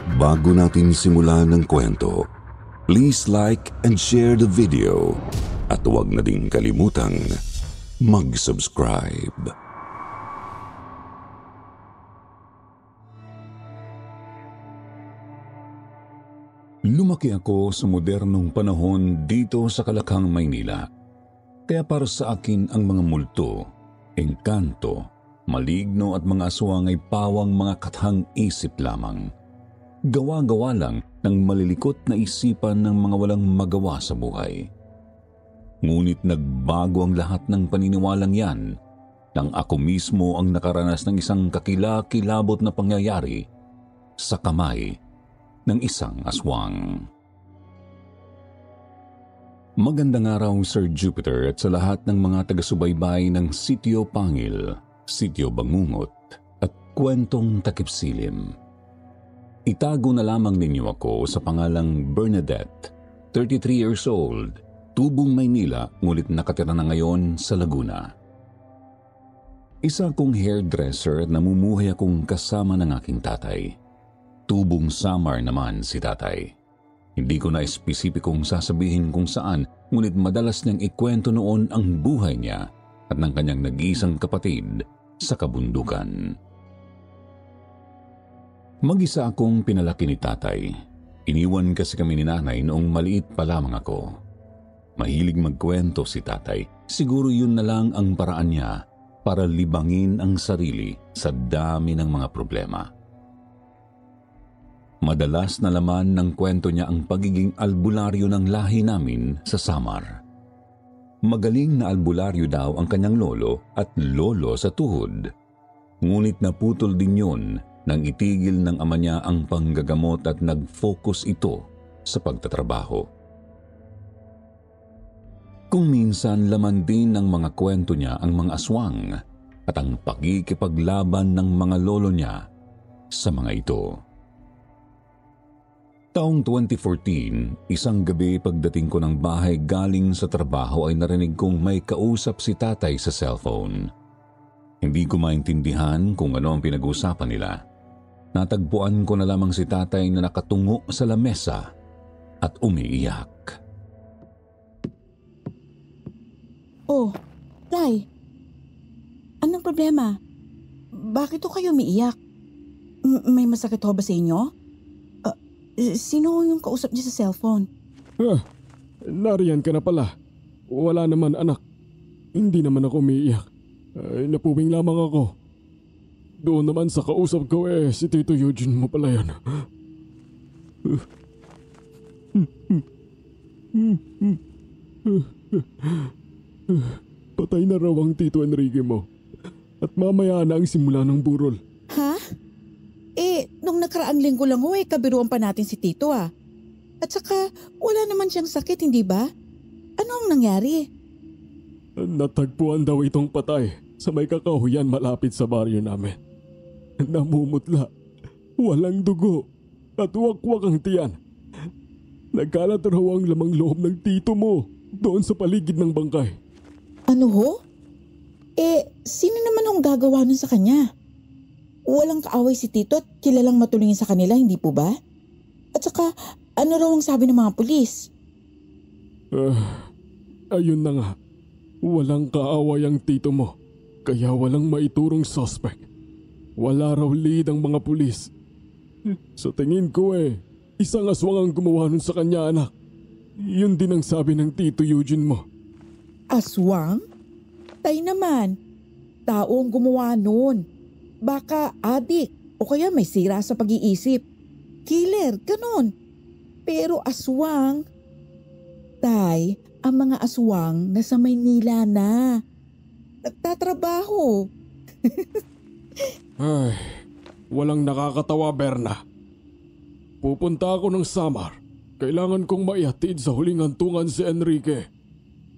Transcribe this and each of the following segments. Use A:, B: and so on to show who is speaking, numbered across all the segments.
A: Bago natin simulan ng kwento, please like and share the video at huwag na din kalimutang mag-subscribe. Lumaki ako sa modernong panahon dito sa Kalakhang, Maynila. Kaya para sa akin ang mga multo, engkanto, maligno at mga aswang ay pawang mga kathang isip lamang. Gawa-gawa lang ng malilikot na isipan ng mga walang magawa sa buhay. Ngunit nagbago ang lahat ng paniniwalang yan nang ako mismo ang nakaranas ng isang kakilakilabot na pangyayari sa kamay ng isang aswang. Magandang araw, Sir Jupiter, at sa lahat ng mga taga-subaybay ng Sitio Pangil, Sitio Bangungot at Kwentong Takipsilim. Itago na lamang ninyo ako sa pangalang Bernadette, 33 years old, Tubong, Maynila, ngunit nakatira na ngayon sa Laguna. Isa akong hairdresser at namumuhay akong kasama ng aking tatay. Tubong Samar naman si tatay. Hindi ko na espesipikong sasabihin kung saan, ngunit madalas niyang ikwento noon ang buhay niya at ng kanyang nag-iisang kapatid sa kabundukan. Mag-isa akong pinalaki ni tatay. Iniwan kasi kami ni nanay noong maliit pa lamang ako. Mahilig magkwento si tatay. Siguro yun na lang ang paraan niya para libangin ang sarili sa dami ng mga problema. Madalas na laman ng kwento niya ang pagiging albularyo ng lahi namin sa Samar. Magaling na albularyo daw ang kanyang lolo at lolo sa tuhod. Ngunit naputol din yun nang itigil ng ama niya ang panggagamot at nag-focus ito sa pagtatrabaho. Kung minsan laman din ng mga kwento niya ang mga aswang at ang pakikipaglaban ng mga lolo niya sa mga ito. Taong 2014, isang gabi pagdating ko ng bahay galing sa trabaho ay narinig kong may kausap si tatay sa cellphone. Hindi ko maintindihan kung ano ang pinag-uusapan nila. Natagpuan ko na lamang si tatay na nakatungo sa lamesa at umiiyak.
B: Oh, Tay. Anong problema? Bakit kayo umiiyak? May masakit ho ba sa inyo? Sino yung kausap niyo sa cellphone?
C: Nariyan ka na pala. Wala naman anak. Hindi naman ako umiiyak. Napuwing lamang ako. Doon naman sa kausap ko si Tito Eugene mo pala yan. Patay na raw ang Tito Enrique mo. At mamaya na ang simula ng burol.
B: Ha? Nung nakaraang linggo lang kabiruan pa natin si Tito At saka wala naman siyang sakit, hindi ba? Ano ang nangyari?
C: Natagpuan daw itong patay sa may kakahuyan malapit sa baryo namin. Namumutla, walang dugo, at wakwak ang tiyan. Nagkalat raw ang lamang loob ng tito mo doon sa paligid ng bangkay.
B: Ano ho? Sino naman ang gagawa nun sa kanya? Walang kaaway si Tito at kilalang matulungin sa kanila, hindi po ba? At saka, ano raw ang sabi ng mga pulis?
C: Ayun na nga, walang kaaway ang tito mo, kaya walang maiturong suspect. Wala raw lead ang mga pulis. Sa tingin ko isang aswang ang gumawa nun sa kanya, anak. Yun din ang sabi ng Tito Eugene mo.
B: Aswang? Tay naman, tao ang gumawa nun. Baka adik o kaya may sira sa pag-iisip. Killer, ganun. Pero aswang? Tay, ang mga aswang nasa Maynila na. Nagtatrabaho.
C: Ay, walang nakakatawa, Berna. Pupunta ako ng Samar. Kailangan kong maihatid sa huling hantungan si Enrique.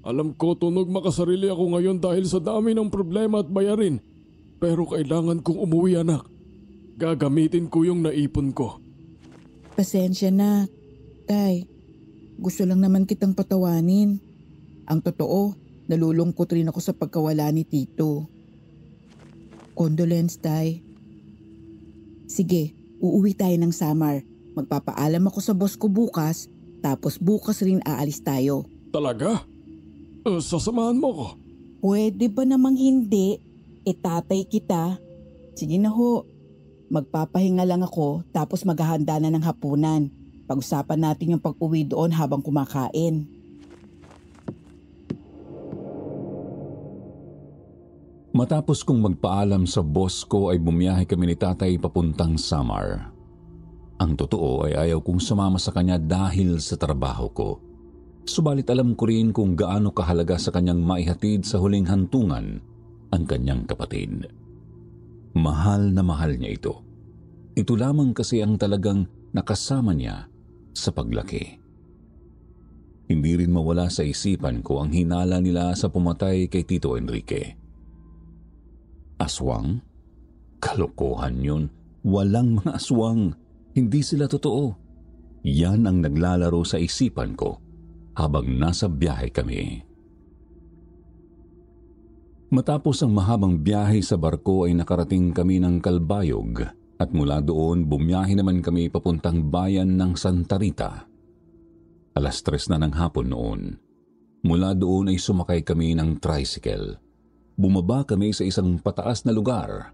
C: Alam ko tunog makasarili ako ngayon dahil sa dami ng problema at bayarin. Pero kailangan kong umuwi, anak. Gagamitin ko yung naipon ko.
B: Pasensya na, Tay. Gusto lang naman kitang patawanin. Ang totoo, nalulungkot rin ako sa pagkawala ni Tito. Condolence, Tay. Sige, uuwi tayo ng Samar. Magpapaalam ako sa boss ko bukas, tapos bukas rin aalis tayo.
C: Talaga? Sasamahan mo ko.
B: Pwede ba namang hindi? Tatay kita. Sige na ho. Magpapahinga lang ako tapos maghahanda na ng hapunan. Pag-usapan natin yung pag-uwi doon habang kumakain.
A: Matapos kong magpaalam sa boss ko ay bumiyahe kami ni tatay papuntang Samar. Ang totoo ay ayaw kong sumama sa kanya dahil sa trabaho ko. Subalit alam ko rin kung gaano kahalaga sa kanyang maihatid sa huling hantungan ang kanyang kapatid. Mahal na mahal niya ito. Ito lamang kasi ang talagang nakasama niya sa paglaki. Hindi rin mawala sa isipan ko ang hinala nila sa pumatay kay Tito Enrique. Aswang? Kalokohan yun. Walang mga aswang. Hindi sila totoo. Yan ang naglalaro sa isipan ko habang nasa biyahe kami. Matapos ang mahabang biyahe sa barko ay nakarating kami ng Kalbayog at mula doon bumiyahe naman kami papuntang bayan ng Santa Rita. 3:00 na ng hapon noon. Mula doon ay sumakay kami ng tricycle. Bumaba kami sa isang pataas na lugar.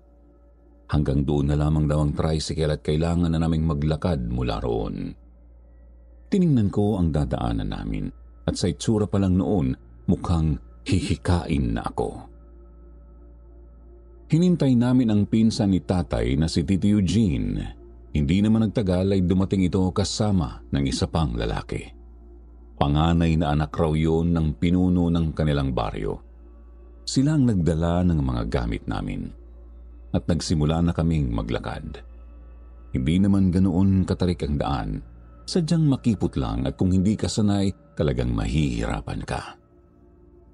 A: Hanggang doon na lamang daw ang tricycle at kailangan na naming maglakad mula roon. Tiningnan ko ang dadaanan namin at sa itsura pa lang noon mukhang hihikain na ako. Hinintay namin ang pinsan ni tatay na si Tito Eugene. Hindi naman nagtagal ay dumating ito kasama ng isa pang lalaki. Panganay na anak raw yun ng pinuno ng kanilang baryo. Sila ang nagdala ng mga gamit namin at nagsimula na kaming maglakad. Hindi naman ganoon katarik ang daan. Sadyang makipot lang at kung hindi ka sanay, talagang mahihirapan ka.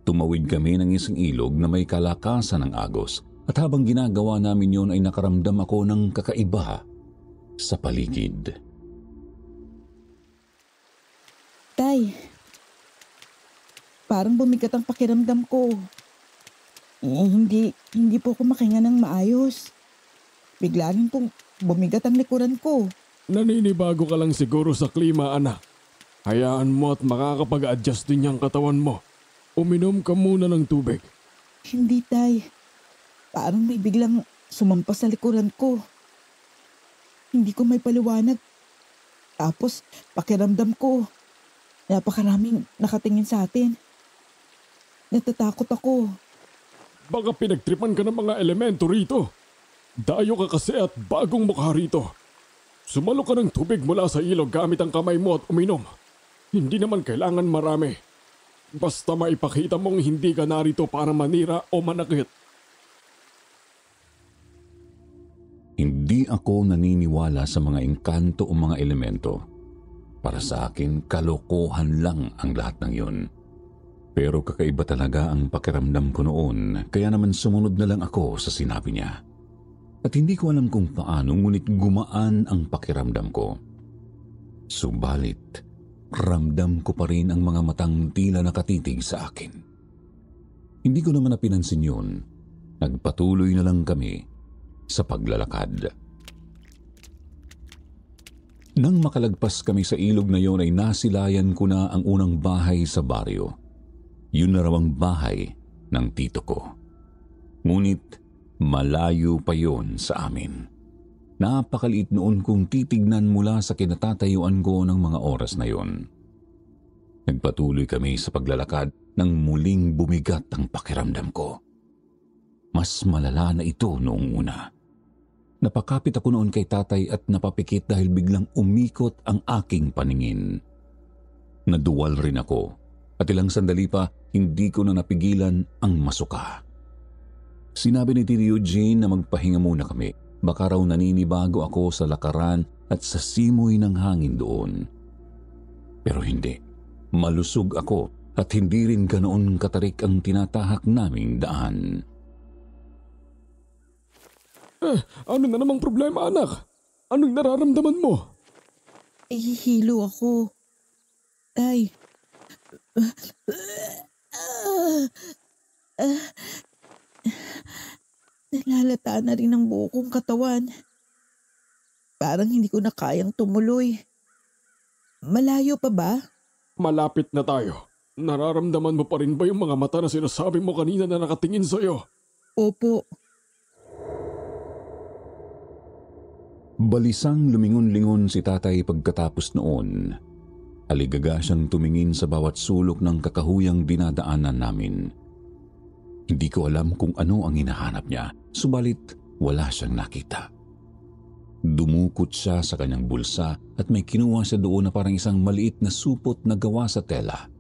A: Tumawid kami ng isang ilog na may kalakasan ng agos at habang ginagawa namin yun ay nakaramdam ako ng kakaiba sa paligid.
B: Tay, parang bumigat ang pakiramdam ko. Hindi po ako makahinga ng maayos. Bigla rin pong bumigat ang likuran ko.
C: Naninibago ka lang siguro sa klima, anak. Hayaan mo at makakapag-adjust din yung katawan mo. Uminom ka muna ng tubig.
B: Hindi, tay. Parang may biglang sumampas sa likuran ko. Hindi ko may paliwanag. Tapos pakiramdam ko, napakaraming nakatingin sa atin. Natatakot ako.
C: Baka pinagtripan ka ng mga elemento rito. Dayo ka kasi at bagong mukha rito. Sumalo ka ng tubig mula sa ilog gamit ang kamay mo at uminom. Hindi naman kailangan marami. Basta maipakita mong hindi ka narito para manira o manakit.
A: Hindi ako naniniwala sa mga engkanto o mga elemento. Para sa akin, kalokohan lang ang lahat ng yun. Pero kakaiba talaga ang pakiramdam ko noon, kaya naman sumunod na lang ako sa sinabi niya. At hindi ko alam kung paano, ngunit gumaan ang pakiramdam ko. Subalit, ramdam ko pa rin ang mga matang tila nakatitig sa akin. Hindi ko naman napinansin yun. Nagpatuloy na lang kami sa paglalakad. Nang makalagpas kami sa ilog na yon ay nasilayan ko na ang unang bahay sa baryo. Yun na raw ang bahay ng tito ko. Ngunit malayo pa yon sa amin. Napakaliit noon kung titignan mula sa kinatatayuan ko ng mga oras na yon. Nagpatuloy kami sa paglalakad nang muling bumigat ang pakiramdam ko. Mas malala na ito noong una. Napakapit ako noon kay tatay at napapikit dahil biglang umikot ang aking paningin. Naduwal rin ako at ilang sandali pa hindi ko na napigilan ang masuka. Sinabi ni Tito Eugene na magpahinga muna kami. Baka raw naninibago ako sa lakaran at sa simoy ng hangin doon. Pero hindi. Malusog ako at hindi rin ganoon katarik ang tinatahak naming daan.
C: Ano na namang problema, anak? Anong nararamdaman mo?
B: Hihilo ako. Tay. Nalalata na rin ang buo kong katawan. Parang hindi ko na kayang tumuloy. Malayo pa ba?
C: Malapit na tayo. Nararamdaman mo pa rin ba yung mga mata na sinasabi mo kanina na nakatingin sa'yo?
B: Opo.
A: Balisang lumingon-lingon si tatay pagkatapos noon. Aligaga siyang tumingin sa bawat sulok ng kakahuyang dinadaanan namin. Hindi ko alam kung ano ang hinahanap niya, subalit wala siyang nakita. Dumukot siya sa kanyang bulsa at may kinuha siya doon na parang isang maliit na supot na gawa sa tela.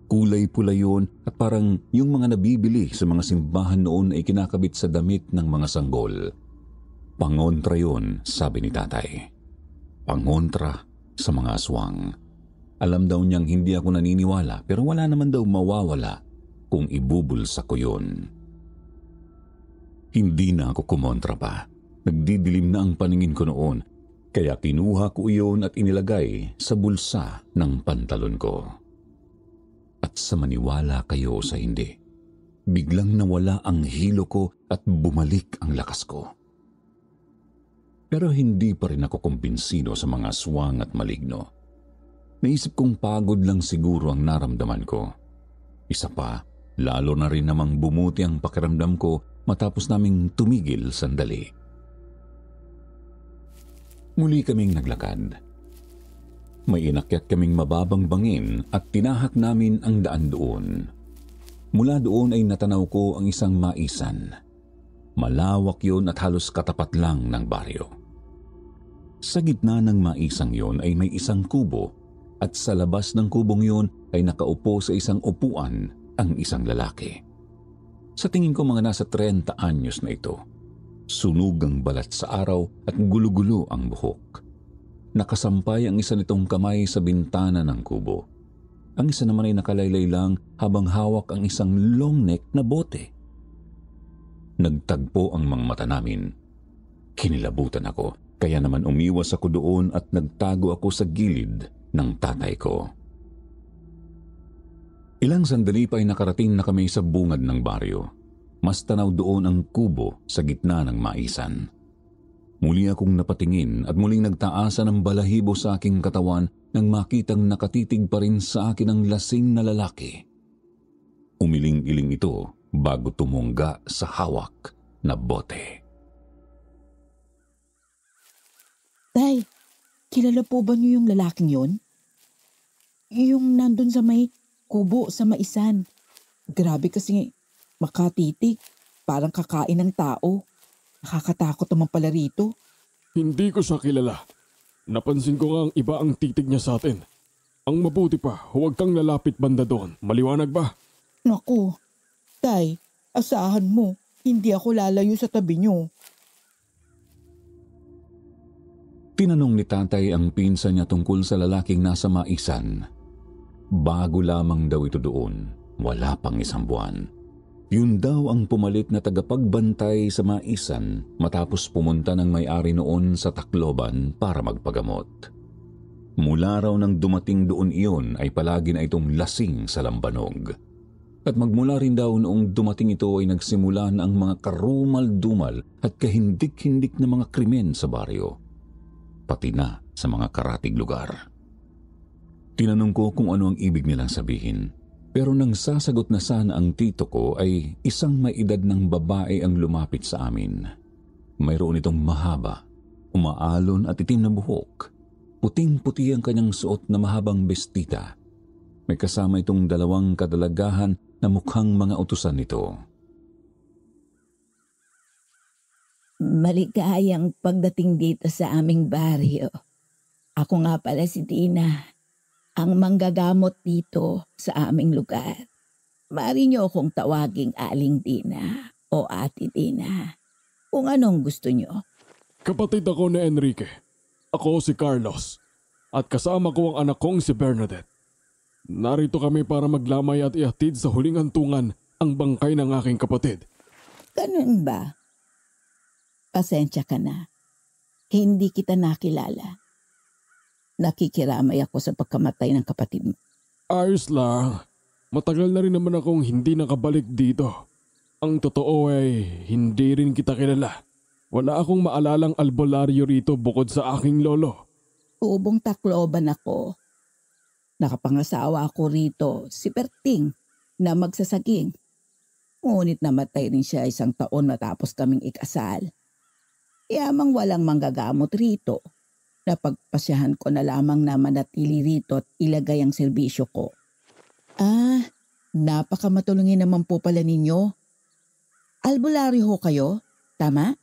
A: Kulay pula yun at parang yung mga nabibili sa mga simbahan noon ay kinakabit sa damit ng mga sanggol. Pangontra yun, sabi ni tatay. Pangontra sa mga aswang. Alam daw niyang hindi ako naniniwala pero wala naman daw mawawala kung ibubulsa ko yun. Hindi na ako kumontra pa. Nagdidilim na ang paningin ko noon, kaya kinuha ko iyon at inilagay sa bulsa ng pantalon ko. At sa maniwala kayo sa hindi, biglang nawala ang hilo ko at bumalik ang lakas ko. Pero hindi pa rin ako kumbinsido sa mga aswang at maligno. Naisip kong pagod lang siguro ang naramdaman ko. Isa pa, lalo na rin namang bumuti ang pakiramdam ko matapos naming tumigil sandali. Muli kaming naglakad. May inakyat kaming mababang bangin at tinahak namin ang daan doon. Mula doon ay natanaw ko ang isang maisan. Malawak yun at halos katapat lang ng baryo. Sa gitna ng maisang yon ay may isang kubo at sa labas ng kubong yon ay nakaupo sa isang upuan ang isang lalaki. Sa tingin ko mga nasa 30 anyos na ito. Sunog ang balat sa araw at gulo-gulo ang buhok. Nakasampay ang isa nitong kamay sa bintana ng kubo. Ang isa naman ay nakalaylay lang habang hawak ang isang long neck na bote. Nagtagpo ang mga mata namin. Kinilabutan ako, kaya naman umiwas ako doon at nagtago ako sa gilid ng tatay ko. Ilang sandali pa ay nakarating na kami sa bungad ng baryo. Mas tanaw doon ang kubo sa gitna ng maisan. Muli akong napatingin at muling nagtaasan ng balahibo sa aking katawan nang makitang nakatitig pa rin sa akin ang lasing na lalaki. Umiling-iling ito bago tumungga sa hawak na bote.
B: Tay, kilala po ba niyo yung lalaking yon? Yung nandun sa may kubo sa maisan. Grabe kasi makatitig, parang kakain ng tao. Nakakatakot naman pala rito.
C: Hindi ko siya kilala. Napansin ko nga ang iba ang titig niya sa atin. Ang mabuti pa, huwag kang lalapit banda doon. Maliwanag ba?
B: Naku, Tay, asahan mo, hindi ako lalayo sa tabi niyo.
A: Tinanong ni tatay ang pinsan niya tungkol sa lalaking nasa maisan. Bago lamang daw ito doon, wala pang 1 buwan. Yun daw ang pumalit na tagapagbantay sa maisan matapos pumunta ng may-ari noon sa Tacloban para magpagamot. Mula raw nang dumating doon iyon ay palagi na itong lasing sa lambanog. At magmula rin daw noong dumating ito ay nagsimula na ang mga karumal-dumal at kahindik-hindik na mga krimen sa baryo. Pati na sa mga karatig lugar. Tinanong ko kung ano ang ibig nilang sabihin. Pero nang sasagot na sana ang tito ko ay isang may edad ng babae ang lumapit sa amin. Mayroon itong mahaba, umaalon at itim na buhok. Puting-puti ang kanyang suot na mahabang bestita. May kasama itong 2 kadalagahan na mukhang mga utusan nito.
D: Maligayang pagdating dito sa aming baryo. Ako nga pala si Dina, ang manggagamot dito sa aming lugar. Maaari niyo akong tawaging Aling Dina o Ate Dina, kung anong gusto niyo.
C: Kapatid ako ni Enrique. Ako si Carlos. At kasama ko ang anak kong si Bernadette. Narito kami para maglamay at ihatid sa huling hantungan ang bangkay ng aking kapatid.
D: Ganun ba? Pasensya ka na. Hindi kita nakilala. Nakikiramay ako sa pagkamatay ng kapatid mo.
C: Ayos lang. Matagal na rin naman akong hindi nakabalik dito. Ang totoo ay hindi rin kita kilala. Wala akong maalalang albularyo rito bukod sa aking lolo.
D: Tubong Tacloban ako. Nakapangasawa ako rito, si Perting, na magsasaging. Ngunit namatay rin siya 1 taon matapos kaming ikasal. Yamang walang manggagamot rito. Napagpasyahan ko na lamang na manatili rito at ilagay ang serbisyo ko. Napakamatulungin naman po pala ninyo. Albularyo ho kayo, tama?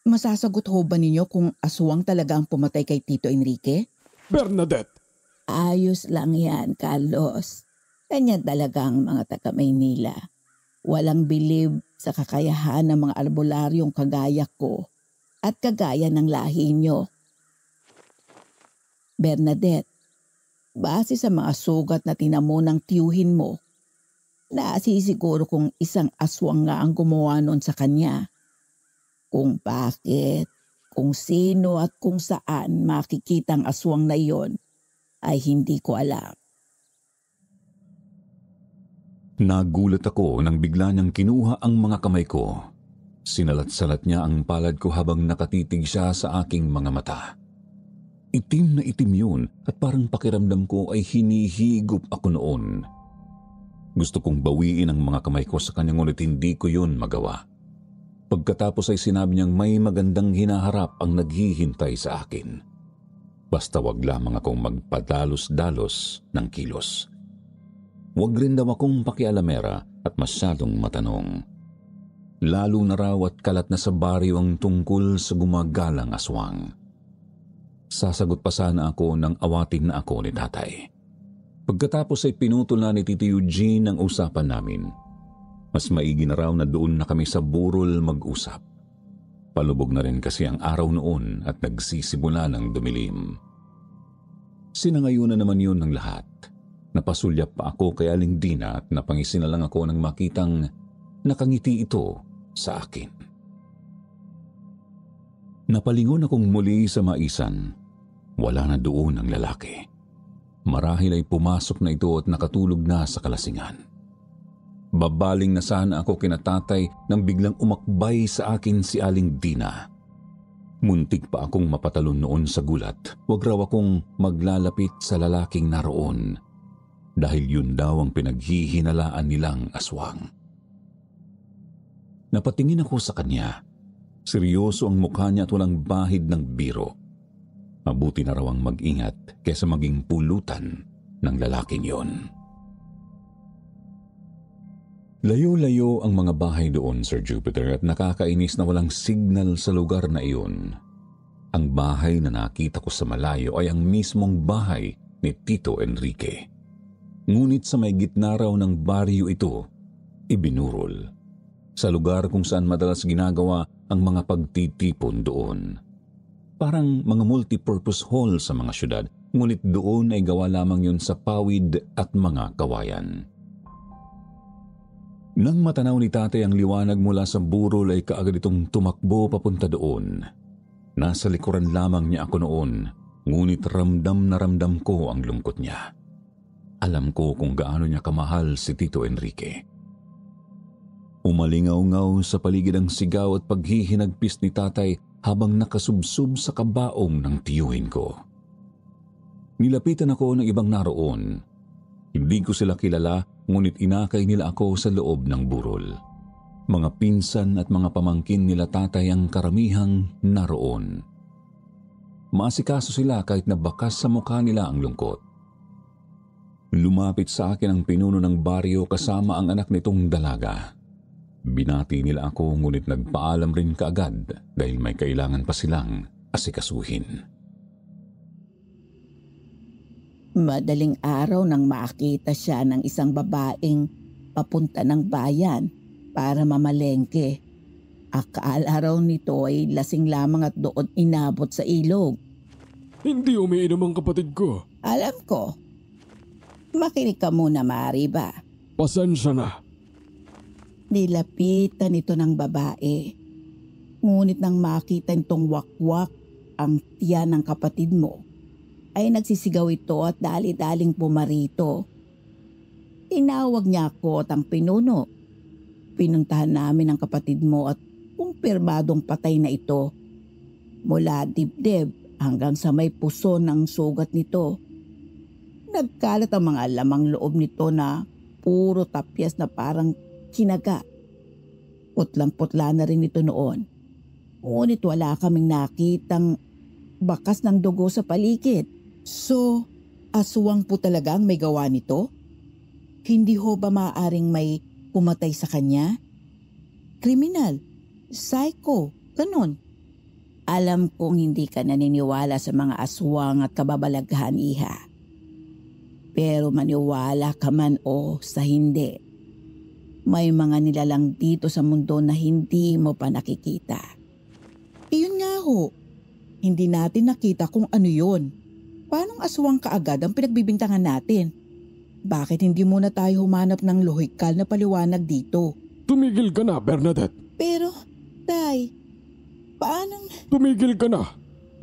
D: Masasagot ho ba ninyo kung aswang talaga ang pumatay kay Tito Enrique?
C: Bernadette!
D: Ayos lang yan, Carlos. Ganyan talaga ang mga taga-Maynila. Walang bilib sa kakayahan ng mga albularyong kagaya ko at kagaya ng lahi nyo. Bernadette, base sa mga sugat na tinamo ng tiyuhin mo, nasisiguro kung isang aswang nga ang gumawa nun sa kanya. Kung bakit, kung sino at kung saan makikita ang aswang na iyon ay hindi ko alam.
A: Nagulat ako nang bigla niyang kinuha ang mga kamay ko. Sinalat-salat niya ang palad ko habang nakatitig siya sa aking mga mata. Itim na itim yun at parang pakiramdam ko ay hinihigop ako noon. Gusto kong bawiin ang mga kamay ko sa kanya ngunit hindi ko yun magawa. Pagkatapos ay sinabi niyang may magandang hinaharap ang naghihintay sa akin. Basta wag lamang akong magpadalos-dalos ng kilos. Wag rin daw akong pakialamera at masyadong matanong. Lalo na raw at kalat na sa baryo ang tungkol sa gumagalang aswang. Sasagot pa sana ako nang awatin na ako ni tatay. Pagkatapos ay pinutol na ni Tito Eugene ang usapan namin. Mas maigi na raw na doon na kami sa burol mag-usap. Palubog na rin kasi ang araw noon at nagsisimula ng dumilim. Sinangayunan naman yun ng lahat. Napasulyap pa ako kay Aling Dina at napangisi na lang ako nang makitang nakangiti ito sa akin. Napalingon akong muli sa maisan. Wala na doon ang lalaki. Marahil ay pumasok na ito at nakatulog na sa kalasingan. Babaling na sana ako kina tatay nang biglang umakbay sa akin si Aling Dina. Muntik pa akong mapatalon noon sa gulat. Huwag raw akong maglalapit sa lalaking naroon dahil yun daw ang pinaghihinalaan nilang aswang. Napatingin ako sa kanya. Seryoso ang mukha niya at walang bahid ng biro. Mabuti na raw ang mag-ingat kaysa maging pulutan ng lalaking yon. Layo-layo ang mga bahay doon, Sir Jupiter, at nakakainis na walang signal sa lugar na iyon. Ang bahay na nakita ko sa malayo ay ang mismong bahay ni Tito Enrique. Ngunit sa may gitna raw ng baryo ito, ibinurol. Sa lugar kung saan madalas ginagawa ang mga pagtitipon doon. Parang mga multipurpose hall sa mga syudad, ngunit doon ay gawa lamang yun sa pawid at mga kawayan. Nang matanaw ni tatay ang liwanag mula sa burol ay kaagad itong tumakbo papunta doon. Nasa likuran lamang niya ako noon, ngunit ramdam na ramdam ko ang lungkot niya. Alam ko kung gaano niya kamahal si Tito Enrique. Umalingaw-ngaw sa paligid ang sigaw at paghihinagpis ni tatay habang nakasubsob sa kabaong ng tiyuhin ko. Nilapitan ako ng ibang naroon. Hindi ko sila kilala, ngunit inakay nila ako sa loob ng burol. Mga pinsan at mga pamangkin nila tatay ang karamihang naroon. Maasikaso sila kahit na bakas sa mukha nila ang lungkot. Lumapit sa akin ang pinuno ng baryo kasama ang anak nitong dalaga. Binati nila ako ngunit nagpaalam rin kaagad dahil may kailangan pa silang asikasuhin.
D: Madaling araw nang makita siya ng isang babaeng papunta ng bayan para mamalengke. Akala raw nito ay lasing lamang at doon inabot sa ilog.
C: Hindi umiinom ang kapatid ko.
D: Alam ko. Makinig ka muna, maaari ba?
C: Pasensya na.
D: Nilapitan ito ng babae. Ngunit nang makita nitong wakwak ang tiyan ng kapatid mo, ay nagsisigaw ito at dali-daling pumarito. Tinawag niya ako at ang pinuno. Pinuntahan namin ang kapatid mo at kumpirmadong patay na ito. Mula dibdib hanggang sa may puso ng sugat nito. Nagkalat ang mga lamang loob nito na puro tapyas na parang kinaga. Putlang-putla na rin ito noon. Ngunit wala kaming nakitang bakas ng dugo sa paligid.
B: So, aswang po talaga ang may gawa nito? Hindi ho ba maaaring may pumatay sa kanya? Kriminal, psycho, ganun.
D: Alam kong hindi ka naniniwala sa mga aswang at kababalaghan, iha. Pero maniwala ka man o sa hindi, may mga nilalang dito sa mundo na hindi mo pa nakikita.
B: Iyon nga ho, hindi natin nakita kung ano yun. Paanong aswang kaagad ang pinagbibintangan natin? Bakit hindi muna tayo humanap ng lohikal na paliwanag dito?
C: Tumigil ka na, Bernadette.
B: Pero, Tay, paanong...
C: Tumigil ka na.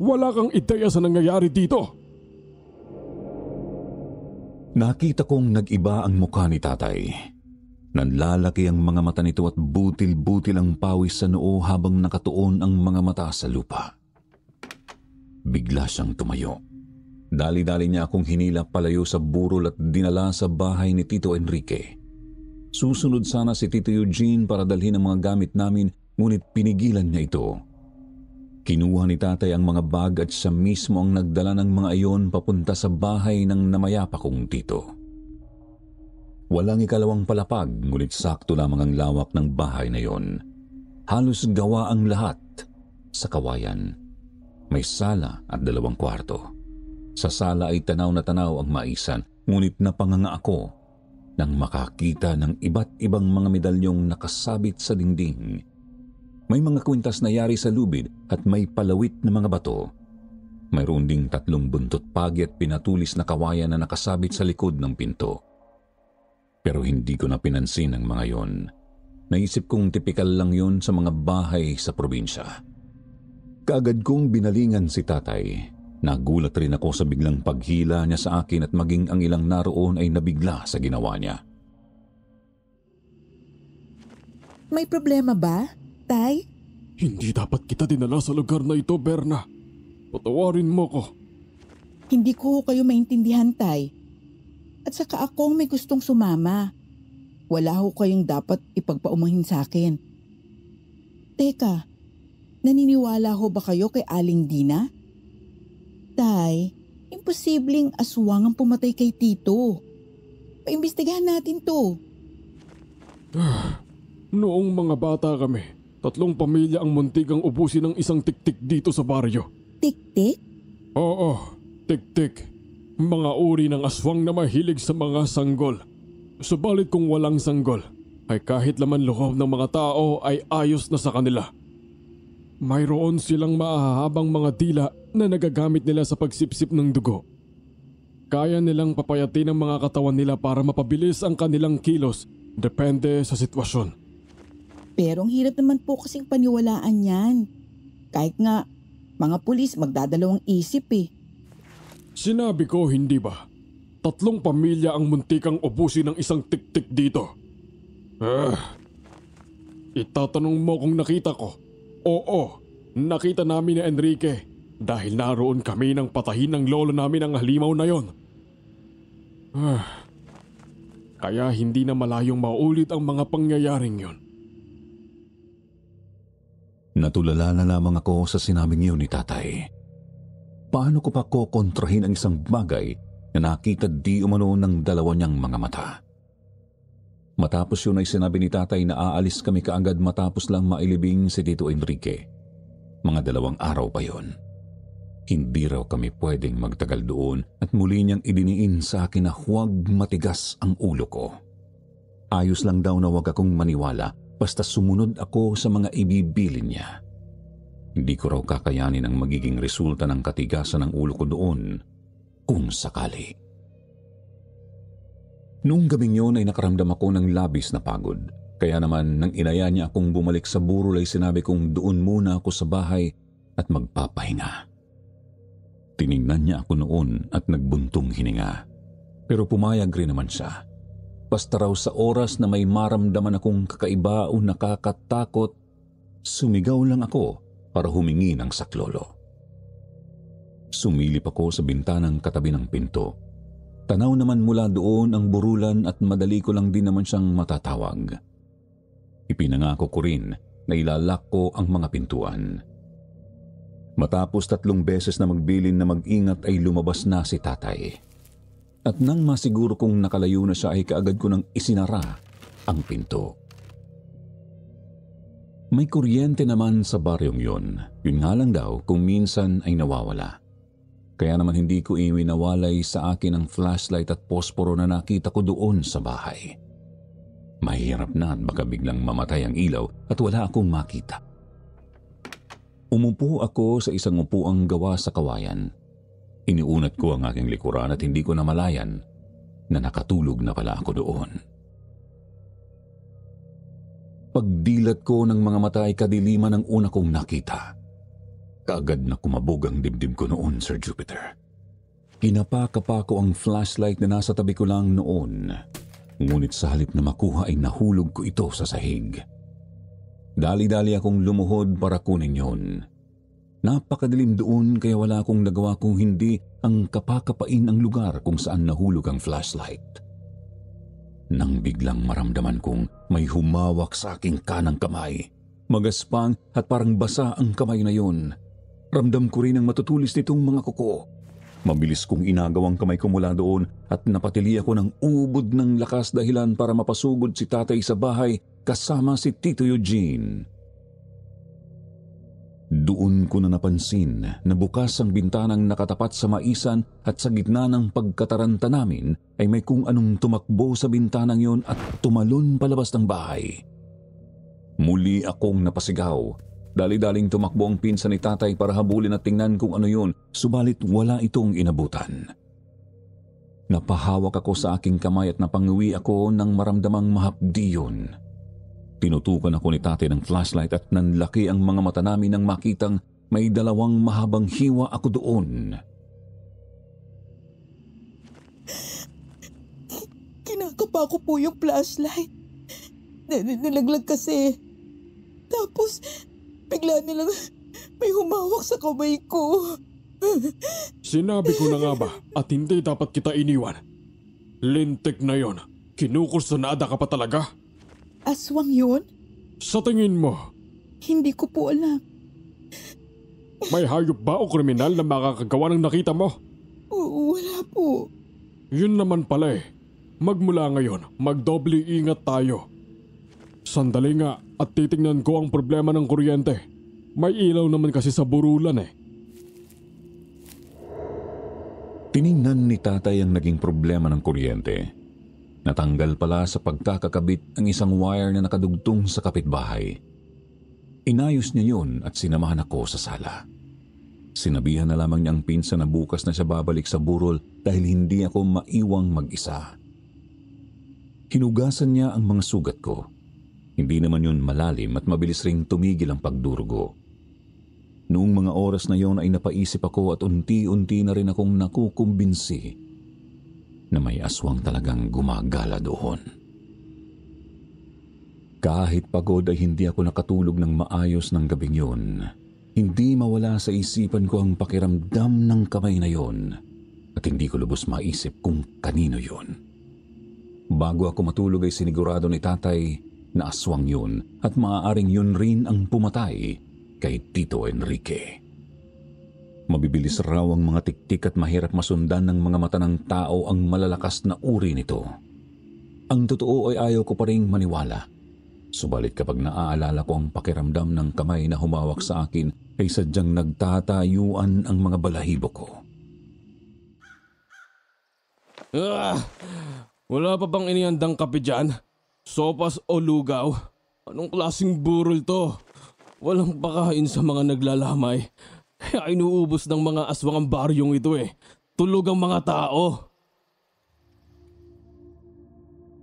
C: Wala kang ideya sa nangyayari dito.
A: Nakita kong nag-iba ang mukha ni tatay. Nanlalaki ang mga mata nito at butil-butil ang pawis sa noo habang nakatuon ang mga mata sa lupa. Bigla siyang tumayo. Dali-dali niya akong hinila palayo sa burol at dinala sa bahay ni Tito Enrique. Susunod sana si Tito Eugene para dalhin ang mga gamit namin, ngunit pinigilan niya ito. Kinuha ni tatay ang mga bag at siya mismo ang nagdala ng mga iyon papunta sa bahay ng namayapa kong tito. Walang ikalawang palapag, ngunit sakto lamang ang lawak ng bahay na iyon. Halos gawa ang lahat sa kawayan. May sala at 2 kwarto. Sa sala ay tanaw na tanaw ang maisan, ngunit napanganga ako nang makakita ng iba't ibang mga medalyong nakasabit sa dingding. May mga kwintas na yari sa lubid at may palawit na mga bato. Mayroon ding 3 buntot pagi at pinatulis na kawayan na nakasabit sa likod ng pinto. Pero hindi ko na pinansin ang mga yon. Naisip kong tipikal lang yon sa mga bahay sa probinsya. Kaagad kong binalingan si tatay. Nagulat rin ako sa biglang paghila niya sa akin at maging ang ilang naroon ay nabigla sa ginawa niya.
B: May problema ba, Tay?
C: Hindi dapat kita dinala sa lugar na ito, Berna. Patawarin mo ko.
B: Hindi ko ho kayo maintindihan, Tay. At saka akong may gustong sumama. Wala ho kayong dapat ipagpaumanhin sa akin. Teka, naniniwala ho ba kayo kay Aling Dina? Tay, imposibleng aswang ang pumatay kay Tito. Paimbestigahan natin to.
C: Noong mga bata kami, 3 pamilya ang muntikang ubusin ng isang tiktik dito sa baryo.
B: Tik-tik?
C: Oo, tiktik. Mga uri ng aswang na mahilig sa mga sanggol. Subalit kung walang sanggol, ay kahit laman loob ng mga tao ay ayos na sa kanila. Mayroon silang maahabang mga dila na nagagamit nila sa pagsipsip ng dugo. Kaya nilang papayatin ang mga katawan nila para mapabilis ang kanilang kilos, depende sa sitwasyon.
B: Pero ang hirap naman po kasing paniwalaan yan. Kahit nga, mga pulis magdadalawang isip eh.
C: Sinabi ko, hindi ba? 3 pamilya ang muntikang ubusin ng isang tiktik dito. Itatanong mo kung nakita ko. Oo, nakita namin ni Enrique dahil naroon kami nang patahin ng lolo namin ang halimaw na yon. Kaya hindi na malayong maulit ang mga pangyayaring yon.
A: Natulala na lamang ako sa sinabing iyon ni tatay. Paano ko pa kokontrahin ang isang bagay na nakita di umano ng 2 niyang mga mata? Matapos yun ay sinabi ni tatay na aalis kami kaagad matapos lang mailibing si Tito Enrique. Mga 2 araw pa yon. Hindi raw kami pwedeng magtagal doon at muli niyang idiniin sa akin na huwag matigas ang ulo ko. Ayos lang daw na huwag akong maniwala basta sumunod ako sa mga ibibilin niya. Hindi ko raw kakayanin ang magiging resulta ng katigasan ng ulo ko doon kung sakali. Noong gabing yun ay nakaramdam ako ng labis na pagod. Kaya naman nang inaya niya akong bumalik sa burol ay sinabi kong doon muna ako sa bahay at magpapahinga. Tiningnan niya ako noon at nagbuntong hininga. Pero pumayag rin naman siya. Basta raw sa oras na may maramdaman akong kakaiba o nakakatakot Sumigaw lang ako para humingi ng saklolo. Sumilip ako sa bintanang katabi ng pinto. Tanaw naman mula doon ang burulan at madali ko lang din naman siyang matatawag. Ipinangako ko rin na ilalak ko ang mga pintuan. Matapos 3 beses na magbilin na mag-ingat ay lumabas na si tatay. At nang masiguro kong nakalayo na siya ay kaagad ko nang isinara ang pinto. May kuryente naman sa baryong yun. Yun nga lang daw kung minsan ay nawawala. Kaya naman hindi ko iwinawalay sa akin ang flashlight at posporo na nakita ko doon sa bahay. Mahirap na at baka biglang mamatay ang ilaw at wala akong makita. Umupo ako sa isang upuang gawa sa kawayan. Iniunat ko ang aking likuran at hindi ko namalayan na nakatulog na pala ako doon. Pagdilat ko ng mga mata ay kadiliman ang una kong nakita. Kaagad na kumabog ang dibdib ko noon, Sir Jupiter. Kinapa-kapa ko ang flashlight na nasa tabi ko lang noon. Ngunit sa halip na makuha ay nahulog ko ito sa sahig. Dali-dali akong lumuhod para kunin yun. Napakadilim doon kaya wala akong nagawa kung hindi ang kapakapain ang lugar kung saan nahulog ang flashlight. Nang biglang maramdaman kong may humawak sa aking kanang kamay. Magaspang at parang basa ang kamay na yun. Ramdam ko rin ang matutulis nitong mga kuko. Mabilis kong inagaw ang kamay ko mula doon at napatili ako ng ubod ng lakas dahilan para mapasugod si tatay sa bahay kasama si Tito Eugene. Doon ko na napansin na bukas ang bintanang nakatapat sa maisan at sa gitna ng pagkataranta namin ay may kung anong tumakbo sa bintanang yon at tumalon palabas ng bahay. Muli akong napasigaw. Dali-daling tumakbo ang pinsan ni tatay para habulin at tingnan kung ano yun, subalit wala itong inabutan. Napahawak ako sa aking kamay at napanguwi ako nang maramdamang mahapdi yun. Tinutukan ako ni tatay ng flashlight at nanlaki ang mga mata namin nang makitang may 2 mahabang hiwa ako doon.
B: Kinakapa ko po yung flashlight. Nilaglag kasi. Tapos, bigla nilang may humawak sa kamay ko.
C: Sinabi ko na nga ba at hindi dapat kita iniwan? Lintik na yon. Kinukursunada ka pa talaga?
B: Aswang yun?
C: Sa tingin mo,
B: Hindi ko po alam.
C: may hayop ba o kriminal na makakagawa ng nakita mo?
B: Wala po.
C: Yun naman pala eh. Magmula ngayon, magdoble ingat tayo. Sandali nga at titingnan ko ang problema ng kuryente. May ilaw naman kasi sa burulan eh.
A: Tiningnan ni tatay ang naging problema ng kuryente. Natanggal pala sa pagkakakabit ang isang wire na nakadugtong sa kapitbahay. Inayos niya yun at sinamahan ako sa sala. Sinabihan na lamang niya ang pinsan na bukas na siya babalik sa burol dahil hindi ako maiwang mag-isa. Hinugasan niya ang mga sugat ko. Hindi naman yun malalim at mabilis ring tumigil ang pagdurugo. Noong mga oras na yon ay napaisip ako at unti-unti na rin akong nakukumbinsi na may aswang talagang gumagala doon. Kahit pagod ay hindi ako nakatulog ng maayos ng gabing yun. Hindi mawala sa isipan ko ang pakiramdam ng kamay na yon at hindi ko lubos maisip kung kanino yon. Bago ako matulog ay sinigurado ni tatay na aswang yun at maaaring yun rin ang pumatay kay Tito Enrique. Mabibilis raw ang mga tiktik at mahirap masundan ng mga mata ng tao ang malalakas na uri nito. Ang totoo ay ayaw ko pa ring maniwala. Subalit kapag naaalala ko ang pakiramdam ng kamay na humawak sa akin ay sadyang nagtatayuan ang mga balahibo ko.
C: Wala pa bang inihandang kape dyan? Sopas o lugaw? Anong klaseng burol to? Walang pakain sa mga naglalamay. Kaya inuubos ng mga aswang ang baryong ito eh. Tulog ang mga tao.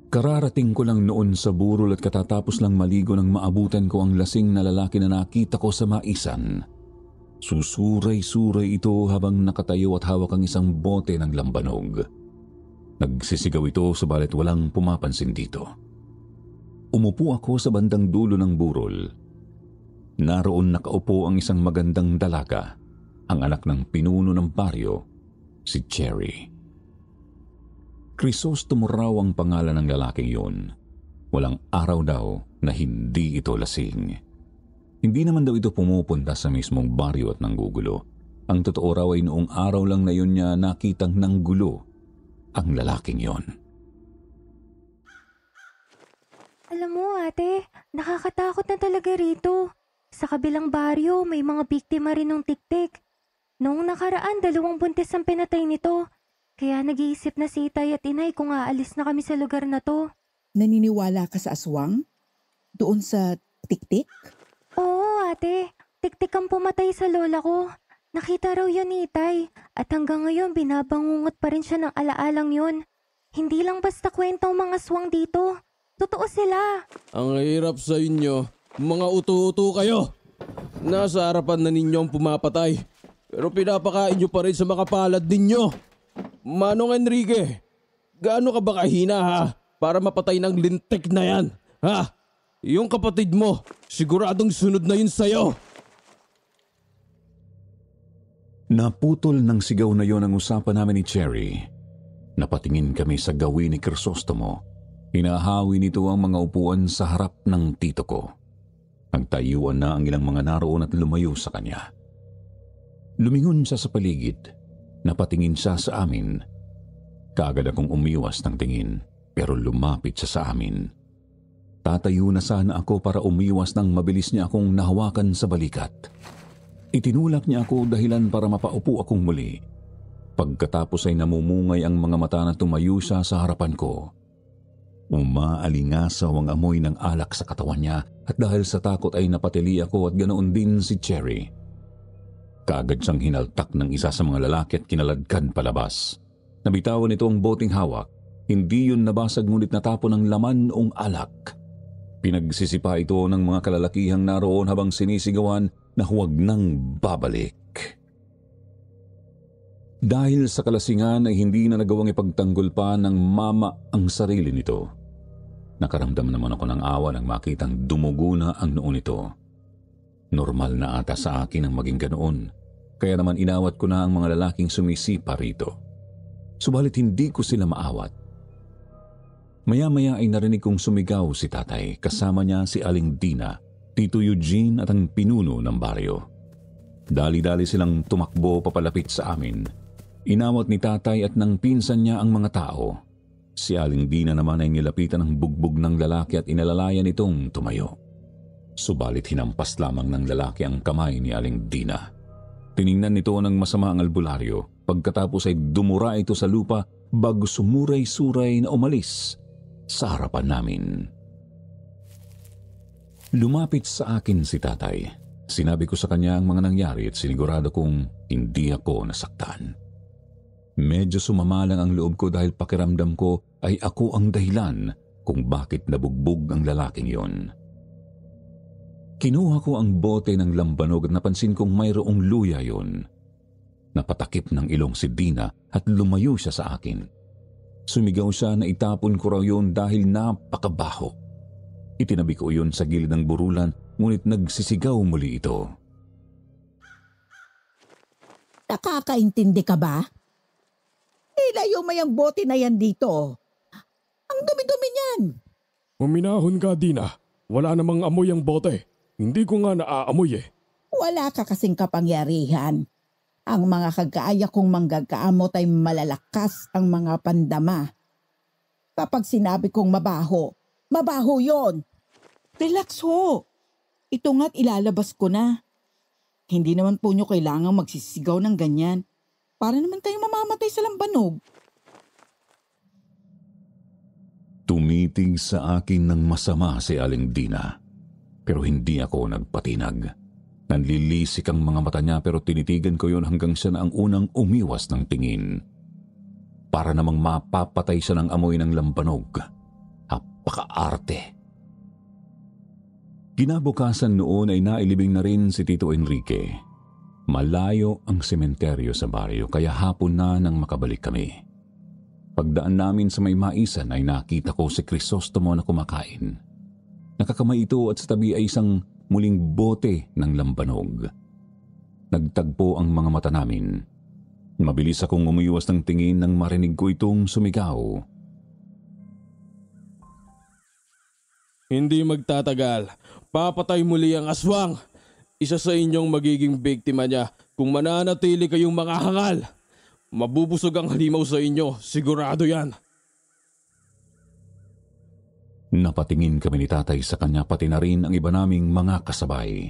A: Kararating ko lang noon sa burol at katatapos lang maligo nang maabutan ko ang lasing na lalaki na nakita ko sa maisan. Susuray-suray ito habang nakatayo at hawak ang isang bote ng lambanog. Nagsisigaw ito subalit walang pumapansin dito. Umupo ako sa bandang dulo ng burol. naroon nakaupo ang isang magandang dalaga, ang anak ng pinuno ng baryo, si Cherry. Crisostomo raw ang pangalan ng lalaking yun. Walang araw daw na hindi ito lasing. Hindi naman daw ito pumupunta sa mismong baryo at nanggugulo. Ang totoo raw ay noong araw lang na yun niya nakitang nanggulo ang lalaking yon.
E: Alam mo ate, nakakatakot na talaga rito. Sa kabilang baryo, may mga biktima rin ng tiktik. Noong nakaraan, 2 buntis ang pinatay nito. Kaya nag-iisip na si itay at inay kung aalis na kami sa lugar na to.
B: Naniniwala ka sa aswang? Doon sa tiktik?
E: Oo ate, tiktik ang pumatay sa lola ko. Nakita raw yan ni itay at hanggang ngayon binabangungot pa rin siya ng alaalang yun. Hindi lang basta kwentang mga aswang dito. Totoo sila.
C: Ang hirap sa inyo, mga utu-utu kayo. Nasa harapan na ninyo ang pumapatay, pero pinapakain nyo pa rin sa makapalad ninyo. Manong Enrique, gaano ka ba kahina ha, para mapatay ng lintik na yan? Ha? Yung kapatid mo, siguradong sunod na yun sa'yo.
A: Naputol ng sigaw na yon ang usapan namin ni Cherry. Napatingin kami sa gawin ni Crisostomo. Hinahawi nito ang mga upuan sa harap ng tito ko. Nagtayuan na ang ilang mga naroon at lumayo sa kanya. Lumingon siya sa paligid. Napatingin siya sa amin. Kaagad akong umiwas ng tingin, pero lumapit siya sa amin. Tatayo na sana ako para umiwas nang mabilis niya akong nahawakan sa balikat. Itinulak niya ako dahilan para mapaupo akong muli. Pagkatapos ay namumungay ang mga mata na tumayo siya sa harapan ko. Umaalingasaw ang amoy ng alak sa katawan niya at dahil sa takot ay napatili ako at ganoon din si Cherry. Kaagad siyang hinaltak ng isa sa mga lalaki at kinaladkad palabas. Nabitawan nito ang boteng hawak. Hindi yun nabasag ngunit natapon ng laman noong alak. Pinagsisipa ito ng mga kalalakihang naroon habang sinisigawan na huwag nang babalik. Dahil sa kalasingan ay hindi na nagawang ipagtanggol pa ng mama ang sarili nito. Nakaramdam naman ako ng awa nang makitang dumugo na ang noo nito. Normal na ata sa akin ang maging ganoon, kaya naman inawat ko na ang mga lalaking sumisipa rito. Subalit hindi ko sila maawat. Maya-maya ay narinig kong sumigaw si tatay, kasama niya si Aling Dina, Tito Eugene at ang pinuno ng baryo. Dali-dali silang tumakbo papalapit sa amin. Inawat ni tatay at ng pinsan niya ang mga tao. Si Aling Dina naman ay nilapitan ng bugbog ng lalaki at inalalayan itong tumayo. Subalit hinampas lamang ng lalaki ang kamay ni Aling Dina. Tiningnan nito ng masama ang albularyo. Pagkatapos ay dumura ito sa lupa bago sumuray-suray na umalis sa harapan namin. Lumapit sa akin si tatay. Sinabi ko sa kanya ang mga nangyari at sinigurado kong hindi ako nasaktan. Medyo sumama lang ang loob ko dahil pakiramdam ko ay ako ang dahilan kung bakit nabugbog ang lalaking yon. Kinuha ko ang bote ng lambanog at napansin kong mayroong luya yon. Napatakip ng ilong si Dina at lumayo siya sa akin. Sumigaw siya na itapon ko raw yun dahil napakabaho. Itinabi ko yun sa gilid ng burulan, ngunit nagsisigaw muli ito.
D: Nakakaintindi ka ba?
B: Ilayo mo yung bote na yan dito. Ang dumi-dumi niyan.
C: Uminahon ka, Dina. Wala namang amoy ang bote. Hindi ko nga naaamoy eh.
B: Wala ka kasing kapangyarihan. Ang mga kagaya kong manggagamot ay malalakas ang mga pandama. Kapag sinabi kong mabaho, mabaho yon. Relax ho. Ito nga't ilalabas ko na. Hindi naman po nyo kailangang magsisigaw ng ganyan. Para naman kayo mamamatay sa lambanog.
A: Tumitig sa akin ng masama si Aling Dina. Pero hindi ako nagpatinag. Nanlilisik ang mga mata niya pero tinitigan ko yon hanggang siya na ang unang umiwas ng tingin. Para namang mapapatay siya ng amoy ng lambanog. Napaka-arte. Kinabukasan noon ay nailibing na rin si Tito Enrique. Malayo ang sementeryo sa baryo kaya hapon na nang makabalik kami. Pagdaan namin sa may maisan ay nakita ko si Crisostomo na kumakain. Nakakamay ito at sa tabi ay isang muling bote ng lambanog. Nagtagpo ang mga mata namin. Mabilis akong umiwas ng tingin nang marinig ko itong sumigaw.
C: Hindi magtatagal. Papatay muli ang aswang. Isa sa inyong magiging biktima niya kung mananatili kayong mga hangal. Mabubusog ang halimaw sa inyo, sigurado yan.
A: Napatingin kami ni tatay sa kanya pati na rin ang iba naming mga kasabay.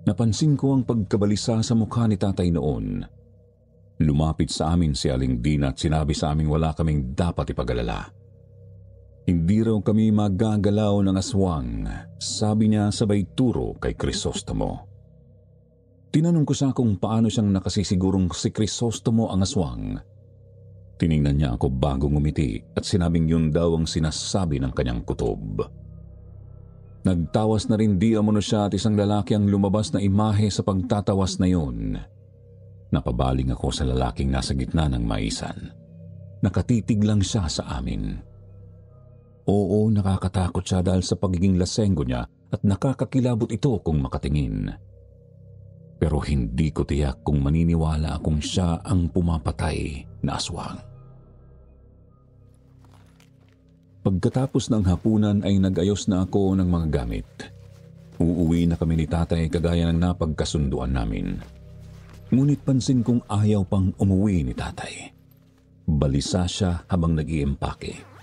A: Napansin ko ang pagkabalisa sa mukha ni tatay noon. Lumapit sa amin si Aling Dina at sinabi sa aming wala kaming dapat ipag-alala. Hindi raw kami magagalaw ng aswang, sabi niya sabay turo kay Crisostomo. Tinanong ko siya kung paano siyang nakasisigurong si Crisostomo ang aswang. Tiningnan niya ako bago ngumiti at sinabing yun daw ang sinasabi ng kanyang kutob. Nagtawas na rin di umano siya at isang lalaki ang lumabas na imahe sa pagtatawas na yun. Napabaling ako sa lalaking nasa gitna ng maisan. Nakatitig lang siya sa amin. Oo, nakakatakot siya dahil sa pagiging lasenggo niya at nakakakilabot ito kung makatingin. Pero hindi ko tiyak kung maniniwala kung siya ang pumapatay na aswang. Pagkatapos ng hapunan ay nag-ayos na ako ng mga gamit. Uuwi na kami ni tatay kagaya ng napagkasunduan namin. Ngunit pansin kong ayaw pang umuwi ni tatay. Balisa siya habang nag-iimpake.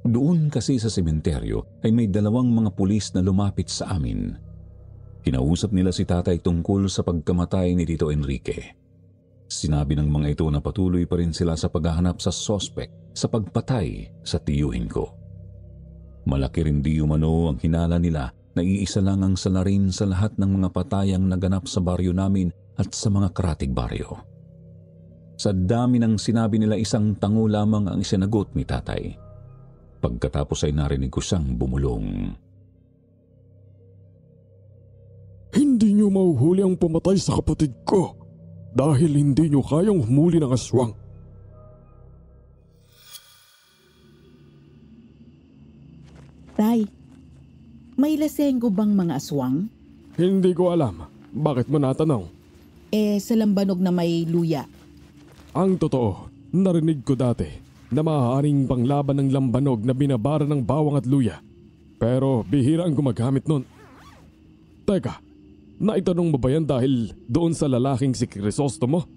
A: Doon kasi sa sementeryo ay may 2 mga pulis na lumapit sa amin. Kinausap nila si tatay tungkol sa pagkamatay ni Tito Enrique. Sinabi ng mga ito na patuloy pa rin sila sa paghahanap sa sospek sa pagpatay sa tiyuhin ko. Malaki rin di umano ang hinala nila na iisa lang ang salarin sa lahat ng mga patayang naganap sa baryo namin at sa mga karatig baryo. Sa dami ng sinabi nila, isang tango lamang ang isinagot ni tatay. Pagkatapos ay narinig ko siyang bumulong.
C: Hindi niyo mahuhuli ang pumatay sa kapatid ko dahil hindi niyo kayang humuli ng aswang.
B: Tay, may lasenggo bang mga aswang?
C: Hindi ko alam. Bakit mo natanong?
B: Sa lambanog na may luya.
C: Ang totoo, narinig ko dati na maaaring panglaban ng lambanog na binabara ng bawang at luya. Pero bihira ang gumagamit nun. Teka, naitanong mo ba yan dahil doon sa lalaking si Crisostomo?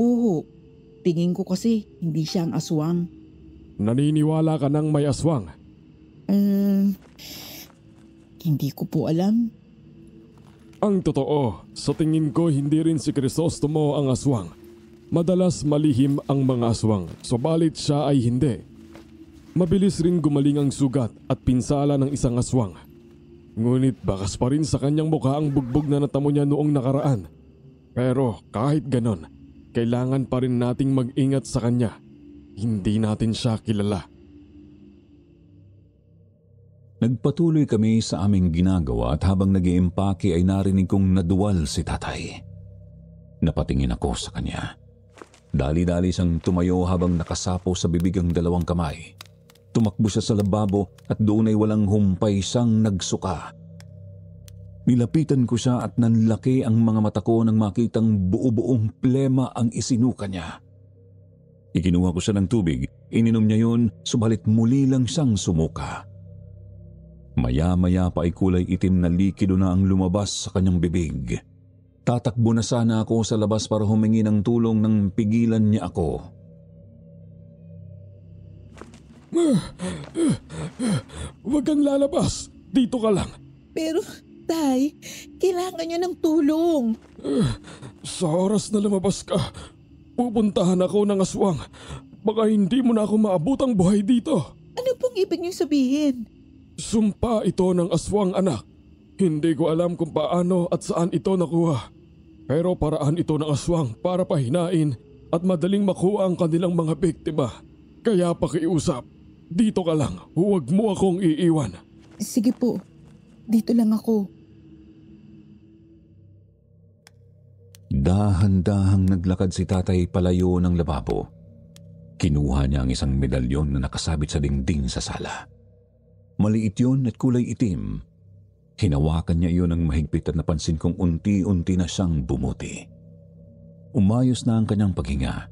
B: Oo, tingin ko kasi hindi siya ang aswang.
C: Naniniwala ka ng may aswang?
B: Hindi ko po alam.
C: Ang totoo, sa tingin ko hindi rin si Crisostomo ang aswang. Madalas malihim ang mga aswang, subalit siya ay hindi. Mabilis rin gumaling ang sugat at pinsala ng isang aswang. Ngunit bakas pa rin sa kanyang mukha ang bugbog na natamo niya noong nakaraan. Pero kahit ganon, kailangan pa rin nating mag-ingat sa kanya. Hindi natin siya kilala.
A: Nagpatuloy kami sa aming ginagawa at habang nag-iimpake ay narinig kong naduwal si tatay. Napatingin ako sa kanya. Dali-dali siyang tumayo habang nakasapo sa bibig ang 2 kamay. Tumakbo siya sa lababo at doon ay walang humpay siyang nagsuka. Nilapitan ko siya at nanlaki ang mga mata ko nang makitang buo-buong plema ang isinuka niya. Ikinuha ko siya ng tubig, ininom niya yun, subalit muli lang siyang sumuka. Maya-maya pa ay kulay itim na likido na ang lumabas sa kanyang bibig. Tatakbo na sana ako sa labas para humingi ng tulong nang pigilan niya ako.
C: Huwag kang lalabas. Dito ka lang.
B: Pero, Tay, kailangan niyo ng tulong.
C: Sa oras na lumabas ka, pupuntahan ako ng aswang. Baka hindi mo na ako maabutang buhay dito.
B: Ano pong ibig niyo sabihin?
C: Sumpa ito ng aswang, anak. Hindi ko alam kung paano at saan ito nakuha. Pero paraan ito ng aswang para pahinain at madaling makuha ang kanilang mga biktima. Kaya pakiusap, dito ka lang, huwag mo akong iiwan.
B: Sige po, dito lang ako.
A: Dahan-dahang naglakad si tatay palayo ng lababo. Kinuha niya ang isang medalyon na nakasabit sa dingding sa sala. Maliit yun at kulay itim. Hinawakan niya iyon ng mahigpit at napansin kong unti-unti na siyang bumuti. Umayos na ang kanyang paghinga,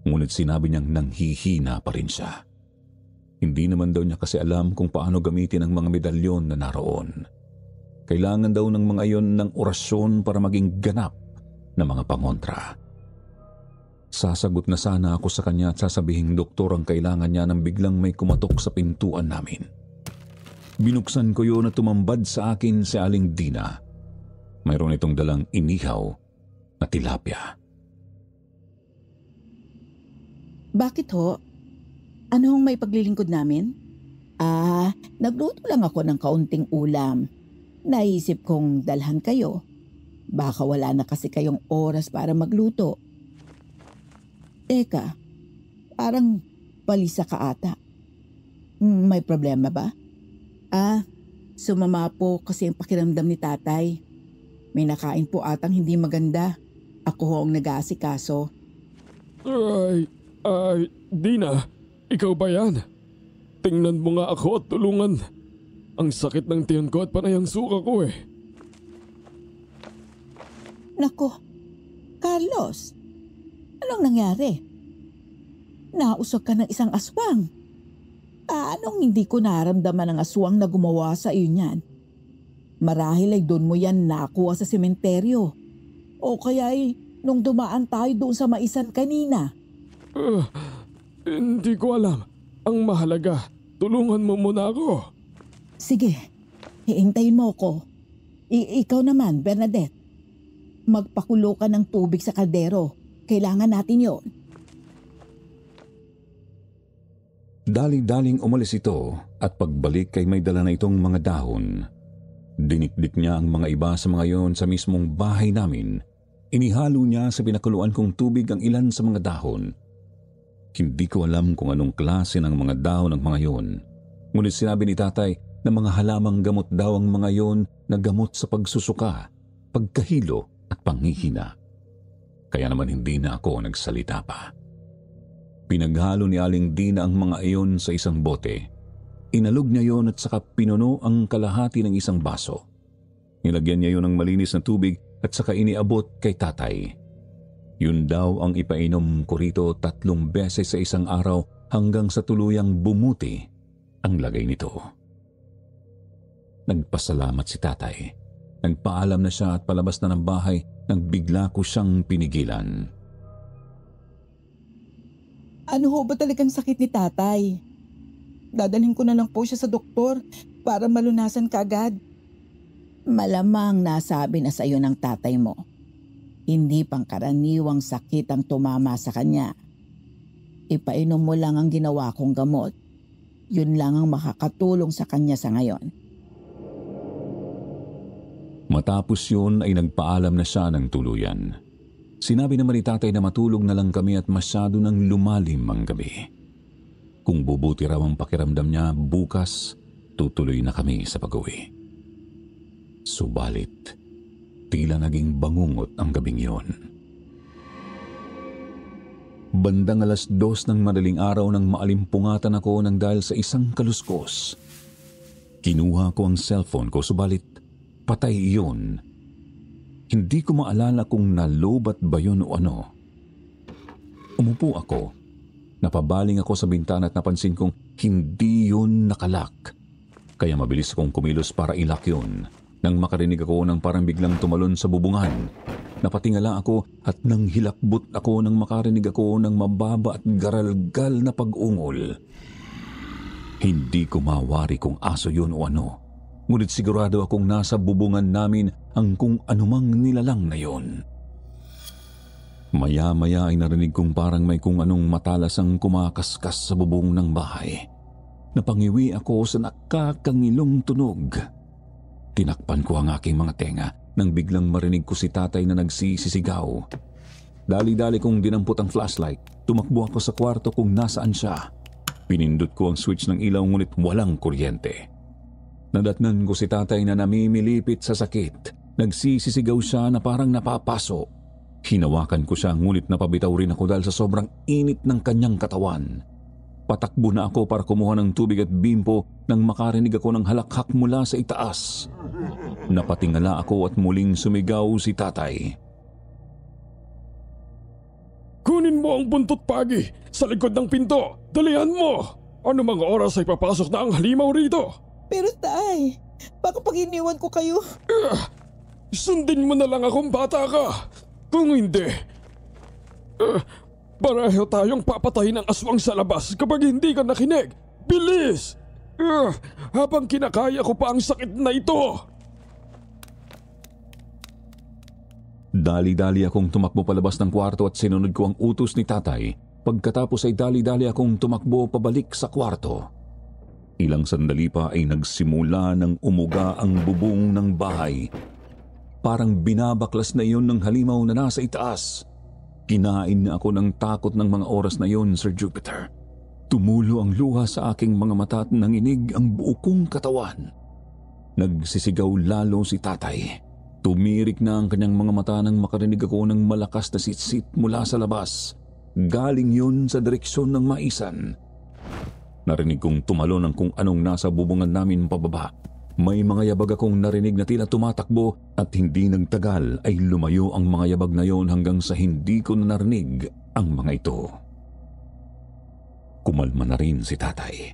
A: ngunit sinabi niyang nanghihina pa rin siya. Hindi naman daw niya kasi alam kung paano gamitin ang mga medalyon na naroon. Kailangan daw ng mga iyon ng orasyon para maging ganap na mga pangontra. Sasagot na sana ako sa kanya at sasabihing doktor ang kailangan niya nang biglang may kumatok sa pintuan namin. Binuksan ko yun at tumambad sa akin si Aling Dina. Mayroon itong dalang inihaw na tilapia.
D: Bakit ho? Ano hong may paglilingkod namin? Nagluto lang ako ng kaunting ulam. Naisip kong dalhan kayo. Baka wala na kasi kayong oras para magluto. Teka, parang balisa ka ata. May problema ba? Sumama po kasi ang pakiramdam ni tatay. May nakain po atang hindi maganda. Ako ho ang nag-aasikaso.
C: Dina, ikaw ba yan? Tingnan mo nga ako at tulungan. Ang sakit ng tiyan ko at panay ang suka ko eh.
D: Nako, Carlos, anong nangyari? Nausog ka ng isang aswang. Anong hindi ko naramdaman ng aswang na gumawa sa iyo niyan? Marahil ay doon mo yan nakuha sa sementeryo. O kaya ay nung dumaan tayo doon sa maisan kanina.
C: Hindi ko alam. Ang mahalaga, tulungan mo muna ako.
D: Sige, hihintayin mo ko. Ikaw naman, Bernadette. Magpakulo ka ng tubig sa kaldero. Kailangan natin yon.
A: Daling-daling umalis ito at pagbalik ay may dala na itong mga dahon. Dinikdik niya ang mga iba sa mga yon sa mismong bahay namin. Inihalo niya sa pinakuluan kong tubig ang ilan sa mga dahon. Hindi ko alam kung anong klase ng mga dahon ng mga yon. Ngunit sinabi ni tatay na mga halamang gamot daw ang mga yon na gamot sa pagsusuka, pagkahilo at panghihina. Kaya naman hindi na ako nagsalita pa. Pinaghalo ni Aling Dina ang mga iyon sa isang bote. Inalog niya yon at saka pinuno ang kalahati ng isang baso. Nilagyan niya yon ng malinis na tubig at saka iniabot kay tatay. Yun daw ang ipainom ko rito 3 beses sa isang araw hanggang sa tuluyang bumuti ang lagay nito. Nagpasalamat si tatay. Nagpaalam na siya at palabas na ng bahay nang bigla ko siyang pinigilan.
B: Ano ho ba talagang sakit ni tatay? Dadalhin ko na lang po siya sa doktor para malunasan kaagad.
D: Malamang nasabi na sa iyo ng tatay mo. Hindi pangkaraniwang sakit ang tumama sa kanya. Ipainom mo lang ang ginawa kong gamot. Yun lang ang makakatulong sa kanya sa ngayon.
A: Matapos yun ay nagpaalam na siya ng tuluyan. Sinabi naman ni tatay na matulog na lang kami at masyado nang lumalim ang gabi. Kung bubuti raw ang pakiramdam niya, bukas tutuloy na kami sa pag-uwi. Subalit, tila naging bangungot ang gabing yon. Bandang 2:00 ng madaling araw nang maalimpungatan ako nang dahil sa isang kaluskos. Kinuha ko ang cellphone ko, subalit patay iyon. Hindi ko maalala kung nalobat ba yun o ano. Umupo ako. Napabaling ako sa bintana at napansin kong hindi yun nakalak. Kaya mabilis akong kumilos para ilak yun. Nang makarinig ako ng parang biglang tumalon sa bubungan, napatingala ako at nang hilakbot ako nang makarinig ako ng mababa at garalgal na pag-ungol. Hindi ko mawari kung aso yun o ano. Ngunit sigurado akong nasa bubungan namin ang kung anumang nilalang na yon. Maya-maya ay narinig kong parang may kung anong matalas ang kumakaskas sa bubong ng bahay. Napangiwi ako sa nakakangilong tunog. Tinakpan ko ang aking mga tenga nang biglang marinig ko si tatay na nagsisisigaw. Dali-dali kong dinampot ang flashlight. Tumakbo ako sa kwarto kung nasaan siya. Pinindot ko ang switch ng ilaw ngunit walang kuryente. Nadatnan ko si tatay na namimilipit sa sakit. Nagsisisigaw siya na parang napapaso. Hinawakan ko siya ngunit napabitaw rin ako dahil sa sobrang init ng kanyang katawan. Patakbo na ako para kumuha ng tubig at bimpo nang makarinig ako ng halakhak mula sa itaas. Napatingala ako at muling sumigaw si tatay.
C: Kunin mo ang buntot pagi sa likod ng pinto. Dalihan mo! Ano mga oras ay papasok na ang halimaw rito?
B: Pero tay, baka pag iniwan ko kayo.
C: Sundin mo na lang akong bata ka. Kung hindi, pareho tayong papatayin ng aswang sa labas kapag hindi ka nakinig. Bilis! Habang kinakaya ko pa ang sakit na ito.
A: Dali-dali akong tumakbo palabas ng kwarto at sinunod ko ang utos ni tatay. Pagkatapos ay dali-dali akong tumakbo pabalik sa kwarto. Ilang sandali pa ay nagsimula ng umuga ang bubong ng bahay. Parang binabaklas na iyon ng halimaw na nasa itaas. Kinain na ako ng takot ng mga oras na iyon, Sir Jupiter. Tumulo ang luha sa aking mga mata at nanginig ang buo kong katawan. Nagsisigaw lalo si tatay. Tumirik na ang kanyang mga mata nang makarinig ako ng malakas na sitsit mula sa labas. Galing yun sa direksyon ng maisan. Narinig kong tumalon ang kung anong nasa bubungan namin pababa. May mga yabag akong narinig na tila tumatakbo at hindi nagtagal ay lumayo ang mga yabag na yon hanggang sa hindi ko na narinig ang mga ito. Kumalma na rin si tatay.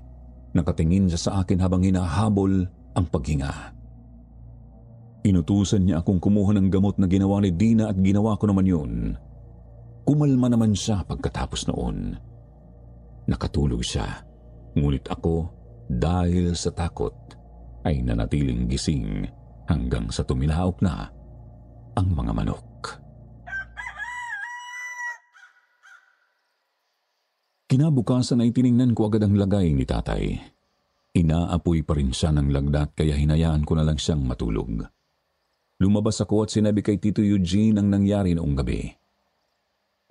A: Nakatingin siya sa akin habang hinahabol ang paghinga. Inutusan niya akong kumuha ng gamot na ginawa ni Dina at ginawa ko naman yun. Kumalma naman siya pagkatapos noon. Nakatulog siya, ngunit ako dahil sa takot ay nanatiling gising hanggang sa tumilaok na ang mga manok. Kinabukasan ay tiningnan ko agad ang lagay ni tatay. Inaapoy pa rin siya ng lagdat kaya hinayaan ko na lang siyang matulog. Lumabas ako at sinabi kay Tito Eugene ang nangyari noong gabi.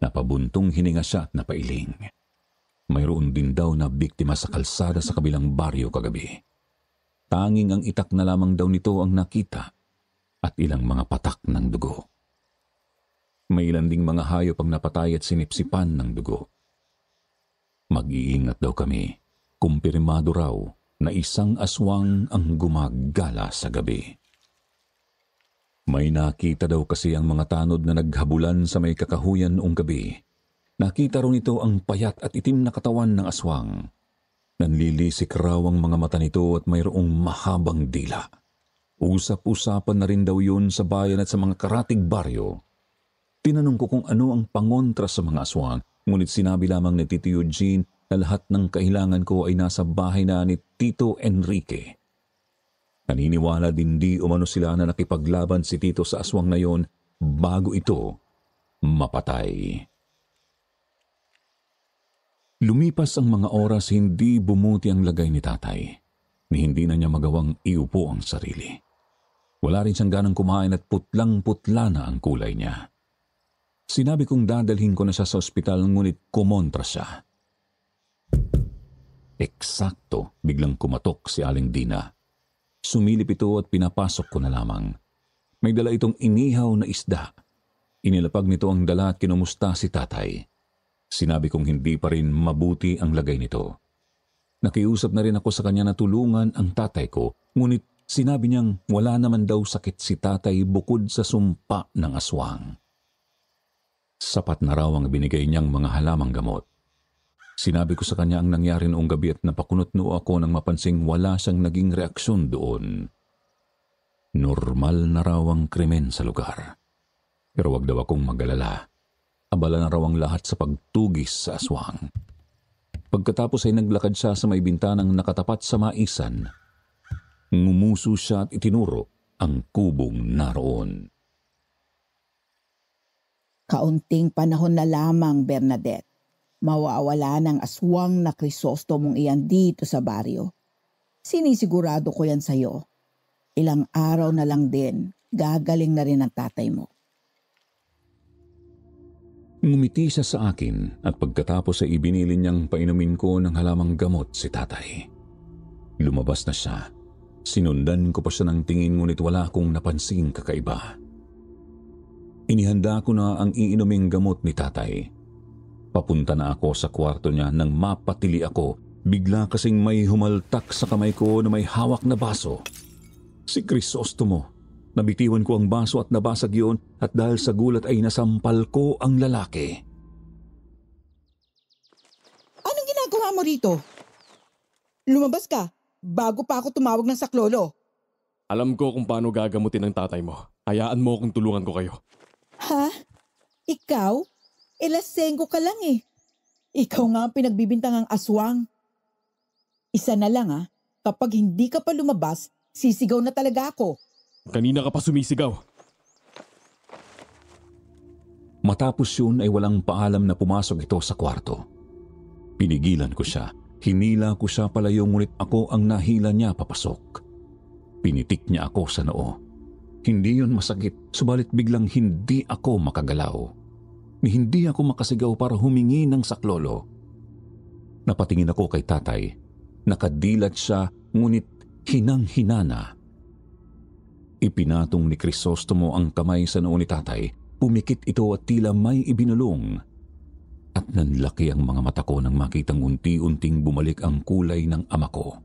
A: Napabuntong hininga siya at napailing. Mayroon din daw na biktima sa kalsada sa kabilang baryo kagabi. Tanging ang itak na lamang daw nito ang nakita at ilang mga patak ng dugo. May ilan ding mga hayop ang napatay at sinipsipan ng dugo. Mag-iingat daw kami. Kumpirmado raw na isang aswang ang gumagala sa gabi. May nakita daw kasi ang mga tanod na naghabulan sa may kakahuyan noong gabi. Nakita raw nito ang payat at itim na katawan ng aswang. Nanlilisik raw ang mga mata nito at mayroong mahabang dila. Usap-usapan na rin daw yun sa bayan at sa mga karatig baryo. Tinanong ko kung ano ang pangontra sa mga aswang, ngunit sinabi lamang ni Tito Eugene na lahat ng kailangan ko ay nasa bahay na ni Tito Enrique. Naniniwala din di umano sila na nakipaglaban si Tito sa aswang na yon bago ito mapatay. Lumipas ang mga oras, hindi bumuti ang lagay ni tatay. Hindi na niya magawang iupo ang sarili. Wala rin siyang ganang kumain at putlang-putla na ang kulay niya. Sinabi kong dadalhin ko na siya sa ospital ngunit kumontra siya. Eksakto, biglang kumatok si Aling Dina. Sumilip ito at pinapasok ko na lamang. May dala itong inihaw na isda. Inilapag nito ang dala at kinumusta si tatay. Sinabi kong hindi pa rin mabuti ang lagay nito. Nakiusap na rin ako sa kanya na tulungan ang tatay ko, ngunit sinabi niyang wala naman daw sakit si tatay bukod sa sumpa ng aswang. Sapat na raw ang binigay niyang mga halamang gamot. Sinabi ko sa kanya ang nangyari noong gabi at napakunot-noo ako nang mapansing wala siyang naging reaksyon doon. Normal na raw ang krimen sa lugar. Pero wag daw akong mag-alala. Abala na raw ang lahat sa pagtugis sa aswang. Pagkatapos ay naglakad siya sa may bintanang nakatapat sa maisan. Ngumuso siya at itinuro ang kubong naroon.
D: Kaunting panahon na lamang, Bernadette. Mawawala ng aswang na Crisostomong iyan dito sa baryo. Sinisigurado ko yan sa'yo. Ilang araw na lang din, gagaling na rin ang tatay mo.
A: Ngumiti siya sa akin at pagkatapos ay ibinili niyang painumin ko ng halamang gamot si tatay. Lumabas na siya. Sinundan ko pa siya ng tingin ngunit wala akong napansing kakaiba. Inihanda ko na ang iinuming gamot ni tatay. Papunta na ako sa kwarto niya nang mapatili ako. Bigla kasing may humaltak sa kamay ko na may hawak na baso. Si Crisostomo. Nabitiwan ko ang baso at nabasag yun at dahil sa gulat ay nasampal ko ang lalaki.
B: Anong ginagawa mo rito? Lumabas ka bago pa ako tumawag ng saklolo.
C: Alam ko kung paano gagamutin ng tatay mo. Hayaan mo kung tulungan ko kayo.
B: Ha? Ikaw? Lasenggo ka lang eh. Ikaw nga ang pinagbibintangang aswang. Isa na lang kapag hindi ka pa lumabas, sisigaw na talaga ako.
C: Kanina ka pa sumisigaw.
A: Matapos yun ay walang paalam na pumasok ito sa kwarto. Pinigilan ko siya. Hinila ko siya palayo ngunit ako ang nahila niya papasok. Pinitik niya ako sa noo. Hindi yun masakit, subalit biglang hindi ako makagalaw. Hindi ako makasigaw para humingi ng saklolo. Napatingin ako kay tatay. Nakadilat siya, ngunit hinang-hinana. Ipinatong ni Crisostomo ang kamay sa noo ni tatay. Pumikit ito at tila may ibinulong. At nanlaki ang mga mata ko nang makitang unti-unting bumalik ang kulay ng ama ko.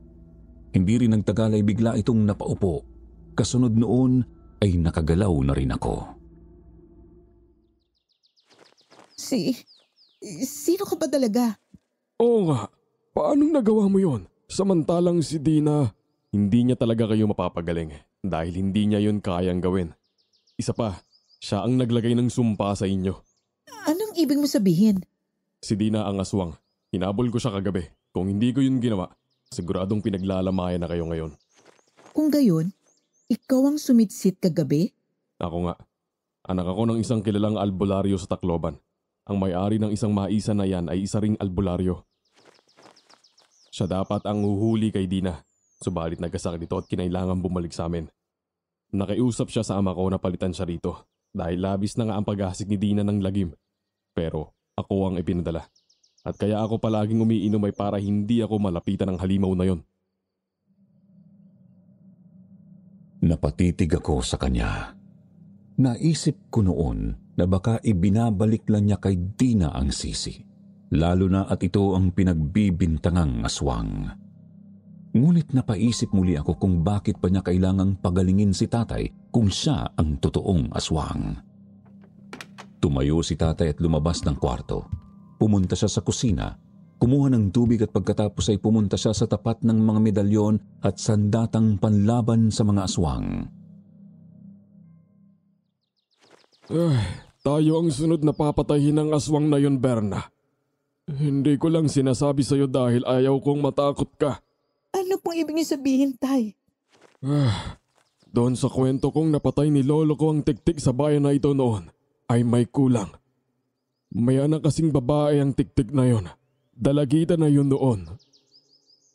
A: Hindi rin nagtagal ay bigla itong napaupo. Kasunod noon ay nakagalaw na rin ako.
B: Sino ka ba talaga?
C: Oo nga, paanong nagawa mo yon? Samantalang si Dina, hindi niya talaga kayo mapapagaling dahil hindi niya yon kayang gawin. Isa pa, siya ang naglagay ng sumpa sa inyo.
B: Anong ibig mo sabihin?
C: Si Dina ang aswang. Hinabol ko siya kagabi. Kung hindi ko yun ginawa, siguradong pinaglalamayan na kayo ngayon.
B: Kung gayon, ikaw ang sumitsit kagabi?
C: Ako nga. Anak ako ng isang kilalang albularyo sa Tacloban. Ang may-ari ng isang maisa na yan ay isa ring albularyo. Siya dapat ang huhuli kay Dina. Subalit nagkasakit ito at kinailangan bumalik sa amin. Nakiusap siya sa ama ko na palitan siya rito dahil labis na nga ang paghasik ni Dina ng lagim. Pero ako ang ipinadala. At kaya ako palaging umiinom ay para hindi ako malapitan ng halimaw na yon.
A: Napatitig ako sa kanya. Naisip ko noon na baka ibinabalik lang niya kay Dina ang sisi. Lalo na at ito ang pinagbibintangang aswang. Ngunit napaisip muli ako kung bakit pa niya kailangang pagalingin si tatay kung siya ang totoong aswang. Tumayo si tatay at lumabas ng kwarto. Pumunta siya sa kusina, kumuha ng tubig at pagkatapos ay pumunta siya sa tapat ng mga medalyon at sandatang panlaban sa mga aswang.
C: Tayo ang sunod na papatayin ng aswang na yon, Berna. Hindi ko lang sinasabi sa'yo dahil ayaw kong matakot ka.
B: Ano pong ibig niyo sabihin, tay?
C: Doon sa kwento kong napatay ni lolo ko ang tiktik sa bayan na ito noon, ay may kulang. May anak kasing babae ang tiktik na yon. Dalagita na yun noon.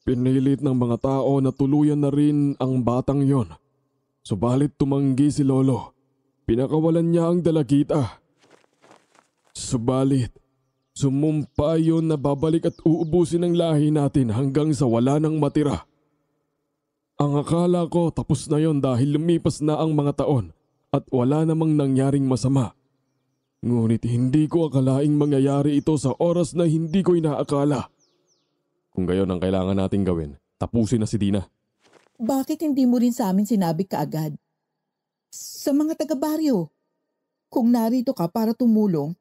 C: Pinilit ng mga tao na tuluyan na rin ang batang yon. Subalit tumanggi si lolo. Pinakawalan niya ang dalagita. Subalit, sumumpa yun na babalik at uubusin ang lahi natin hanggang sa wala nang matira. Ang akala ko tapos na yon dahil lumipas na ang mga taon at wala namang nangyaring masama. Ngunit hindi ko akalaing mangyayari ito sa oras na hindi ko inaakala. Kung gayon ang kailangan nating gawin, tapusin na si Dina.
B: Bakit hindi mo rin sa amin sinabi kaagad? Sa mga taga-baryo, kung narito ka para tumulong,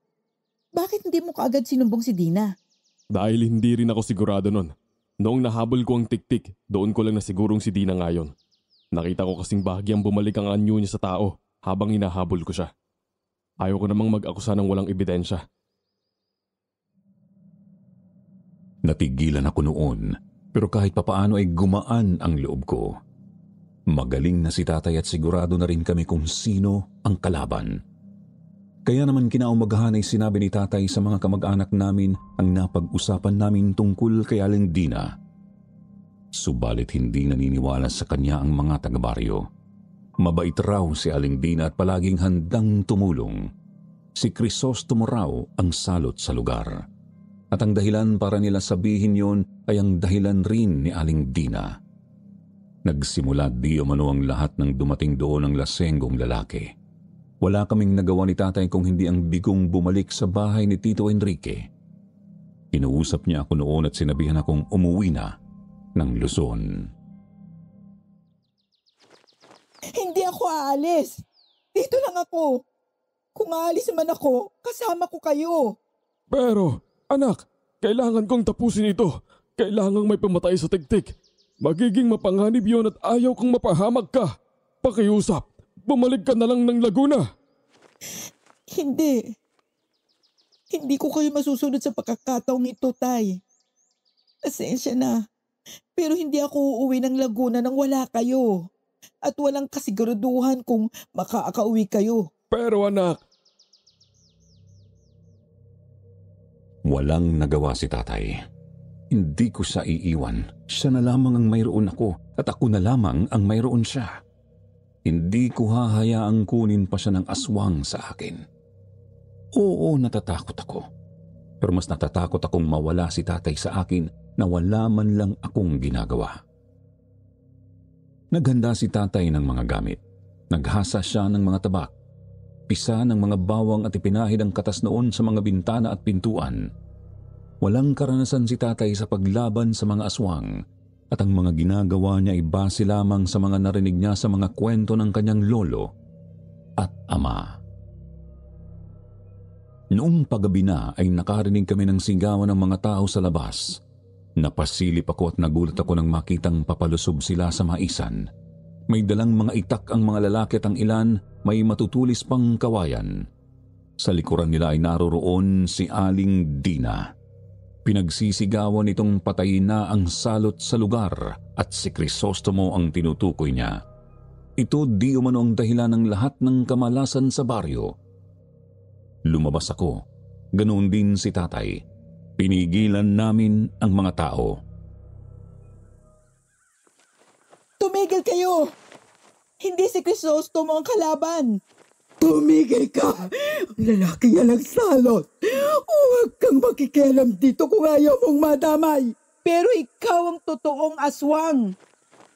B: bakit hindi mo kaagad sinumbong si Dina?
C: Dahil hindi rin ako sigurado nun. Noong nahabol ko ang tiktik, doon ko lang nasigurong si Dina ngayon. Nakita ko kasing bahagyang bumalik ang anyo niya sa tao habang hinahabol ko siya. Ayaw ko namang mag-akusa ng walang ebidensya.
A: Napigilan ako noon, pero kahit papaano ay gumaan ang loob ko. Magaling na si tatay at sigurado na rin kami kung sino ang kalaban. Kaya naman kinaumagahan ay sinabi ni tatay sa mga kamag-anak namin ang napag-usapan namin tungkol kay Aling Dina. Subalit hindi naniniwala sa kanya ang mga taga-baryo. Mabait raw si Aling Dina at palaging handang tumulong. Si Crisostomo raw ang salot sa lugar. At ang dahilan para nila sabihin yon ay ang dahilan rin ni Aling Dina. Nagsimula di umano ang lahat ng dumating doon ang lasenggong lalaki. Wala kaming nagawa ni tatay kung hindi ang bigong bumalik sa bahay ni Tito Enrique. Kinuusap niya ako noon at sinabihan akong umuwi na ng Luzon.
B: Hindi ako aalis. Dito lang ako. Kung aalis man ako, kasama ko kayo.
C: Pero, anak, kailangan kong tapusin ito. Kailangang may pumatay sa tiktik. Magiging mapanganib yon at ayaw kong mapahamak ka. Pakiusap, bumalik ka na lang ng Laguna.
B: Hindi. Hindi ko kayo masusunod sa pagkakataong ito, Tay. Pasensya na. Pero hindi ako uuwi ng Laguna nang wala kayo. At walang kasiguraduhan kung makakauwi kayo.
C: Pero anak,
A: Walang nagawa si tatay. Hindi ko siya iiwan. Siya na lamang ang mayroon ako at ako na lamang ang mayroon siya. Hindi ko hahayaang kunin pa siya ng aswang sa akin. Oo, natatakot ako. Pero mas natatakot akong mawala si tatay sa akin na wala man lang akong ginagawa. Naghanda si tatay ng mga gamit. Naghasa siya ng mga tabak. Pisa ng mga bawang at ipinahid ang katas noon sa mga bintana at pintuan. Walang karanasan si tatay sa paglaban sa mga aswang at ang mga ginagawa niya ay base lamang sa mga narinig niya sa mga kwento ng kanyang lolo at ama. Noong paggabi na ay nakarinig kami ng sigawan ng mga tao sa labas. Napasilip ako at nagulat ako nang makitang papalusob sila sa maisan. May dalang mga itak ang mga lalaki at ang ilan may matutulis pang kawayan. Sa likuran nila ay naroroon si Aling Dina. Pinagsisigawan itong patayin na ang salot sa lugar at si Crisostomo ang tinutukoy niya. Ito di umano ang dahilan ng lahat ng kamalasan sa baryo. Lumabas ako, ganoon din si tatay. Pinigilan namin ang mga tao.
B: Tumigil kayo! Hindi si Crisostomo ang kalaban. Tumigil ka! Ang lalaki niya nagsalot. Huwag kang makikialam dito kung ayaw mong madamay. Pero ikaw ang totoong aswang.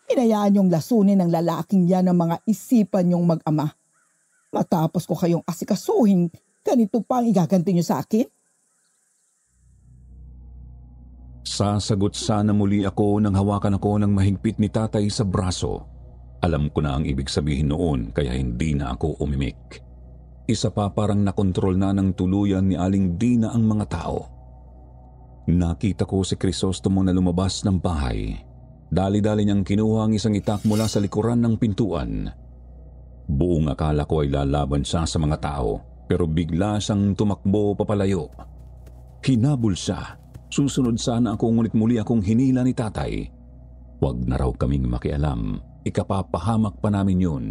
B: Inayaan yung lasunin ng lalaking yan ng mga isipan yung mag-ama. Matapos ko kayong asikasuhin, ganito pa ang igaganti niyo sa akin?
A: Sasagot sana muli ako nang hawakan ako ng mahigpit ni tatay sa braso. Alam ko na ang ibig sabihin noon kaya hindi na ako umimik. Isa pa parang nakontrol na ng tuluyan ni Aling Dina ang mga tao. Nakita ko si Crisostomo na lumabas ng bahay. Dali-dali niyang kinuha ang isang itak mula sa likuran ng pintuan. Buong akala ko ay lalaban siya sa mga tao pero bigla siyang tumakbo papalayo. Hinabol siya. Susunod sana ako ngunit muli akong hinila ni tatay. Huwag na raw kaming makialam. Ikapapahamak pa namin yun.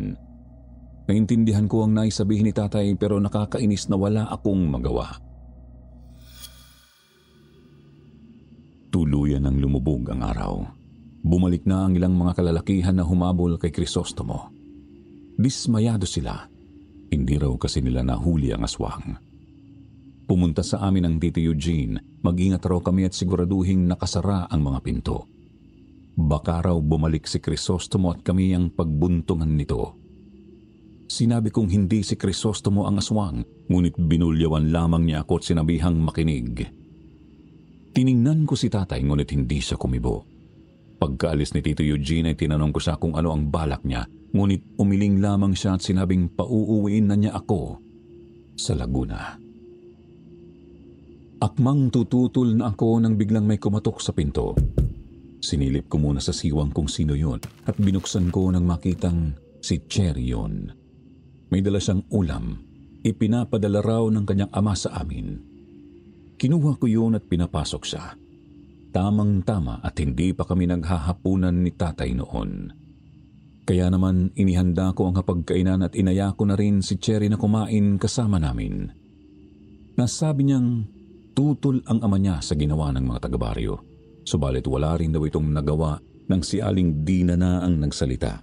A: Naintindihan ko ang naisabihin ni tatay pero nakakainis na wala akong magawa. Tuluyan ang lumubog ang araw. Bumalik na ang ilang mga kalalakihan na humabol kay Crisostomo. Dismayado sila. Hindi raw kasi nila nahuli ang aswang. Pumunta sa amin ang Tito Eugene. Mag-ingat raw kami at siguraduhing nakasara ang mga pinto. Baka raw bumalik si Crisostomo at kami ang pagbuntungan nito. Sinabi kong hindi si Crisostomo ang aswang, ngunit binulyawan lamang niya ako at sinabihang makinig. Tiningnan ko si tatay ngunit hindi siya kumibo. Pagkaalis ni Tito Eugene ay tinanong ko siya kung ano ang balak niya, ngunit umiling lamang siya at sinabing pauuwiin na niya ako sa Laguna. Akmang tututol na ako nang biglang may kumatok sa pinto. Sinilip ko muna sa siwang kung sino yun at binuksan ko nang makitang si Cherry yun. May dala siyang ulam. Ipinapadala raw ng kanyang ama sa amin. Kinuha ko yun at pinapasok siya. Tamang-tama at hindi pa kami naghahapunan ni tatay noon. Kaya naman inihanda ko ang hapagkainan at inaya ko na rin si Cherry na kumain kasama namin. Nasabi niyang tutol ang ama niya sa ginawa ng mga taga-baryo. Subalit wala rin daw itong nagawa nang si Aling Dina na ang nagsalita.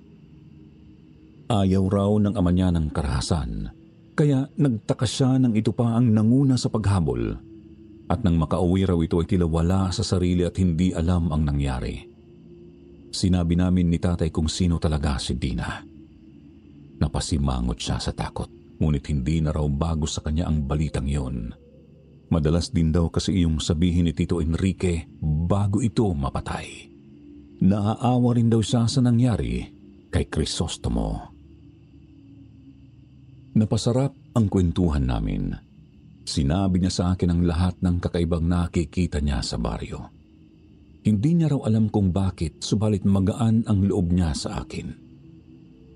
A: Ayaw raw ng ama niya ng karahasan, kaya nagtaka siya nang ito pa ang nanguna sa paghabol. At nang makauwi raw ito ay tila wala sa sarili at hindi alam ang nangyari. Sinabi namin ni tatay kung sino talaga si Dina. Napasimangot siya sa takot, ngunit hindi na raw bago sa kanya ang balitang yon. Madalas din daw kasi iyong sabihin ni Tito Enrique bago ito mapatay. Naaawa rin daw siya sa nangyari kay Crisostomo. Napasarap ang kwentuhan namin. Sinabi niya sa akin ang lahat ng kakaibang nakikita niya sa baryo. Hindi niya raw alam kung bakit, subalit magaan ang loob niya sa akin.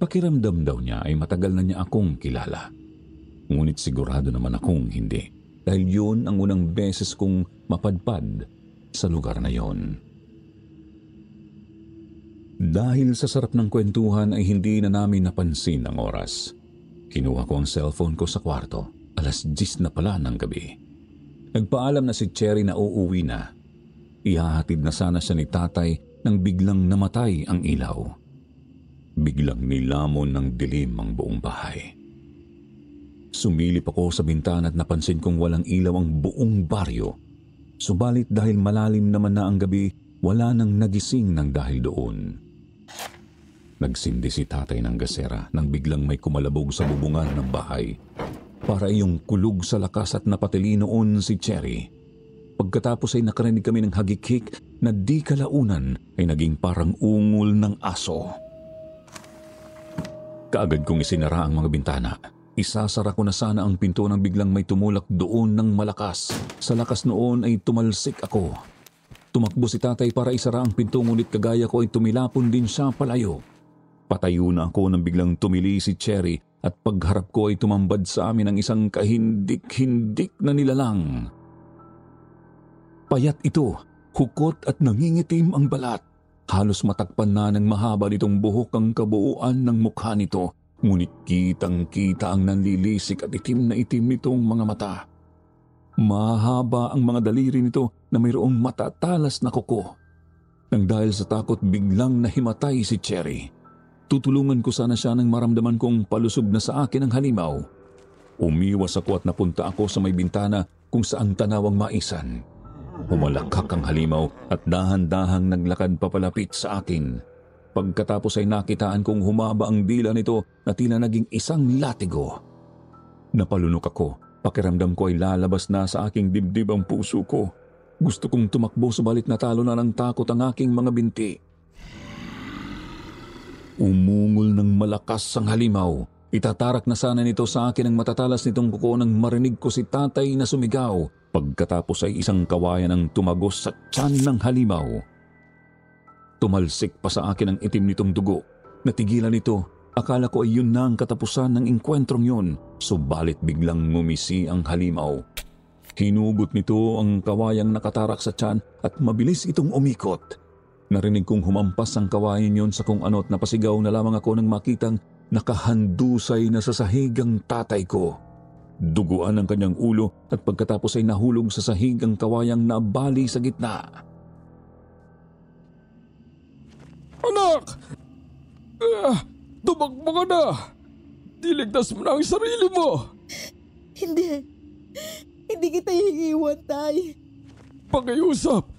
A: Pakiramdam daw niya ay matagal na niya akong kilala. Ngunit sigurado naman akong hindi. Dahil yun ang unang beses kong mapadpad sa lugar na yon. Dahil sa sarap ng kwentuhan ay hindi na namin napansin ang oras. Kinuha ko ang cellphone ko sa kwarto. 10:00 na pala ng gabi. Nagpaalam na si Cherry na uuwi na. Ihahatid na sana siya ni tatay nang biglang namatay ang ilaw. Biglang nilamon ng dilim ang buong bahay. Sumilip ako sa bintana at napansin kong walang ilaw ang buong baryo. Subalit dahil malalim naman na ang gabi, wala nang nagising ng dahil doon. Nagsindi si tatay ng gasera nang biglang may kumalabog sa bubungan ng bahay. Para iyong kulog sa lakas at napatili noon si Cherry. Pagkatapos ay nakarinig kami ng hagikik na di kalaunan ay naging parang ungol ng aso. Kaagad kong isinara ang mga bintana. Isasara ko na sana ang pinto nang biglang may tumulak doon ng malakas. Sa lakas noon ay tumalsik ako. Tumakbo si tatay para isara ang pinto ngunit kagaya ko ay tumilapon din siya palayo. Patayo na ako nang biglang tumili si Cherry at pagharap ko ay tumambad sa amin ang isang kahindik-hindik na nilalang. Payat ito, hukot at nangingitim ang balat. Halos matakpan na ng mahaba nitong buhok ang kabuuan ng mukha nito. Ngunit kitang-kita ang nanlilisik at itim na itim nitong mga mata. Mahaba ang mga daliri nito na mayroong matatalas na kuko. Nang dahil sa takot biglang nahimatay si Cherry. Tutulungan ko sana siya nang maramdaman kong palusog na sa akin ang halimaw. Umiwas ako at napunta ako sa may bintana kung saan tanawang maisan. Humalakhak ang halimaw at dahan-dahang naglakad papalapit sa akin. Pagkatapos ay nakitaan kong humaba ang dila nito na tila naging isang latigo. Napalunok ako. Pakiramdam ko ay lalabas na sa aking dibdib ang puso ko. Gusto kong tumakbo subalit natalo na ng takot ang aking mga binti. Umungol ng malakas ang halimaw. Itatarak na sana nito sa akin ang matatalas nitong kuko nang marinig ko si tatay na sumigaw. Pagkatapos ay isang kawayan ang tumagos sa tiyan ng halimaw. Tumalsik pa sa akin ang itim nitong dugo. Natigilan ito. Akala ko ay yun na ang katapusan ng engkwentrong yun. Subalit biglang ngumisi ang halimaw. Hinugot nito ang kawayang nakatarak sa tiyan at mabilis itong umikot. Narinig kong humampas ang kawayan yun sa kung ano't napasigaw na lamang ako nang makitang nakahandusay na sa sahig ang tatay ko. Duguan ang kanyang ulo at pagkatapos ay nahulog sa sahig ang kawayang nabali sa gitna.
C: Anak! Tumakbo ka na! Diligtas mo na ang sarili mo!
B: Hindi. Hindi kita iiwan, tay.
C: Pakiusap!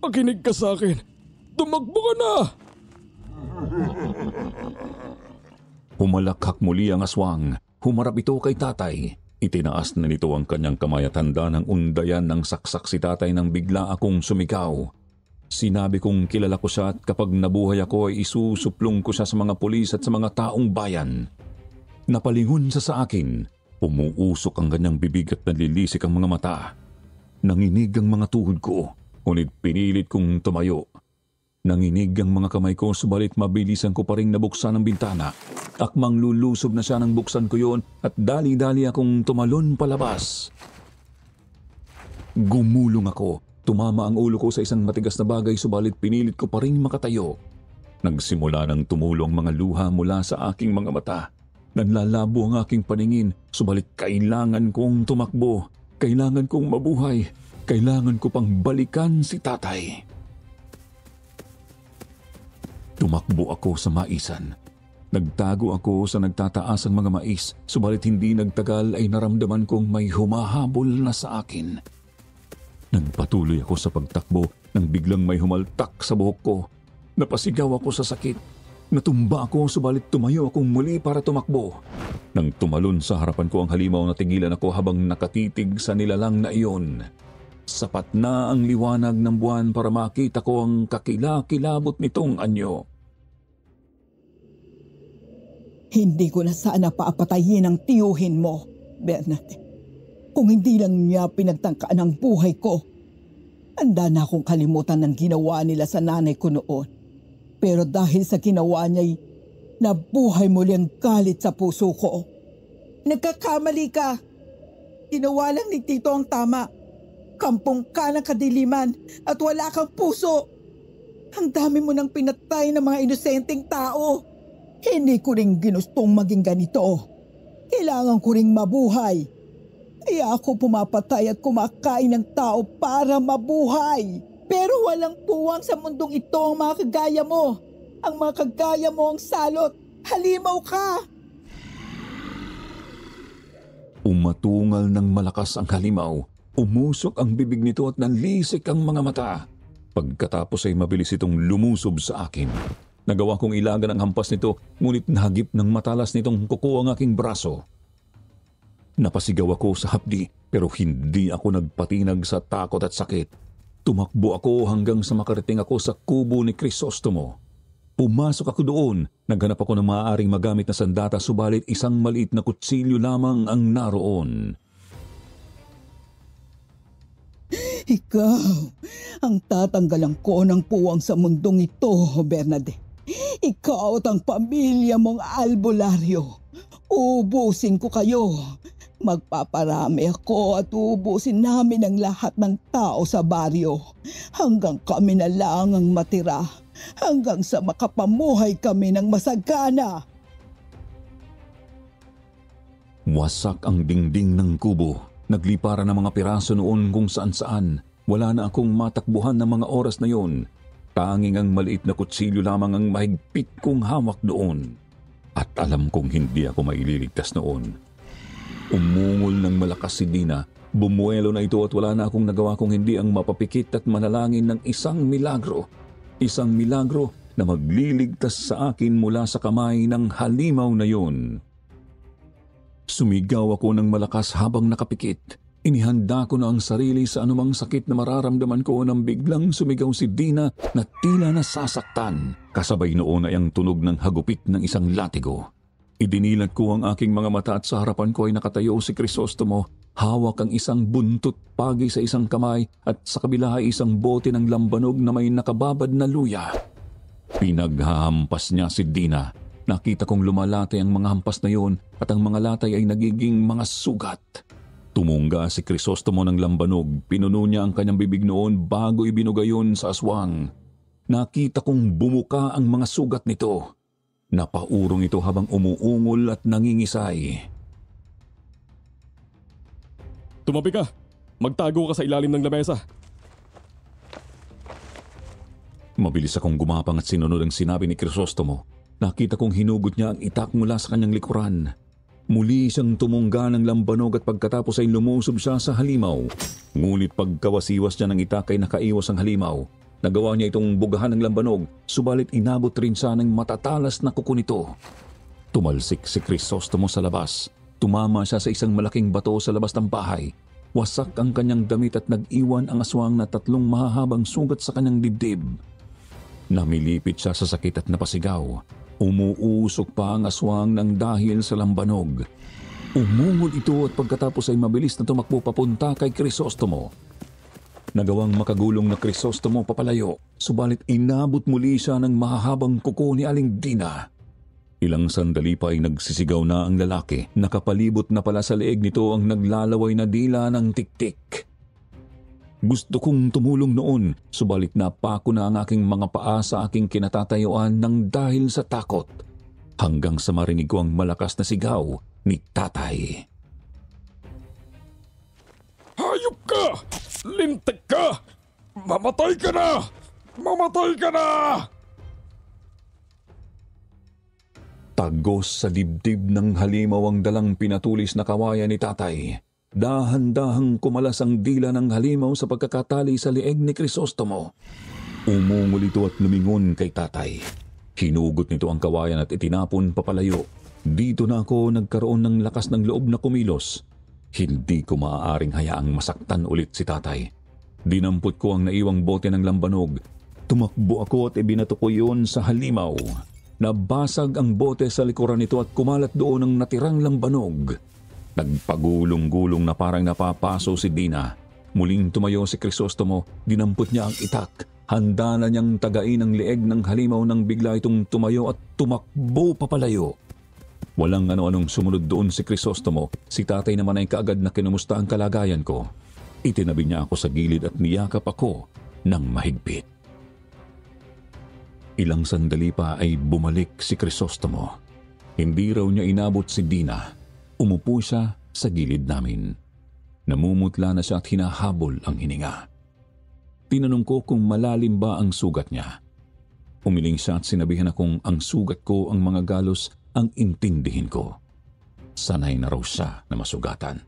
C: Makinig ka sa akin! Tumakbo ka na!
A: Humalakhak muli ang aswang. Humarap ito kay tatay. Itinaas na nito ang kanyang kamay at handa ng undayan ng saksak si tatay nang bigla akong sumigaw. Sinabi kong kilala ko siya at kapag nabuhay ako ay isusuplong ko siya sa mga pulis at sa mga taong bayan. Napalingon siya sa akin. Umuusok ang kanyang bibig at nalilisik ang mga mata. Nanginig ang mga tuhod ko, ngunit pinilit kong tumayo. Nanginig ang mga kamay ko subalit mabilisan ko pa rin nabuksan ang bintana. Akmang lulusob na siya nang buksan ko yon at dali-dali akong tumalon palabas. Gumulong ako. Tumama ang ulo ko sa isang matigas na bagay subalit pinilit ko pa rin makatayo. Nagsimula ng tumulong mga luha mula sa aking mga mata. Nanlalabo ang aking paningin subalit kailangan kong tumakbo. Kailangan kong mabuhay. Kailangan ko pang balikan si tatay. Tumakbo ako sa maisan. Nagtago ako sa nagtataas ang mga mais subalit hindi nagtagal ay naramdaman kong may humahabol na sa akin. Nagpatuloy ako sa pagtakbo nang biglang may humaltak sa buhok ko. Napasigaw ako sa sakit. Natumba ako subalit tumayo akong muli para tumakbo. Nang tumalon sa harapan ko ang halimaw, natigilan ako habang nakatitig sa nilalang na iyon. Sapat na ang liwanag ng buwan para makita ko ang kakilakilabot nitong anyo.
B: Hindi ko na sana paapatayin ang tiyuhin mo, Bernadette. Kung hindi lang niya pinagtangkaan ang buhay ko, handa na akong kalimutan ng ginawa nila sa nanay ko noon. Pero dahil sa ginawa niya'y nabuhay muli ang galit sa puso ko. Nagkakamali ka. Ginawa lang ni Tito ang tama. Kampong ka ng kadiliman at wala kang puso. Ang dami mo nang pinatay ng mga inosenteng tao. Hindi ko rin ginustong maging ganito. Kailangan ko ring mabuhay. Kaya ako pumapatay at kumakain ng tao para mabuhay. Pero walang puwang sa mundong ito ang mga kagaya mo. Ang mga kagaya mo ang salot. Halimaw ka!
A: Umatungal ng malakas ang halimaw. Umusok ang bibig nito at nanlisik ang mga mata. Pagkatapos ay mabilis itong lumusob sa akin. Nagawa kong ilagan ang hampas nito, ngunit nahagip ng matalas nitong kuko ang aking braso. Napasigaw ako sa hapdi, pero hindi ako nagpatinag sa takot at sakit. Tumakbo ako hanggang sa makarating ako sa kubo ni Crisostomo. Pumasok ako doon. Naghanap ako ng maaaring magamit na sandata, subalit isang maliit na kutsilyo lamang ang naroon.
B: Ikaw ang tatanggalan ko ng puwang sa mundong ito, Bernadette. Ikaw at ang pamilya mong albularyo. Ubusin ko kayo. Magpaparami ako at ubusin namin ang lahat ng tao sa baryo. Hanggang kami na lang ang matira. Hanggang sa makapamuhay kami ng masagana.
A: Wasak ang dingding ng kubo. Nagliparan ng mga piraso noon kung saan-saan. Wala na akong matakbuhan ng mga oras na yon. Tanging ang maliit na kutsilyo lamang ang mahigpit kong hawak doon. At alam kong hindi ako maililigtas noon. Umungol ng malakas si Dina. Bumuelo na ito at wala na akong nagawa kung hindi ang mapapikit at manalangin ng isang milagro. Isang milagro na magliligtas sa akin mula sa kamay ng halimaw na yon. Sumigaw ako ng malakas habang nakapikit. Inihanda ko na ang sarili sa anumang sakit na mararamdaman ko nang biglang sumigaw si Dina na tila nasasaktan. Kasabay noon ay ang tunog ng hagupit ng isang latigo. Idinilat ko ang aking mga mata at sa harapan ko ay nakatayo si Crisostomo. Hawak ang isang buntot pagi sa isang kamay at sa kabila ay isang bote ng lambanog na may nakababad na luya. Pinaghahampas niya si Dina. Nakita kong lumalatay ang mga hampas na yon at ang mga latay ay nagiging mga sugat. Tumungga si Crisostomo ng lambanog. Pinuno niya ang kanyang bibig noon bago ibinuga yon sa aswang. Nakita kong bumuka ang mga sugat nito. Napaurong ito habang umuungol at nangingisay.
C: Tumabi ka! Magtago ka sa ilalim ng lamesa.
A: Mabilis akong gumapang at sinunod ang sinabi ni Crisostomo. Nakita kong hinugot niya ang itak mula sa kanyang likuran. Muli siyang tumungga ng lambanog at pagkatapos ay lumusob siya sa halimaw. Ngunit pagkawasiwas niya ng itak ay nakaiwas ang halimaw. Nagawa niya itong bugahan ng lambanog, subalit inabot rin siya ng matatalas na kuko nito. Tumalsik si Crisostomo sa labas. Tumama siya sa isang malaking bato sa labas ng bahay. Wasak ang kanyang damit at nag-iwan ang aswang na 3 mahahabang sugat sa kanyang dibdib. Namilipit siya sa sakit at napasigaw. Umuusok pa ang aswang ng dahil sa lambanog. Umungol ito at pagkatapos ay mabilis na tumakbo papunta kay Crisostomo. Nagawang makagulong na Crisostomo papalayo, subalit inabot muli siya ng mahahabang kuko ni Aling Dina. Ilang sandali pa ay nagsisigaw na ang lalaki. Nakapalibot na pala sa leeg nito ang naglalaway na dila ng tiktik. Gusto kong tumulong noon, subalit napako na ang aking mga paa sa aking kinatatayuan ng dahil sa takot. Hanggang sa marinig ko ang malakas na sigaw ni Tatay.
C: Hayop ka! Lintik ka! Mamatay ka na! Mamatay ka na!
A: Tagos sa dibdib ng halimaw ang dalang pinatulis na kawayan ni Tatay. Dahan-dahang kumalas ang dila ng halimaw sa pagkakatali sa leeg ni Crisostomo. Umungol ito at lumingon kay Tatay. Hinugot nito ang kawayan at itinapon papalayo. Dito na ako nagkaroon ng lakas ng loob na kumilos. Hindi ko maaaring hayaang masaktan ulit si tatay. Dinampot ko ang naiwang bote ng lambanog. Tumakbo ako at ibinato ko yun sa halimaw. Nabasag ang bote sa likuran nito at kumalat doon ang natirang lambanog. Nagpagulong-gulong na parang napapaso si Dina. Muling tumayo si Crisostomo, dinampot niya ang itak. Handa na niyang tagain ang leeg ng halimaw nang bigla itong tumayo at tumakbo papalayo. Walang ano-anong sumunod doon si Crisostomo. Si tatay naman ay kaagad na kinumusta ang kalagayan ko. Itinabi niya ako sa gilid at niyakap ako ng mahigpit. Ilang sandali pa ay bumalik si Crisostomo. Hindi raw niya inabot si Dina. Umupo siya sa gilid namin. Namumutla na siya at hinahabol ang hininga. Tinanong ko kung malalim ba ang sugat niya. Umiling siya at sinabihan akong ang sugat ko ang mga galos ang intindihin ko. Sanay na raw siya na masugatan.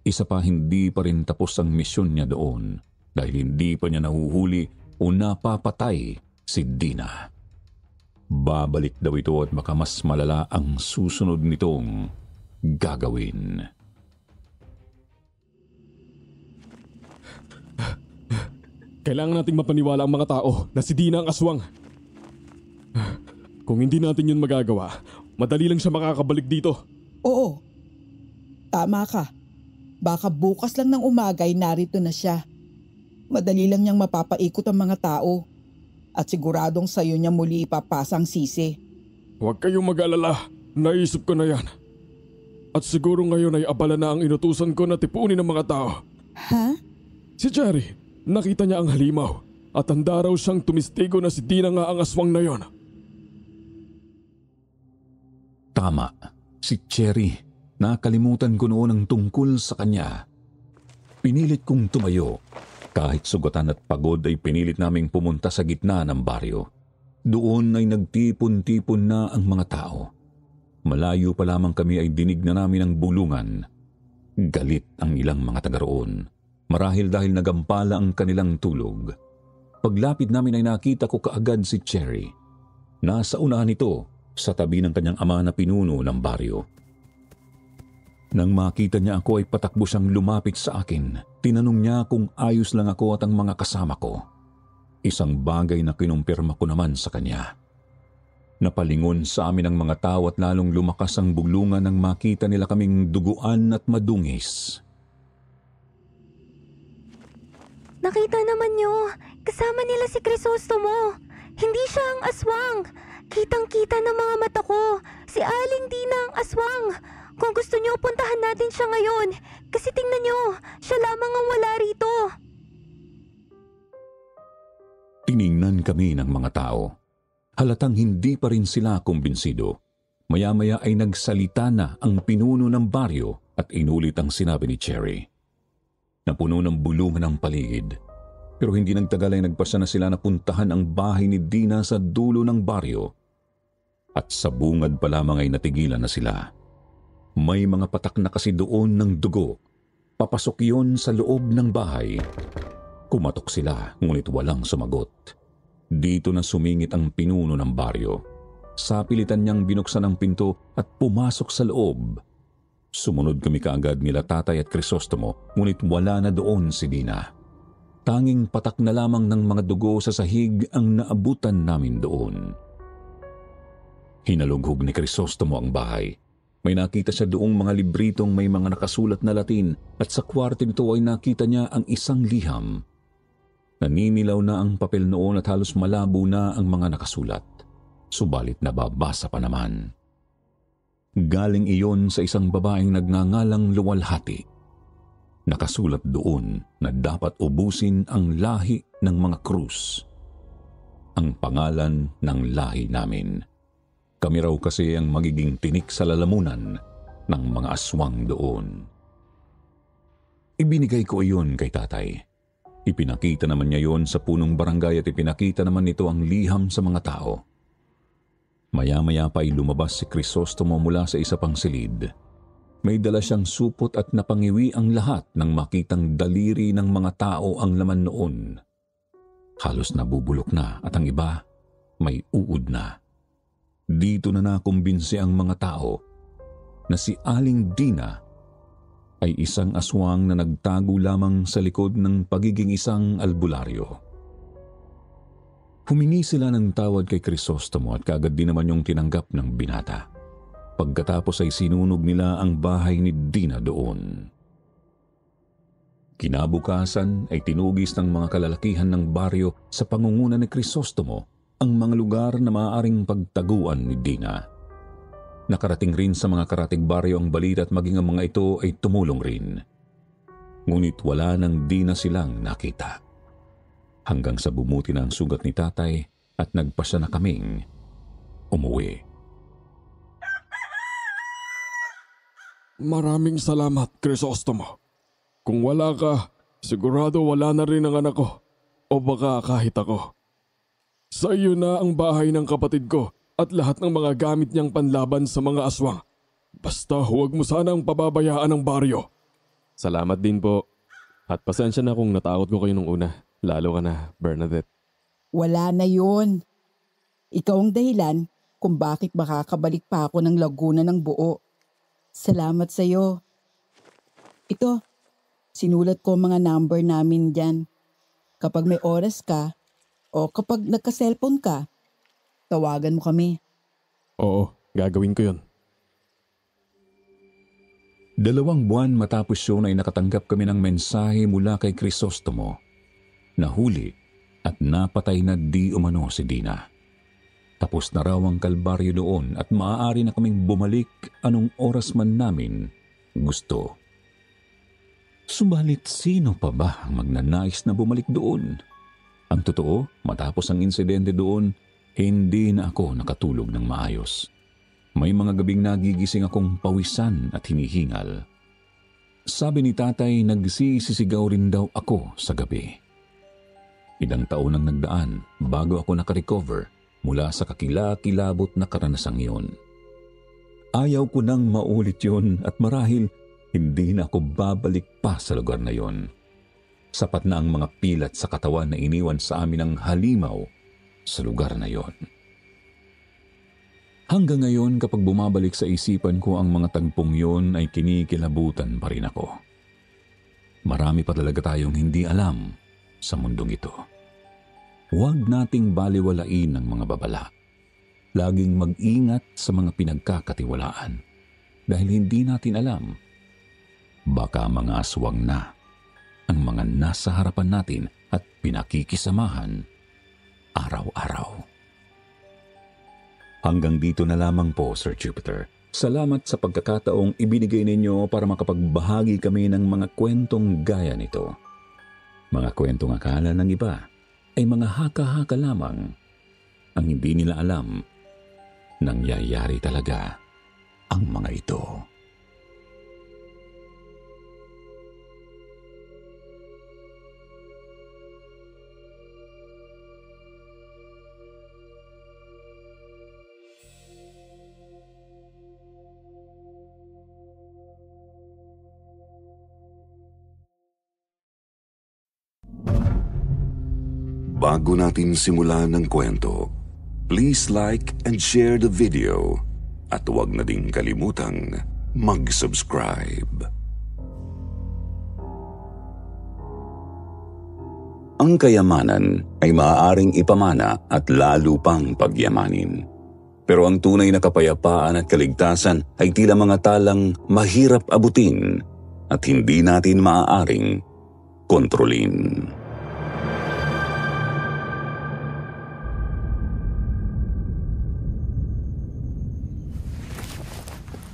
A: Isa pa, hindi pa rin tapos ang misyon niya doon dahil hindi pa niya nahuhuli o napapatay si Dina. Babalik daw ito at baka mas malala ang susunod nitong gagawin.
C: Kailangan nating mapaniwala ang mga tao na si Dina ang aswang. Kung hindi natin yun magagawa, madali lang siya makakabalik dito.
B: Oo, tama ka. Baka bukas lang ng umaga ay narito na siya. Madali lang niyang mapapaikot ang mga tao. At siguradong sayo niya muli ipapasa ang sisi.
C: Huwag kayong mag-alala. Naisip ko na yan. At siguro ngayon ay abala na ang inutusan ko na tipunin ng mga tao.
B: Ha?
C: Si Jerry, nakita niya ang halimaw at handa raw siyang tumistigo na si Dina nga ang aswang na yon.
A: Tama, si Cherry. Nakalimutan ko noon ang tungkol sa kanya. Pinilit kong tumayo. Kahit sugatan at pagod ay pinilit naming pumunta sa gitna ng baryo. Doon ay nagtipon-tipon na ang mga tao. Malayo pa lamang kami ay dinig na namin ang bulungan. Galit ang ilang mga taga roon. Marahil dahil nagampala ang kanilang tulog. Paglapit namin ay nakita ko kaagad si Cherry. Nasa unahan nito sa tabi ng kanyang ama na pinuno ng baryo. Nang makita niya ako ay patakbo siyang lumapit sa akin. Tinanong niya kung ayos lang ako at ang mga kasama ko. Isang bagay na kinumpirma ko naman sa kanya. Napalingon sa amin ang mga tao at lalong lumakas ang bulungan nang makita nila kaming duguan at madungis.
E: Nakita naman niyo, kasama nila si Crisostomo. Hindi siya ang aswang. Kitang-kita ng mga mata ko. Si Aling Dina ang aswang. Kung gusto niyo, puntahan natin siya ngayon. Kasi tingnan niyo, siya lamang ang wala rito.
A: Tiningnan kami ng mga tao. Halatang hindi pa rin sila kumbinsido. Maya-maya ay nagsalita na ang pinuno ng baryo at inulit ang sinabi ni Cherry. Napuno ng bulungan ang paligid. Pero hindi nagtagal ay nagpasya na sila na puntahan ang bahay ni Dina sa dulo ng baryo. At sa bungad pa lamang ay natigilan na sila. May mga patak na kasi doon ng dugo. Papasok yon sa loob ng bahay. Kumatok sila ngunit walang sumagot. Dito na sumingit ang pinuno ng baryo. Sapilitan niyang binuksan ang pinto at pumasok sa loob. Sumunod kami kaagad nila tatay at Crisostomo ngunit wala na doon si Dina. Tanging patak na lamang ng mga dugo sa sahig ang naabutan namin doon. Hinalughog ni Crisostomo ang bahay. May nakita siya doong mga libritong may mga nakasulat na Latin at sa kwarto nito ay nakita niya ang isang liham. Naninilaw na ang papel noon at halos malabo na ang mga nakasulat. Subalit nababasa pa naman. Galing iyon sa isang babaeng nagngangalang Luwalhati. Nakasulat doon na dapat ubusin ang lahi ng mga krus. Ang pangalan ng lahi namin. Kami raw kasi ang magiging tinik sa lalamunan ng mga aswang doon. Ibinigay ko iyon kay tatay. Ipinakita naman niya yon sa punong barangay at ipinakita naman nito ang liham sa mga tao. Maya-maya pa ay lumabas si Crisostomo mula sa isa pang silid. May dala siyang supot at napangiwi ang lahat nang makitang daliri ng mga tao ang laman noon. Halos nabubulok na at ang iba may uod na. Dito na nakumbinsi ang mga tao na si Aling Dina ay isang aswang na nagtago lamang sa likod ng pagiging isang albularyo. Humingi sila ng tawad kay Crisostomo at kaagad din naman yung tinanggap ng binata. Pagkatapos ay sinunog nila ang bahay ni Dina doon. Kinabukasan ay tinugis ng mga kalalakihan ng baryo sa pangunguna ni Crisostomo ang mga lugar na maaaring pagtaguan ni Dina. Nakarating rin sa mga karatig baryo ang balita at maging ang mga ito ay tumulong rin. Ngunit wala nang di na silang nakita. Hanggang sa bumuti na ang sugat ni tatay at nagpasya na kaming umuwi.
C: Maraming salamat, Crisostomo. Kung wala ka, sigurado wala na rin ang anak ko. O baka kahit ako. Sa iyo na ang bahay ng kapatid ko at lahat ng mga gamit niyang panlaban sa mga aswang. Basta huwag mo sanang pababayaan ang baryo.
F: Salamat din po. At pasensya na kung natakot ko kayo nung una. Lalo ka na, Bernadette.
B: Wala na yun. Ikaw ang dahilan kung bakit makakabalik pa ako ng Laguna ng buo. Salamat sa'yo. Ito, sinulat ko mga number namin dyan. Kapag may oras ka o kapag nagka-cellphone ka, tawagan mo kami.
F: Oo, gagawin ko yun.
A: 2 buwan matapos yun ay nakatanggap kami ng mensahe mula kay Crisostomo. Nahuli at napatay na di umano si Dina. Tapos na raw ang kalbaryo doon at maaari na kaming bumalik anong oras man namin gusto. Subalit sino pa ba ang magnanais na bumalik doon? Ang totoo, matapos ang insidente doon, hindi na ako nakatulog ng maayos. May mga gabing nagigising akong pawisan at hinihingal. Sabi ni tatay, nagsisisigaw rin daw ako sa gabi. Ilang taon ang nagdaan bago ako nakarecover mula sa kakilakilabot na karanasang yun. Ayaw ko nang maulit yun at marahil hindi na ako babalik pa sa lugar na yon. Sapat na ang mga pilat sa katawan na iniwan sa amin ng halimaw sa lugar na yon. Hanggang ngayon kapag bumabalik sa isipan ko ang mga tagpong yon ay kinikilabutan pa rin ako. Marami pa talaga tayong hindi alam sa mundong ito. Huwag nating baliwalain ang mga babala. Laging mag-ingat sa mga pinagkakatiwalaan dahil hindi natin alam. Baka mga aswang na ang mga nasa harapan natin at pinakikisamahan araw-araw. Hanggang dito na lamang po, Sir Jupiter. Salamat sa pagkakataong ibinigay ninyo para makapagbahagi kami ng mga kwentong gaya nito. Mga kwentong akala ng iba ay mga haka-haka lamang. Ang hindi nila alam, nangyayari talaga ang mga ito.
G: Bago natin simulan ng kwento, please like and share the video at huwag na ding kalimutang mag-subscribe. Ang kayamanan ay maaaring ipamana at lalo pang pagyamanin. Pero ang tunay na kapayapaan at kaligtasan ay tila mga talang mahirap abutin at hindi natin maaaring kontrolin.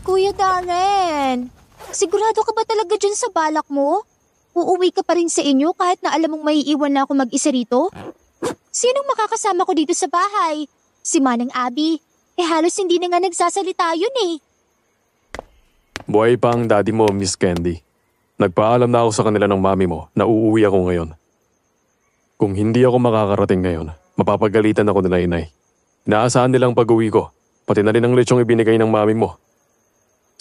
H: Kuya Darren, sigurado ka ba talaga dyan sa balak mo? Uuwi ka pa rin sa inyo kahit na alam mong maiiwan na ako mag-isa rito? Sinong makakasama ko dito sa bahay? Si Manang Abby. Halos hindi na nga nagsasalita yun eh.
F: Buhay pa ang daddy mo, Miss Candy. Nagpaalam na ako sa kanila ng mami mo na uuwi ako ngayon. Kung hindi ako makakarating ngayon, mapapagalitan ako nila inay. Inaasahan nilang pag-uwi ko, pati na rin ang lechong ibinigay ng mami mo.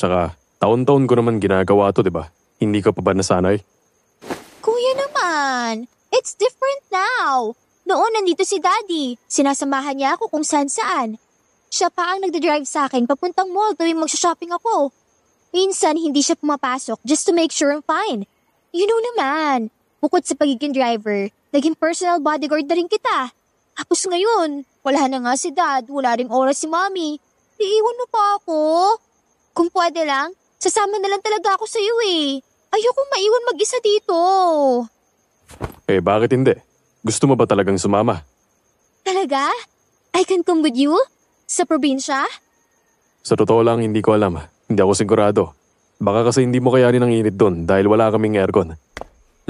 F: Tsaka, taon-taon ko naman ginagawa to, diba? Hindi ka pa ba nasanay?
H: Kuya naman, it's different now. Noon nandito si Daddy, sinasamahan niya ako kung saan-saan. Siya pa ang nagdadrive sa akin papuntang mall tuwing magsha-shopping ako. Minsan hindi siya pumapasok just to make sure I'm fine. You know naman, bukod sa pagiging driver, naging personal bodyguard na rin kita. Tapos ngayon, wala na nga si Dad, wala ring oras si Mommy. Iiwan mo pa ako? Kung pwede lang, sasama na lang talaga ako sa iyo eh. Ayokong maiwan mag-isa dito.
F: Eh bakit hindi? Gusto mo ba talagang sumama?
H: Talaga? I can come with you? Sa probinsya?
F: Sa totoo lang, hindi ko alam. Hindi ako sigurado. Baka kasi hindi mo kayanin ang init doon dahil wala kaming aircon.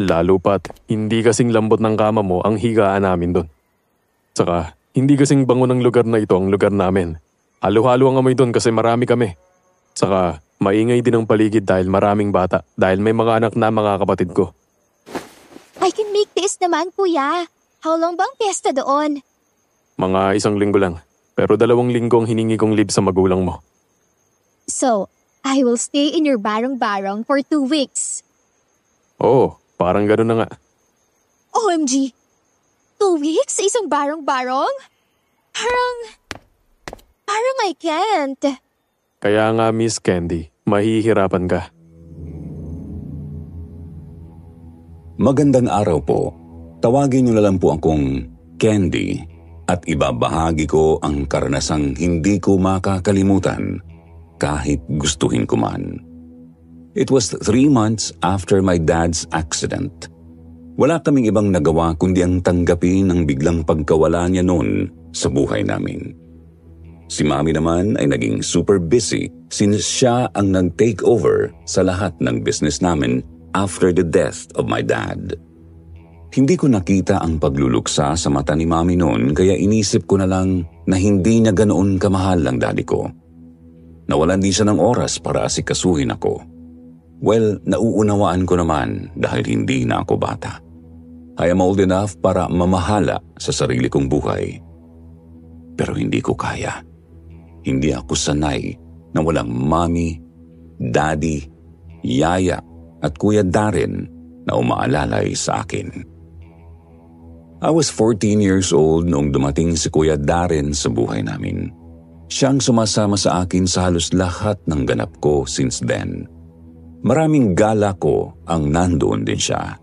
F: Lalo pat, hindi kasing lambot ng kama mo ang higaan namin doon. Saka, hindi kasing bango ng lugar na ito ang lugar namin. Halo-halo ang amoy doon kasi marami kami. Saka, maingay din ang paligid dahil maraming bata dahil may mga anak na mga kapatid ko.
H: I can make this naman, kuya. How long bang piyesta doon?
F: Mga 1 linggo lang. Pero 2 linggo ang hiningi kong leave sa magulang mo.
H: So, I will stay in your barong-barong for 2 weeks.
F: Oo, parang gano'n na nga.
H: OMG! 2 weeks sa isang barong-barong? Parang I can't.
F: Kaya nga, Miss Candy, mahihirapan ka.
G: Magandang araw po. Tawagin niyo na lang po akong Candy at ibabahagi ko ang karanasang hindi ko makakalimutan kahit gustuhin ko man. It was 3 months after my dad's accident. Wala kaming ibang nagawa kundi ang tanggapin ang biglang pagkawala niya noon sa buhay namin. Si Mami naman ay naging super busy since siya ang nag-take over sa lahat ng business namin after the death of my dad. Hindi ko nakita ang pagluluksa sa mata ni Mami noon kaya inisip ko na lang na hindi niya ganoon kamahal ang daddy ko. Nawalan din siya ng oras para asikasuhin ako. Well, nauunawaan ko naman dahil hindi na ako bata. I am old enough para mamahala sa sarili kong buhay. Pero hindi ko kaya. Hindi ako sanay na walang Mami, Daddy, Yaya at Kuya Darren na umaalalay sa akin. I was 14 years old noong dumating si Kuya Darren sa buhay namin. Siyang sumasama sa akin sa halos lahat ng ganap ko since then. Maraming gala ko ang nandoon din siya.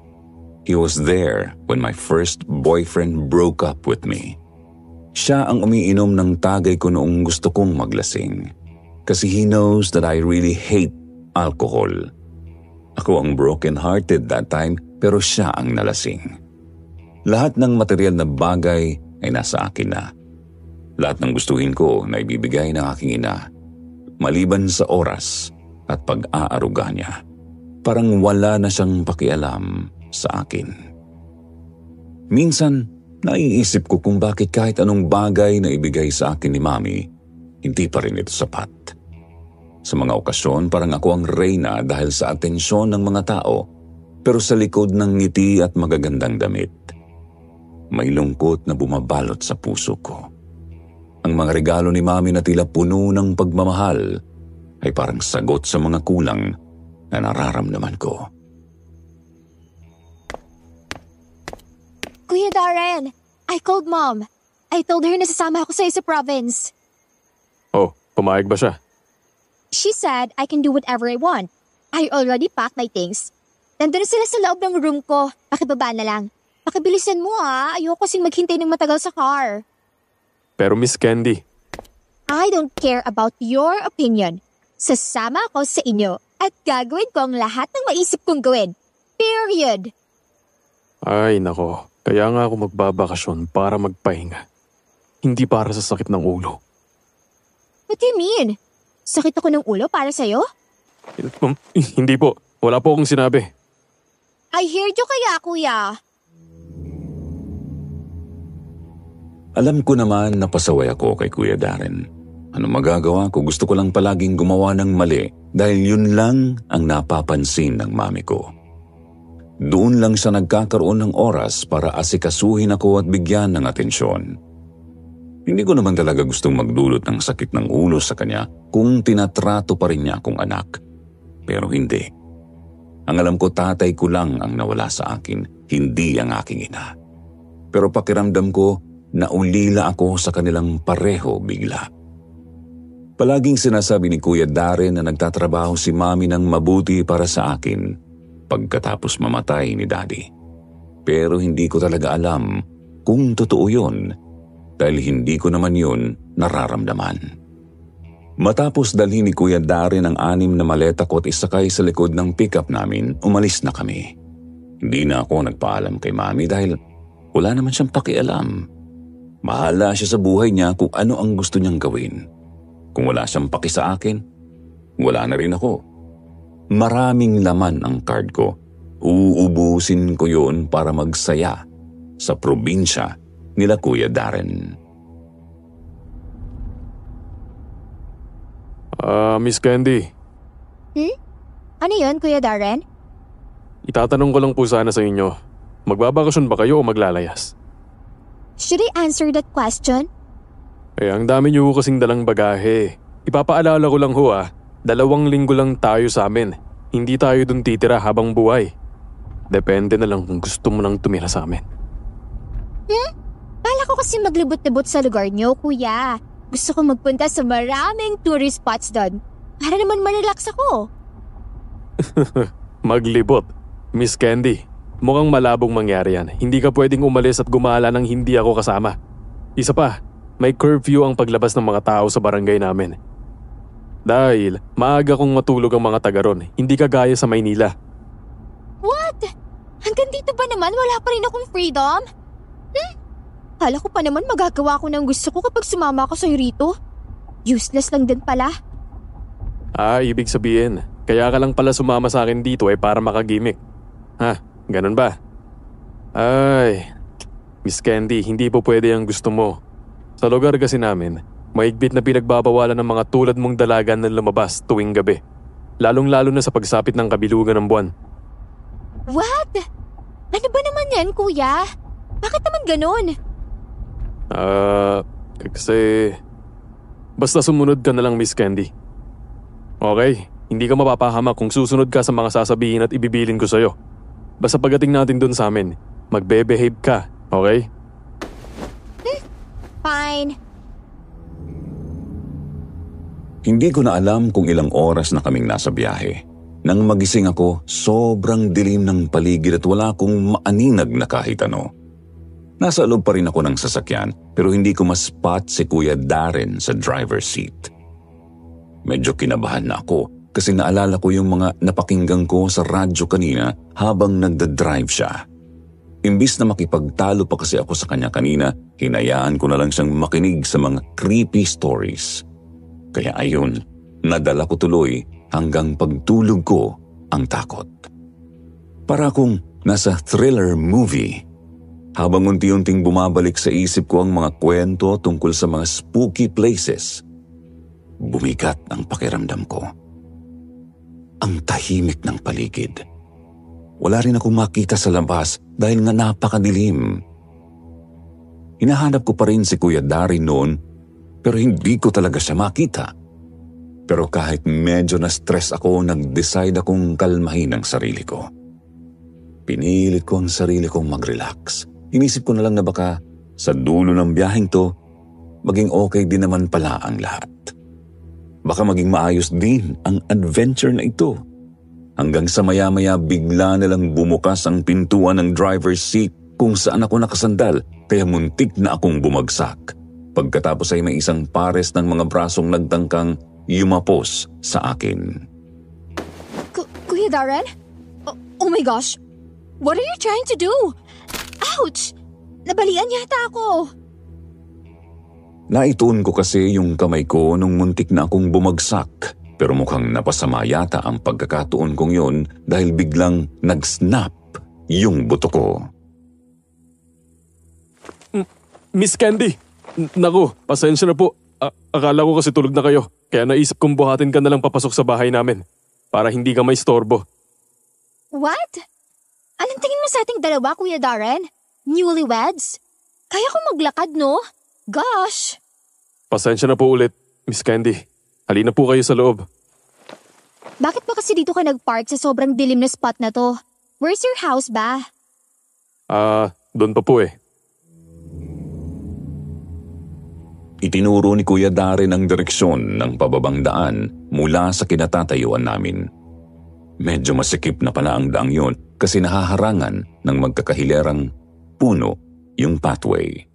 G: He was there when my first boyfriend broke up with me. Siya ang umiinom ng tagay ko noong gusto kong maglasing. Kasi he knows that I really hate alcohol. Ako ang broken-hearted that time pero siya ang nalasing. Lahat ng material na bagay ay nasa akin na. Lahat ng gustuhin ko na ibibigay ng aking ina. Maliban sa oras at pag-aaruga niya. Parang wala na siyang pakialam sa akin. Minsan, naiisip ko kung bakit kahit anong bagay na ibigay sa akin ni Mami, hindi pa rin ito sapat. Sa mga okasyon, parang ako ang reyna dahil sa atensyon ng mga tao, pero sa likod ng ngiti at magagandang damit, may lungkot na bumabalot sa puso ko. Ang mga regalo ni Mami na tila puno ng pagmamahal ay parang sagot sa mga kulang na nararamdaman ko.
H: Kuya Darren, I called Mom. I told her na sasama ako sa province.
F: Oh, pumayag ba siya?
H: She said I can do whatever I want. I already packed my things. Nandun na sila sa loob ng room ko. Pakibaba na lang. Pakibilisan mo ayoko kasing maghintay ng matagal sa car.
F: Pero Miss Candy,
H: I don't care about your opinion. Sasama ako sa inyo at gagawin ko ang lahat ng maisip kong gawin. Period.
F: ay nako, kaya nga ako magbabakasyon para magpahinga. Hindi para sa sakit ng ulo.
H: What do you mean? Sakit ako ng ulo para sa'yo?
F: Hindi po, wala po akong sinabi.
H: I heard you kaya, kuya.
G: Alam ko naman na pasaway ako kay Kuya Darren. Ano magagawa ko? Gusto ko lang palaging gumawa ng mali dahil yun lang ang napapansin ng Mami ko. Doon lang siya nagkakaroon ng oras para asikasuhin ako at bigyan ng atensyon. Hindi ko naman talaga gustong magdulot ng sakit ng ulo sa kanya kung tinatrato pa rin niya akong anak. Pero hindi. Ang alam ko, tatay ko lang ang nawala sa akin, hindi ang aking ina. Pero pakiramdam ko, naulila ako sa kanilang pareho bigla. Palaging sinasabi ni Kuya Darren na nagtatrabaho si Mami ng mabuti para sa akin pagkatapos mamatay ni Daddy. Pero hindi ko talaga alam kung totoo yun dahil hindi ko naman yun nararamdaman. Matapos dalhin ni Kuya Darren ang 6 na maleta ko at isakay sa likod ng pickup namin, umalis na kami. Hindi na ako nagpaalam kay Mami dahil wala naman siyang pakialam. Bahala siya sa buhay niya kung ano ang gusto niyang gawin. Kung wala siyang paki sa akin, wala na rin ako. Maraming laman ang card ko. Uubusin ko yun para magsaya sa probinsya nila Kuya Darren.
F: Miss Candy.
H: Ano yun, Kuya Darren?
F: Itatanong ko lang po sana sa inyo. Magbabakasyon ba kayo o maglalayas?
H: Should I answer that question?
F: Ang dami niyo kasing dalang bagahe. Ipapaalala ko lang 2 linggo lang tayo sa amin. Hindi tayo dun titira habang buhay. Depende na lang kung gusto mo nang tumira sa amin.
H: Bala ko kasi maglibot-libot sa lugar niyo, Kuya. Gusto ko magpunta sa maraming tourist spots doon. Para naman ma-relax ako.
F: Maglibot? Miss Candy, mukhang malabong mangyari yan. Hindi ka pwedeng umalis at gumala nang hindi ako kasama. Isa pa, may curfew ang paglabas ng mga tao sa barangay namin. Dahil maaga kong matulog ang mga taga ron, hindi kagaya sa Maynila.
H: What? Hanggang dito ba naman wala pa rin akong freedom? Kala ko pa naman magagawa ko ng gusto ko kapag sumama ako sa'yo rito. Useless lang din pala.
F: Ibig sabihin, kaya ka lang pala sumama sa akin dito para makagimik. Ganun ba? Miss Candy, hindi po pwede ang gusto mo. Sa lugar kasi namin, mahigpit na pinagbabawalan ng mga tulad mong dalagan na lumabas tuwing gabi. Lalong-lalo na sa pagsapit ng kabilugan ng buwan.
H: What? Ano ba naman yan, Kuya? Bakit naman ganun?
F: Kasi... Basta sumunod ka na lang, Miss Candy. Okay? Hindi ka mapapahamak kung susunod ka sa mga sasabihin at ibibilin ko sa'yo. Basta pagdating natin dun sa amin, magbe-behave ka, okay?
H: Fine.
G: Hindi ko na alam kung ilang oras na kaming nasa biyahe. Nang magising ako, sobrang dilim ng paligid at wala akong maaninag na kahit ano. Nasa loob pa rin ako ng sasakyan pero hindi ko ma-spot si Kuya Darren sa driver's seat. Medyo kinabahan na ako kasi naalala ko yung mga napakinggan ko sa radyo kanina habang nagda-drive siya. Imbis na makipagtalo pa kasi ako sa kanya kanina, hinayaan ko na lang siyang makinig sa mga creepy stories. Kaya ayun, nadala ko tuloy hanggang pagtulog ko ang takot. Para akong nasa thriller movie. Habang unti-unting bumabalik sa isip ko ang mga kwento tungkol sa mga spooky places, bumigat ang pakiramdam ko. Ang tahimik ng paligid. Wala rin akong makita sa labas dahil nga napakadilim. Hinahanap ko pa rin si Kuya Darren noon pero hindi ko talaga siya makita. Pero kahit medyo na-stress ako, nag-decide akong kalmahin ang sarili ko. Pinilit ko ang sarili kong mag-relax. Inisip ko na lang na baka sa dulo ng biyaheng to, maging okay din naman pala ang lahat. Baka maging maayos din ang adventure na ito. Hanggang sa maya-maya bigla na lang bumukas ang pintuan ng driver's seat kung saan ako nakasandal kaya muntik na akong bumagsak. Pagkatapos ay may isang pares ng mga brasong nagtangkang yumapos sa akin.
H: Kuya Darren? Oh my gosh! What are you trying to do? Ouch! Nabalian yata ako.
G: Naituon ko kasi yung kamay ko nung muntik na akong bumagsak. Pero mukhang napasama yata ang pagkakatuon kong yun dahil biglang nag-snap yung buto ko.
F: Miss Candy! Naku, pasensya na po. Akala ko kasi tulog na kayo. Kaya naisip kong buhatin ka na lang papasok sa bahay namin. Para hindi ka may storbo.
H: What? Anong tingin mo sa ating dalawa, Kuya Darren? Newlyweds? Kaya ko maglakad, no? Gosh!
F: Pasensya na po ulit, Miss Candy. Halina po kayo sa loob.
H: Bakit ba kasi dito ka nag-park sa sobrang dilim na spot na to? Where's your house ba?
F: Doon pa po eh.
G: Itinuro ni Kuya Darren ang direksyon ng pababang daan mula sa kinatatayuan namin. Medyo masikip na pala ang daang yun kasi nahaharangan ng magkakahilerang puno yung pathway.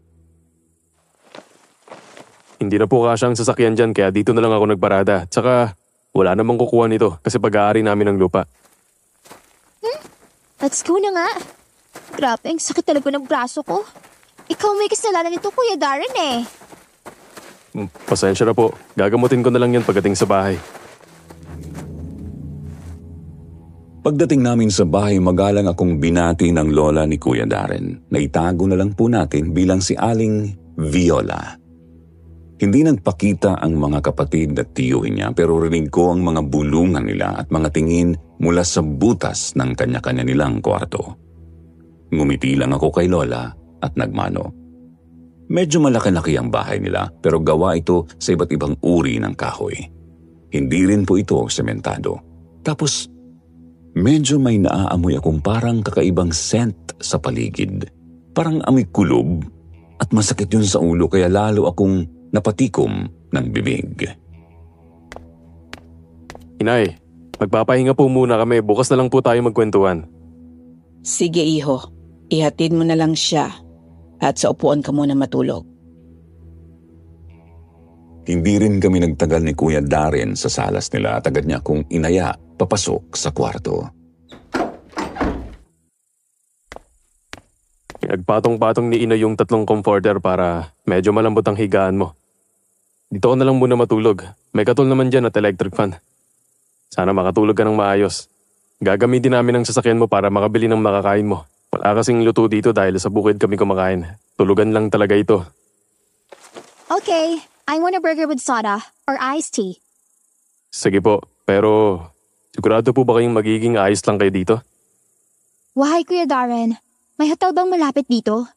F: Hindi na po kasyang sasakyan dyan kaya dito na lang ako nagparada. Tsaka wala namang kukuha nito kasi pag-aari namin ng lupa.
H: Let's go na nga. Grabe, ang sakit talaga ng braso ko. Ikaw may kasalanan nito, Kuya Darren eh.
F: Pasensya na po. Gagamutin ko na lang yan pagdating sa bahay.
G: Pagdating namin sa bahay, magalang akong binati ng lola ni Kuya Darren. Naitago na lang po natin bilang si Aling Viola. Hindi nagpakita ang mga kapatid at tiyuhin niya pero rinig ko ang mga bulungan nila at mga tingin mula sa butas ng kanya-kanya nilang kwarto. Ngumiti lang ako kay Lola at nagmano. Medyo malaki-laki ang bahay nila pero gawa ito sa iba't ibang uri ng kahoy. Hindi rin po ito sementado. Tapos medyo may naaamoy akong parang kakaibang scent sa paligid. Parang amoy kulob at masakit yun sa ulo kaya lalo akong napatikom ng bibig.
F: Inay, magpapahinga po muna kami. Bukas na lang po tayo magkwentuhan.
I: Sige iho, ihatid mo na lang siya at sa upuan ka muna matulog.
G: Hindi rin kami nagtagal ni Kuya Darren sa salas nila at agad niya akong inaya papasok sa kwarto.
F: Nagpatong-patong ni Ina yung 3 comforter para medyo malambot ang higaan mo. Dito ko na lang muna matulog. May katol naman dyan at electric fan. Sana makatulog ka ng maayos. Gagamitin namin ang sasakyan mo para makabili ng makakain mo. Wala kasing luto dito dahil sa bukid kami kumakain. Tulugan lang talaga ito.
H: Okay, I want a burger with soda or iced tea.
F: Sige po, pero sigurado po ba kayong magiging ayos lang kayo dito?
H: Why, Kuya Darren? May hotel bang malapit dito?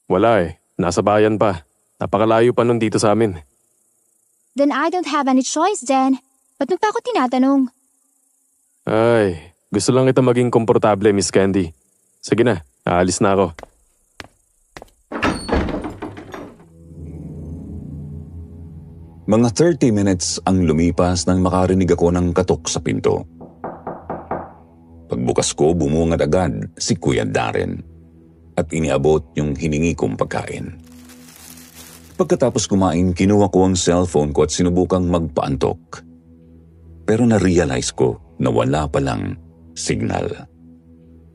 F: Wala eh. Nasa bayan pa. Napakalayo pa nun dito sa amin.
H: Then I don't have any choice then. Ba't mo pa ako tinatanong?
F: Ay, gusto lang kita maging komportable, Miss Candy. Sige na, aalis na ako.
G: Mga 30 minutes ang lumipas nang makarinig ako ng katok sa pinto. Pagbukas ko, bumungad agad si Kuya Darren at iniabot yung hiningi kong pagkain. Pagkatapos kumain, kinuha ko ang cellphone ko at sinubukang magpaantok. Pero na-realize ko na wala palang signal.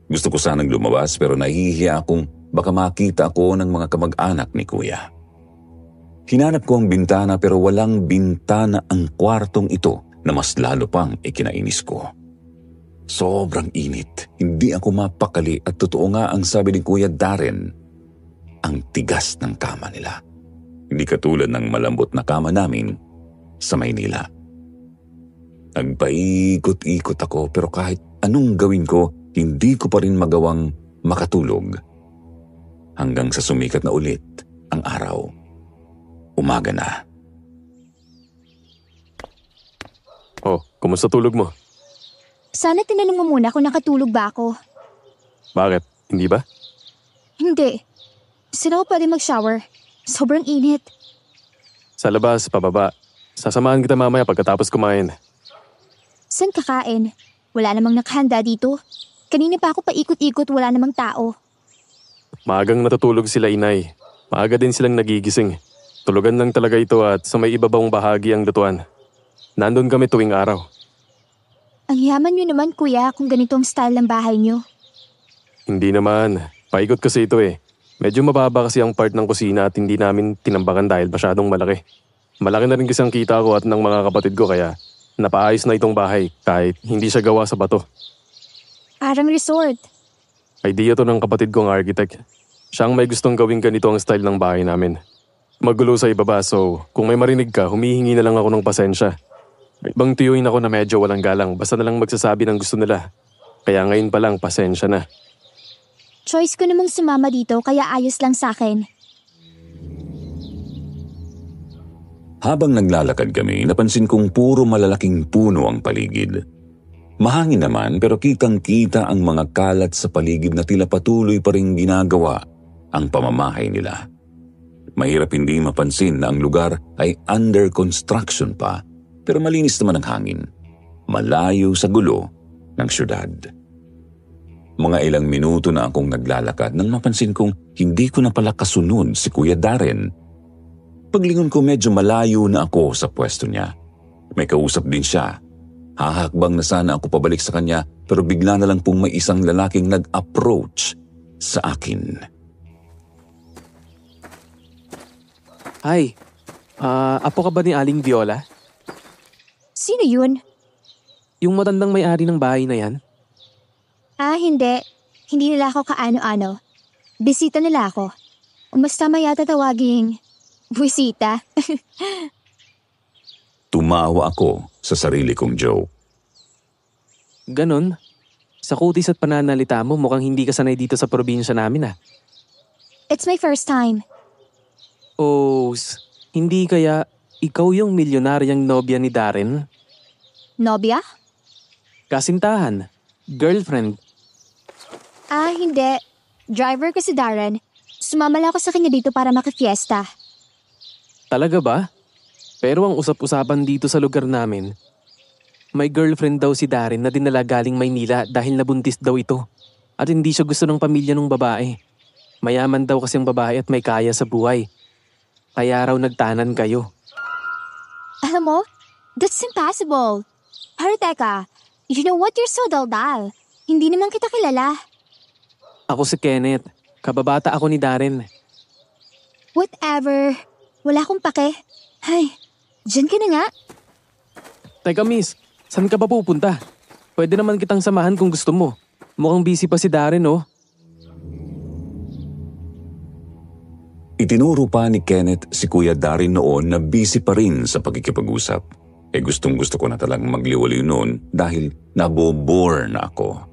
G: Gusto ko sanang lumabas pero nahihiya akong baka makita ako ng mga kamag-anak ni Kuya. Hinanap ko ang bintana pero walang bintana ang kwartong ito na mas lalo pang ikinainis ko. Sobrang init, hindi ako mapakali at totoo nga ang sabi ni Kuya Darren, ang tigas ng kama nila. Hindi katulad ng malambot na kama namin sa Maynila. Nagpaikot-ikot ako pero kahit anong gawin ko, hindi ko pa rin magawang makatulog. Hanggang sa sumikat na ulit ang araw. Umaga na.
F: Oh, kumusta tulog mo?
H: Sana tinanong mo muna kung nakatulog ba ako.
F: Bakit? Hindi ba?
H: Hindi. Sino ko pwede mag-shower? Sobrang init.
F: Sa labas, pababa. Sasamahan kita mamaya pagkatapos kumain.
H: Saan kakain? Wala namang nakahanda dito. Kanina pa ako paikot-ikot, wala namang tao.
F: Maagang natutulog sila, Inay. Maaga din silang nagigising. Tulugan lang talaga ito at sa may ibabang bahagi ang lutuan. Nandun kami tuwing araw.
H: Ang yaman nyo naman, Kuya, kung ganito ang style ng bahay nyo.
F: Hindi naman. Paikot kasi ito eh. Medyo mababa kasi ang part ng kusina at hindi namin tinambakan dahil masyadong malaki. Malaki na rin kasi ang kita ko at ng mga kapatid ko kaya napaayos na itong bahay kahit hindi siya gawa sa bato.
H: Parang resort.
F: Idea to ng kapatid kong architect. Siyang may gustong gawing ganito ang style ng bahay namin. Magulo sa ibaba so kung may marinig ka, humihingi na lang ako ng pasensya. Ibang tiyuin ako na medyo walang galang basta na lang magsasabi ng gusto nila. Kaya ngayon pa lang pasensya na.
H: Choice ko namang sumama dito kaya ayos lang sa akin.
G: Habang naglalakad kami, napansin kong puro malalaking puno ang paligid. Mahangin naman pero kitang-kita ang mga kalat sa paligid na tila patuloy pa ring ginagawa ang pamamahay nila. Mahirap hindi mapansin na ang lugar ay under construction pa, pero malinis naman ang hangin. Malayo sa gulo ng syudad. Mga ilang minuto na akong naglalakad nang mapansin kong hindi ko na pala kasunod si Kuya Darren. Paglingon ko medyo malayo na ako sa pwesto niya. May kausap din siya. Hahakbang na sana ako pabalik sa kanya pero bigla na lang pong may isang lalaking nag-approach sa akin.
J: Hi, apo ka ba ni Aling Viola?
H: Sino yun?
J: Yung matandang may-ari ng bahay na yan?
H: Hindi. Hindi nila ako kaano-ano. Bisita nila ako. Mas tama yata tawaging bisita.
G: Tumawa ako sa sarili kong joke.
J: Ganon? Sa kutis at pananalita mo, mukhang hindi ka sanay dito sa probinsya namin ah.
H: It's my first time.
J: Oh, hindi kaya ikaw yung milyonaryang nobya ni Darren?
H: Nobya?
J: Kasintahan. Girlfriend.
H: Hindi. Driver ko si Darren. Sumama lang ako sa kanya dito para makifiesta.
J: Talaga ba? Pero ang usap-usapan dito sa lugar namin, may girlfriend daw si Darren na dinala galing Maynila dahil nabuntis daw ito. At hindi siya gusto ng pamilya ng babae. Mayaman daw kasi ang babae at may kaya sa buhay. Kaya raw nagtanan kayo.
H: Alam mo, that's impossible. Pero teka, you know what? You're so daldal. Hindi naman kita kilala.
J: Ako si Kenneth. Kababata ako ni Darren.
H: Whatever. Wala akong pake. Ay, dyan ka na nga.
J: Teka miss, saan ka ba pupunta? Pwede naman kitang samahan kung gusto mo. Mukhang busy pa si Darren oh.
G: Itinuro pa ni Kenneth si Kuya Darren noon na busy pa rin sa pagkikipag-usap. Gustong gusto ko na talagang magliwaliw noon dahil nabobore na ako.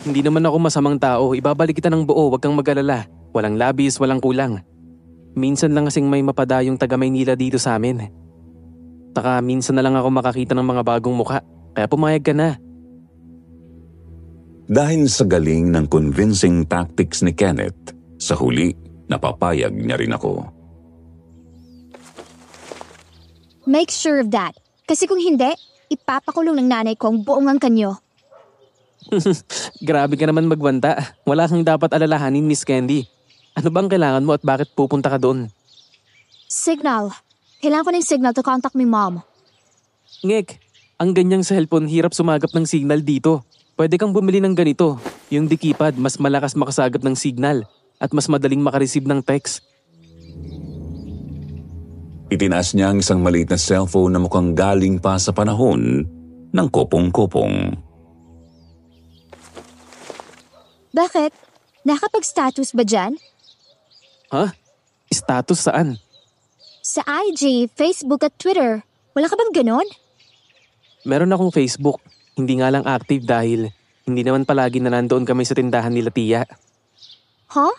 J: Hindi naman ako masamang tao. Ibabalik kita ng buo, wag kang mag-alala. Walang labis, walang kulang. Minsan lang kasing may mapadayong taga Maynila dito sa amin. Taka minsan na lang ako makakita ng mga bagong mukha. Kaya pumayag ka na.
G: Dahil sa galing ng convincing tactics ni Kenneth, sa huli, napapayag niya rin ako.
H: Make sure of that. Kasi kung hindi, ipapakulong ng nanay ko ang buong angkanyo.
J: Grabe ka naman magbanta. Wala kang dapat alalahanin, Miss Candy. Ano bang kailangan mo at bakit pupunta ka doon?
H: Signal. Kailangan ko ng signal to contact my mom.
J: Ngek, ang ganyang cellphone hirap sumagap ng signal dito. Pwede kang bumili ng ganito. Yung dikipad, mas malakas makasagap ng signal at mas madaling makareceive ng text.
G: Itinaas niya ang isang maliit na cellphone na mukhang galing pa sa panahon ng kopong-kopong.
H: Bakit? Nakapag-status ba dyan?
J: Ha? Status saan?
H: Sa IG, Facebook at Twitter. Wala ka bang ganon?
J: Meron akong Facebook. Hindi nga lang active dahil hindi naman palagi na nandoon kami sa tindahan nila tiya.
H: Huh?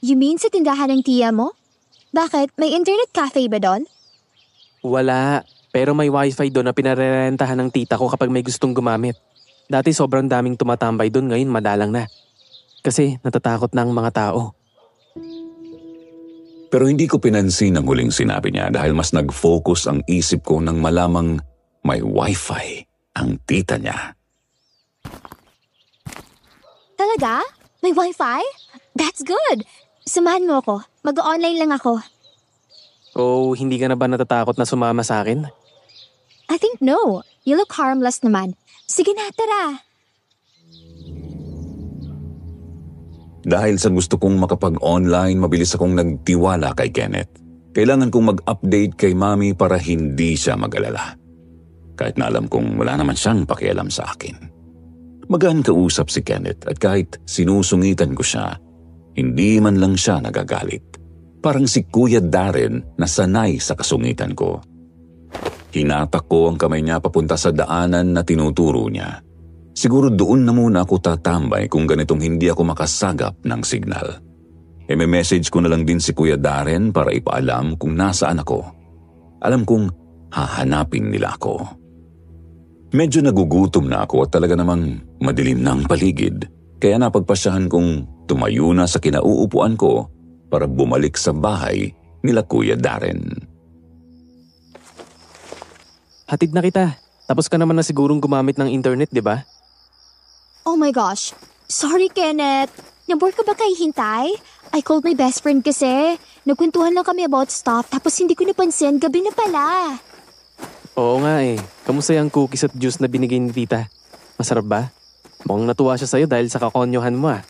H: You mean sa tindahan ng tiya mo? Bakit? May internet cafe ba doon?
J: Wala. Pero may wifi doon na pinarerentahan ng tita ko kapag may gustong gumamit. Dati sobrang daming tumatambay doon, ngayon madalang na. Kasi natatakot na ang mga tao.
G: Pero hindi ko pinansin ang huling sinabi niya dahil mas nag-focus ang isip ko nang malamang may wifi ang tita niya.
H: Talaga? May wifi? That's good! Samahan mo ako. Mag-online lang ako.
J: Oh, hindi ka na ba natatakot na sumama sa akin?
H: I think no. You look harmless naman. Sige na, tara.
G: Dahil sa gusto kong makapag-online, mabilis akong nagtiwala kay Kenneth. Kailangan kong mag-update kay Mami para hindi siya mag-alala. Kahit na alam kong wala naman siyang pakialam sa akin. Magaan kausap si Kenneth at kahit sinusungitan ko siya, hindi man lang siya nagagalit. Parang si Kuya Darren na sanay sa kasungitan ko. Hinatak ko ang kamay niya papunta sa daanan na tinuturo niya. Siguro doon na muna ako tatambay kung ganitong hindi ako makasagap ng signal. May message ko na lang din si Kuya Darren para ipaalam kung nasaan ako. Alam kong hahanapin nila ako. Medyo nagugutom na ako at talaga namang madilim ng paligid. Kaya napagpasyahan kong tumayo na sa kinauupuan ko para bumalik sa bahay nila Kuya Darren.
J: Hatid na kita. Tapos ka naman na sigurong gumamit ng internet, di ba?
H: Oh my gosh. Sorry, Kenneth. Nabore ka ba kay hintay? I called my best friend kasi. Nagkwentuhan lang kami about stuff tapos hindi ko napansin. Gabi na pala.
J: Oo nga eh. Kamusta yung cookies at juice na binigay ni tita? Masarap ba? Mukhang natuwa siya sa'yo dahil sa kakonyohan mo ah.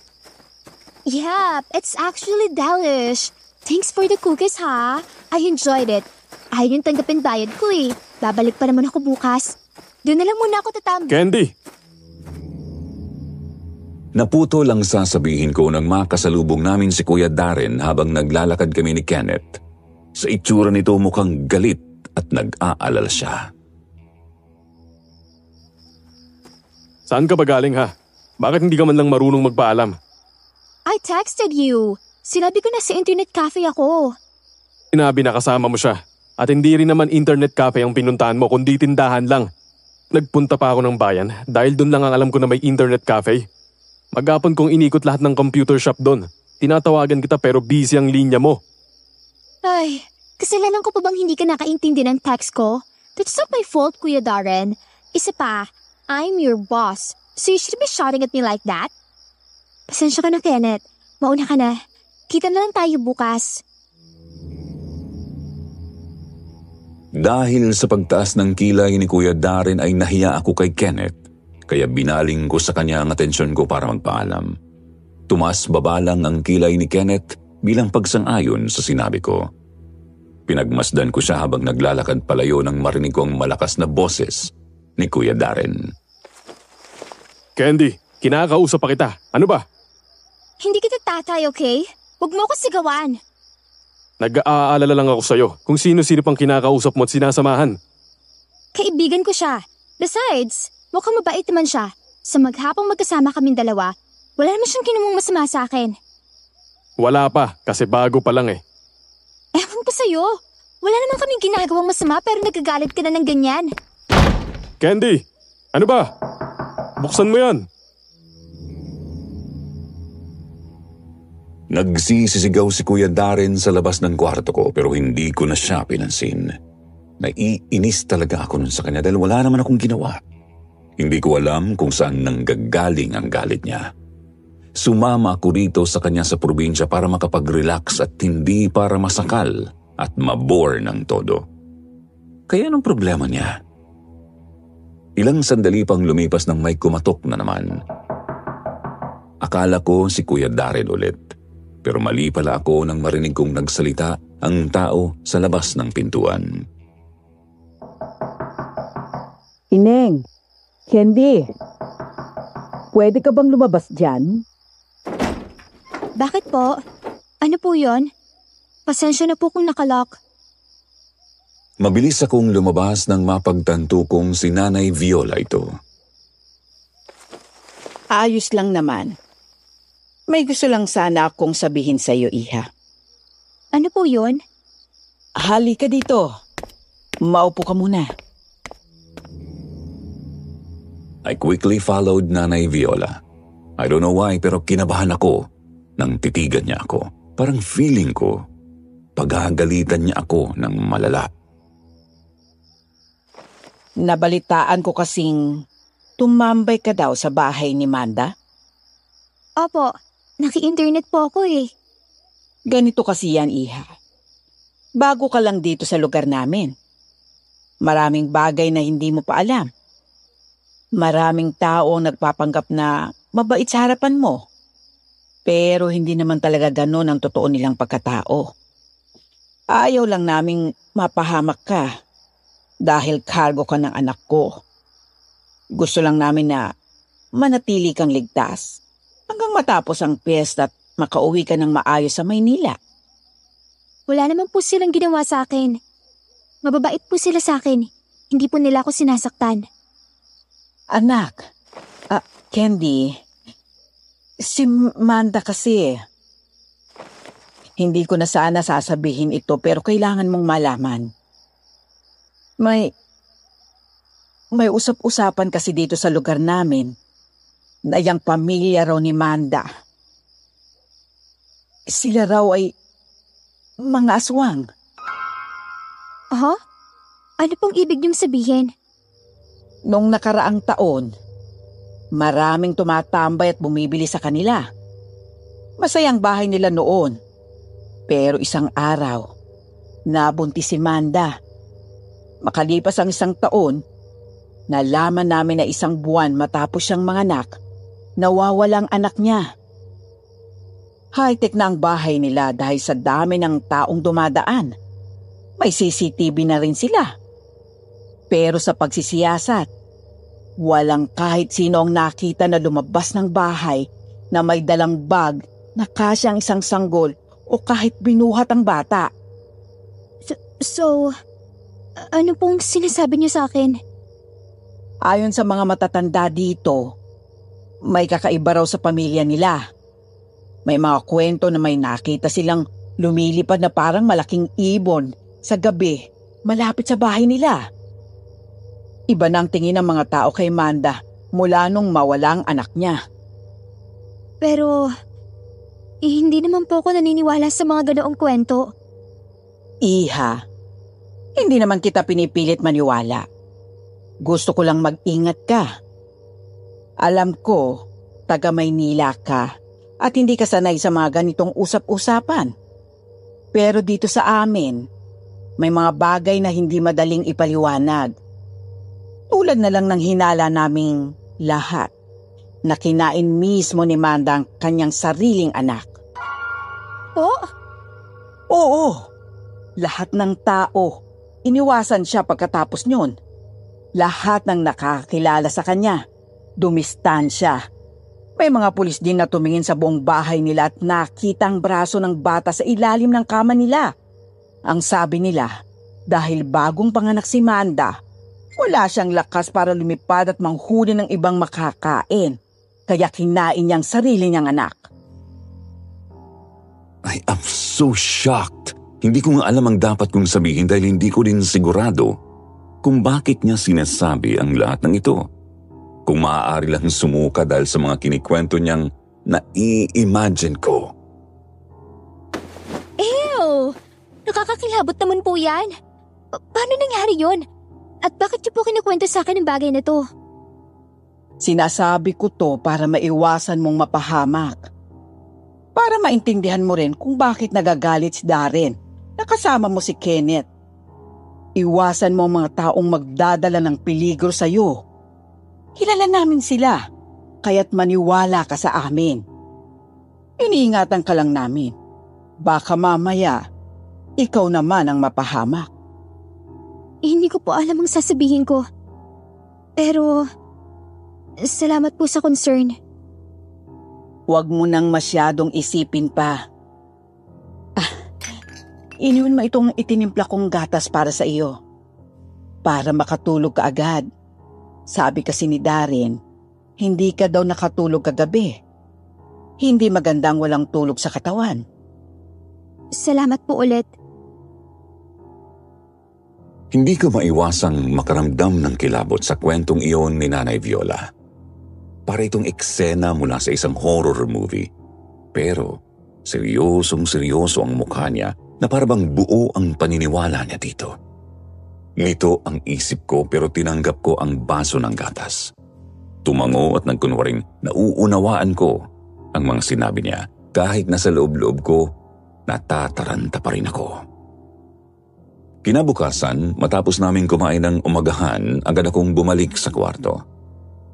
H: Yeah, it's actually delish. Thanks for the cookies ha. I enjoyed it. Ayun yung tanggapin bayad ko eh. Babalik pa naman ako bukas. Doon na lang muna ako tatambay.
F: Candy!
G: Naputo lang sasabihin ko nang makasalubong namin si Kuya Darren habang naglalakad kami ni Kenneth. Sa itsura nito mukhang galit at nag-aalala siya.
F: Saan ka ba galing ha? Bakit hindi ka man lang marunong magpaalam?
H: I texted you. Sinabi ko na sa internet cafe ako.
F: Sinabi na kasama mo siya. At hindi rin naman internet cafe ang pinuntahan mo kundi tindahan lang. Nagpunta pa ako ng bayan dahil doon lang ang alam ko na may internet cafe. Maghapon kong inikot lahat ng computer shop doon. Tinatawagan kita pero busy ang linya mo.
H: Ay, kasalanan ko pa bang hindi ka nakaintindi ng text ko? That's not my fault, Kuya Darren. Isa pa, I'm your boss. So you should be shouting at me like that. Pasensya ka na, Kenneth. Mauna ka na. Kita na lang tayo bukas.
G: Dahil sa pagtaas ng kilay ni Kuya Darren ay nahiya ako kay Kenneth, kaya binaling ko sa kanya ang atensyon ko para magpaalam. Tumas-baba lang ang kilay ni Kenneth bilang pagsang-ayon sa sinabi ko. Pinagmasdan ko siya habang naglalakad palayo nang marinig ko ang malakas na boses ni Kuya Darren.
F: Candy, kinakausap pa kita. Ano ba?
H: Hindi kita tatay, okay? Huwag mo ako sigawan.
F: Nag-aalala lang ako sa'yo kung sino-sino pang kinakausap mo at sinasamahan.
H: Kaibigan ko siya. Besides, mukhang mabait naman siya. Sa maghapong magkasama kaming dalawa, wala naman siyang kinumong masama sa akin.
F: Wala pa, kasi bago pa lang eh.
H: Ewan ko sa'yo. Wala naman kaming ginagawang masama pero nagagalit ka na ng ganyan.
F: Candy, ano ba? Buksan mo yan.
G: Nagsisisigaw si Kuya Darren sa labas ng kwarto ko pero hindi ko na siya pinansin. Naiinis talaga ako nun sa kanya dahil wala naman akong ginawa. Hindi ko alam kung saan nanggagaling ang galit niya. Sumama ako rito sa kanya sa probinsya para makapag-relax at hindi para masakal at mabore ng todo. Kaya anong problema niya? Ilang sandali pang lumipas nang may kumatok na naman. Akala ko si Kuya Darren ulit. Pero mali pala ako nang marinig kong nagsalita ang tao sa labas ng pintuan.
K: Ineng, Candy, pwede ka bang lumabas dyan?
H: Bakit po? Ano po yon? Pasensya na po kung nakalock.
G: Mabilis akong lumabas nang mapagtanto kong si Nanay Viola ito.
I: Ayos lang naman. May gusto lang sana akong sabihin sa iyo, Iha.
H: Ano po yun?
I: Halika dito. Maupo ka muna.
G: I quickly followed Nanay Viola. I don't know why pero kinabahan ako nang titigan niya ako. Parang feeling ko, paghahagalitan niya ako ng malala.
I: Nabalitaan ko kasing tumambay ka daw sa bahay ni Manda.
H: Opo, naki-internet po ako eh.
I: Ganito kasi yan, Iha. Bago ka lang dito sa lugar namin. Maraming bagay na hindi mo pa alam. Maraming tao ang nagpapanggap na mabait sa harapan mo. Pero hindi naman talaga ganon ang totoo nilang pagkatao. Ayaw lang naming mapahamak ka dahil cargo ka ng anak ko. Gusto lang namin na manatili kang ligtas hanggang matapos ang piyesta at makauwi ka ng maayos sa Maynila.
H: Wala naman po silang ginawa sa akin. Mababait po sila sa akin. Hindi po nila ako sinasaktan.
I: Anak, Candy, si Manda kasi. Hindi ko na sana sasabihin ito pero kailangan mong malaman. May usap-usapan kasi dito sa lugar namin na yung pamilya raw ni Manda. Sila raw ay mga aswang.
H: Aha? Ano pong ibig niyong sabihin?
I: Noong nakaraang taon, maraming tumatambay at bumibili sa kanila. Masayang bahay nila noon. Pero isang araw, nabuntis si Manda. Makalipas ang isang taon, nalaman namin na isang buwan matapos siyang manganak, nawawalang anak niya. High-tech na ang bahay nila dahil sa dami ng taong dumadaan. May CCTV na rin sila. Pero sa pagsisiyasat, walang kahit sino ang nakita na lumabas ng bahay na may dalang bag na kasyang isang sanggol o kahit binuhat ang bata.
H: So, ano pong sinasabi niyo sa akin?
I: Ayon sa mga matatanda dito, may kakaiba raw sa pamilya nila. May mga kwento na may nakita silang lumilipad na parang malaking ibon sa gabi malapit sa bahay nila. Iba na ang tingin ng mga tao kay Manda mula nung mawala ang anak niya.
H: Pero, hindi naman po ako naniniwala sa mga ganoong kwento.
I: Iha, hindi naman kita pinipilit maniwala. Gusto ko lang mag-ingat ka. Alam ko, taga Maynila ka at hindi ka sanay sa mga ganitong usap-usapan. Pero dito sa amin, may mga bagay na hindi madaling ipaliwanag. Tulad na lang ng hinala naming lahat na kinain mismo ni Manda ang kanyang sariling anak.
H: Po?
I: Oo, lahat ng tao. Iniwasan siya pagkatapos nyon. Lahat ng nakakilala sa kanya, dumistan siya. May mga pulis din na tumingin sa buong bahay nila at nakita ang braso ng bata sa ilalim ng kama nila. Ang sabi nila, dahil bagong panganak si Manda, wala siyang lakas para lumipad at manghuli ng ibang makakain. Kaya kinain niyang sarili niyang anak.
G: I am so shocked. Hindi ko nga alam ang dapat kong sabihin dahil hindi ko din sigurado kung bakit niya sinasabi ang lahat ng ito. Kung maaari lang sumuka dahil sa mga kinikwento niyang nai-imagine ko.
H: Ew! Nakakakilabot naman po yan. Paano nangyari yun? At bakit niyo po kinikwento sa akin ang bagay na to?
I: Sinasabi ko to para maiwasan mong mapahamak. Para maintindihan mo rin kung bakit nagagalit si Darren na kasama mo si Kenneth. Iwasan mo ang mga taong magdadala ng peligro sa iyo. Kilala namin sila, kaya't maniwala ka sa amin. Iniingatan ka lang namin. Baka mamaya, ikaw naman ang mapahamak.
H: Hindi ko po alam ang sasabihin ko. Pero, salamat po sa concern.
I: Huwag mo nang masyadong isipin pa. Iniwan mo itong itinimpla kong gatas para sa iyo. Para makatulog ka agad. Sabi kasi ni Darren, hindi ka daw nakatulog kagabi. Hindi magandang walang tulog sa katawan.
H: Salamat po ulit.
G: Hindi ko maiwasang makaramdam ng kilabot sa kwentong iyon ni Nanay Viola. Para itong eksena mula sa isang horror movie. Pero seryosong-seryoso ang mukha niya na parang buo ang paniniwala niya dito. Nito ang isip ko pero tinanggap ko ang baso ng gatas. Tumango at nagkunwaring nauunawaan ko ang mga sinabi niya kahit nasa loob-loob ko natataranta pa rin ako. Kinabukasan, matapos namin kumain ng umagahan, agad akong bumalik sa kwarto.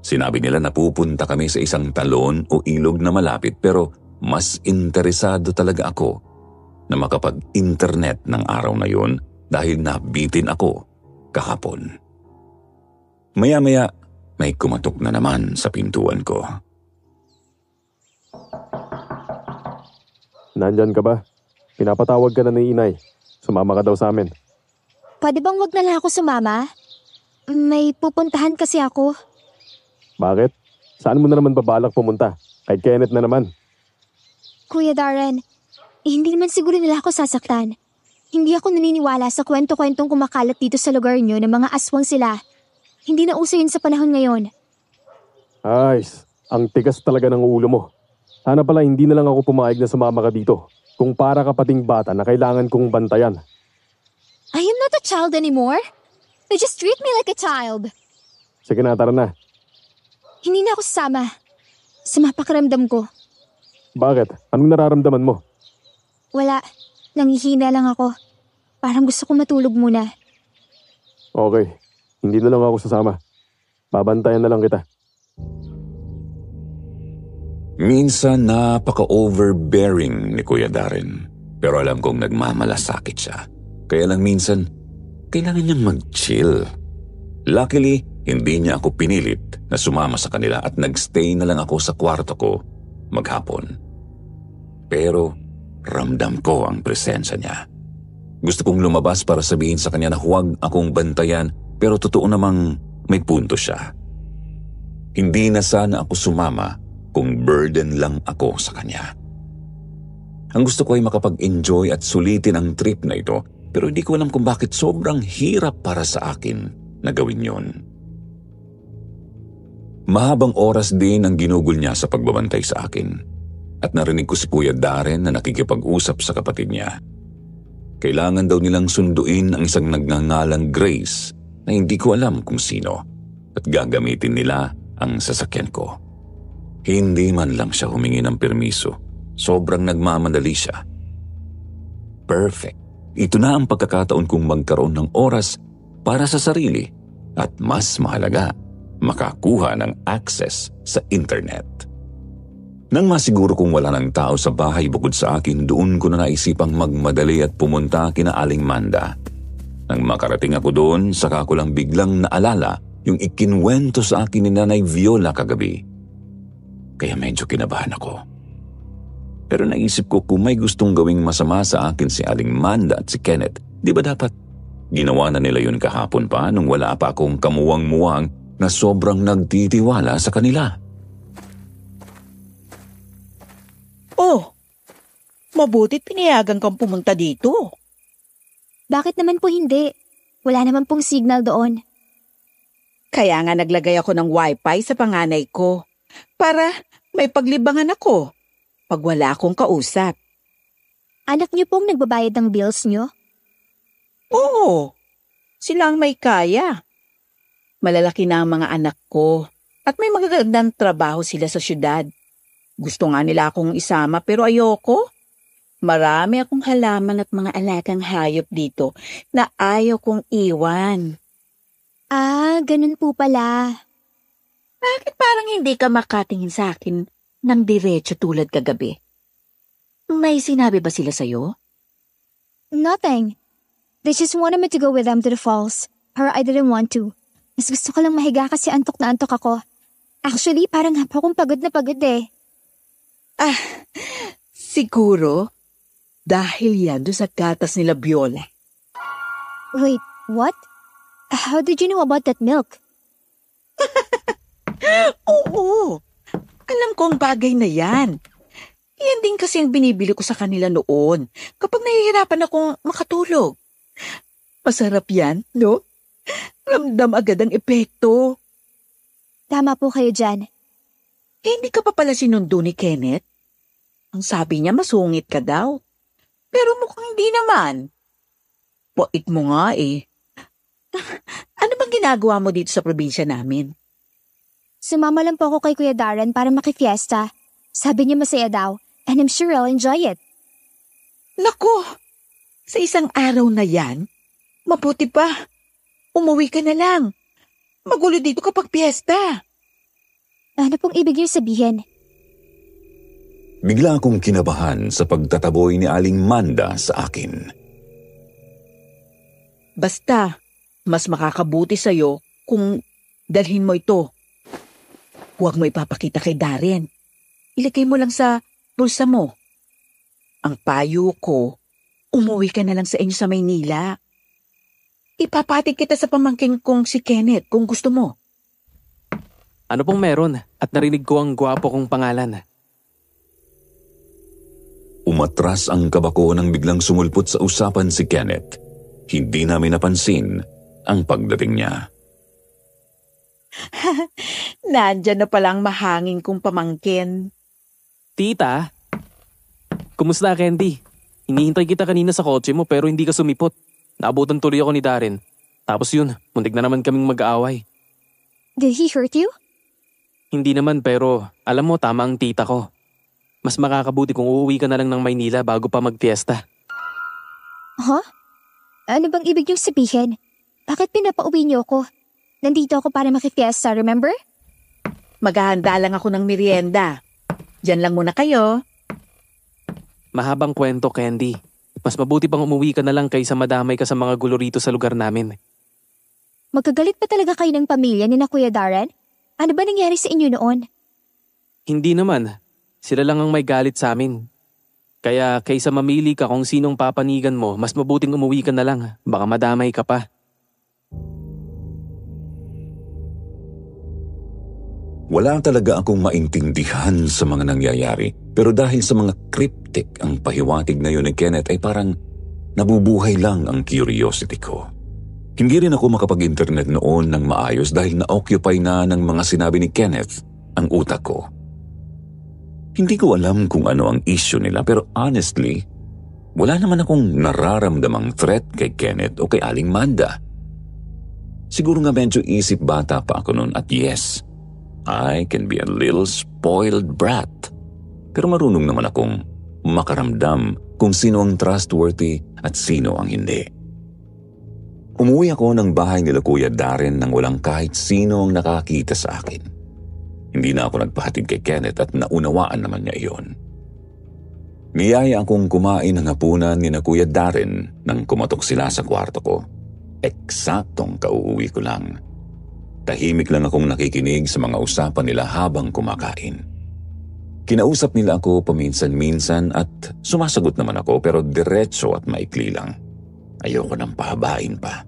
G: Sinabi nila na pupunta kami sa isang talon o ilog na malapit pero mas interesado talaga ako na makapag-internet ng araw na yun dahil nabitin ako kahapon. Maya-maya, may kumatok na naman sa pintuan ko.
F: Nandyan ka ba? Pinapatawag ka na ni Inay. Sumama ka daw sa amin.
H: Pwede bang wag na lang ako sumama? May pupuntahan kasi ako.
F: Bakit? Saan mo na naman babalak pumunta? Kay Kenneth na naman.
H: Kuya Darren, hindi naman siguro nila ako sasaktan. Hindi ako naniniwala sa kwento-kwentong kumakalat dito sa lugar nyo na mga aswang sila. Hindi na uso yun sa panahon ngayon.
F: Ay, ang tigas talaga ng ulo mo. Sana pala hindi na lang ako pumayag na sumama ka dito. Kung para ka pating bata na kailangan kong bantayan.
H: I am not a child anymore. You just treat me like a child.
F: Sige na, tara na.
H: Hindi na ako sasama. Sama pakiramdam ko.
F: Bakit? Anong nararamdaman mo?
H: Wala. Nangihina lang ako. Parang gusto ko matulog muna.
F: Okay, hindi na lang ako sasama. Babantayan na lang kita.
G: Minsan napaka-overbearing ni Kuya Darren. Pero alam kong nagmamalasakit siya. Kaya lang minsan, kailangan niyang mag-chill. Luckily, hindi niya ako pinilit na sumama sa kanila at nagstay na lang ako sa kwarto ko maghapon. Pero ramdam ko ang presensya niya. Gusto kong lumabas para sabihin sa kanya na huwag akong bantayan, pero totoo namang may punto siya. Hindi na sana ako sumama kung burden lang ako sa kanya. Ang gusto ko ay makapag-enjoy at sulitin ang trip na ito, pero hindi ko alam kung bakit sobrang hirap para sa akin na gawin yon. Mahabang oras din ang ginugol niya sa pagbabantay sa akin, at narinig ko si Kuya Darren na nakikipag-usap sa kapatid niya. Kailangan daw nilang sunduin ang isang nagngangalang Grace na hindi ko alam kung sino, at gagamitin nila ang sasakyan ko. Hindi man lang siya humingi ng permiso. Sobrang nagmamadali siya. Perfect. Ito na ang pagkakataon kong magkaroon ng oras para sa sarili at mas mahalaga, makakuha ng access sa internet. Nang masiguro kong wala ng tao sa bahay bukod sa akin, doon ko na naisipang magmadali at pumunta kina Aling Manda. Nang makarating ako doon, saka ko lang biglang naalala yung ikinwento sa akin ni Nanay Viola kagabi. Kaya medyo kinabahan ako. Pero naisip ko kung may gustong gawing masama sa akin si Aling Manda at si Kenneth, di ba dapat ginawa na nila yun kahapon pa nung wala pa akong kamuwang-muwang na sobrang nagtitiwala sa kanila?
I: Oh, mabutit pinayagan kang pumunta dito.
H: Bakit naman po hindi? Wala naman pong signal doon.
I: Kaya nga naglagay ako ng wifi sa panganay ko para may paglibangan ako pag wala akong kausap.
H: Anak niyo pong nagbabayad ng bills niyo?
I: Oo, sila ang may kaya. Malalaki na ang mga anak ko at may magagandang trabaho sila sa syudad. Gusto nga nila akong isama pero ayoko. Marami akong halaman at mga alagang hayop dito na ayaw kong iwan.
H: Ah, ganun po pala.
I: Bakit parang hindi ka makatingin sa akin ng diretso tulad kagabi? May sinabi ba sila sa'yo?
H: Nothing. They just wanted me to go with them to the falls, pero I didn't want to. Mas gusto ko lang mahiga kasi antok na antok ako. Actually, parang hapa akong pagod na pagod eh.
I: Ah, siguro dahil yan doon sa gatas nila Viola.
H: Wait, what? How did you know about that milk?
I: Oo, alam ko ang bagay na yan. Yan din kasi ang binibili ko sa kanila noon kapag nahihirapan akong makatulog. Masarap yan, no? Ramdam agad ang epekto.
H: Tama po kayo dyan.
I: Hindi ka pa pala sinundo ni Kenneth? Ang sabi niya masungit ka daw. Pero mukhang hindi naman. Pait mo nga eh. Ano bang ginagawa mo dito sa probinsya namin?
H: Sumama lang po ako kay Kuya Darren para makifiesta. Sabi niya masaya daw, and I'm sure I'll enjoy it.
I: Naku, sa isang araw na yan, mabuti pa. Umuwi ka na lang. Magulo dito kapag piyesta.
H: Ano pong ibig niyo sabihin?
G: Bigla akong kinabahan sa pagtataboy ni Aling Manda sa akin.
I: Basta, mas makakabuti sa'yo kung dalhin mo ito. Huwag mo ipapakita kay Darren. Ilagay mo lang sa bulsa mo. Ang payo ko, umuwi ka na lang sa inyo sa Maynila. Ipapatig kita sa pamangking kong si Kenneth kung gusto mo.
J: Ano pong meron? At narinig ko ang gwapo kong pangalan.
G: Umatras ang kaba ko nang biglang sumulpot sa usapan si Kenneth. Hindi namin napansin ang pagdating niya.
I: Nandyan na palang mahangin kong pamangkin.
J: Tita, Kumusta, Candy? Hinihintay kita kanina sa kotse mo pero hindi ka sumipot. Naabutan tuloy ako ni Darren. Tapos yun, muntik na naman kaming mag-aaway.
H: Did he hurt you?
J: Hindi naman pero alam mo tama ang tita ko. Mas makakabuti kung uuwi ka na lang ng Maynila bago pa magfiesta.
H: Huh? Ano bang ibig niyong sabihin? Bakit pinapauwi niyo ako? Nandito ako para makifiesta, remember?
I: Maghahanda lang ako ng merienda. Diyan lang muna kayo.
J: Mahabang kwento, Candy. Mas mabuti pang umuwi ka na lang kaysa madamay ka sa mga gulo rito sa lugar namin.
H: Magkagalit pa talaga kayo ng pamilya ni na Kuya Darren? Ano ba nangyari sa inyo noon?
J: Hindi naman. Sila lang ang may galit sa amin. Kaya kaysa mamili ka kung sinong papanigan mo, mas mabuting umuwi ka na lang. Baka madamay ka pa.
G: Wala talaga akong maintindihan sa mga nangyayari, pero dahil sa mga cryptic ang pahiwatig na yun ni Kenneth ay parang nabubuhay lang ang curiosity ko. Hindi rin ako makapag-internet noon ng maayos dahil na-occupy na ng mga sinabi ni Kenneth ang utak ko. Hindi ko alam kung ano ang issue nila pero honestly, wala naman akong nararamdamang threat kay Kenneth o kay Aling Manda. Siguro nga medyo isip bata pa ako noon at yes, I can be a little spoiled brat. Pero marunong naman akong makaramdam kung sino ang trustworthy at sino ang hindi. Umuwi ako ng bahay nila Kuya Darren nang walang kahit sino ang nakakita sa akin. Hindi na ako nagpahatid kay Kenneth at naunawaan naman niya iyon. Niyaya akong kumain ng hapunan ni na Kuya Darren nang kumatok sila sa kwarto ko. Eksaktong kauuwi ko lang. Tahimik lang akong nakikinig sa mga usapan nila habang kumakain. Kinausap nila ako paminsan-minsan at sumasagot naman ako pero diretso at maikli lang. Ayoko nang pahabain pa.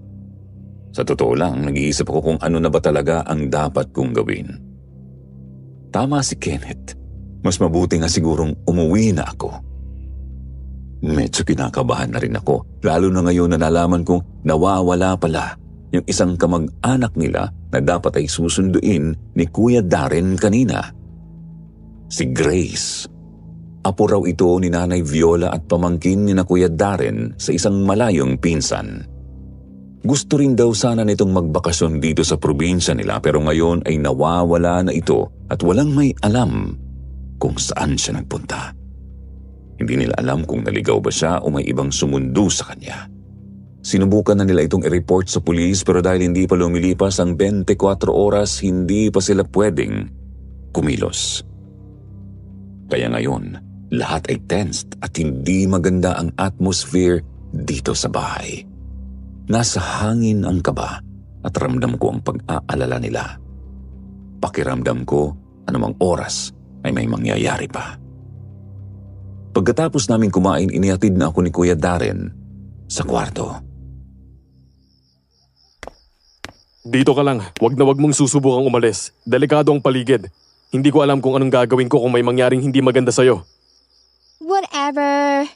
G: Sa totoo lang, nag-iisip ako kung ano na ba talaga ang dapat kong gawin. Tama si Kenneth. Mas mabuti nga sigurong umuwi na ako. Medyo kinakabahan na rin ako, lalo na ngayon na nalaman kong nawawala pala yung isang kamag-anak nila na dapat ay susunduin ni Kuya Darren kanina. Si Grace. Apo raw ito ni Nanay Viola at pamangkin ni na Kuya Darren sa isang malayong pinsan. Gusto rin daw sana nitong magbakasyon dito sa probinsya nila pero ngayon ay nawawala na ito at walang may alam kung saan siya nagpunta. Hindi nila alam kung naligaw ba siya o may ibang sumundo sa kanya. Sinubukan na nila itong i-report sa pulis pero dahil hindi pa lumilipas ang 24 oras, hindi pa sila pwedeng kumilos. Kaya ngayon, lahat ay tensed at hindi maganda ang atmosphere dito sa bahay. Nasa hangin ang kaba at ramdam ko ang pag-aalala nila. Pakiramdam ko anumang oras ay may mangyayari pa. Pagkatapos namin kumain, inihatid na ako ni Kuya Darren sa kwarto.
F: Dito ka lang, wag na wag mong susubukang umalis. Delikado ang paligid. Hindi ko alam kung anong gagawin ko kung may mangyaring hindi maganda sa'yo.
H: Whatever.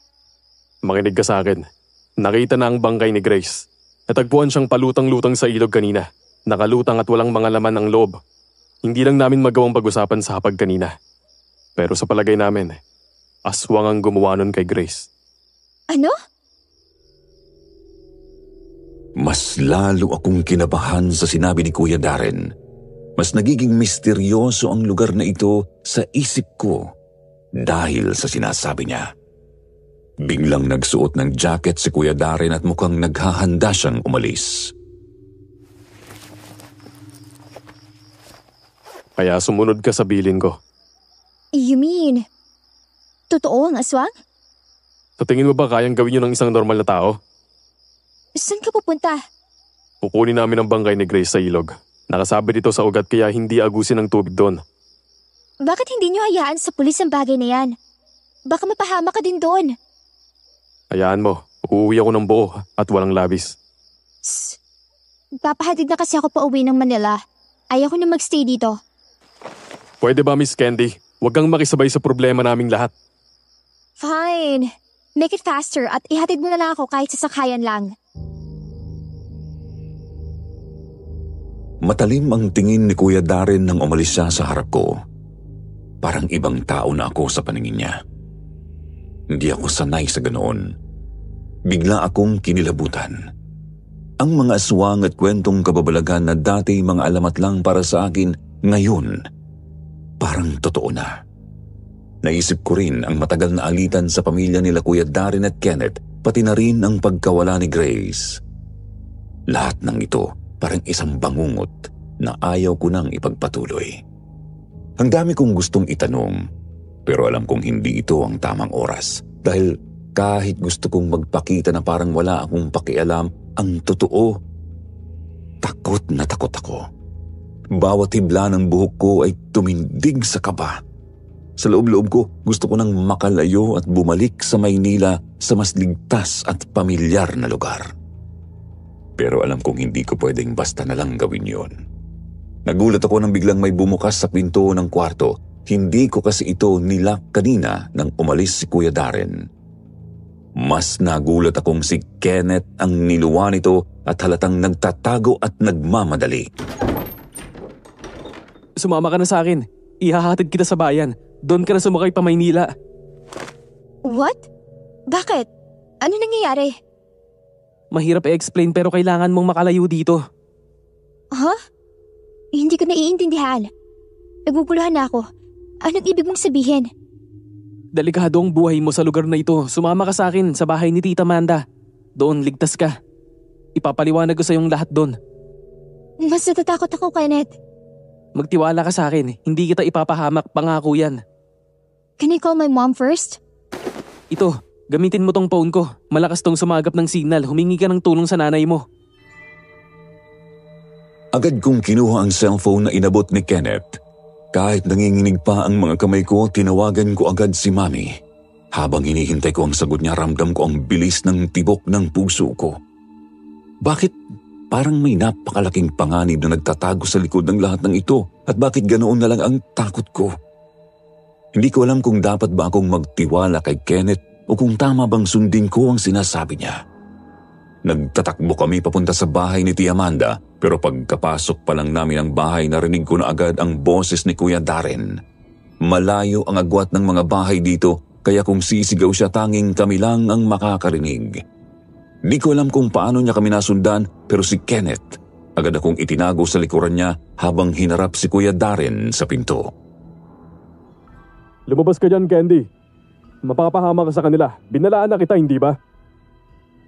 F: Makinig ka sa akin. Nakita na ang bangkay ni Grace. Natagpuan siyang palutang-lutang sa ilog kanina. Nakalutang at walang mga laman ng loob. Hindi lang namin magawang pag-usapan sa hapag kanina. Pero sa palagay namin, aswang ang gumawa nun kay Grace.
H: Ano?
G: Mas lalo akong kinabahan sa sinabi ni Kuya Darren. Mas nagiging misteryoso ang lugar na ito sa isip ko dahil sa sinasabi niya. Biglang nagsuot ng jacket si Kuya Darren at mukhang naghahanda siyang umalis.
F: Kaya sumunod ka sa bilin ko.
H: You mean, totoo ang aswang?
F: Sa tingin mo ba kayang gawin yun ng isang normal na tao?
H: Saan ka pupunta?
F: Kukunin namin ang bangkay ni Grace sa ilog. Nakasabit ito sa ugat kaya hindi agusin ang tubig doon.
H: Bakit hindi niyo hayaan sa pulis ang bagay na yan? Baka mapahama ka din doon.
F: Hayaan mo, uuwi ako ng buo at walang labis.
H: Papahatid na kasi ako pa uwi ng Manila. Ayaw ko na magstay dito.
F: Pwede ba, Miss Candy? Huwag kang makisabay sa problema naming lahat.
H: Fine. Make it faster at ihatid mo na lang ako kahit sasakayan lang.
G: Matalim ang tingin ni Kuya Darren nang umalis siya sa harap ko. Parang ibang tao na ako sa paningin niya. Hindi ako sanay sa ganoon. Bigla akong kinilabutan. Ang mga aswang at kwentong kababalagan na dati mga alamat lang para sa akin, ngayon, parang totoo na. Naisip ko rin ang matagal na alitan sa pamilya nila Kuya Darren at Kenneth, pati na rin ang pagkawala ni Grace. Lahat ng ito parang isang bangungot na ayaw ko nang ipagpatuloy. Ang dami kong gustong itanong, pero alam kong hindi ito ang tamang oras dahil kahit gusto kong magpakita na parang wala akong pakialam, ang totoo, takot na takot ako. Bawat hibla ng buhok ko ay tumindig sa kaba. Sa loob-loob ko, gusto ko nang makalayo at bumalik sa Maynila sa mas ligtas at pamilyar na lugar. Pero alam kong hindi ko pwedeng basta na lang gawin yon. Nagulat ako nang biglang may bumukas sa pinto ng kwarto. Hindi ko kasi ito nilock kanina nang umalis si Kuya Darren. Mas nagulat akong si Kenneth ang niluwa nito at halatang nagtatago at nagmamadali.
J: Sumama ka na sa akin. Ihahatid kita sa bayan. Doon ka na sumakay pa Maynila.
H: What? Bakit? Ano nangyayari?
J: Mahirap i-explain pero kailangan mong makalayo dito.
H: Huh? Hindi ko naiintindihan. Naguguluhan na ako. Anong ibig mong sabihin?
J: Delikado ang buhay mo sa lugar na ito. Sumama ka sa akin sa bahay ni Tita Amanda. Doon ligtas ka. Ipapaliwanag ko sa iyong lahat doon.
H: Mas natatakot ako, Kenneth.
J: Magtiwala ka sa akin. Hindi kita ipapahamak, pangako yan.
H: Can I call my mom first?
J: Ito, gamitin mo tong phone ko. Malakas tong sumagap ng signal. Humingi ka ng tulong sa nanay mo.
G: Agad kong kinuha ang cellphone na inabot ni Kenneth. Kahit nanginginig pa ang mga kamay ko, tinawagan ko agad si Mami. Habang hinihintay ko ang sagot niya, ramdam ko ang bilis ng tibok ng puso ko. Bakit parang may napakalaking panganib na nagtatago sa likod ng lahat ng ito? At bakit ganoon na lang ang takot ko? Hindi ko alam kung dapat ba akong magtiwala kay Kenneth o kung tama bang sundin ko ang sinasabi niya. Nagtatakbo kami papunta sa bahay ni Tia Amanda, pero pagkapasok pa lang namin ang bahay narinig ko na agad ang boses ni Kuya Darren. Malayo ang agwat ng mga bahay dito, kaya kung sisigaw siya tanging kami lang ang makakarinig. Di ko alam kung paano niya kami nasundan, pero si Kenneth, agad akong itinago sa likuran niya habang hinarap si Kuya Darren sa pinto.
F: Lumabas ka dyan, Candy. Mapapahama ka sa kanila. Binalaan na kita, hindi ba?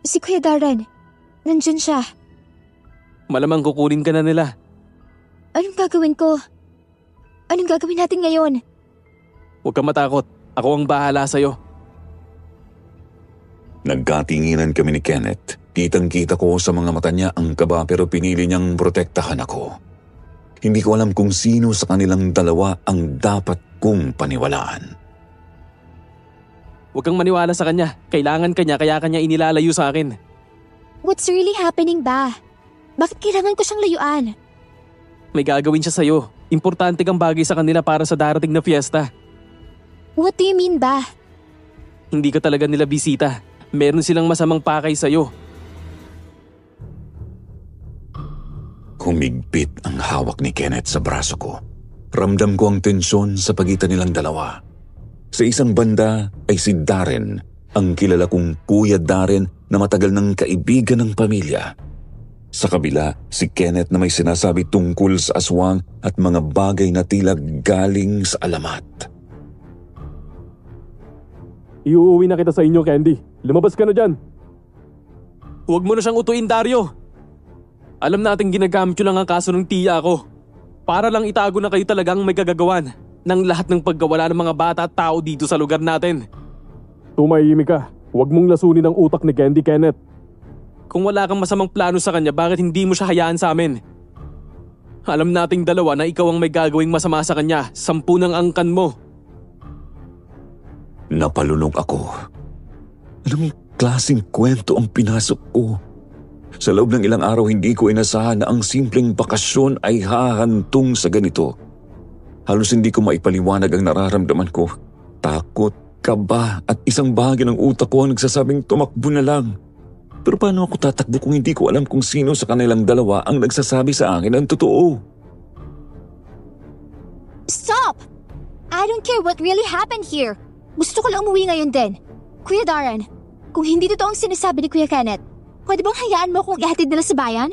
H: Si Kuya Darren, nandyan siya.
J: Malamang kukunin ka na nila.
H: Anong gagawin ko? Anong gagawin natin ngayon?
J: Huwag kang matakot. Ako ang bahala sa'yo.
G: Nagkatinginan kami ni Kenneth. Kitang-kita ko sa mga mata niya ang kaba pero pinili niyang protektahan ako. Hindi ko alam kung sino sa kanilang dalawa ang dapat kong paniwalaan.
J: Huwag kang maniwala sa kanya. Kailangan kanya kaya kanya inilalayo sa akin.
H: What's really happening ba? Bakit kailangan ko siyang layuan?
J: May gagawin siya sa'yo. Importante kang bagay sa kanila para sa darating na fiesta.
H: What do you mean ba?
J: Hindi ka talaga nila bisita. Meron silang masamang pakay sa'yo.
G: Humigpit ang hawak ni Kenneth sa braso ko. Ramdam ko ang tensyon sa pagitan nilang dalawa. Sa isang banda ay si Darren, ang kilala kong Kuya Darren na matagal ng kaibigan ng pamilya. Sa kabila, si Kenneth na may sinasabi tungkol sa aswang at mga bagay na tila galing sa alamat.
F: Iuuwi na kita sa inyo, Candy. Lumabas ka na dyan.
J: Huwag mo na siyang utuin, Dario. Alam natin ginagamit ko lang ang kaso ng tiya ko. Para lang itago na kayo talagang may kagagawan ng lahat ng pagkawala ng mga bata at tao dito sa lugar natin.
F: Tumahimik ka. Huwag mong lasunin ang utak ni Candy, Kenneth.
J: Kung wala kang masamang plano sa kanya, bakit hindi mo siya hayaan sa amin? Alam nating dalawa na ikaw ang may gagawing masama sa kanya. 10 ng angkan mo.
G: Napalunok ako. Anong klaseng kwento ang pinasok ko? Sa loob ng ilang araw hindi ko inasahan na ang simpleng bakasyon ay hahantong sa ganito. Halos hindi ko maipaliwanag ang nararamdaman ko. Takot, kaba at isang bahagi ng utak ko ang nagsasabing tumakbo na lang. Pero paano ako tatakbo kung hindi ko alam kung sino sa kanilang dalawa ang nagsasabi sa akin ang totoo?
H: Stop! I don't care what really happened here. Gusto ko lang umuwi ngayon din. Kuya Darren, kung hindi totoo ang sinasabi ni Kuya Kenneth, pwede bang hayaan mo akong ihatid nila sa bayan?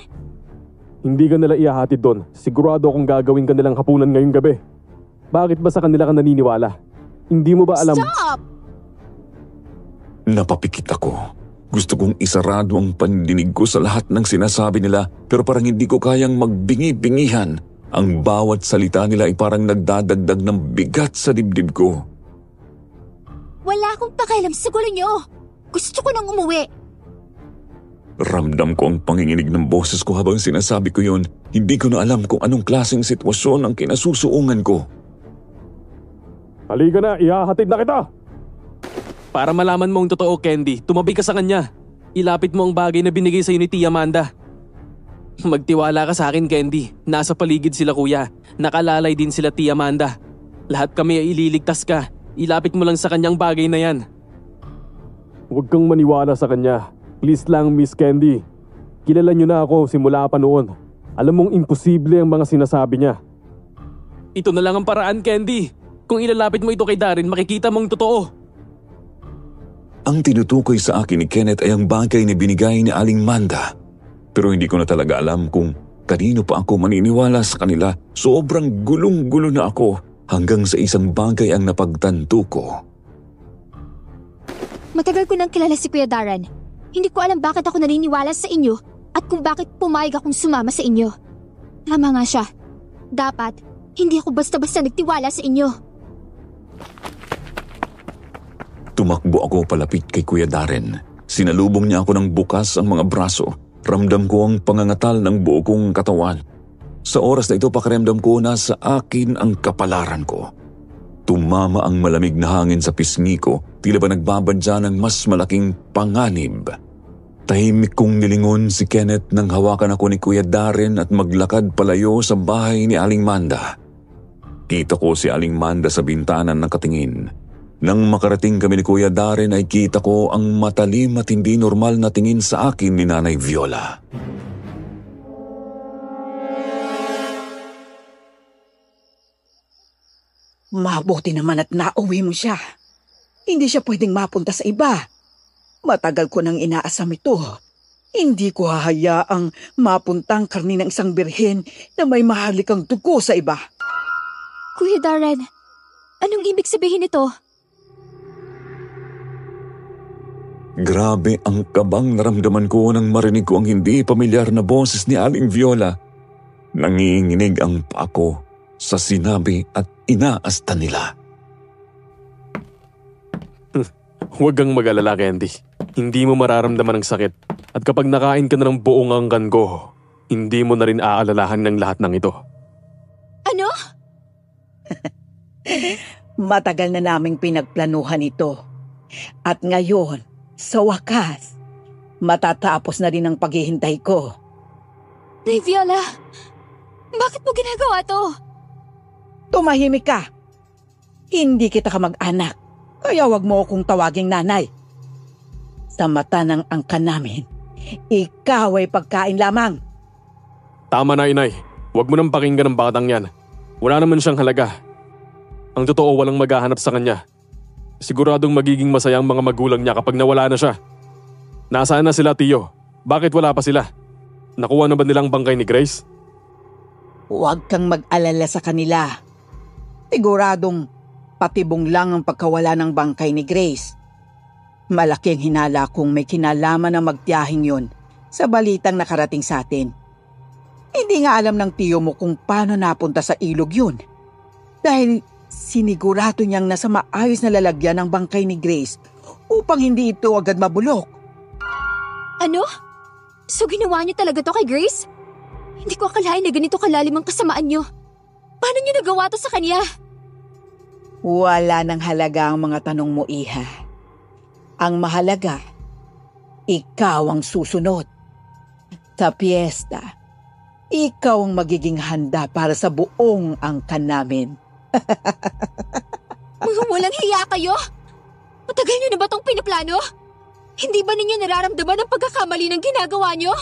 F: Hindi ka nila ihahatid doon. Sigurado akong gagawin ka nilang hapunan ngayong gabi. Bakit ba sa kanila ka naniniwala? Hindi mo ba alam?
H: Stop!
G: Napapikit ako. Gusto kong isarado ang pandinig ko sa lahat ng sinasabi nila pero parang hindi ko kayang magbingi-bingihan. Ang bawat salita nila ay parang nagdadagdag ng bigat sa dibdib ko.
H: Wala akong pakialam sa gulo niyo. Gusto ko nang umuwi.
G: Ramdam ko ang panginginig ng boses ko habang sinasabi ko yun. Hindi ko na alam kung anong klaseng sitwasyon ang kinasusuungan ko.
F: Halika na, ihahatid na kita!
J: Para malaman mo ang totoo, Candy, tumabi ka sa kanya. Ilapit mo ang bagay na binigay sa'yo ni Tia Amanda. Magtiwala ka sa akin, Candy. Nasa paligid sila, kuya. Nakalalay din sila, Tia Amanda. Lahat kami ay ililigtas ka. Ilapit mo lang sa kanyang bagay na yan.
F: Huwag kang maniwala sa kanya. Please lang, Miss Candy. Kilala niyo na ako simula pa noon. Alam mong imposible ang mga sinasabi niya.
J: Ito na lang ang paraan, Candy. Kung ilalapit mo ito kay Darren, makikita mong totoo.
G: Ang tinutukoy sa akin ni Kenneth ay ang bagay na binigay ni Aling Manda. Pero hindi ko na talaga alam kung kanino pa ako maniniwala sa kanila. Sobrang gulong-gulo na ako hanggang sa isang bagay ang napagtanto ko.
H: Matagal ko nang kilala si Kuya Darren. Hindi ko alam bakit ako naniniwala sa inyo at kung bakit pumayag akong sumama sa inyo. Tama nga siya. Dapat, hindi ako basta-basta nagtiwala sa inyo.
G: Tumakbo ako palapit kay Kuya Darren. Sinalubong niya ako ng bukas ang mga braso. Ramdam ko ang pangangatal ng buo kong katawan. Sa oras na ito pakiramdam ko na sa akin ang kapalaran ko. Tumama ang malamig na hangin sa pisngi ko, tila ba nagbabadya ng mas malaking panganib. Tahimik kong nilingon si Kenneth nang hawakan ako ni Kuya Darren at maglakad palayo sa bahay ni Aling Manda. Kita ko si Aling Manda sa bintana nakatingin. Nang makarating kami ni Kuya Darren ay kita ko ang matalim at hindi normal na tingin sa akin ni Nanay Viola.
I: Mabuti naman at nauwi mo siya. Hindi siya pwedeng mapunta sa iba. Matagal ko nang inaasam ito. Hindi ko hahayaang mapuntang karni ng isang birhen na may mahalikang dugo sa iba.
H: Kuya Darren, anong ibig sabihin nito?
G: Grabe ang kabang naramdaman ko nang marinig ko ang hindi pamilyar na boses ni Aling Viola. Nanginginig ang paa ko sa sinabi at inaasta nila.
F: Huwag kang mag-alala, Candy. Hindi mo mararamdaman ang sakit. At kapag nakain ka na ng buong angkan ko, hindi mo na rin aalalahan ng lahat ng ito.
H: Ano?
I: Matagal na naming pinagplanuhan ito. At ngayon, sa wakas, matatapos na rin ang paghihintay ko.
H: Nay Viola, bakit mo ginagawa to?
I: Tumahimik ka. Hindi kita kamag-anak, kaya wag mo akong tawaging nanay. Sa mata ng angkan namin, ikaw ay pagkain lamang.
F: Tama na, inay. Huwag mo nang pakinggan ng batang yan. Wala naman siyang halaga. Ang totoo, walang maghahanap sa kanya. Siguradong magiging masaya ang mga magulang niya kapag nawala na siya. Nasaan na sila, Tio? Bakit wala pa sila? Nakuha na ba nilang bangkay ni Grace?
I: Huwag kang mag-alala sa kanila. Siguradong patibong lang ang pagkawala ng bangkay ni Grace. Malaking hinala kung may kinalaman ng magtiyahing yun sa balitang nakarating sa atin. Hindi nga alam ng tiyo mo kung paano napunta sa ilog yun. Dahil sinigurado niyang nasa maayos na lalagyan ng bangkay ni Grace upang hindi ito agad mabulok.
H: Ano? So ginawa niyo talaga to kay Grace? Hindi ko akalain na ganito kalalim ang kasamaan niyo. Paano niyo nagawa to sa kanya?
I: Wala nang halaga ang mga tanong mo, Iha. Ang mahalaga, ikaw ang susunod. Sa piyesta, ikaw ang magiging handa para sa buong angkan namin.
H: Mga walang hiya kayo? Matagal niyo na ba itong pinaplano? Hindi ba ninyo nararamdaman ang pagkakamali ng ginagawa niyo?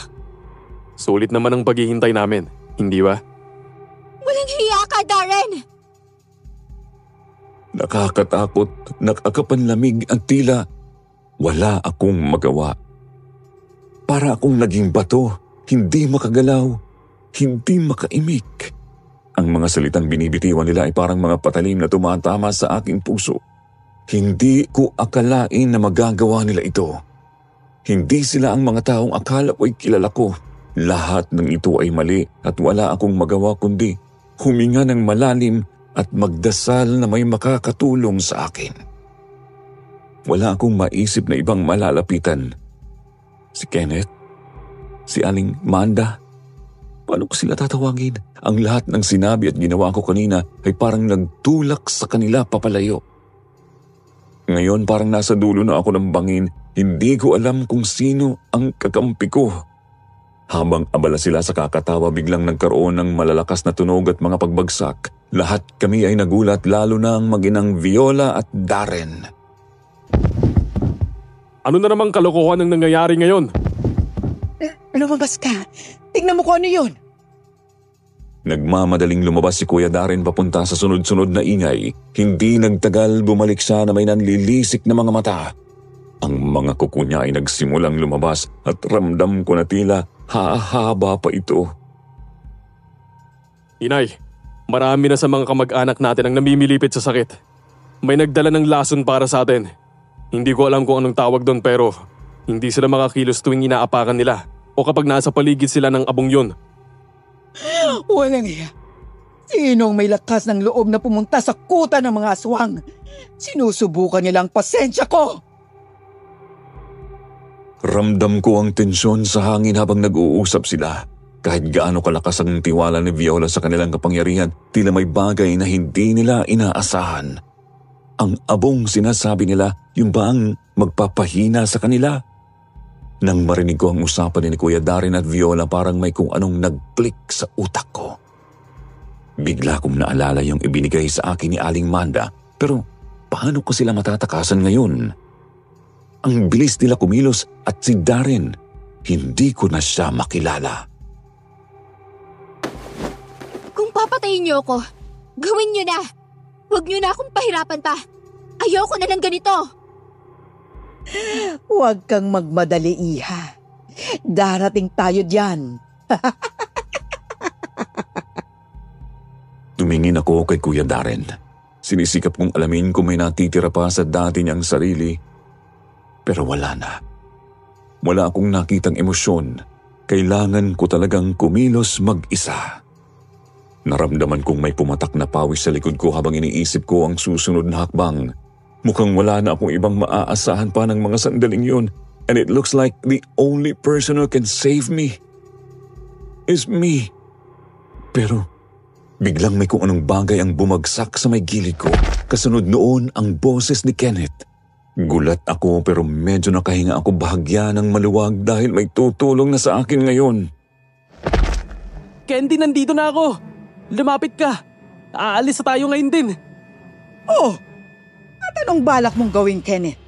F: Sulit naman ang paghihintay namin, hindi ba?
H: Walang hiya ka, Darren!
G: Nakakatakot, nakakapanlamig at tila Wala akong magawa. Para akong naging bato, hindi makagalaw, hindi makaimik. Ang mga salitang binibitiwan nila ay parang mga patalim na tumatama sa aking puso. Hindi ko akalain na magagawa nila ito. Hindi sila ang mga taong akala ko'y kilala ko. Lahat ng ito ay mali at wala akong magawa kundi huminga ng malalim at magdasal na may makakatulong sa akin. Wala akong maisip na ibang malalapitan. Si Kenneth? Si Aling Manda? Paano ko sila tatawagin? Ang lahat ng sinabi at ginawa ko kanina ay parang nagtulak sa kanila papalayo. Ngayon parang nasa dulo na ako ng bangin, hindi ko alam kung sino ang kakampi ko. Habang abala sila sa kakatawa, biglang nagkaroon ng malalakas na tunog at mga pagbagsak. Lahat kami ay nagulat, lalo na ang mag-inang Viola at Darren.
F: Ano na namang kalokohan ang nangyayari ngayon?
I: Lumabas ka. Tingnan mo kung ano yun.
G: Nagmamadaling lumabas si Kuya Darren papunta sa sunod-sunod na ingay. Hindi nagtagal, bumalik siya na may nanlilisik na mga mata. Ang mga kuko niya ay nagsimulang lumabas at ramdam ko na tila hahaba pa ito.
F: Inay, marami na sa mga kamag-anak natin ang namimilipit sa sakit. May nagdala ng lason para sa atin. Hindi ko alam kung anong tawag doon pero hindi sila makakilos tuwing inaapakan nila o kapag nasa paligid sila ng abong yun.
I: Walang iya. Sinong may lakas ng loob na pumunta sa kuta ng mga aswang? Sinusubukan nila ang pasensya ko.
G: Ramdam ko ang tensyon sa hangin habang nag-uusap sila. Kahit gaano kalakas ang tiwala ni Viola sa kanilang kapangyarihan, tila may bagay na hindi nila inaasahan. Ang abong sinasabi nila, yung ba ang magpapahina sa kanila? Nang marinig ko ang usapan ni Kuya Darren at Viola, parang may kung anong nag-click sa utak ko. Bigla kong naalala yung ibinigay sa akin ni Aling Manda, pero paano ko sila matatakasan ngayon? Ang bilis nila kumilos at si Darren, hindi ko na siya makilala.
H: Kung papatayin niyo ako, gawin niyo na. Huwag niyo na akong pahirapan pa. Ayoko na ng ganito.
I: Huwag kang magmadali, Iha. Darating tayo diyan.
G: Tumingin ako kay Kuya Darren. Sinisikap kong alamin kung may natitira pa sa dati niyang sarili. Pero wala na. Wala akong nakitang emosyon. Kailangan ko talagang kumilos mag-isa. Naramdaman kong may pumatak na pawis sa likod ko habang iniisip ko ang susunod na hakbang. Mukhang wala na akong ibang maaasahan pa ng mga sandaling yun. And it looks like the only person who can save me is me. Pero biglang may kung anong bagay ang bumagsak sa may gilid ko. Kasunod noon ang boses ni Kenneth. Gulat ako pero medyo nakahinga ako bahagya ng maluwag dahil may tutulong na sa akin ngayon.
J: Candy, nandito na ako! Lumapit ka! Aalis na tayo ngayon din!
I: Oh! At anong balak mong gawin, Kenneth?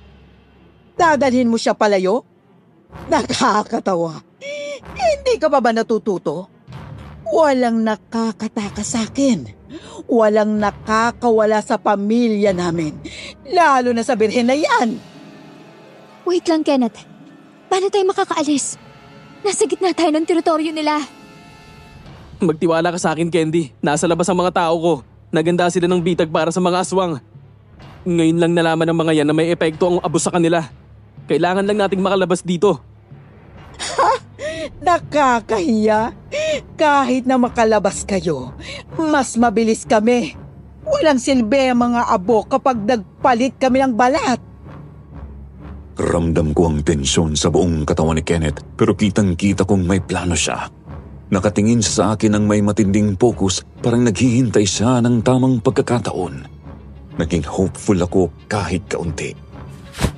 I: Dadalhin mo siya palayo? Nakakatawa. Hindi ka pa ba natututo? Walang nakakatakas sa akin. Walang nakakawala sa pamilya namin. Lalo na sa birhen na yan.
H: Wait lang, Kenneth. Paano tayo makakaalis? Nasa gitna tayo ng teritoryo nila.
J: Magtiwala ka sa akin, Candy. Nasa labas ang mga tao ko. Naganda sila ng bitag para sa mga aswang. Ngayon lang nalaman ng mga yan na may epekto ang abos sa kanila. Kailangan lang nating makalabas dito.
I: Ha? Nakakahiya. Kahit na makalabas kayo, mas mabilis kami. Walang silbi ang mga abo kapag nagpalit kami ng balat.
G: Ramdam ko ang tensyon sa buong katawan ni Kenneth pero kitang-kita kong may plano siya. Nakatingin siya sa akin ng may matinding focus, parang naghihintay siya ng tamang pagkakataon. Naging hopeful ako kahit kaunti.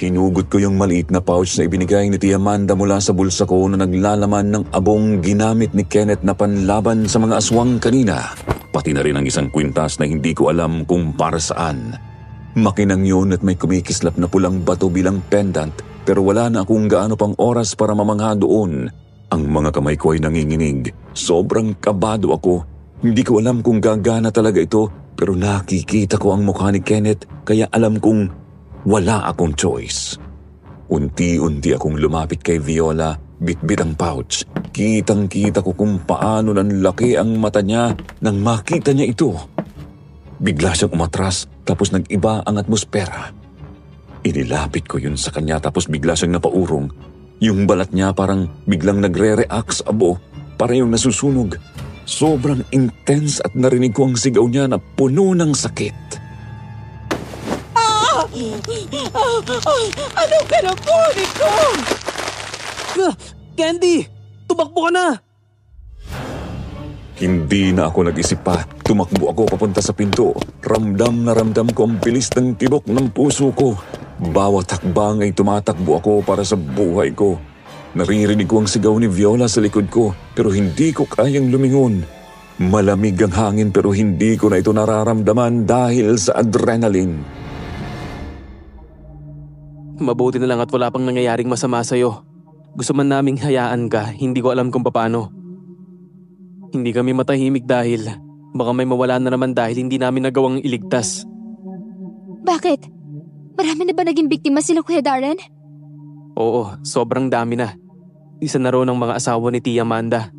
G: Hinugot ko yung maliit na pouch na ibinigay ni Tia Amanda mula sa bulsa ko na naglalaman ng abong ginamit ni Kenneth na panlaban sa mga aswang kanina. Pati na rin ang isang kwintas na hindi ko alam kung para saan. Makinang yun at may kumikislap na pulang bato bilang pendant pero wala na akong gaano pang oras para mamangha doon. Ang mga kamay ko ay nanginginig. Sobrang kabado ako. Hindi ko alam kung gagana talaga ito pero nakikita ko ang mukha ni Kenneth kaya alam kong wala akong choice. Unti-unti akong lumapit kay Viola, bitbit ang pouch. Kitang-kita ko kung paano nanlaki ang mata niya nang makita niya ito. Bigla siyang umatras tapos nag-iba ang atmosfera. Inilapit ko yun sa kanya tapos bigla siyang napaurong. Yung balat niya parang biglang nagre-react sa abo, para yung nasusunog. Sobrang intense at narinig ko ang sigaw niya na puno ng sakit.
J: Anong kinakunin ko? Candy! Tumakbo ka na!
G: Hindi na ako nag-isip pa. Tumakbo ako papunta sa pinto. Ramdam na ramdam ko ang bilis ng tibok ng puso ko. Bawat hakbang ay tumatakbo ako para sa buhay ko. Naririnig ko ang sigaw ni Viola sa likod ko pero hindi ko kayang lumingon. Malamig ang hangin pero hindi ko na ito nararamdaman dahil sa adrenaline.
J: Mabuti na lang at wala pang nangyayaring masama sa'yo. Gusto man naming hayaan ka, hindi ko alam kung paano. Hindi kami matahimik dahil baka may mawala na naman dahil hindi namin nagawang iligtas.
H: Bakit? Marami na ba naging biktima sila, Kuya Darren?
J: Oo, sobrang dami na. Isa na raw ng mga asawa ni Tia Amanda.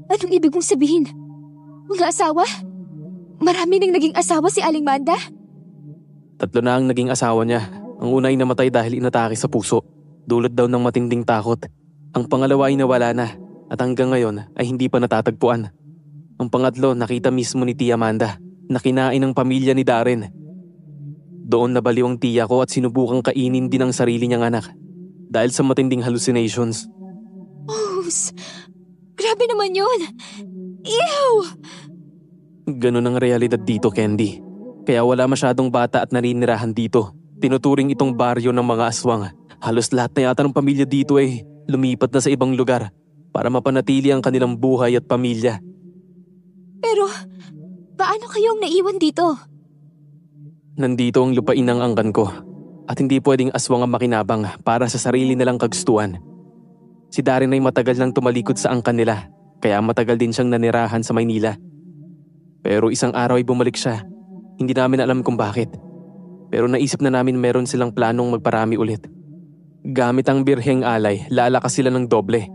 H: Anong ibig kong sabihin? Mga asawa? Marami nang naging asawa si Aling Manda?
J: 3 na ang naging asawa niya. Ang una ay namatay dahil inatake sa puso. Dulot daw ng matinding takot. Ang pangalawa ay nawala na at hanggang ngayon ay hindi pa natatagpuan. Ang pangatlo nakita mismo ni Tia Amanda na kinain ng pamilya ni Darren. Doon nabaliw ang tiya ko at sinubukang kainin din ang sarili niyang anak dahil sa matinding hallucinations.
H: Oh, grabe naman yun! Ew!
J: Ganun ang realidad dito, Candy. Kaya wala masyadong bata at naninirahan dito. Tinuturing itong baryo ng mga aswang. Halos lahat na yata ng pamilya dito ay lumipat na sa ibang lugar para mapanatili ang kanilang buhay at pamilya.
H: Pero, paano kayong naiwan dito?
J: Nandito ang lupain ng angkan ko at hindi pwedeng aswang ang makinabang para sa sarili nilang kagustuhan. Si Darren ay matagal nang tumalikod sa angkan nila kaya matagal din siyang nanirahan sa Maynila. Pero isang araw ay bumalik siya. Hindi namin alam kung bakit. Pero naisip na namin meron silang planong magparami ulit. Gamit ang birheng alay, lalakas sila ng doble.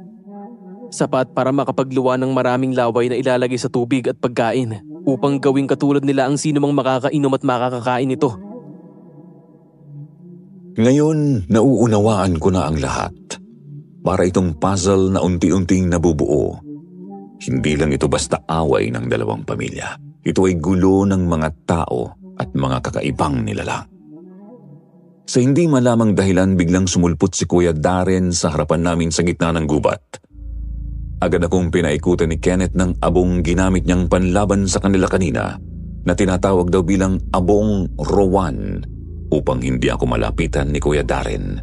J: Sapat para makapagluwa ng maraming laway na ilalagay sa tubig at pagkain upang gawing katulad nila ang sino mang makakainom at makakakain ito.
G: Ngayon, nauunawaan ko na ang lahat. Para itong puzzle na unti-unting nabubuo. Hindi lang ito basta away ng dalawang pamilya. Ito ay gulo ng mga tao at mga kakaibang nilalang. Sa hindi malamang dahilan biglang sumulpot si Kuya Darren sa harapan namin sa gitna ng gubat. Agad akong pinaikutan ni Kenneth ng abong ginamit niyang panlaban sa kanila kanina na tinatawag daw bilang abong Rowan upang hindi ako malapitan ni Kuya Darren.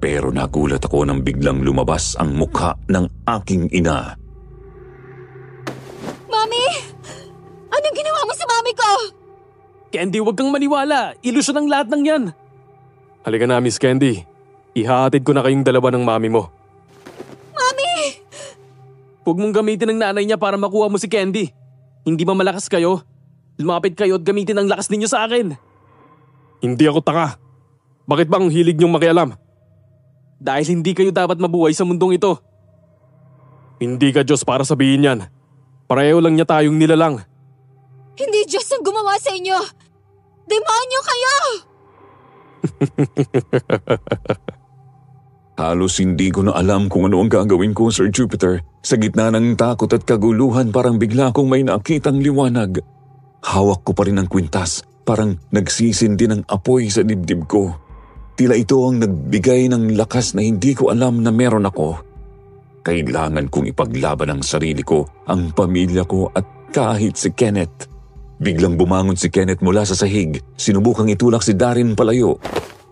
G: Pero nagulat ako nang biglang lumabas ang mukha ng aking ina.
H: Mami! Anong ginawa mo sa mami ko?
J: Candy, huwag kang maniwala. Ilusyon ang lahat ng yan.
F: Halika na, Miss Candy. Ihahatid ko na kayong dalawa ng mami mo.
H: Mami!
J: Huwag mong gamitin ang nanay niya para makuha mo si Candy. Hindi ba malakas kayo? Lumapit kayo at gamitin ang lakas ninyo sa akin.
F: Hindi ako taka. Bakit ba ang hilig niyong makialam?
J: Dahil hindi kayo dapat mabuhay sa mundong ito.
F: Hindi ka Diyos para sabihin yan. Pareho lang niya tayong nilalang.
H: Hindi Diyos ang gumawa sa inyo! Demonyo kayo!
G: Halos hindi ko na alam kung ano ang gagawin ko, Sir Jupiter. Sa gitna ng takot at kaguluhan, parang bigla akong may nakitang liwanag. Hawak ko pa rin ang kwintas, parang nagsisindi ng apoy sa dibdib ko. Tila ito ang nagbigay ng lakas na hindi ko alam na meron ako. Kailangan kong ipaglaban ang sarili ko, ang pamilya ko at kahit si Kenneth. Biglang bumangon si Kenneth mula sa sahig. Sinubukang itulak si Darren palayo.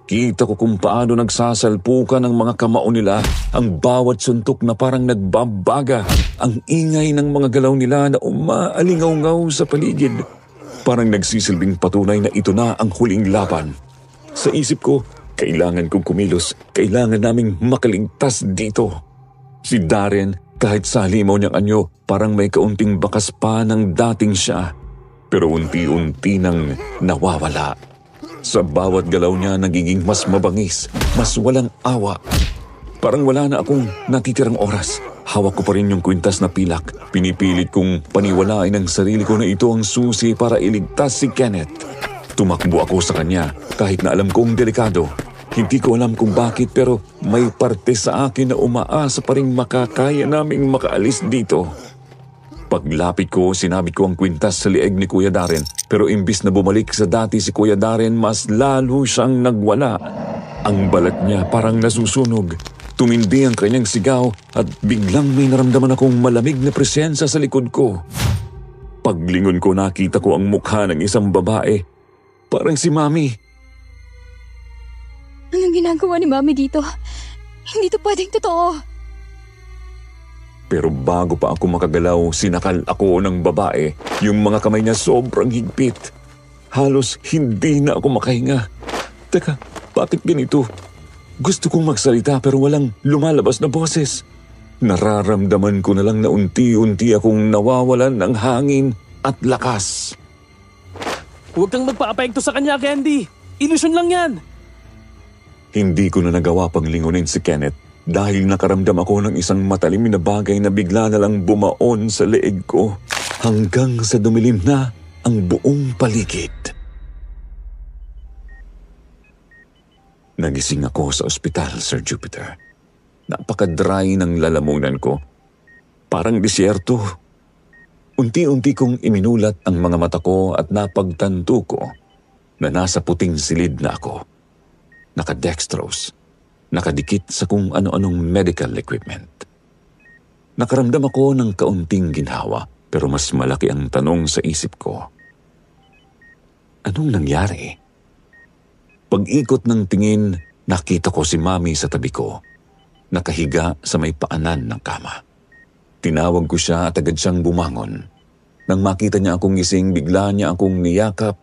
G: Kita ko kung paano nagsasalpukan ng mga kamao nila, ang bawat suntok na parang nagbabaga, ang ingay ng mga galaw nila na umaalingaw-ngaw sa paligid. Parang nagsisilbing patunay na ito na ang huling laban. Sa isip ko, kailangan kong kumilos, kailangan naming makaligtas dito. Si Darren, kahit sa halimaw niyang anyo, parang may kaunting bakas pa ng dating siya. Pero unti-unti nang nawawala. Sa bawat galaw niya nagiging mas mabangis, mas walang awa. Parang wala na akong natitirang oras. Hawak ko pa rin yung kwintas na pilak. Pinipilit kong paniwalain ang sarili ko na ito ang susi para iligtas si Kenneth. Tumakbo ako sa kanya kahit na alam kong delikado. Hindi ko alam kung bakit pero may parte sa akin na umaasa pa rin makakaya naming makaalis dito. Paglapit ko, sinabit ko ang kwintas sa lieg ni Kuya Darren pero imbis na bumalik sa dati si Kuya Darren, mas lalo siyang nagwala. Ang balat niya parang nasusunog. Tumindi ang kanyang sigaw at biglang may naramdaman akong malamig na presensya sa likod ko. Paglingon ko, nakita ko ang mukha ng isang babae. Parang si Mami.
H: Anong ginagawa ni Mami dito? Hindi to pwedeng totoo.
G: Pero bago pa ako makagalaw, sinakal ako ng babae. Yung mga kamay niya sobrang higpit. Halos hindi na ako makahinga. Teka, bakit ganito? Gusto kong magsalita pero walang lumalabas na boses. Nararamdaman ko na lang na unti-unti akong nawawalan ng hangin at lakas.
J: Huwag kang magpa-apekto sa kanya, Candy. Ilusyon lang yan.
G: Hindi ko na nagawa pang lingunin si Kenneth dahil nakaramdam ako ng isang matalim na bagay na bigla na lang bumaon sa leeg ko hanggang sa dumilim na ang buong paligid. Nagising ako sa ospital, Sir Jupiter. Napaka-dry ng lalamunan ko. Parang disyerto. Unti-unti kong iminulat ang mga mata ko at napagtanto ko na nasa puting silid na ako. Naka-dextrose. Nakadikit sa kung ano-anong medical equipment. Nakaramdam ako ng kaunting ginhawa pero mas malaki ang tanong sa isip ko. Anong nangyari? Pag-ikot ng tingin, nakita ko si Mami sa tabi ko. Nakahiga sa may paanan ng kama. Tinawag ko siya at agad siyang bumangon. Nang makita niya akong gising, bigla niya akong niyakap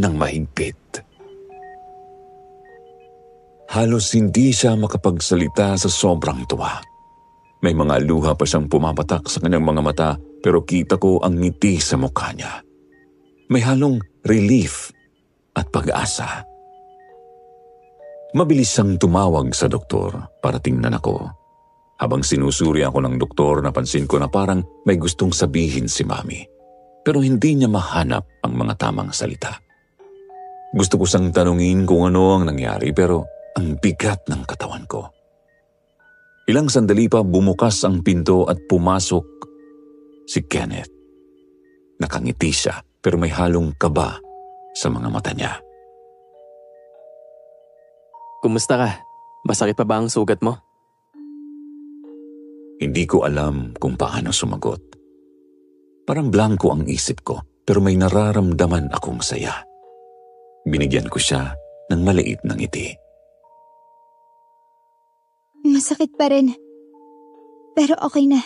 G: ng mahigpit. Halos hindi siya makapagsalita sa sobrang tuwa. May mga luha pa siyang pumapatak sa kanyang mga mata pero kita ko ang ngiti sa mukha niya. May halong relief at pag-asa. Mabilis siyang tumawag sa doktor para tingnan ako. Habang sinusuri ako ng doktor, napansin ko na parang may gustong sabihin si Mami. Pero hindi niya mahanap ang mga tamang salita. Gusto ko siyang tanungin kung ano ang nangyari pero ang bigat ng katawan ko. Ilang sandali pa bumukas ang pinto at pumasok si Kenneth. Nakangiti siya pero may halong kaba sa mga mata niya.
J: Kumusta ka? Masakit pa ba ang sugat mo?
G: Hindi ko alam kung paano sumagot. Parang blanco ang isip ko pero may nararamdaman akong saya. Binigyan ko siya ng maliit na ngiti.
H: Masakit pa rin. Pero okay na.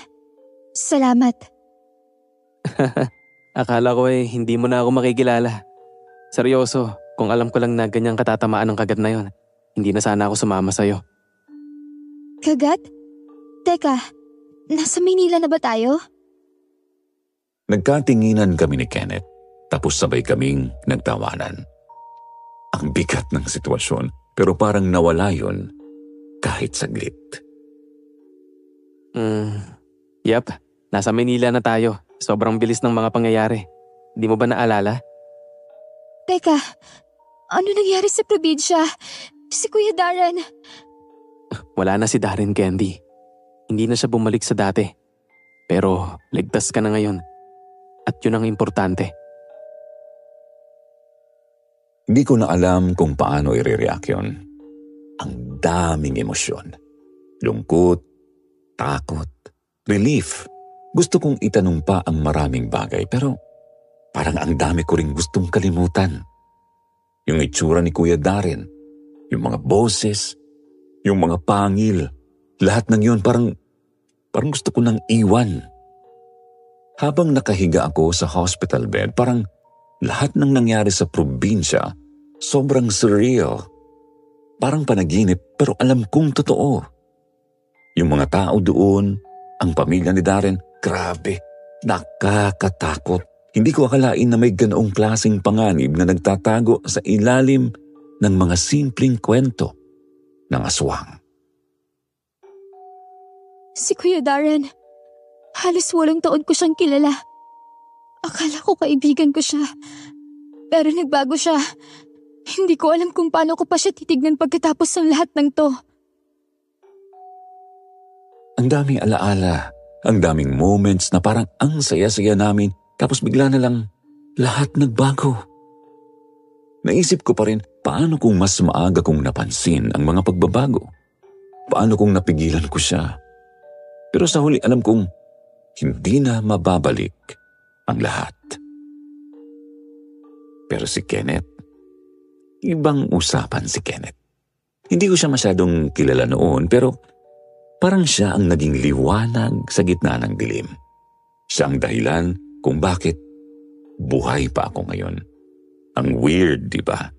H: Salamat.
J: Akala ko hindi mo na ako makikilala. Seryoso, kung alam ko lang na ganyang katatamaan ng kagat na yon, hindi na sana ako sumama sa'yo.
H: Kagat? Teka, nasa Maynila na ba tayo?
G: Nagkatinginan kami ni Kenneth, tapos sabay kaming nagtawanan. Ang bigat ng sitwasyon, pero parang nawala yun kahit saglit.
J: Yep, nasa Maynila na tayo. Sobrang bilis ng mga pangyayari. Di mo ba naalala?
H: Teka, ano nangyari sa probinsya? Si Kuya Darren.
J: Wala na si Darren, Candy. Hindi na siya bumalik sa dati. Pero ligtas ka na ngayon. At yun ang importante.
G: Hindi ko na alam kung paano i-react yun. Ang daming emosyon. Lungkot, takot, relief. Gusto kong itanong pa ang maraming bagay pero parang ang dami ko ring gustong kalimutan. Yung itsura ni Kuya Darren, yung mga boses, yung mga pangil, lahat ng yun parang gusto ko nang iwan. Habang nakahiga ako sa hospital bed, parang lahat ng nangyari sa probinsya sobrang surreal. Parang panaginip pero alam kong totoo. Yung mga tao doon, ang pamilya ni Darren, grabe, nakakatakot. Hindi ko akalain na may ganoong klaseng panganib na nagtatago sa ilalim ng mga simpleng kwento ng aswang.
H: Si Kuya Darren, halos 8 taon ko siyang kilala. Akala ko kaibigan ko siya. Pero nagbago siya. Hindi ko alam kung paano ko pa siya titignan pagkatapos ng lahat ng to.
G: Ang daming alaala, ang daming moments na parang ang saya-saya namin tapos bigla na lang lahat nagbago. Naisip ko pa rin paano kung mas maaga kong napansin ang mga pagbabago. Paano kung napigilan ko siya. Pero sa huli alam kong hindi na mababalik ang lahat. Pero si Kenneth, ibang usapan si Kenneth. Hindi ko siya masyadong kilala noon pero parang siya ang naging liwanag sa gitna ng dilim. Siya ang dahilan kung bakit buhay pa ako ngayon. Ang weird, di ba?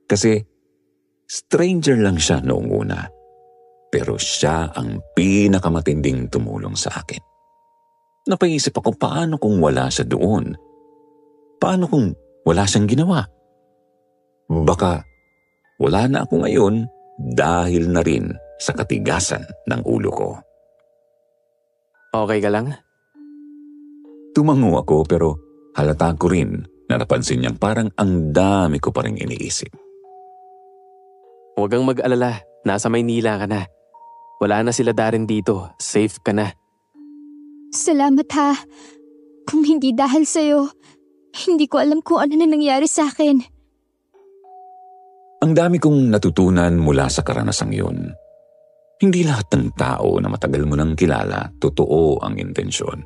G: Kasi stranger lang siya noong una. Pero siya ang pinakamatinding tumulong sa akin. Napaisip ako paano kung wala siya doon? Paano kung wala siyang ginawa? Baka wala na ako ngayon dahil na rin sa katigasan ng ulo ko.
J: Okay ka lang?
G: Tumango ako pero halata ko rin na napansin niyang parang ang dami ko pa rin iniisip.
J: Huwag kang mag-alala, nasa Maynila ka na. Wala na sila Darren dito, safe ka na.
H: Salamat ha. Kung hindi dahil sa'yo, hindi ko alam kung ano na nangyari sa akin.
G: Ang dami kong natutunan mula sa karanasang yun. Hindi lahat ng tao na matagal mo nang kilala, totoo ang intensyon.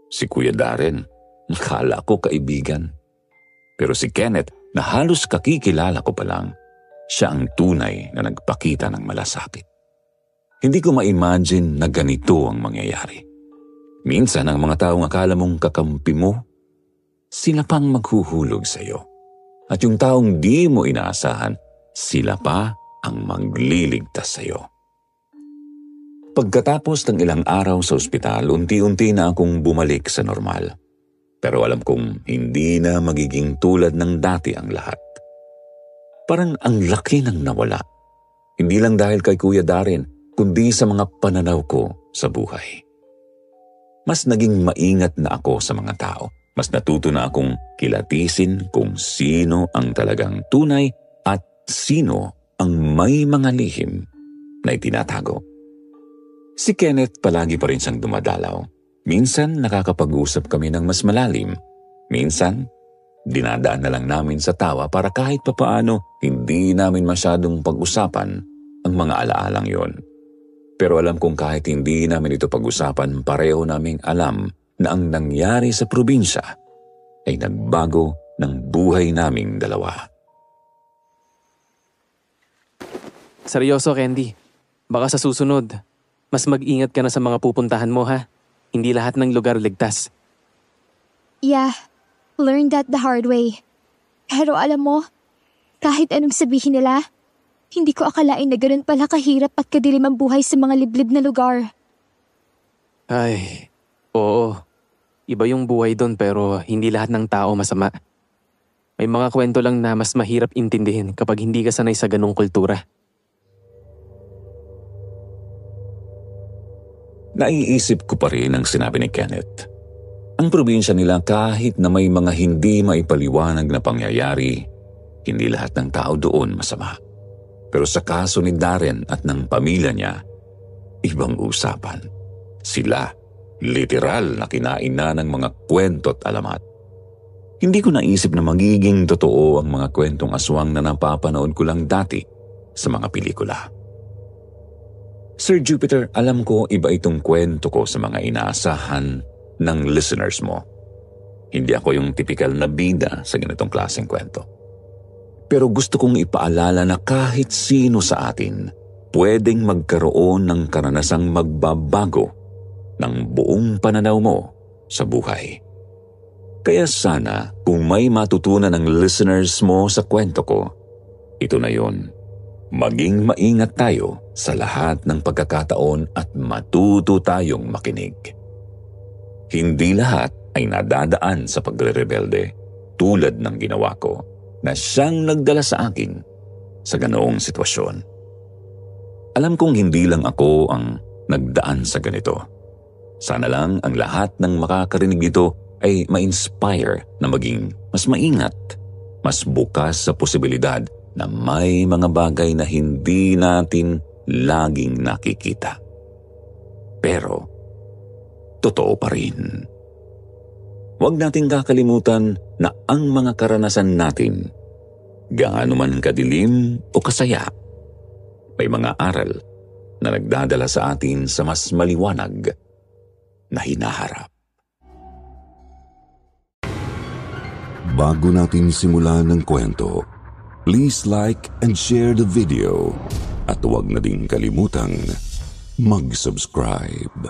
G: Si Kuya Darren, nakala ko kaibigan. Pero si Kenneth, na halos kakikilala ko pa lang, siya ang tunay na nagpakita ng malasakit. Hindi ko ma-imagine na ganito ang mangyayari. Minsan ang mga taong akala mong kakampi mo, sila pang maghuhulog sa iyo. At yung taong di mo inaasahan, sila pa ang magliligtas sa iyo. Pagkatapos ng ilang araw sa ospital, unti-unti na akong bumalik sa normal. Pero alam kong hindi na magiging tulad ng dati ang lahat. Parang ang laki ng nawala. Hindi lang dahil kay Kuya Darren, kundi sa mga pananaw ko sa buhay. Mas naging maingat na ako sa mga tao. Mas natuto na akong kilatisin kung sino ang talagang tunay at sino ang may mga lihim na itinatago. Si Kenneth palagi pa rin siyang dumadalaw. Minsan nakakapag-usap kami ng mas malalim. Minsan, dinadaan na lang namin sa tawa para kahit papaano hindi namin masyadong pag-usapan ang mga alaalang yon. Pero alam kong kahit hindi namin ito pag-usapan, pareho naming alam na ang nangyari sa probinsya ay nagbago ng buhay naming dalawa.
J: Seryoso, Candy. Baka sa susunod, mas mag-ingat ka na sa mga pupuntahan mo, ha? Hindi lahat ng lugar ligtas.
H: Yeah, learned that the hard way. Pero alam mo, kahit anong sabihin nila, hindi ko akalain na ganun pala kahirap at kadilim ang buhay sa mga liblib na lugar.
J: Ay, oo. Iba yung buhay doon pero hindi lahat ng tao masama. May mga kwento lang na mas mahirap intindihin kapag hindi ka sanay sa ganung kultura.
G: Naiisip ko pa rin ang sinabi ni Kenneth. Ang probinsya nila kahit na may mga hindi maipaliwanag na pangyayari, hindi lahat ng tao doon masama. Pero sa kaso ni Darren at ng pamilya niya, ibang usapan. Sila, literal na kinain na ng mga kwento at alamat. Hindi ko naisip na magiging totoo ang mga kwentong aswang na napapanood ko lang dati sa mga pelikula. Sir Jupiter, alam ko iba itong kwento ko sa mga inaasahan ng listeners mo. Hindi ako yung typical na bida sa ganitong klaseng kwento. Pero gusto kong ipaalala na kahit sino sa atin pwedeng magkaroon ng karanasang magbabago ng buong pananaw mo sa buhay. Kaya sana kung may matutunan ng listeners mo sa kwento ko, ito na yon. Maging maingat tayo sa lahat ng pagkakataon at matuto tayong makinig. Hindi lahat ay nadadaan sa pagre-rebelde tulad ng ginawa ko na siyang nagdala sa akin sa ganoong sitwasyon. Alam kong hindi lang ako ang nagdaan sa ganito. Sana lang ang lahat ng makakarinig nito ay ma-inspire na maging mas maingat, mas bukas sa posibilidad na may mga bagay na hindi natin laging nakikita. Pero, totoo pa rin. Huwag nating kakalimutan na ang mga karanasan natin, gaano man kadilim o kasaya, may mga aral na nagdadala sa atin sa mas maliwanag na hinaharap.
A: Bago natin simulan ng kwento, please like and share the video at huwag na din kalimutang mag-subscribe.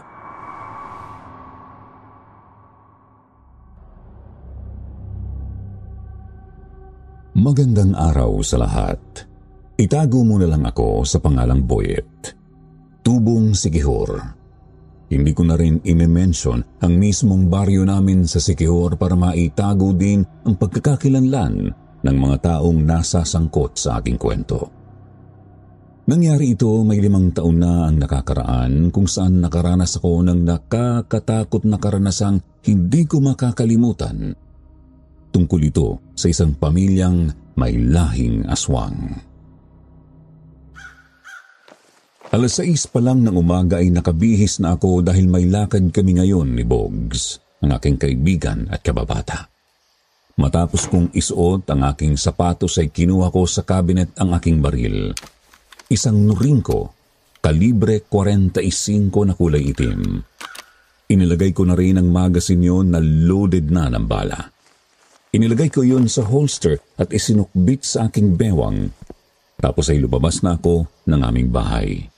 A: Magandang araw sa lahat. Itago mo na lang ako sa pangalang Boyet. Tubong Siquijor. Hindi ko na rin i-mention ang mismong baryo namin sa Siquijor para maitago din ang pagkakakilanlan ng mga taong nasasangkot sa aking kwento. Nangyari ito may 5 taon na ang nakakaraan kung saan nakaranas ako ng nakakatakot na karanasang hindi ko makakalimutan. Tungkol ito sa isang pamilyang may lahing aswang. 6:00 pa lang ng umaga ay nakabihis na ako dahil may lakad kami ngayon ni Bogs, ang aking kaibigan at kababata. Matapos kong isuot ang aking sapatos ay kinuha ko sa cabinet ang aking baril. Isang Norinco, kalibre 45 na kulay itim. Inilagay ko na rin ang magasin yun na loaded na ng bala. Inilagay ko yun sa holster at isinukbit sa aking bewang. Tapos ay lumabas na ako ng aming bahay.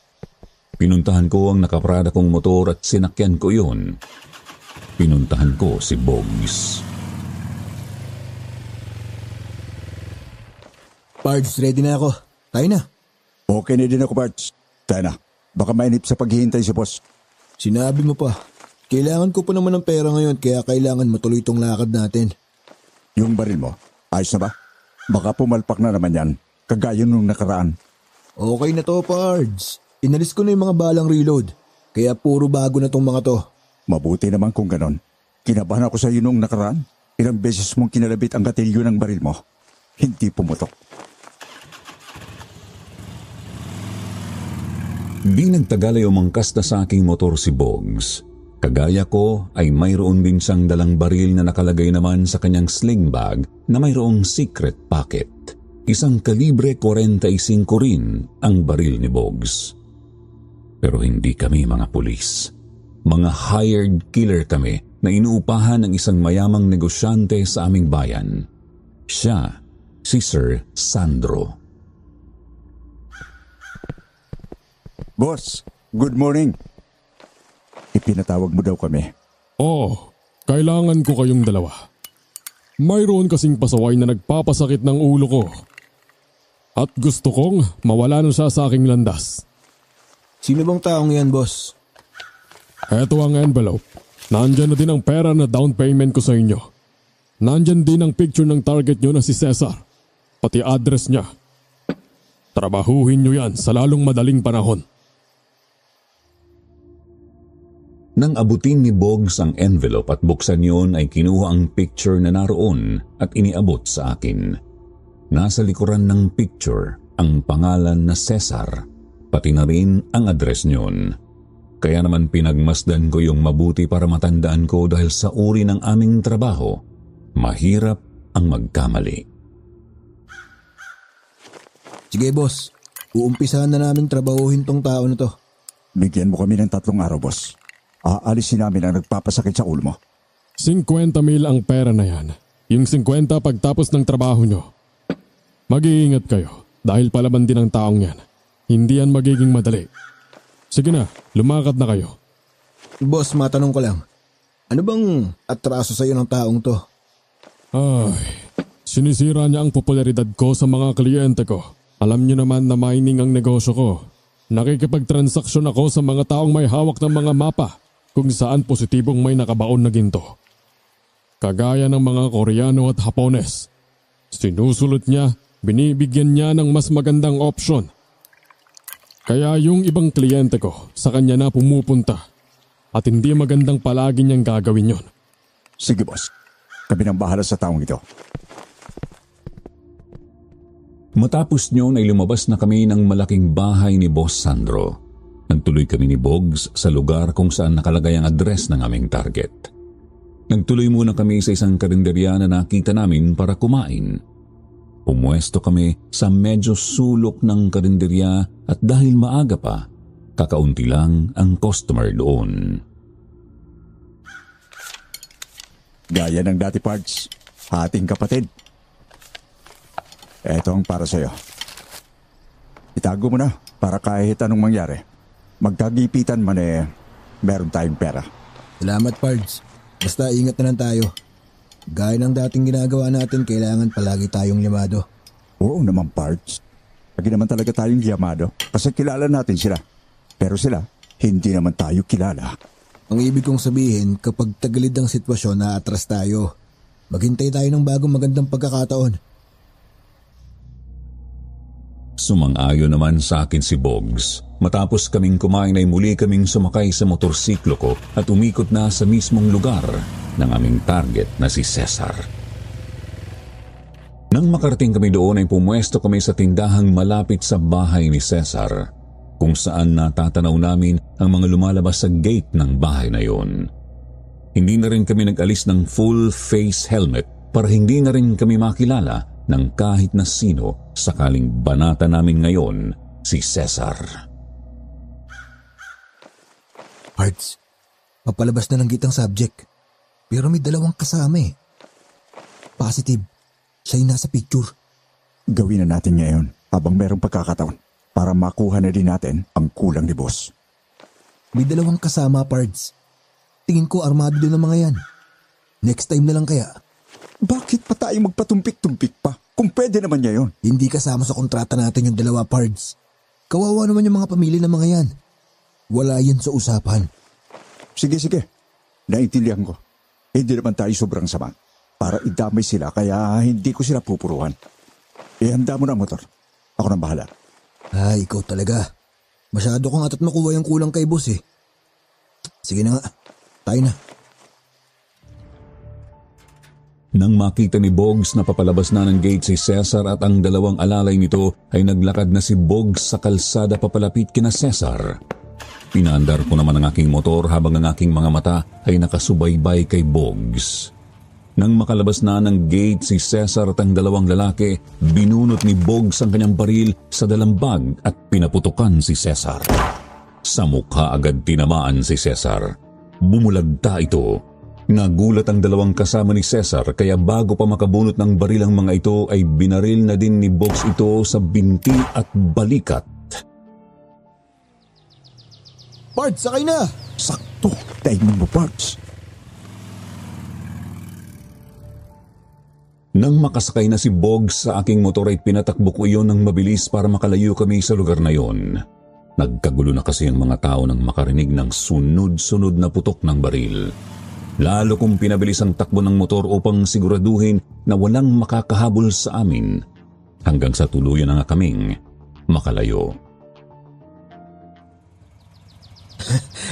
A: Pinuntahan ko ang nakaparada kong motor at sinakyan ko yun. Pinuntahan ko si Bogs.
L: Pards, ready na ako. Tayo na.
M: Okay na din ako, Pards. Tayo na. Baka mainip sa paghihintay si boss.
L: Sinabi mo pa. Kailangan ko pa naman ng pera ngayon kaya kailangan matuloy itong lakad natin.
M: Yung baril mo, ayos na ba? Baka pumalpak na naman yan, kagaya nung nakaraan.
L: Okay na to, Pards. Inalis ko na yung mga balang reload, kaya puro bago na tong mga to.
M: Mabuti naman kung ganon. Kinabahan ako sa iyo nung nakaraan. Ilang beses mong kinalabit ang gatilyo ng baril mo. Hindi pumutok.
A: Di nagtagal ay umangkas na sa aking motor si Bogs. Kagaya ko ay mayroon din siyang dalang baril na nakalagay naman sa kanyang sling bag na mayroong secret pocket. Isang kalibre 45 rin ang baril ni Bogs. Pero hindi kami mga pulis. Mga hired killer kami na inuupahan ng isang mayamang negosyante sa aming bayan. Siya, si Sir Sandro.
M: Boss, good morning. Ipinatawag mo daw kami.
C: Kailangan ko kayong dalawa. Mayroon kasing pasaway na nagpapasakit ng ulo ko. At gusto kong mawala na siya sa aking landas.
L: Sino bang taong yan, boss?
C: Heto ang envelope. Nandyan na din ang pera na down payment ko sa inyo. Nandyan din ang picture ng target nyo na si Cesar. Pati address niya. Trabahuhin nyo yan sa lalong madaling panahon.
A: Nang abutin ni Bogs ang envelope at buksan yon ay kinuha ang picture na naroon at iniabot sa akin. Nasa likuran ng picture ang pangalan na Cesar, pati na rin ang address niyon. Kaya naman pinagmasdan ko yung mabuti para matandaan ko dahil sa uri ng aming trabaho, mahirap ang magkamali.
L: Sige boss, uumpisahan na namin trabahuhin tong tao na to.
M: Bigyan mo kami ng 3 araw, boss. Aalisin namin ang nagpapasakit sa ulo mo.
C: 50,000 ang pera na yan. Yung 50 pagtapos ng trabaho nyo. Mag-iingat kayo dahil palaban din ang taong yan. Hindi yan magiging madali. Sige na, lumakad na kayo.
L: Boss, matanong ko lang. Ano bang atraso sa'yo ng taong to?
C: Sinisira niya ang popularidad ko sa mga kliyente ko. Alam niyo naman na mining ang negosyo ko. Nakikipagtransaksyon ako sa mga taong may hawak ng mga mapa kung saan positibong may nakabaon na ginto. Kagaya ng mga Koreano at Hapones. Sinusulot niya, binibigyan niya ng mas magandang opsyon. Kaya yung ibang kliyente ko sa kanya na pumupunta. At hindi magandang palagi niyang gagawin yon.
M: Sige boss, kami nang bahala sa taong ito.
A: Matapos nyon ay lumabas na kami ng malaking bahay ni Boss Sandro. Nagtuloy kami ni Bogs sa lugar kung saan nakalagay ang address ng aming target. Nagtuloy muna kami sa isang karinderya na nakita namin para kumain. Pumuesto kami sa medyo sulok ng karinderya at dahil maaga pa, kakaunti lang ang customer doon.
M: Gaya ng dati parts, ating kapatid. Eto ang para sa'yo. Itago mo na para kahit anong mangyari. Magkagipitan man meron tayong pera.
L: Salamat, Pards. Basta ingat na lang tayo. Gaya ng dating ginagawa natin, kailangan palagi tayong limado.
M: Oo naman, Pards. Lagi naman talaga tayong limado kasi kilala natin sila. Pero sila, hindi naman tayo kilala.
L: Ang ibig kong sabihin, kapag tagilid ang sitwasyon, naatras tayo. Maghintay tayo ng bagong magandang pagkakataon.
A: Sumang-ayon naman sa akin si Bogs. Matapos kaming kumain ay muli kaming sumakay sa motorsiklo ko at umikot na sa mismong lugar ng aming target na si Cesar. Nang makarating kami doon ay pumuesto kami sa tindahang malapit sa bahay ni Cesar, kung saan natatanaw namin ang mga lumalabas sa gate ng bahay na yon. Hindi na rin kami nag-alis ng full face helmet para hindi na rin kami makilala ng kahit na sino sakaling banata namin ngayon si Cesar.
L: Pards, papalabas na ng gitang subject. Pero may dalawang kasama eh. Positive, siya yung nasa picture.
M: Gawin na natin ngayon habang merong pagkakataon para makuha na din natin ang kulang ni boss.
L: May dalawang kasama, Pards. Tingin ko armado din ang mga yan. Next time na lang kaya.
M: Bakit pa tayo magpatumpik-tumpik pa? Kung pwede naman niya yun.
L: Hindi kasama sa kontrata natin yung dalawa, Pards. Kawawa naman yung mga pamilya ng mga yan. Wala yan sa usapan.
M: Sige. Naintindihan ko. Hindi naman tayo sobrang sama. Para idamay sila kaya hindi ko sila pupuruhan. Ihanda mo na motor. Ako nang bahala.
L: Ay, ikaw talaga. Masyado kang atat makuha yung kulang kay boss eh. Sige na nga. Tayo na.
A: Nang makita ni Bogs na papalabas na ng gate si Cesar at ang dalawang alalay nito ay naglakad na si Bogs sa kalsada papalapit kina Cesar. Pinaandar ko naman ang aking motor habang ang aking mga mata ay nakasubaybay kay Bogs. Nang makalabas na ng gate si Cesar at ang dalawang lalaki, binunot ni Bogs ang kanyang baril sa dalambag at pinaputukan si Cesar. Sa mukha agad tinamaan si Cesar. Bumulagta ito. Nagulat ang dalawang kasama ni Cesar kaya bago pa makabunot ng baril ang mga ito ay binaril na din ni Bogs ito sa binti at balikat.
L: Pards, sakay na!
M: Sakto! Timing mo, Pards!
A: Nang makasakay na si Bogs sa aking motor ay pinatakbo ko iyon ng mabilis para makalayo kami sa lugar na yon. Nagkagulo na kasi ang mga tao nang makarinig ng sunod-sunod na putok ng baril. Lalo kong pinabilis ang takbo ng motor upang siguraduhin na walang makakahabol sa amin hanggang sa tuluyan na nga kaming makalayo.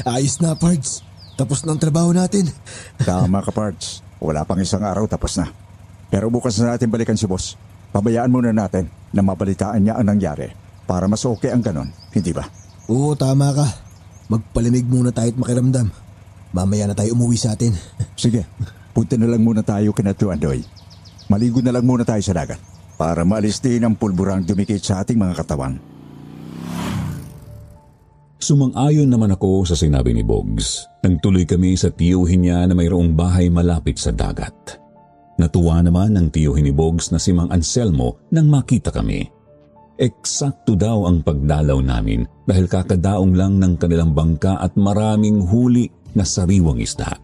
L: Ayos na, Pards. Tapos na ang trabaho natin.
M: Tama ka, Pards. Wala pang isang araw tapos na. Pero bukas na natin balikan si boss. Pabayaan muna natin na mabalitaan niya ang nangyari para mas okay ang ganon, hindi ba?
L: Oo, tama ka. Magpalamig muna tayo at makiramdam. Mamaya na tayo umuwi sa atin.
M: Sige, punta na lang muna tayo kina Tuandoy. Maligo na lang muna tayo sa dagat para maalis din ang pulburang dumikit sa ating mga katawan.
A: Sumang-ayon naman ako sa sinabi ni Bogs. Nagtuloy kami sa tiyuhin niya na mayroong bahay malapit sa dagat. Natuwa naman ang tiyuhin ni Bogs na si Mang Anselmo nang makita kami. Eksakto daw ang pagdalaw namin dahil kakadaong lang ng kanilang bangka at maraming huli na sariwang isda.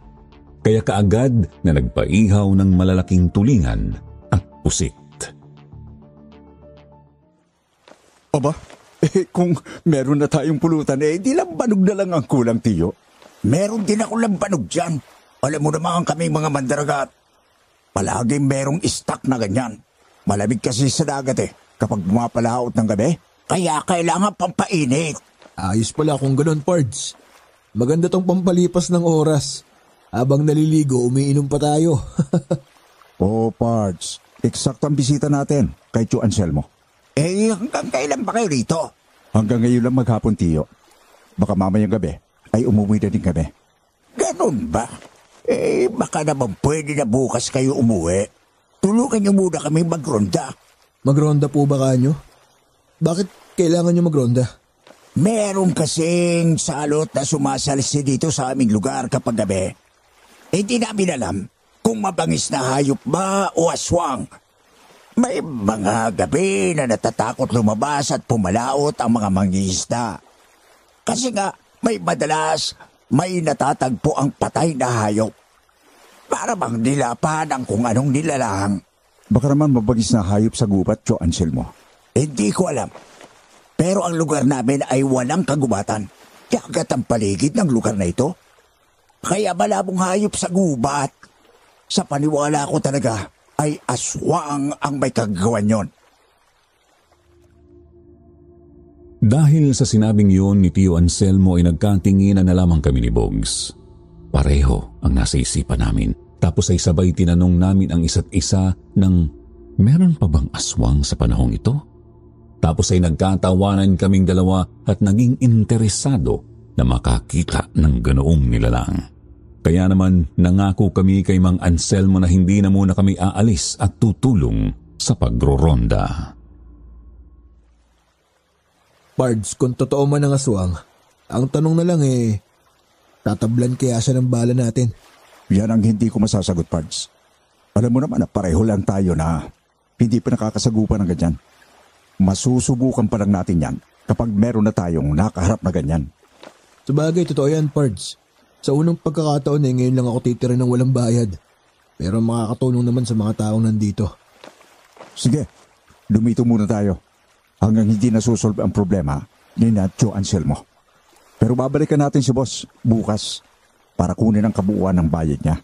A: Kaya kaagad na nagpaihaw ng malalaking tulingan at pusit.
M: Aba, kung meron na tayong pulutan, di lambanog na lang ang kulang, tiyo.
N: Meron din ako lambanog dyan. Alam mo naman kami mga mandaragat.
M: Palaging merong stock na ganyan. Malamig kasi sa dagat kapag pumapalaot ng gabi. Kaya kailangan pampainit.
L: Ayos pala kung ganun, Pards. Maganda tong pampalipas ng oras. Habang naliligo, umiinom pa tayo.
M: Oo, Pards. Eksakto ang bisita natin kay Tio Anselmo. Hanggang kailan ba kayo rito? Hanggang ngayon lang maghapon, Tiyo. Baka mamayang gabi ay umuwi na din kami. Ganun ba? Baka naman pwede na bukas kayo umuwi. Tulungan niyo muna kami magronda.
L: Magronda po ba kanyo? Bakit kailangan niyo magronda?
M: Meron kasing salot na sumasalsi dito sa aming lugar kapag gabi. Hindi namin alam kung mabangis na hayop ba o aswang. May mga gabi na natatakot lumabas at pumalaot ang mga mangingisda. Kasi nga may natatagpo ang patay na hayop. Para bang nilapan ang kung anong nilalang. Baka naman mabagis na hayop sa gubat, Tio Anselmo. Hindi ko alam. Pero ang lugar namin ay walang kagubatan. Kagat ang paligid ng lugar na ito. Kaya malabong hayop sa gubat. Sa paniwala ko talaga ay aswang ang may kagagawan yon.
A: Dahil sa sinabing yun ni Tio Anselmo ay nagkatinginan na lamang kami ni Bogs. Pareho ang nasa isipan namin. Tapos ay sabay tinanong namin ang isa't isa ng meron pa bang aswang sa panahong ito? Tapos ay nagkatawanan kaming dalawa at naging interesado na makakita ng ganoong nilalang. Kaya naman nangako kami kay Mang Anselmo na hindi na muna kami aalis at tutulong sa pagroronda.
L: Pards, kung totoo man ang aswang, ang tanong na lang tatablan kaya siya ng bala natin?
M: Yan ang hindi ko masasagot, Pards. Alam mo naman na pareho lang tayo na hindi pa nakakasagupan ng ganyan. Masusubukan pa lang natin yan kapag meron na tayong nakaharap na ganyan.
L: Sabagay, totoo yan, Pards. Sa unang pagkakataon ngayon lang ako titira ng walang bayad. Pero makakatulong naman sa mga taong nandito.
M: Sige, lumito muna tayo. Hanggang hindi nasusolve ang problema ni Tio Anselmo. Pero babalikan natin si boss bukas para kunin ang kabuuan ng bayad niya.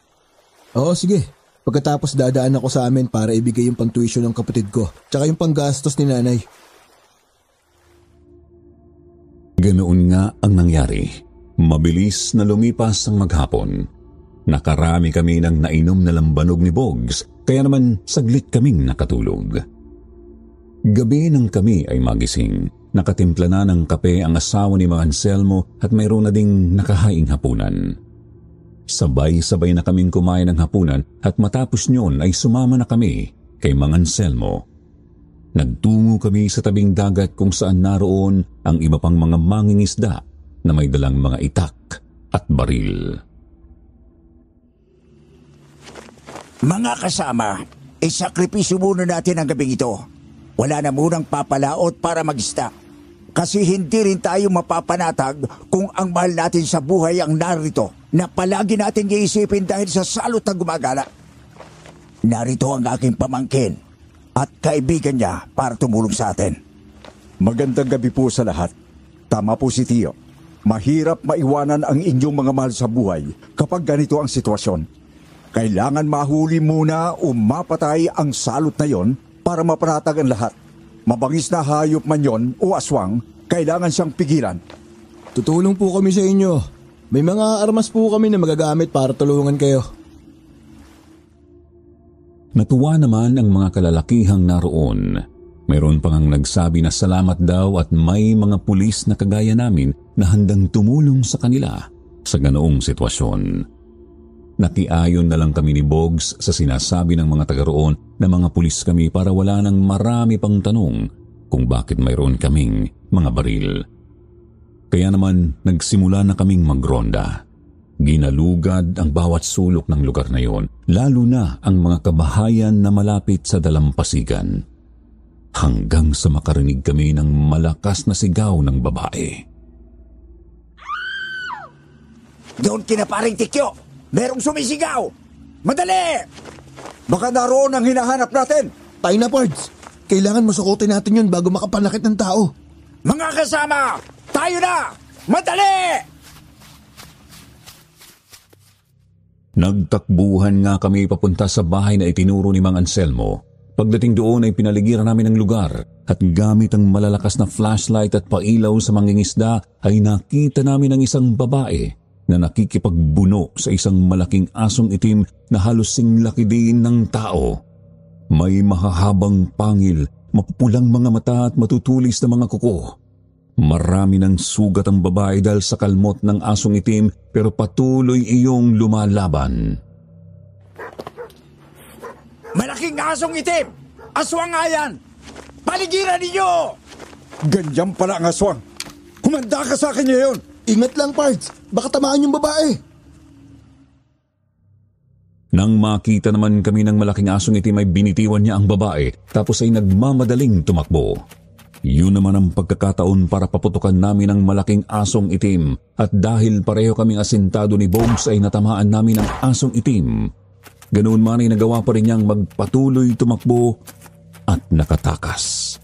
L: Oo, sige. Pagkatapos dadaan ako sa amin para ibigay yung pang-tuition ng kapatid ko tsaka yung panggastos ni nanay.
A: Ganoon nga ang nangyari. Mabilis na lumipas ang maghapon. Nakarami kami ng nainom na lambanog ni Bogs, kaya naman saglit kaming nakatulog. Gabi nang kami ay magising, nakatimpla na ng kape ang asawa ni Mang Anselmo at mayroon na ding nakahaing hapunan. Sabay-sabay na kaming kumain ng hapunan at matapos nyon ay sumama na kami kay Mang Anselmo. Nagtungo kami sa tabing dagat kung saan naroon ang iba pang mga mangingisda na may dalang mga itak at baril.
M: Mga kasama, isakripisyo muna natin ang gabing ito. Wala na munang papalaot para mag-isda. Kasi hindi rin tayo mapapanatag kung ang mahal natin sa buhay ang narito na palagi natin iisipin dahil sa salot na gumagala. Narito ang aking pamangkin at kaibigan niya para tumulong sa atin. Magandang gabi po sa lahat. Tama po si Tio. Mahirap maiwanan ang inyong mga mahal sa buhay kapag ganito ang sitwasyon. Kailangan mahuli muna o mapatay ang salot na yon para mapanatag ang lahat. Mabangis na hayop man yon o aswang, kailangan siyang pigilan.
L: Tutulong po kami sa inyo. May mga armas po kami na magagamit para tulungan kayo.
A: Natuwa naman ang mga kalalakihang naroon. Mayroon pang ang nagsabi na salamat daw at may mga pulis na kagaya namin na handang tumulong sa kanila sa ganoong sitwasyon. Nakiayon na lang kami ni Bogs sa sinasabi ng mga taga roon na mga pulis kami para wala nang marami pang tanong kung bakit mayroon kaming mga baril. Kaya naman nagsimula na kaming magronda. Ginalugad ang bawat sulok ng lugar na yon, lalo na ang mga kabahayan na malapit sa dalampasigan. Hanggang sa makarinig kami ng malakas na sigaw ng babae.
M: Doon kinaparing Tikyo! Merong sumisigaw! Madali! Baka naroon ang hinahanap natin!
L: Tayo na, Pards! Kailangan masukutin natin yun bago makapanakit ng tao.
M: Mga kasama! Tayo na! Madali!
A: Nagtakbuhan nga kami papunta sa bahay na itinuro ni Mang Anselmo. Pagdating doon ay pinaligiran namin ng lugar at gamit ang malalakas na flashlight at pailaw sa mangingisda ay nakita namin ang isang babae na nakikipagbuno sa isang malaking asong itim na halos singlaki din ng tao. May mahahabang pangil, mapupulang mga mata at matutulis na mga kuko. Marami ng sugat ang babae dahil sa kalmot ng asong itim pero patuloy iyong lumalaban.
M: Malaking asong itim! Aswang nga yan! Paligiran ninyo!
N: Ganyan pala ang aswang. Humanda ka sa akin ngayon. Ingat lang, Pards. Baka tamaan yung babae.
A: Nang makita naman kami ng malaking asong itim ay binitiwan niya ang babae tapos ay nagmamadaling tumakbo. Yun naman ang pagkakataon para paputukan namin ang malaking asong itim at dahil pareho kaming asintado ni Bogs ay natamaan namin ang asong itim. Ganoon man ay nagawa pa rin niyang magpatuloy tumakbo at nakatakas.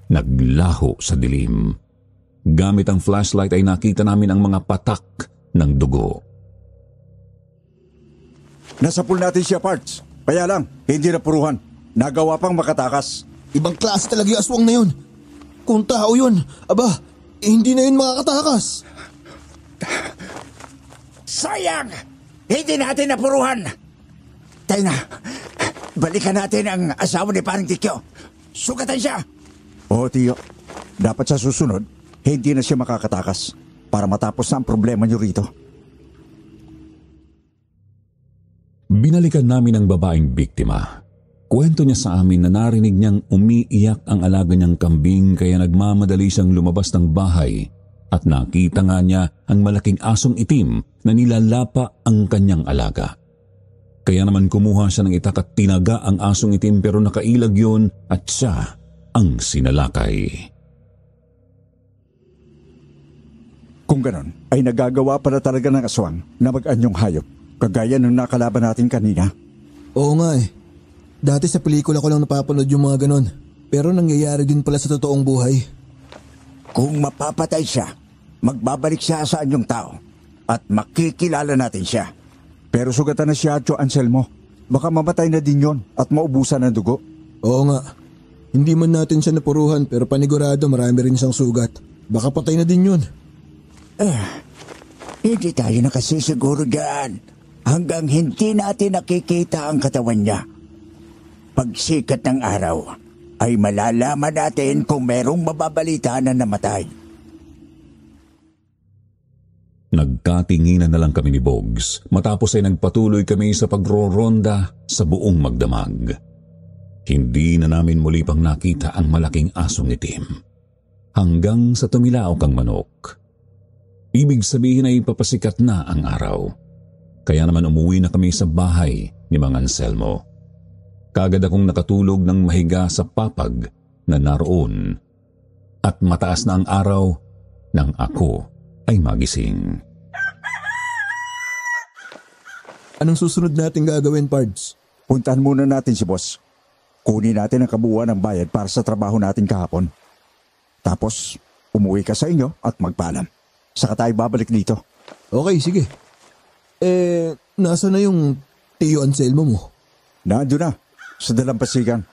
A: Naglaho sa dilim. Gamit ang flashlight ay nakita namin ang mga patak ng dugo.
N: Nasa pool natin siya, Pards. Kaya lang, hindi na puruhan. Nagawa pang makatakas. Ibang klase talaga yung aswang na yun. Kung tao yun, hindi na yun makakatakas.
M: Sayang! Hindi natin napuruhan! Tayo na, balikan natin ang asawa ni Paring Tikyo. Sugatan siya!
N: Oo, Tiyo. Dapat sa susunod, hindi na siya makakatakas para matapos na ang problema niyo rito.
A: Binalikan namin ang babaeng biktima. Kwento niya sa amin na narinig niyang umiiyak ang alaga niyang kambing kaya nagmamadali siyang lumabas ng bahay at nakita nga niya ang malaking asong itim na nilalapa ang kanyang alaga. Kaya naman kumuha siya ng itak at tinaga ang asong itim pero nakailag yun at siya ang sinalakay.
N: Kung ganon, ay nagagawa pala talaga ng aswang na mag-anyong hayop, kagaya ng nakalaban natin kanina.
L: Oo nga eh. Dati sa pelikula ko lang napapanood yung mga ganon, pero nangyayari din pala sa totoong buhay.
M: Kung mapapatay siya, magbabalik siya sa anyong tao at makikilala natin siya.
N: Pero sugatan na siya, Tio Anselmo. Baka mamatay na din yon at maubusan ng dugo.
L: Oo nga. Hindi man natin siya napuruhan pero panigurado marami rin siyang sugat. Baka patay na din yun.
M: Hindi tayo nakasisiguro dyan hanggang hindi natin nakikita ang katawan niya. Pagsikat ng araw ay malalaman natin kung merong mababalita na namatay.
A: Nagkatinginan na lang kami ni Bogs matapos ay nagpatuloy kami sa pagroronda sa buong magdamag. Hindi na namin muli pang nakita ang malaking asong itim. Hanggang sa tumilaok ang manok. Ibig sabihin ay papasikat na ang araw. Kaya naman umuwi na kami sa bahay ni Mang Anselmo. Kagad akong nakatulog ng mahiga sa papag na naroon at mataas na ang araw nang ako ay magising.
L: Anong susunod natin gagawin, Pards?
N: Puntahan muna natin si boss. Kunin natin ang kabuuan ng bayad para sa trabaho natin kahapon. Tapos, umuwi ka sa inyo at magpaalam. Saka tayo babalik dito.
L: Okay, sige. Nasa na yung Tio Anselmo mo?
N: Nandun na, sa dalampasigan.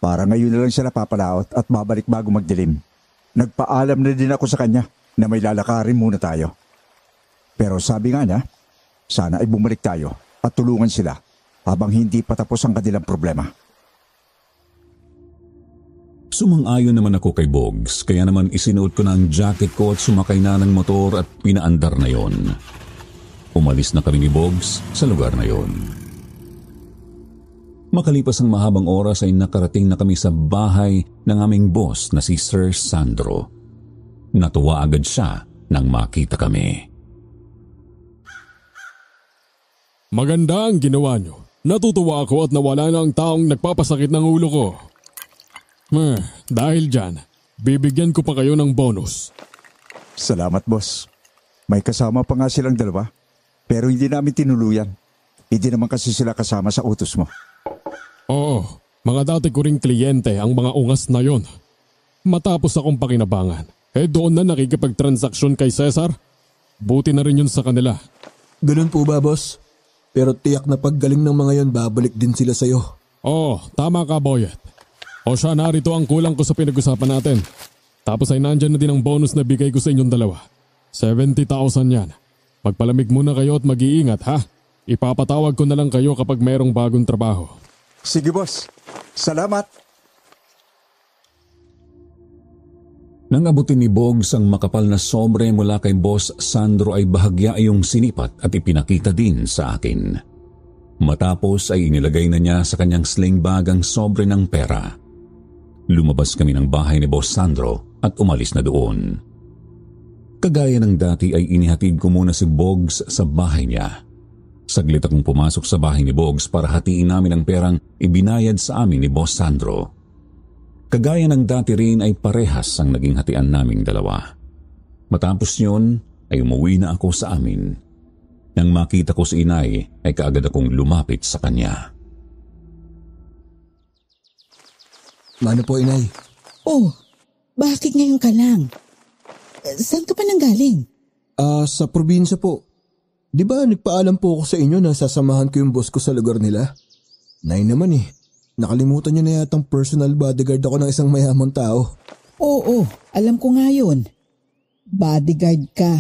N: Para ngayon na lang siya napapalaot at babalik bago magdilim. Nagpaalam na din ako sa kanya na may lalakarin muna tayo. Pero sabi nga niya, sana ay bumalik tayo at tulungan sila habang hindi patapos ang kanilang problema.
A: Sumang-ayon naman ako kay Bogs, kaya naman isinuot ko na ang jacket ko at sumakay na ng motor at pinaandar na yon. Umalis na kami ni Bogs sa lugar na yon. Makalipas ang mahabang oras ay nakarating na kami sa bahay ng aming boss na si Sir Sandro. Natuwa agad siya nang makita kami.
C: Maganda ang ginawa nyo. Natutuwa ako at nawala na ang taong nagpapasakit ng ulo ko. Dahil dyan, bibigyan ko pa kayo ng bonus.
N: Salamat, boss. May kasama pa nga silang dalawa, pero hindi namin tinuluyan. Hindi naman kasi sila kasama sa utos mo.
C: Oo, mga dati ko ring kliyente ang mga ungas na yon. Matapos akong pakinabangan, doon na nakikipagtransaksyon kay Cesar. Buti na rin yun sa kanila.
L: Ganun po ba, boss? Pero tiyak na paggaling ng mga yon, babalik din sila sa'yo.
C: Oo, tama ka, Boyet. O siya, narito ang kulang ko sa pinag-usapan natin. Tapos ay nandyan na din ang bonus na bigay ko sa inyong dalawa. 70,000 yan. Magpalamig muna kayo at mag-iingat, ha? Ipapatawag ko na lang kayo kapag mayroong bagong trabaho.
N: Sige, boss. Salamat.
A: Nang abutin ni Bogs ang makapal na sobre mula kay Boss Sandro ay bahagya yung sinipat at ipinakita din sa akin. Matapos ay inilagay na niya sa kanyang sling bag ang sobre ng pera. Lumabas kami ng bahay ni Boss Sandro at umalis na doon. Kagaya ng dati ay inihatid ko muna si Bogs sa bahay niya. Saglit akong pumasok sa bahay ni Bogs para hatiin namin ang perang ibinayad sa amin ni Boss Sandro. Kagaya ng dati rin ay parehas ang naging hatian naming dalawa. Matapos yun ay umuwi na ako sa amin. Nang makita ko si inay ay kaagad akong lumapit sa kanya.
L: Mano po, inay?
B: Oh, bakit ngayon ka lang? Saan ka pa nanggaling?
L: Sa probinsya po. Di ba nagpaalam po ako sa inyo na sasamahan ko yung boss ko sa lugar nila? Nay naman eh. Nakalimutan niyo na yatang personal bodyguard ako ng isang mayamang tao.
B: Oo, alam ko nga yun. Bodyguard ka.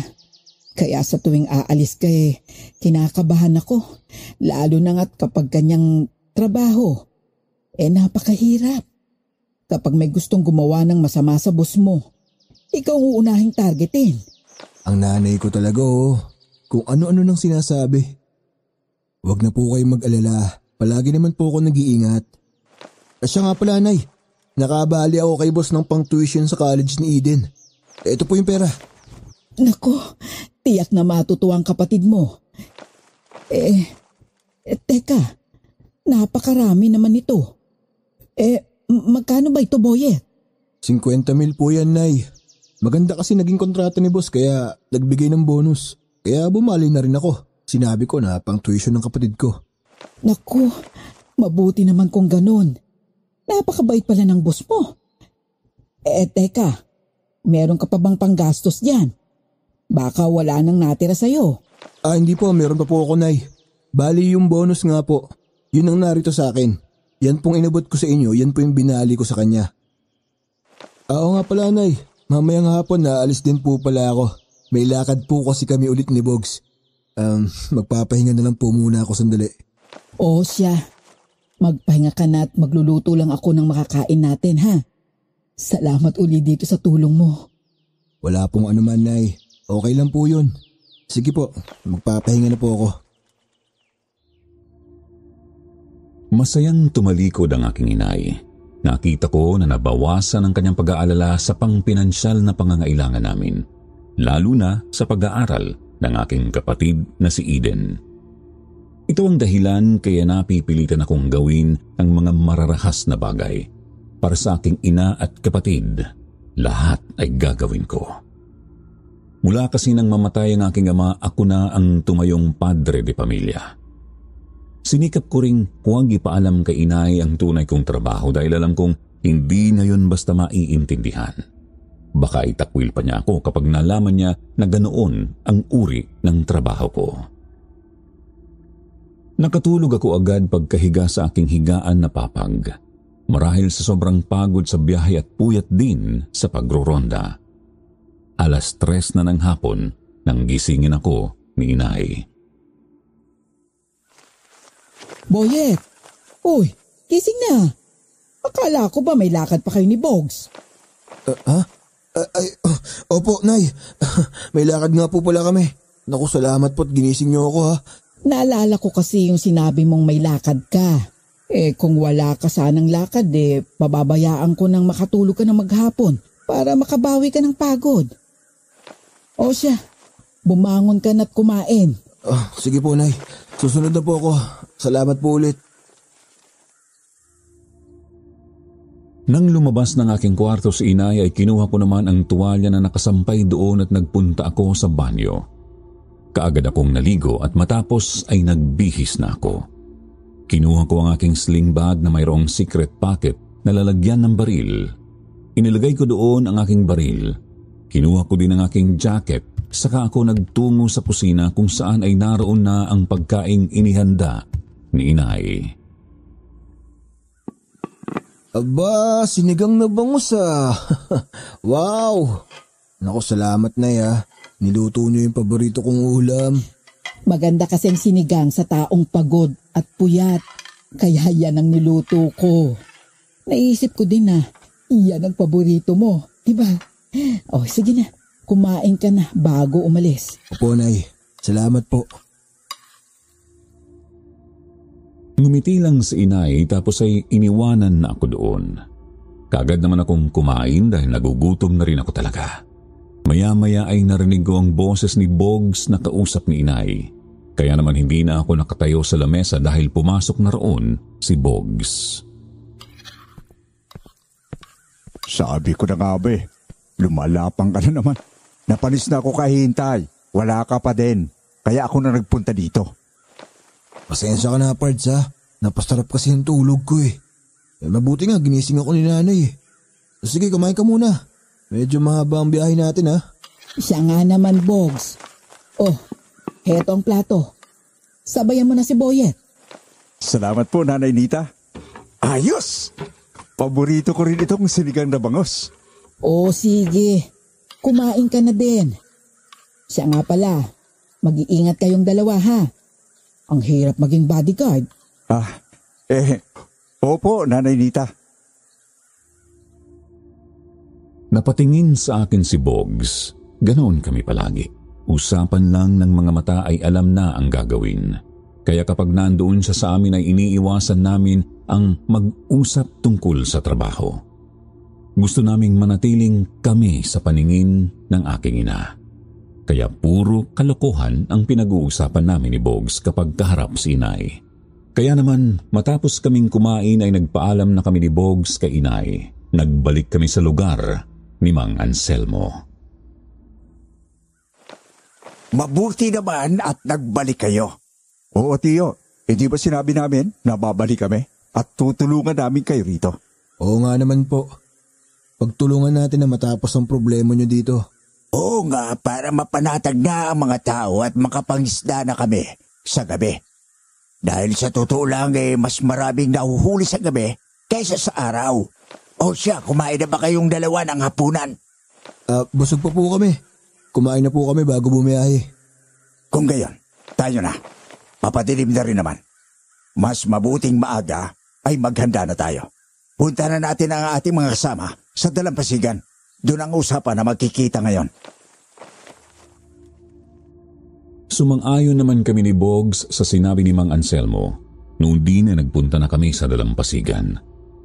B: Kaya sa tuwing aalis ka kinakabahan ako. Lalo na nga't kapag kanyang trabaho. Napakahirap. Kapag may gustong gumawa ng masama sa boss mo, ikaw ang uunahing targetin.
L: Ang nanay ko talaga kung ano-ano nang sinasabi. Huwag na po kayong mag-alala. Palagi naman po ako nag-iingat. Siya nga pala, Nay. Nakabali ako kay boss ng pang-tuition sa college ni Eden. Ito po yung pera.
B: Nako, tiyak na matutuwa ang kapatid mo. Teka, napakarami naman ito. Magkano ba ito, Boyet?
L: 50,000 po yan, Nay. Maganda kasi naging kontrata ni boss kaya nagbigay ng bonus. Kaya bumali na rin ako. Sinabi ko na pang-tuition ng kapatid ko.
B: Naku, mabuti naman kung ganun. Napakabait pala ng boss mo. Teka, meron ka pa bang panggastos dyan? Baka wala nang natira sa'yo.
L: Hindi po, meron pa po ako, Nay. Bali yung bonus nga po. Yun ang narito sa akin. Yan pong inabot ko sa inyo, yan po yung binali ko sa kanya. Oo nga pala, Nay. Mamayang hapon na alis din po pala ako. May lakad po kasi kami ulit ni Bogs. Magpapahinga na lang po muna ako sandali.
B: Oo siya. Magpahinga ka na at magluluto lang ako ng makakain natin, ha? Salamat uli dito sa tulong mo.
L: Wala pong anuman, Nay. Okay lang po yun. Sige po, magpapahinga na po ako.
A: Masayang tumalikod ang aking inay. Nakita ko na nabawasan ang kanyang pag-aalala sa pangpinansyal na pangangailangan namin. Lalo na sa pag-aaral ng aking kapatid na si Eden. Ito ang dahilan kaya napipilitan akong gawin ang mga mararahas na bagay. Para sa aking ina at kapatid, lahat ay gagawin ko. Mula kasi nang mamatay ang aking ama, ako na ang tumayong padre de pamilya. Sinikap ko ring huwag ipaalam kay inay ang tunay kong trabaho dahil alam kong hindi na yun basta maiintindihan. Baka itakwil pa niya ako kapag nalaman niya na ganoon ang uri ng trabaho ko. Nakatulog ako agad pagkahiga sa aking higaan na papag. Marahil sa sobrang pagod sa biyahe at puyat din sa pagroronda. 3:00 na ng hapon nang gisingin ako ni inay.
B: Boyet! Uy, gising na! Akala ko ba may lakad pa kayo ni Bogs?
L: Opo, Nay. May lakad nga po pala kami. Naku, salamat po't ginising niyo ako, ha.
B: Naalala ko kasi yung sinabi mong may lakad ka. Kung wala ka sanang lakad, pababayaan ko nang makatulog ka ng maghapon para makabawi ka ng pagod. O siya, bumangon ka na't kumain.
L: Sige po, Nay. Susunod na po ako. Salamat po ulit.
A: Nang lumabas ng aking kwarto si inay ay kinuha ko naman ang tuwalya na nakasampay doon at nagpunta ako sa banyo. Kaagad akong naligo at matapos ay nagbihis na ako. Kinuha ko ang aking sling bag na mayroong secret pocket na lalagyan ng baril. Inilagay ko doon ang aking baril. Kinuha ko din ang aking jacket saka ako nagtungo sa kusina kung saan ay naroon na ang pagkaing inihanda ni inay.
L: Aba, sinigang na bangus ah. Wow! Naku, salamat na ya. Niluto niyo yung paborito kong ulam.
B: Maganda kasing sinigang sa taong pagod at puyat. Kaya yan ang niluto ko. Naisip ko din na yan ang paborito mo, diba? Oh, sige na. Kumain ka na bago umalis.
L: Opo, Nay. Salamat po.
A: Ngumiti lang si inay tapos ay iniwanan na ako doon. Kaagad naman akong kumain dahil nagugutom na rin ako talaga. Maya-maya ay narinig ko ang boses ni Bogs na kausap ni inay. Kaya naman hindi na ako nakatayo sa lamesa dahil pumasok na roon si Bogs.
N: Sabi ko na nga ba lumalapang ka na naman. Napanis na ako kahihintay. Wala ka pa din. Kaya ako na nagpunta dito.
L: Pasensya ka na, Pards ha. Napasarap kasi yung tulog ko eh. Mabuti nga, ginising ako ni nanay eh. Sige, kumain ka muna. Medyo mahaba ang biyahe natin ha.
B: Siya nga naman, Bogs. Oh, heto ang plato. Sabayan mo na si Boyet.
N: Salamat po, Nanay Nita. Ayos! Paborito ko rin itong sinigang na bangus.
B: Oh, sige. Kumain ka na din. Siya nga pala, mag-iingat kayong dalawa ha. Ang hirap maging bodyguard.
N: Opo, Nanay Nita.
A: Napatingin sa akin si Bogs. Ganoon kami palagi. Usapan lang ng mga mata ay alam na ang gagawin. Kaya kapag nandoon siya sa amin ay iniiwasan namin ang mag-usap tungkol sa trabaho. Gusto naming manatiling kami sa paningin ng aking ina. Kaya puro kalokohan ang pinag-uusapan namin ni Bogs kapag kaharap si inay. Kaya naman matapos kaming kumain ay nagpaalam na kami ni Bogs kay inay. Nagbalik kami sa lugar ni Mang Anselmo.
M: Mabuti naman at nagbalik kayo.
N: Oo, Tiyo. Hindi ba sinabi namin na babalik kami at tutulungan namin kayo rito?
L: Oo nga naman po. Pagtulungan natin na matapos ang problema nyo dito.
M: Oo nga, para mapanatag na ang mga tao at makapangisda na kami sa gabi. Dahil sa totoo lang mas maraming nahuhuli sa gabi kaysa sa araw. O siya, kumain na ba kayong dalawa ng hapunan?
L: Busog pa po kami. Kumain na po kami bago bumiyahe.
M: Kung gayon, tayo na. Papadilim na rin naman. Mas mabuting maaga ay maghanda na tayo. Punta na natin ang ating mga kasama sa dalampasigan. Doon ang usapan na magkikita ngayon.
A: Sumang-ayon naman kami ni Bogs sa sinabi ni Mang Anselmo. Noon din na nagpunta na kami sa dalampasigan.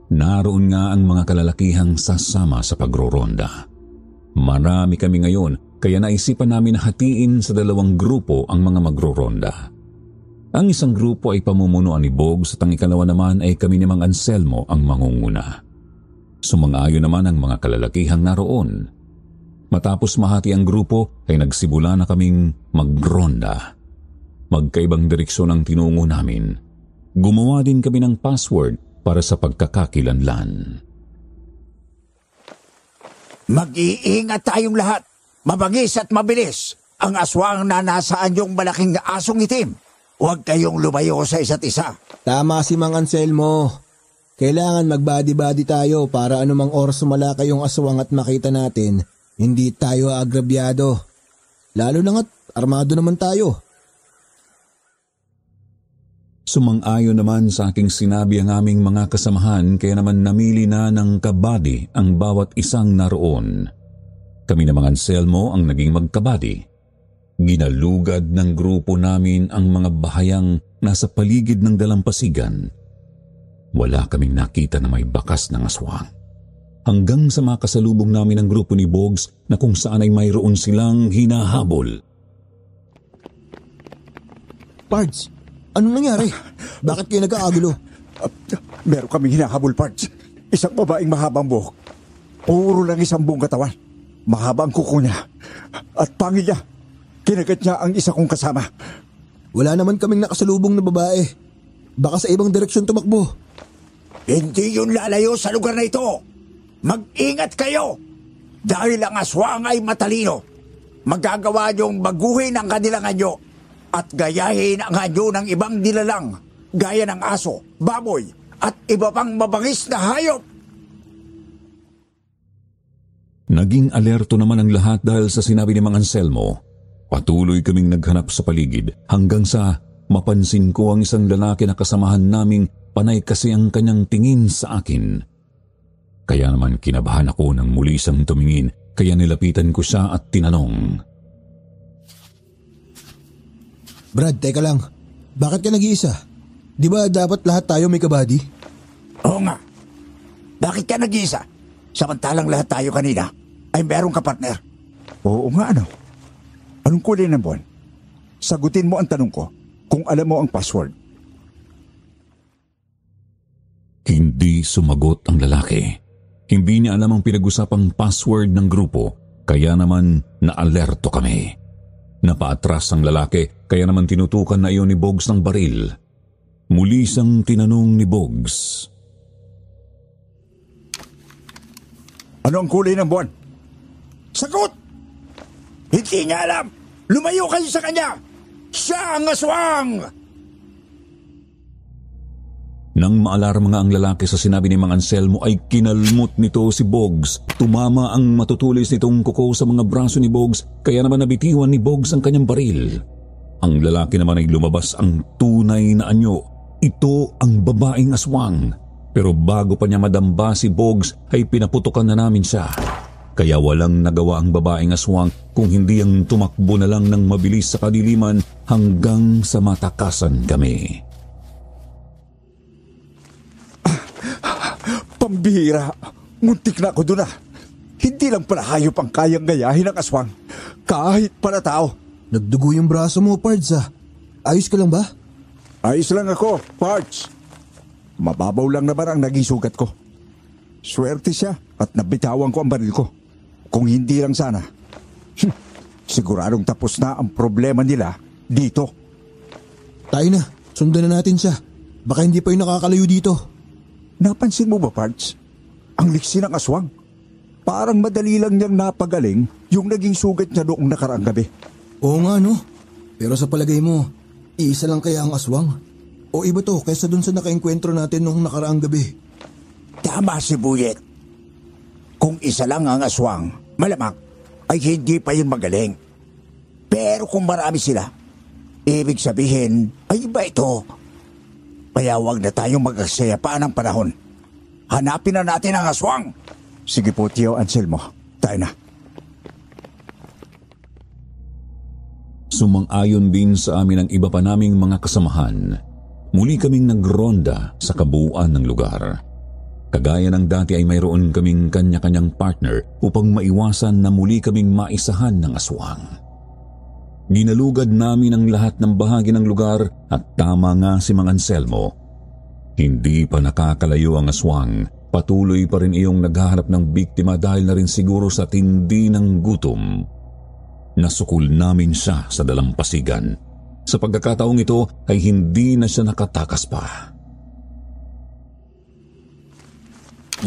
A: Naroon nga ang mga kalalakihang sasama sa pagroronda. Marami kami ngayon kaya naisipan namin na hatiin sa dalawang grupo ang mga magroronda. Ang isang grupo ay pamumunuan ni Bogs at ang ikalawa naman ay kami ni Mang Anselmo ang mangunguna. Sumang-ayon naman ang mga kalalakihang naroon. Matapos mahati ang grupo ay nagsimula na kaming magronda. Magkaibang direksyon ang tinungo namin. Gumawa din kami ng password para sa pagkakakilanlan.
M: Mag-iingat tayong lahat. Mabagis at mabilis. Ang aswang na nasaan yung malaking asong itim. Huwag kayong lumayo sa isa't isa.
L: Tama si Mang Anselmo. Kailangan mag-body-body tayo para anumang oras sumala kayong aswang at makita natin, hindi tayo aagrabyado. Lalo na nga't armado naman tayo.
A: Sumang-ayon naman sa aking sinabi ang aming mga kasamahan kaya naman namili na ng kabady ang bawat isang naroon. Kami na Mang Anselmo ang naging magkabady. Ginalugad ng grupo namin ang mga bahayang nasa paligid ng dalampasigan. Wala kaming nakita na may bakas ng aswang. Hanggang sa makasalubong namin ang grupo ni Bogs na kung saan ay mayroon silang hinahabol.
L: Pards, anong nangyari? Bakit kayo nagkaagulo?
N: Meron kaming hinahabol, Pards. Isang babaeng mahabang buhok. Puro lang isang buong katawan. Mahabang kuko niya. At pangil niya. Kinagat niya ang isa kong kasama.
L: Wala naman kaming nakasalubong na babae. Baka sa ibang direksyon tumakbo.
M: Hindi yun lalayo sa lugar na ito. Mag-ingat kayo. Dahil ang aswang ay matalino. magagawa niyong baguhin ang kanilang anyo at gayahin ang anyo ng ibang nilalang gaya ng aso, baboy at iba pang mabangis na hayop.
A: Naging alerto naman ang lahat dahil sa sinabi ni Mang Anselmo. Patuloy kaming naghanap sa paligid hanggang sa mapansin ko ang isang lalaki na kasamahan naming panay kasi ang kanyang tingin sa akin. Kaya naman kinabahan ako nang muli siyang tumingin, kaya nilapitan ko siya at tinanong.
L: Brad, teka lang. Bakit ka nag-iisa? Di ba dapat lahat tayo may kabady?
M: Oo nga. Bakit ka nag-iisa? Samantalang lahat tayo kanina ay merong kapartner.
N: Oo nga, ano? Anong kulay ng buwan? Sagutin mo ang tanong ko kung alam mo ang password.
A: Hindi sumagot ang lalaki. Hindi niya alam ang pinag-usapang password ng grupo, kaya naman na-alerto kami. Napaatras ang lalaki, kaya naman tinutukan na iyon ni Bogs ng baril. Muli siyang tinanong ni Bogs.
N: Ano ang kulay ng buwan?
M: Sagot! Hindi niya alam. Lumayo kayo sa kanya. Siya ang aswang!
A: Nang maalarma nga ang lalaki sa sinabi ni Mang Anselmo ay kinalmot nito si Bogs. Tumama ang matutulis nitong kuko sa mga braso ni Bogs, kaya naman nabitiwan ni Bogs ang kanyang baril. Ang lalaki naman ay lumabas ang tunay na anyo. Ito ang babaeng aswang. Pero bago pa niya madamba si Bogs ay pinaputukan na namin siya. Kaya walang nagawa ang babaeng aswang kung hindi ang tumakbo na lang ng mabilis sa kadiliman hanggang sa matakasan kami.
N: Pambihira! Muntik na ako doon ah. Hindi lang pala hayop ang kayang gayahin ng aswang. Kahit pala tao.
L: Nagdugo yung braso mo, Pards ah. Ayos ka lang ba?
N: Ayos lang ako, Pards. Mababaw lang naman ang naging sugat ko. Swerte siya at nabitawan ko ang baril ko. Kung hindi lang sana, siguradong tapos na ang problema nila dito.
L: Tayo na, sundan na natin siya. Baka hindi pa yung nakakalayo dito.
N: Napansin mo ba, Pards? Ang liksi ng aswang. Parang madali lang niyang napagaling yung naging sugat niya noong nakaraang gabi.
L: Oo nga, no? Pero sa palagay mo, iisa lang kaya ang aswang? O iba to kaysa dun sa nakaengkwentro natin noong nakaraang gabi?
M: Tama si Buyet. Kung isa lang ang aswang, malamang ay hindi pa yun magaling. Pero kung marami sila, ibig sabihin ay iba ito. Kaya huwag na tayong mag-aksaya pa ng panahon. Hanapin na natin ang aswang.
N: Sige po, Tio Anselmo. Tayo na.
A: Sumang-ayon din sa amin ang iba pa naming mga kasamahan. Muli kaming nagronda sa kabuuan ng lugar. Kagaya ng dati ay mayroon kaming kanya-kanyang partner upang maiwasan na muli kaming maisahan ng aswang. Ginalugad namin ang lahat ng bahagi ng lugar at tama nga si Mang Anselmo. Hindi pa nakakalayo ang aswang, patuloy pa rin iyong naghahanap ng biktima dahil na rin siguro sa tindi ng gutom. Nasukul namin siya sa dalampasigan. Sa pagkakataong ito ay hindi na siya nakatakas pa.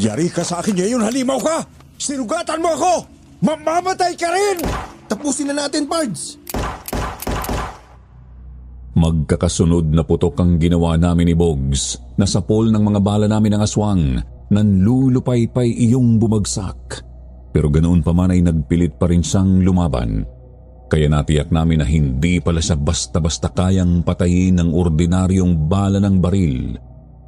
M: Yari ka sa akin ngayon, halimaw ka! Sinugatan mo ako! Mamamatay ka rin!
L: Tapusin na natin, Pards!
A: Magkakasunod na putok ang ginawa namin ni Bogs. Nasapol ng mga bala namin ang aswang. Nanlulupay-pay iyong bumagsak. Pero ganoon pa man ay nagpilit pa rin siyang lumaban. Kaya natiyak namin na hindi pala siya basta-basta kayang patayin ng ordinaryong bala ng baril.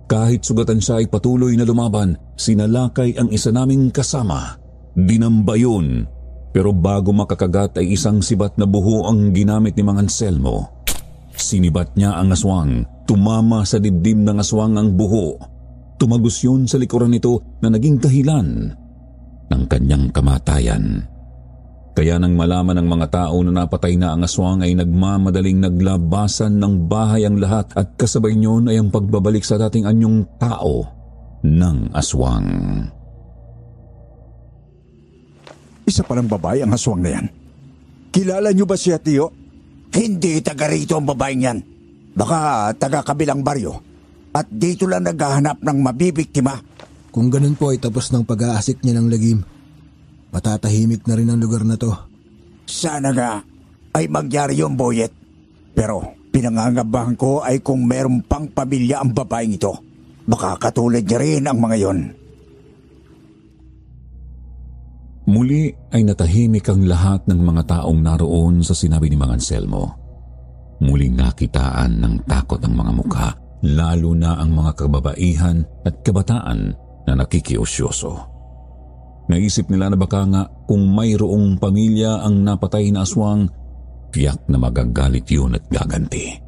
A: Kahit sugatan siya ay patuloy na lumaban, sinalakay ang isa naming kasama. Dinamba yun. Pero bago makakagat ay isang sibat na buho ang ginamit ni Mang Anselmo. Sinibat niya ang aswang. Tumama sa dibdib ng aswang ang buho. Tumagos yun sa likuran nito na naging dahilan ng kanyang kamatayan. Kaya nang malaman ng mga tao na napatay na ang aswang ay nagmamadaling naglabasan ng bahay ang lahat at kasabay niyon ay ang pagbabalik sa dating anyong tao ng aswang.
N: Isa palang babae ang aswang na yan. Kilala niyo ba siya, Tio?
M: Hindi taga rito ang babaeng yan. Baka taga kabilang baryo. At dito lang naghahanap ng mabibiktima.
L: Kung ganun po ay tapos ng pag-aasik niya ng lagim. Matatahimik na rin ang lugar na to.
M: Sana nga ay mangyari yung Boyet. Pero pinangangabahan ko ay kung meron pang pamilya ang babaeng ito. Baka katulad niya rin ang mga yon.
A: Muli ay natahimik ang lahat ng mga taong naroon sa sinabi ni Mang Anselmo. Muling nakitaan ng takot ang mga mukha, lalo na ang mga kababaihan at kabataan na nakikiusyoso. Naisip nila na baka nga kung mayroong pamilya ang napatay na aswang, tiyak na magagalit yun at gaganti.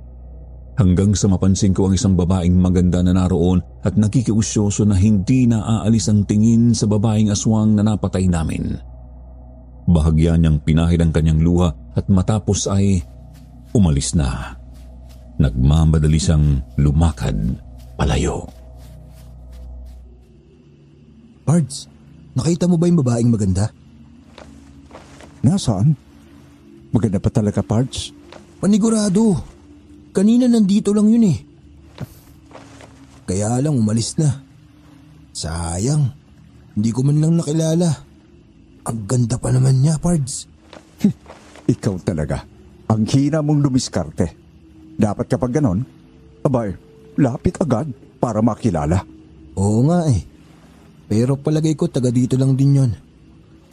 A: Hanggang sa mapansin ko ang isang babaeng maganda na naroon at nakikiusyoso na hindi na aalis ang tingin sa babaeng aswang na napatay namin. Bahagya niyang pinahid ang kanyang luha at matapos ay umalis na. Nagmamadali siyang lumakad palayo.
L: Pards, nakita mo ba yung babaeng maganda?
N: Nasaan? Maganda pa talaga, Pards.
L: Panigurado. Kanina nandito lang yun eh. Kaya lang umalis na. Sayang, hindi ko man lang nakilala. Ang ganda pa naman niya, Pards.
N: Ikaw talaga. Ang hina mong lumiskarte. Dapat kapag ganon, abay, lapit agad para makilala.
L: Oo nga eh. Pero palagay ko taga dito lang din yon.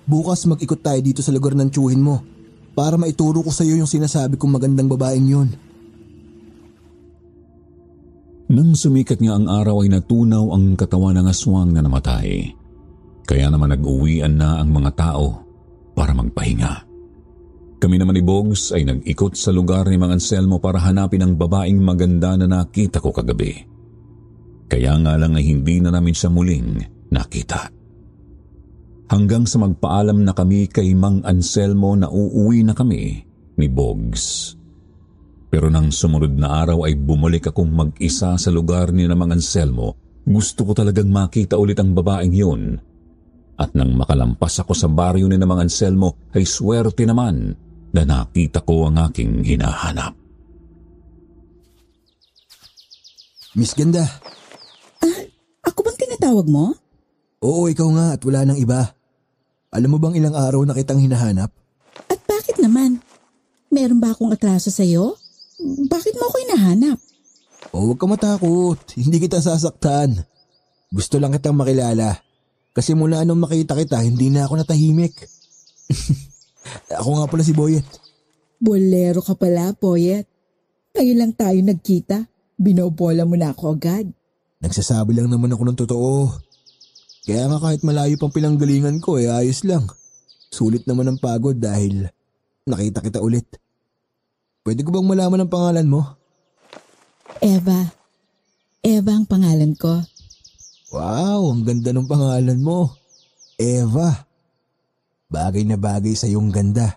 L: Bukas mag-ikot tayo dito sa lugar ng tiyuhin mo para maituro ko sa iyo yung sinasabi kong magandang babaeng yun.
A: Nang sumikat nga ang araw ay natunaw ang katawan ng aswang na namatay. Kaya naman nag-uwian na ang mga tao para magpahinga. Kami naman ni Bogs ay nag-ikot sa lugar ni Mang Anselmo para hanapin ang babaeng maganda na nakita ko kagabi. Kaya nga lang ay hindi na namin siya muling nakita. Hanggang sa magpaalam na kami kay Mang Anselmo na uuwi na kami ni Bogs. Pero nang sumunod na araw ay bumalik akong mag-isa sa lugar ni Mang Anselmo. Gusto ko talagang makita ulit ang babaeng yun. At nang makalampas ako sa baryo ni Mang Anselmo ay swerte naman na nakita ko ang aking hinahanap.
L: Miss Ganda.
B: Ako bang tinatawag mo?
L: Oo, ikaw nga at wala nang iba. Alam mo bang ilang araw na kitang hinahanap?
B: At bakit naman? Meron ba akong atraso sa'yo? Bakit mo ako hinahanap?
L: Huwag ka matakot. Hindi kita sasaktan. Gusto lang kitang makilala. Kasi mula nung makita kita, hindi na ako natahimik. Ako nga pala si Boyet.
B: Bolero ka pala, Boyet. Ngayon lang tayo nagkita. Binobola mo na ako agad.
L: Nagsasabi lang naman ako ng totoo. Kaya nga kahit malayo pang pinanggalingan ko, ayos lang. Sulit naman ang pagod dahil nakita kita ulit. Pwede ko bang malaman ang pangalan mo?
B: Eva. Eva ang pangalan ko.
L: Wow, ang ganda ng pangalan mo. Eva. Bagay na bagay sa iyong ganda.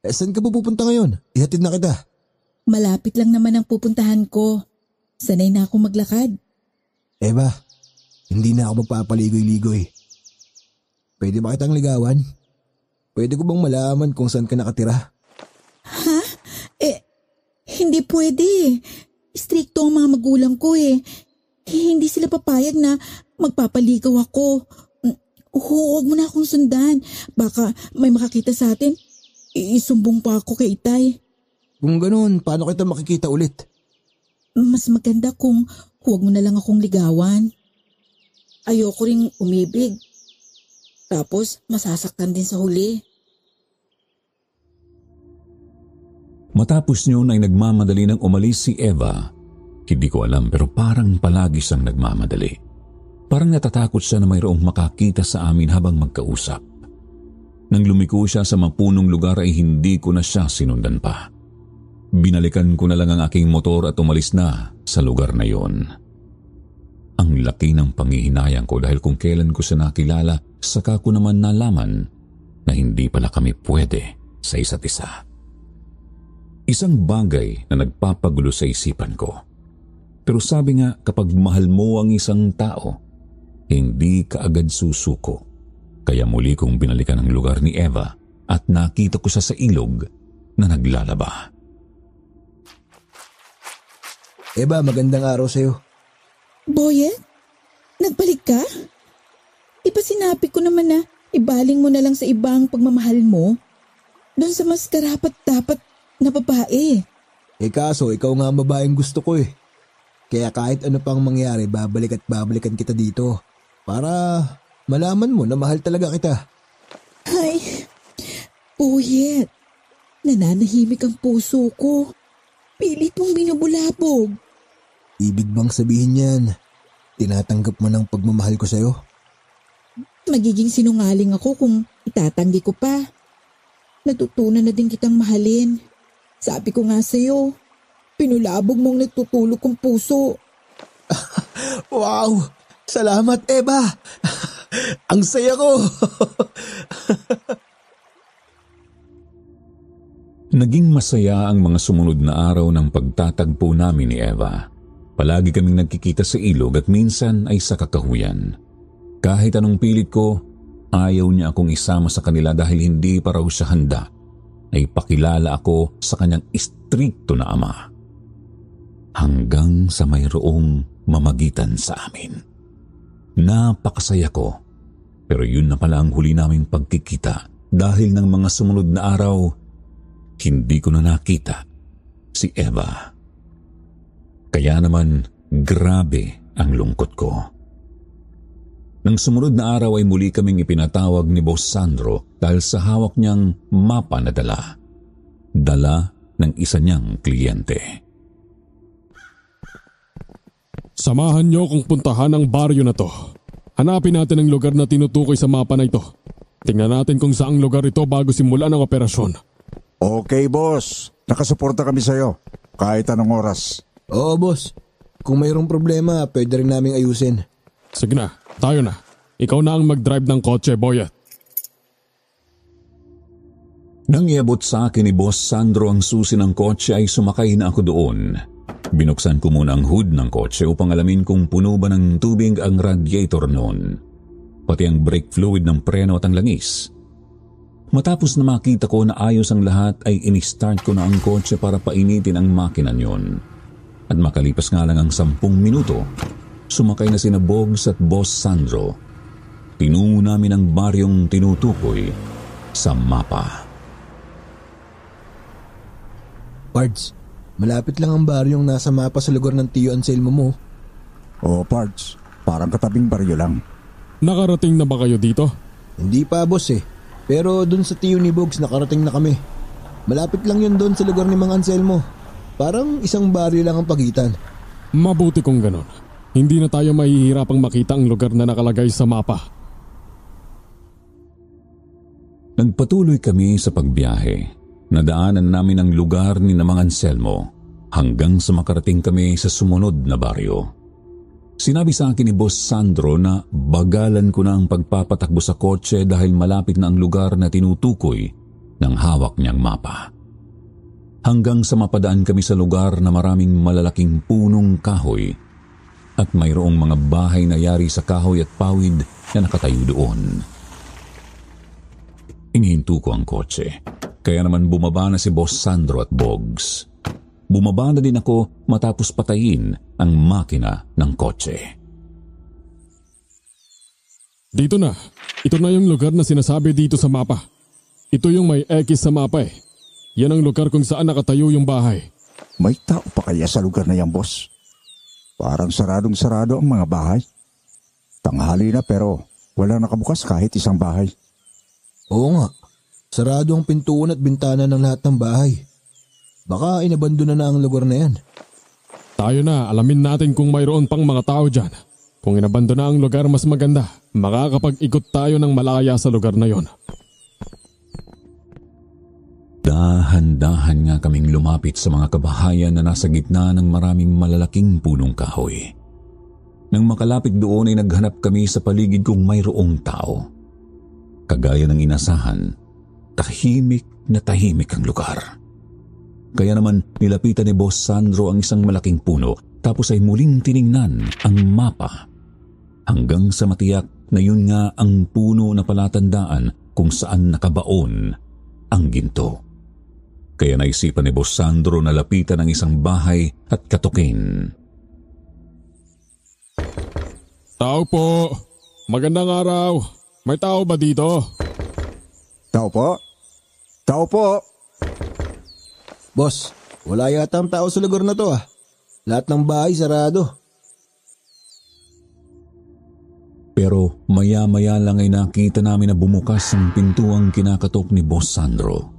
L: Saan ka pupunta ngayon? Ihatid na kita.
B: Malapit lang naman ang pupuntahan ko. Sanay na akong maglakad.
L: Eva, hindi na ako magpapaligoy-ligoy. Pwede ba kitang ligawan? Pwede ko bang malaman kung saan ka nakatira?
B: Ha? Hindi pwede. Stricto ang mga magulang ko eh. Hindi sila papayag na magpapaligaw ako. Huwag mo na akong sundan. Baka may makakita sa atin. Isumbong pa ako kay Itay.
L: Kung ganoon, paano kita makikita ulit?
B: Mas maganda kung huwag mo na lang akong ligawan. Ayoko ring umibig. Tapos masasaktan din sa huli.
A: Matapos niyon ay nagmamadali nang umalis si Eva. Hindi ko alam pero parang palagi siyang nagmamadali. Parang natatakot siya na mayroong makakita sa amin habang magkausap. Nang lumiko siya sa mapunong lugar ay hindi ko na siya sinundan pa. Binalikan ko na lang ang aking motor at umalis na sa lugar na yon. Ang laki ng panghihinayang ko dahil kung kailan ko siya nakilala, saka ko naman nalaman na hindi pala kami pwede sa isa't isa. Isang bagay na nagpapagulo sa isipan ko. Pero sabi nga kapag mahal mo ang isang tao, hindi ka agad susuko. Kaya muli kong binalikan ang lugar ni Eva at nakita ko siya sa ilog na naglalaba.
L: Eva, magandang araw sa'yo.
B: Boyet, nagbalik ka? Iba sinabi ko naman na ibaling mo na lang sa ibang pagmamahal mo. Doon sa mas karapat-dapat na babae.
L: Kaso ikaw nga ang babaeng gusto ko eh. Kaya kahit ano pang mangyari, babalik at babalikan kita dito. Para malaman mo na mahal talaga kita.
B: Ay, Puyet. Nananahimik ang puso ko. Pilit mong binubulabog.
L: Ibig bang sabihin yan, tinatanggap mo ng pagmamahal ko sa'yo?
B: Magiging sinungaling ako kung itatanggi ko pa. Natutunan na din kitang mahalin. Sabi ko nga sa'yo, pinulabog mong nagtutulog kong puso.
L: Wow! Salamat, Eva! Ang saya ko!
A: Naging masaya ang mga sumunod na araw ng pagtatagpo namin ni Eva. Palagi kaming nagkikita sa ilog at minsan ay sa kakahuyan. Kahit anong pilit ko, ayaw niya akong isama sa kanila dahil hindi pa raw siya handa ay pakilala ako sa kanyang istrikto na ama. Hanggang sa mayroong mamagitan sa amin. Napakasaya ko, pero yun na pala ang huli naming pagkikita dahil ng mga sumunod na araw, hindi ko na nakita si Eva. Kaya naman, grabe ang lungkot ko. Nang sumunod na araw ay muli kaming ipinatawag ni Boss Sandro dahil sa hawak niyang mapa na dala. Dala ng isa niyang kliyente.
C: Samahan niyo kung puntahan ang baryo na to. Hanapin natin ang lugar na tinutukoy sa mapa na ito. Tingnan natin kung saang lugar ito bago simulan ang operasyon.
N: Okay, boss. Nakasuporta kami sa'yo. Kahit anong oras.
L: Oo, boss. Kung mayroong problema, pwede rin naming ayusin.
C: Sige na, tayo na. Ikaw na ang mag-drive ng kotse, Boyet.
A: Nang iabot sa akin ni Boss Sandro ang susi ng kotse ay sumakay na ako doon. Binuksan ko muna ang hood ng kotse upang alamin kung puno ba ng tubig ang radiator noon. Pati ang brake fluid ng preno at ang langis. Matapos na makita ko na ayos ang lahat ay in-start ko na ang kotse para painitin ang makina niyon. At makalipas nga lang ang 10 minuto, sumakay na sina Bogs at Boss Sandro. Tinungo namin ang baryong tinutukoy sa mapa.
L: Pards, malapit lang ang baryong nasa mapa sa lugar ng Tio Anselmo mo.
N: Oo, Pards. Parang katabing baryo lang.
C: Nakarating na ba kayo dito?
L: Hindi pa, boss eh. Pero dun sa Tio ni Bogs nakarating na kami. Malapit lang yun doon sa lugar ni Mang Anselmo. Parang isang baryo lang ang pagitan.
C: Mabuti kung ganon. Hindi na tayo mahihirapang makita ang lugar na nakalagay sa mapa.
A: Nagpatuloy kami sa pagbiyahe. Nadaanan namin ang lugar ni Mang Anselmo hanggang sa makarating kami sa sumunod na baryo. Sinabi sa akin ni Boss Sandro na bagalan ko na ang pagpapatakbo sa kotse dahil malapit na ang lugar na tinutukoy ng hawak niyang mapa. Hanggang sa mapadaan kami sa lugar na maraming malalaking punong kahoy at mayroong mga bahay na yari sa kahoy at pawid na nakatayo doon. Inihinto ko ang kotse. Kaya naman bumaba na si Boss Sandro at Bogs. Bumaba na din ako matapos patayin ang makina ng kotse.
C: Dito na. Ito na yung lugar na sinasabi dito sa mapa. Ito yung may X sa mapa eh. Yan ang lugar kung saan nakatayo yung bahay.
N: May tao pa kaya sa lugar na yan, boss? Parang saradong-sarado ang mga bahay. Tanghali na pero wala nakabukas kahit isang bahay.
L: Oo nga. Sarado ang pintuan at bintana ng lahat ng bahay. Baka inabandona na ang lugar na yan.
C: Tayo na, alamin natin kung mayroon pang mga tao dyan. Kung inabandona ang lugar mas maganda, makakapag-ikot tayo ng malaya sa lugar na yon.
A: Dahan-dahan nga kaming lumapit sa mga kabahayan na nasa gitna ng maraming malalaking punong kahoy. Nang makalapit doon ay naghanap kami sa paligid kung mayroong tao. Kagaya ng inasahan, tahimik na tahimik ang lugar. Kaya naman nilapitan ni Boss Sandro ang isang malaking puno tapos ay muling tiningnan ang mapa. Hanggang sa matiyak na yun nga ang puno na palatandaan kung saan nakabaon ang ginto. Kaya naisipan ni Boss Sandro na lapitan ang isang bahay at katukin.
C: Tao po! Magandang araw! May tao ba dito?
N: Tao po? Tao po.
L: Boss, wala yata ang tao sa lugar na to ah. Lahat ng bahay sarado.
A: Pero maya-maya lang ay nakita namin na bumukas ang pintuang kinakatok ni Boss Sandro.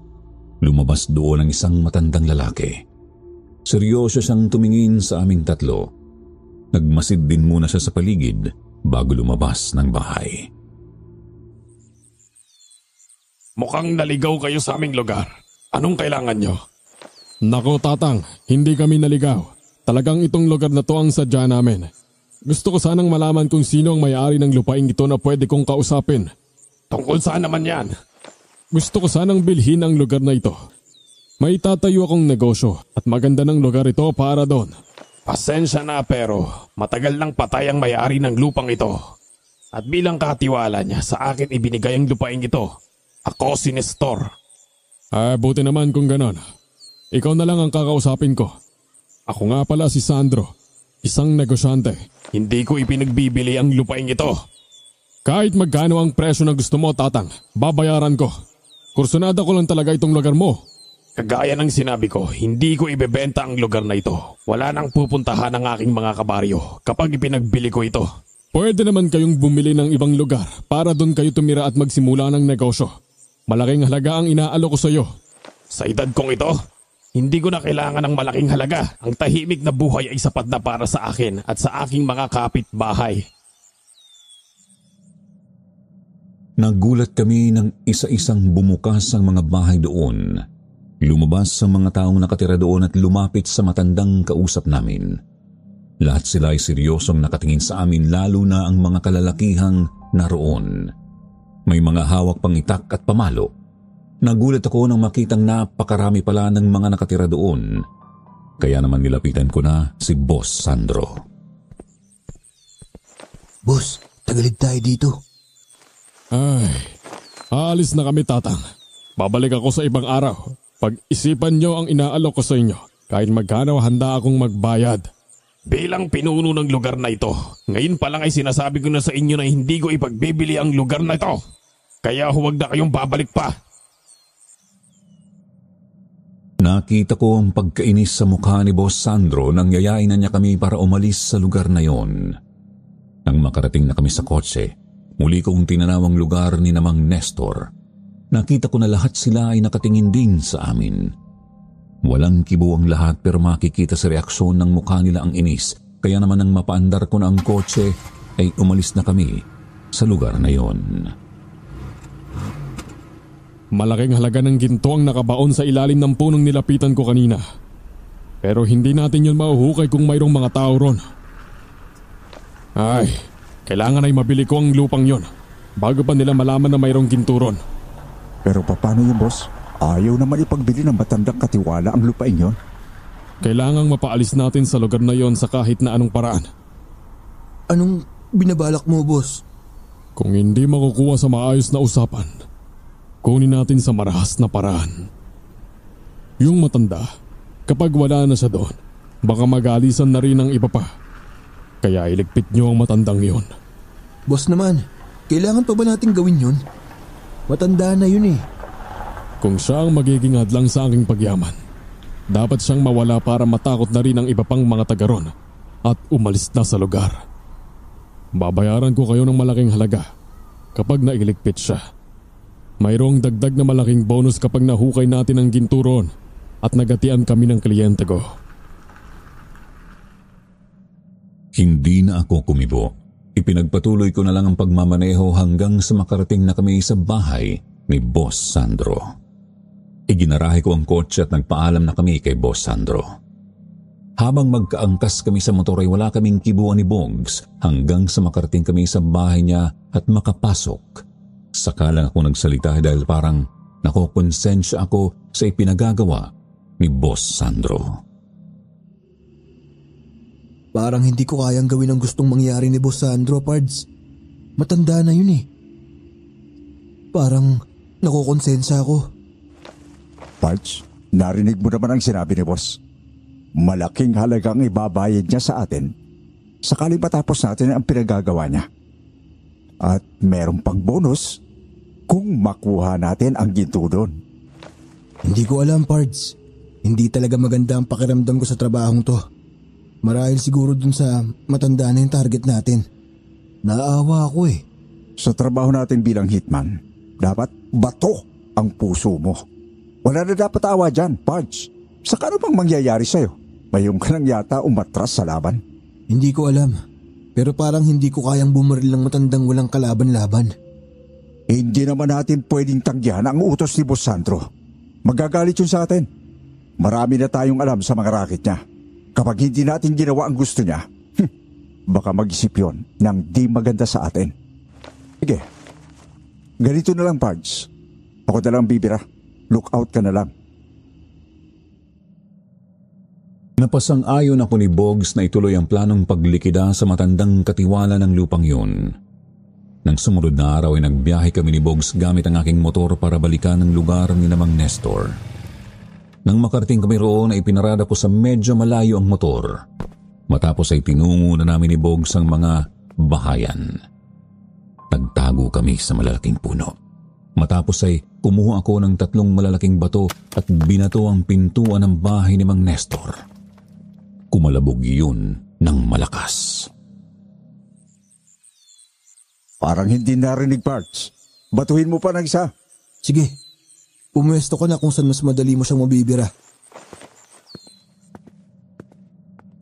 A: Lumabas doon ang isang matandang lalaki. Seryoso siyang tumingin sa aming tatlo. Nagmasid din muna siya sa paligid bago lumabas ng bahay.
C: Mukhang naligaw kayo sa aming lugar. Anong kailangan nyo? Nako tatang, hindi kami naligaw. Talagang itong lugar na to ang sadya namin. Gusto ko sanang malaman kung sino ang may-ari ng lupaing ito na pwede kong kausapin. Tungkol saan naman yan? Gusto ko sanang bilhin ang lugar na ito. May tatayo akong negosyo at maganda ng lugar ito para doon. Pasensya na pero matagal nang patay ang may-ari ng lupang ito. At bilang katiwala niya sa akin ibinigay ang lupaing ito. Ako si Nestor. Buti naman kung ganon. Ikaw na lang ang kakausapin ko. Ako nga pala si Sandro, isang negosyante. Hindi ko ipinagbibili ang lupaing ito. Kahit magkano ang presyo na gusto mo, tatang, babayaran ko. Kursunada ko lang talaga itong lugar mo. Kagaya ng sinabi ko, hindi ko ibebenta ang lugar na ito. Wala nang pupuntahan ang aking mga kabaryo kapag ipinagbili ko ito. Pwede naman kayong bumili ng ibang lugar para doon kayo tumira at magsimula ng negosyo. Malaking halaga ang inaalok ko sa iyo. Sa edad kong ito, hindi ko na kailangan ng malaking halaga. Ang tahimik na buhay ay sapat na para sa akin at sa aking mga kapitbahay.
A: Nagulat kami nang isa-isang bumukas ang mga bahay doon. Lumabas ang mga taong nakatira doon at lumapit sa matandang kausap namin. Lahat sila ay seryosong nakatingin sa amin, lalo na ang mga kalalakihang naroon. May mga hawak pang itak at pamalo. Nagulat ako nang makitang napakarami pala ng mga nakatira doon. Kaya naman nilapitan ko na si Boss Sandro.
L: Boss, tagalid tayo dito.
C: Ay, aalis na kami tatang. Babalik ako sa ibang araw. Pag-isipan nyo ang inaalok ko sa inyo. Kahit magkano handa akong magbayad. Bilang pinuno ng lugar na ito, ngayon pa lang ay sinasabi ko na sa inyo na hindi ko ipagbibili ang lugar na ito. Kaya huwag na kayong babalik pa.
A: Nakita ko ang pagkainis sa mukha ni Boss Sandro nang yayain na niya kami para umalis sa lugar na yon. Nang makarating na kami sa kotse, muli kong tinanaw ang lugar ni Namang Nestor. Nakita ko na lahat sila ay nakatingin din sa amin. Walang kibo ang lahat pero makikita sa reaksyon ng mukha nila ang inis. Kaya naman nang mapaandar ko na ang kotse ay umalis na kami sa lugar na yon.
C: Malaking halaga ng ginto ang nakabaon sa ilalim ng punong nilapitan ko kanina. Pero hindi natin yun mahuhukay kung mayroong mga tao ron. Ay, kailangan ay mabili ko ang lupang yon bago pa nila malaman na mayroong ginto ron.
N: Pero paano yun, boss? Ayaw naman ipagbili ng matandang katiwala ang lupain yon.
C: Kailangang mapaalis natin sa lugar na yon sa kahit na anong paraan.
L: Anong binabalak mo, boss?
C: Kung hindi makukuha sa maayos na usapan, kunin natin sa marahas na paraan. Yung matanda, kapag wala na siya doon, baka magalisan na rin ang iba pa. Kaya iligpit niyo ang matandang yon.
L: Boss naman, kailangan pa ba natin gawin yun? Matanda na yun eh.
C: Kung siya ang magiging hadlang sa aking pagyaman, dapat siyang mawala para matakot na rin ang iba pang mga taga ron at umalis na sa lugar. Babayaran ko kayo ng malaking halaga kapag nailigpit siya. Mayroong dagdag na malaking bonus kapag nahukay natin ang ginto ron at nagatian kami ng kliyente ko.
A: Hindi na ako kumibo. Ipinagpatuloy ko na lang ang pagmamaneho hanggang sa makarating na kami sa bahay ni Boss Sandro. Iginarahe ko ang kotse at nagpaalam na kami kay Boss Sandro. Habang magkaangkas kami sa motor ay wala kaming kibuan ni Bogs hanggang sa makarating kami sa bahay niya at makapasok. Saka lang ako nagsalita dahil parang nakokonsensya ako sa ipinagagawa ni Boss Sandro.
L: Parang hindi ko kayang gawin ang gustong mangyari ni Boss Sandro, Pards. Matanda na yun eh. Parang nakokonsensya ako.
N: Pards, narinig mo naman ang sinabi ni boss. Malaking halagang ibabayad niya sa atin sakaling matapos natin ang pinagagawa niya. At meron pang bonus kung makuha natin ang ginto doon.
L: Hindi ko alam, Pards. Hindi talaga maganda ang pakiramdam ko sa trabahong to. Marahil siguro dun sa matanda na yung target natin. Naawa ako eh.
N: Sa trabaho natin bilang hitman, dapat bato ang puso mo. Wala na dapat awa dyan, Pards. Saka ano bang mangyayari sa'yo? Mayroon ka lang yata umatras sa laban.
L: Hindi ko alam. Pero parang hindi ko kayang bumaril ng matandang walang kalaban-laban.
N: Hindi naman natin pwedeng tanggihan ang utos ni Boss Sandro. Magagalit yun sa atin. Marami na tayong alam sa mga racket niya. Kapag hindi natin ginawa ang gusto niya, baka mag-isip yun ng di maganda sa atin. Sige, ganito na lang, Pards. Ako na lang bibira. Look out ka na lang.
A: Napasang-ayon ako ni Boggs na ituloy ang planong paglikida sa matandang katiwala ng lupang yun. Nang sumunod na araw ay nagbiyahe kami ni Boggs gamit ang aking motor para balikan ang lugar ni Namang Nestor. Nang makarating kami roon ay pinarada ko sa medyo malayo ang motor. Matapos ay tinungo na namin ni Boggs ang mga bahayan. Nagtago kami sa malalaking puno. Matapos ay kumuha ako ng 3 malalaking bato at binato ang pintuan ng bahay ni Mang Nestor. Kumalabog yun ng malakas.
N: Parang hindi narinig, Pards. Batuhin mo pa ng isa.
L: Sige, pumuesto ka na kung saan mas madali mo siyang mabibira.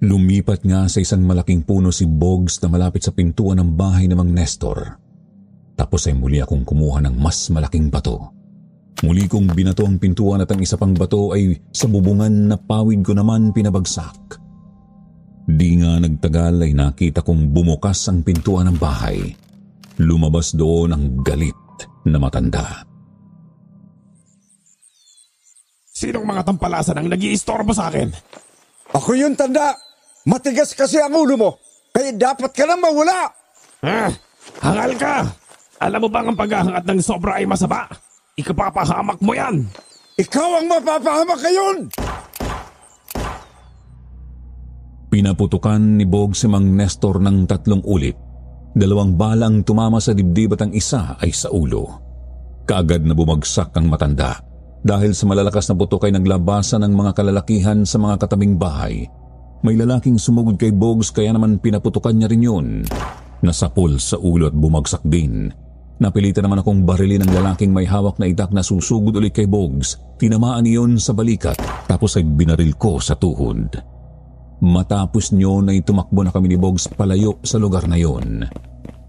A: Lumipat nga sa isang malaking puno si Boggs na malapit sa pintuan ng bahay ni Mang Nestor. Tapos ay muli akong kumuha ng mas malaking bato. Muli kong binato ang pintuan at ang isa pang bato ay sa bubungan na pawid ko naman pinabagsak. Di nga nagtagal ay nakita kong bumukas ang pintuan ng bahay. Lumabas doon ang galit na matanda.
C: Sinong mga tampalasan ang nag-iistorbo sa akin?
N: Ako yung tanda! Matigas kasi ang ulo mo, kaya dapat ka nang mawala!
C: Hangal ka! Alam mo bang ang paghahangat ng sobra ay masama? Ikapapahamak mo yan!
N: Ikaw ang mapapahamak ngayon!
A: Pinaputukan ni Boggs si Mang Nestor ng 3 ulit. 2 balang tumama sa dibdib at ang isa ay sa ulo. Kaagad na bumagsak ang matanda. Dahil sa malalakas na putok ay naglabasan ng mga kalalakihan sa mga katabing bahay. May lalaking sumugod kay Boggs kaya naman pinaputukan niya rin yun. Nasapol sa ulo at bumagsak din. Napilitan naman akong barilin ng lalaking may hawak na itak na susugod ulit kay Boggs. Tinamaan niyon sa balikat tapos ay binaril ko sa tuhod. Matapos niyon ay tumakbo na kami ni Boggs palayo sa lugar na yon.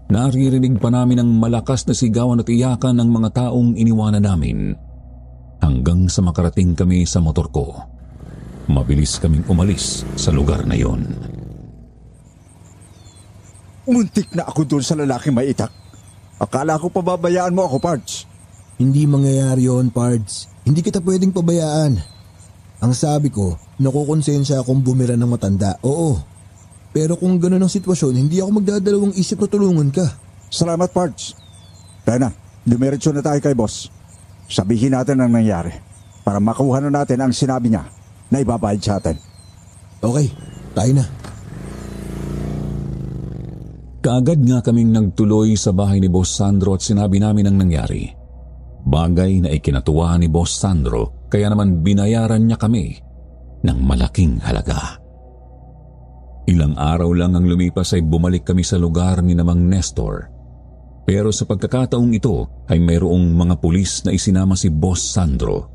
A: Naririnig pa namin ang malakas na sigawan at iyakan ng mga taong iniwanan namin. Hanggang sa makarating kami sa motor ko. Mabilis kaming umalis sa lugar na yon.
N: Muntik na ako doon sa lalaking may itak. Akala ko pababayaan mo ako, Pards.
L: Hindi mangyayari yun, Pards. Hindi kita pwedeng pabayaan. Ang sabi ko, nakukonsensya akong bumira ng matanda. Oo. Pero kung gano'n ang sitwasyon, hindi ako magdadalawang isip na tulungan ka.
N: Salamat, Pards. Kaya na, dumiretso na tayo kay boss. Sabihin natin ang nangyari para makuha na natin ang sinabi niya na ibabayad sa atin.
L: Okay, tayo na.
A: Kaagad nga kaming nagtuloy sa bahay ni Boss Sandro at sinabi namin ang nangyari. Bagay na ikinatuwa ni Boss Sandro kaya naman binayaran niya kami ng malaking halaga. Ilang araw lang ang lumipas ay bumalik kami sa lugar ni Namang Nestor. Pero sa pagkakataong ito ay mayroong mga pulis na isinama si Boss Sandro.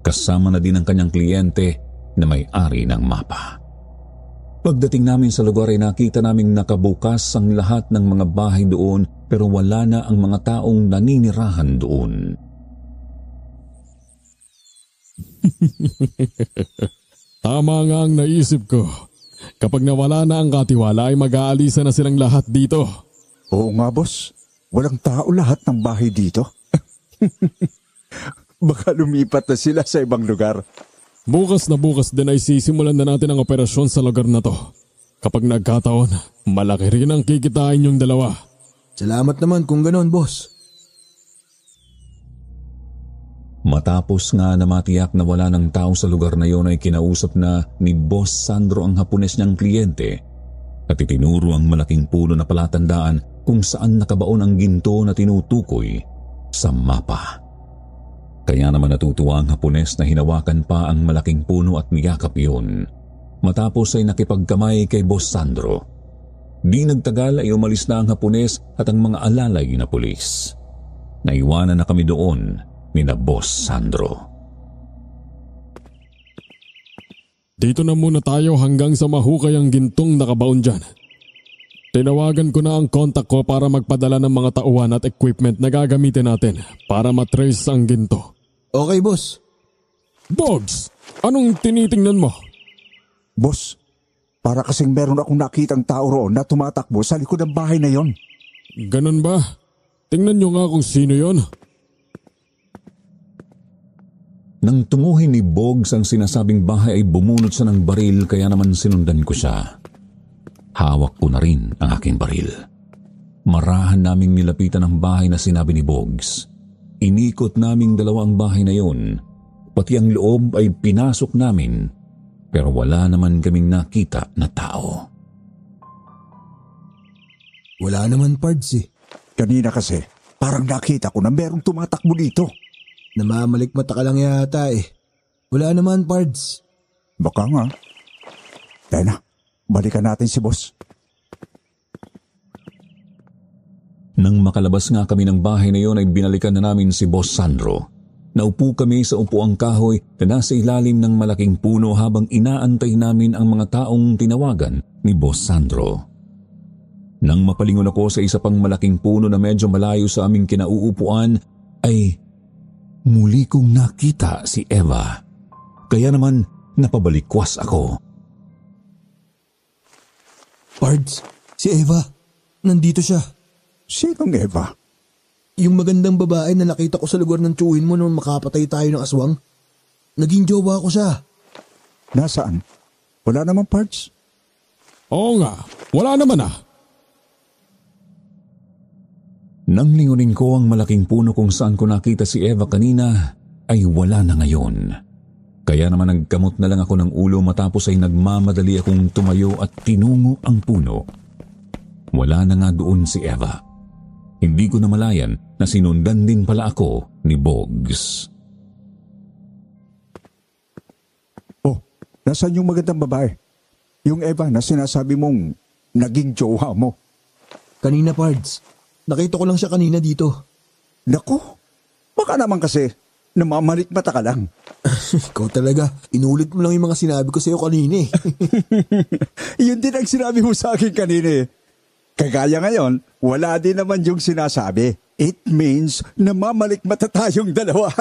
A: Kasama na din ang kanyang kliyente na may-ari ng mapa. Pagdating namin sa lugar ay nakita naming nakabukas ang lahat ng mga bahay doon pero wala na ang mga taong naninirahan doon.
C: Tama nga ang naisip ko. Kapag nawala na ang katiwala ay mag-aalisa na silang lahat dito.
N: Oo nga, boss. Walang tao lahat ng bahay dito. Baka lumipat na sila sa ibang lugar.
C: Bukas na bukas din ay sisimulan na natin ang operasyon sa lugar na to. Kapag nagkataon, malaki rin ang kikitain yung dalawa.
L: Salamat naman kung ganoon, boss.
A: Matapos nga na matiyak na wala ng tao sa lugar na yon ay kinausap na ni Boss Sandro ang Hapones niyang kliyente at itinuro ang malaking puno na palatandaan kung saan nakabaon ang ginto na tinutukoy sa mapa. Kaya naman natutuwa ang Hapones na hinawakan pa ang malaking puno at niyakap yun. Matapos ay nakipagkamay kay Boss Sandro. Di nagtagal ay umalis na ang Hapones at ang mga alalay na pulis. Naiwanan na kami doon ni na Boss Sandro.
C: Dito na muna tayo hanggang sa mahukay ang gintong nakabaon dyan. Tinawagan ko na ang kontak ko para magpadala ng mga tauhan at equipment na gagamitin natin para matrace ang ginto.
L: Okay, boss.
C: Bogs, anong tinitingnan mo?
N: Boss, para kasing meron akong nakitang tao roon na tumatakbo sa likod ng bahay na yon.
C: Ganun ba? Tingnan nyo nga kung sino yon.
A: Nang tunguhin ni Bogs ang sinasabing bahay ay bumunot siya ng baril kaya naman sinundan ko siya. Hawak ko na rin ang aking baril. Marahan naming nilapitan ang bahay na sinabi ni Bogs. Inikot naming dalawang bahay na yon. Pati ang loob ay pinasok namin pero wala naman kaming nakita na tao.
L: Wala naman, Pards eh.
N: Kanina kasi parang nakita ko na merong tumatakbo dito.
L: Namamalikmata ka lang yata eh. Wala naman, Pards.
N: Baka nga. Kaya na, balikan natin si boss.
A: Nang makalabas nga kami ng bahay na yon ay binalikan na namin si Boss Sandro. Naupo kami sa upuang kahoy na nasa ilalim ng malaking puno habang inaantay namin ang mga taong tinawagan ni Boss Sandro. Nang mapalingon ako sa isa pang malaking puno na medyo malayo sa aming kinauupuan ay muli kong nakita si Eva. Kaya naman napabalikwas ako.
L: Pards, si Eva. Nandito siya.
N: Sinong Eva?
L: Yung magandang babae na nakita ko sa lugar ng tsuhin mo nung makapatay tayo ng aswang. Naging jowa ko siya.
N: Nasaan? Wala naman, Pards.
C: Oo nga, wala naman ah.
A: Nang lingunin ko ang malaking puno kung saan ko nakita si Eva kanina ay wala na ngayon. Kaya naman nagkamot na lang ako ng ulo matapos ay nagmamadali akong tumayo at tinungo ang puno. Wala na nga doon si Eva. Hindi ko namalayan na sinundan din pala ako ni Bogs.
N: Oh, nasaan yung magandang babae? Yung Eva na sinasabi mong naging jowa mo.
L: Kanina, Pards. Nakita ko lang siya kanina dito.
N: Naku, baka naman kasi namamalikmata ka lang.
L: Ikaw talaga, inulit mo lang yung mga sinabi ko sa iyo kanina eh.
N: Yun din ang sinabi mo sa akin kanina eh. Kagaya ngayon, wala din naman yung sinasabi. It means namamalikmata tayong dalawa.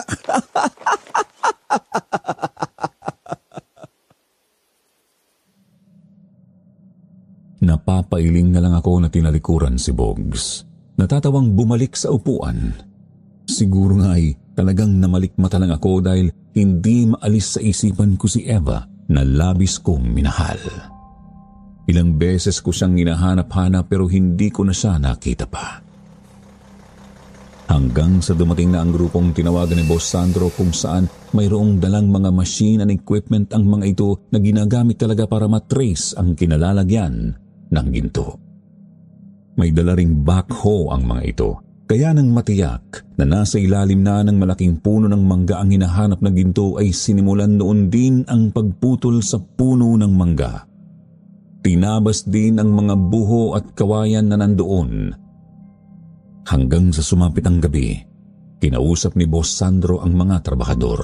A: Napapailing na lang ako na tinalikuran si Bogs. Natatawang bumalik sa upuan. Siguro nga ay talagang namalikmata lang ako dahil hindi maalis sa isipan ko si Eva na labis kong minahal. Ilang beses ko siyang hinahanap-hanap pero hindi ko na siya nakita pa. Hanggang sa dumating na ang grupong tinawagan ni Boss Sandro kung saan mayroong dalang mga machine and equipment ang mga ito na ginagamit talaga para matrace ang kinalalagyan ng ginto. May dala ring backhoe ang mga ito. Kaya nang matiyak na nasa ilalim na ng malaking puno ng mangga ang hinahanap na ginto ay sinimulan noon din ang pagputol sa puno ng mangga. Tinabas din ang mga buho at kawayan na nandoon. Hanggang sa sumapit ang gabi, kinausap ni Boss Sandro ang mga trabahador.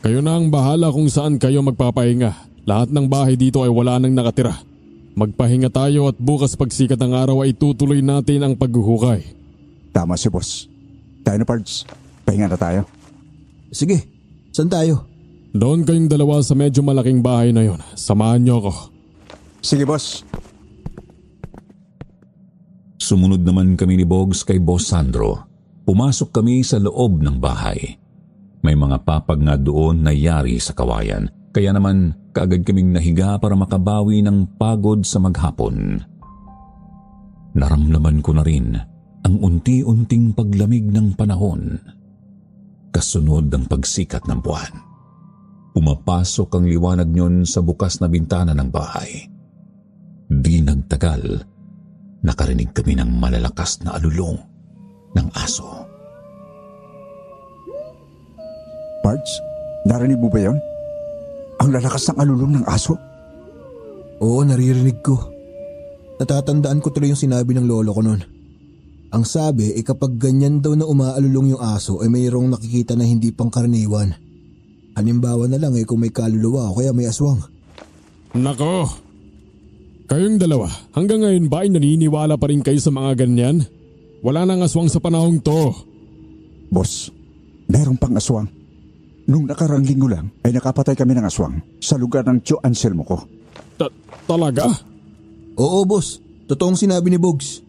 C: Kayo na ang bahala kung saan kayo magpapahinga. Lahat ng bahay dito ay wala nang nakatira. Magpahinga tayo at bukas pagsikat ng araw ay tutuloy natin ang paghuhukay.
N: Tama si Boss. Tayo na, Pards. Pahinga na tayo.
L: Sige, saan tayo?
C: Doon kayong dalawa sa medyo malaking bahay na yon. Samahan niyo ako.
N: Sige, Boss.
A: Sumunod naman kami ni Bogs kay Boss Sandro. Pumasok kami sa loob ng bahay. May mga papag nga doon na yari sa kawayan. Kaya naman kaagad kaming nahiga para makabawi ng pagod sa maghapon. Naramdaman ko na rin ang unti-unting paglamig ng panahon. Kasunod ng pagsikat ng buwan. Pumapasok ang liwanag niyon sa bukas na bintana ng bahay. Di nagtagal, nakarinig kami ng malalakas na alulong.
G: ng aso.
N: Pards, narinig mo ba yon? Ang lalakas ng alulong ng aso?
L: Oo, naririnig ko. Natatandaan ko tuloy yung sinabi ng lolo ko noon. Ang sabi, kapag ganyan daw na umaalulong yung aso ay mayroong nakikita na hindi pangkaraniwan. Halimbawa na lang kung may kaluluwa o kaya may aswang.
C: Nako! Kayong dalawa, hanggang ngayon ba ay naniniwala pa rin kayo sa mga ganyan? Wala nang aswang sa panahong to.
N: Boss, mayroong pang aswang. Nung nakarang linggo lang ay nakapatay kami ng aswang sa lugar ng Tio Anselmo ko.
C: Talaga?
L: Oo, boss. Totoong sinabi ni Bogs.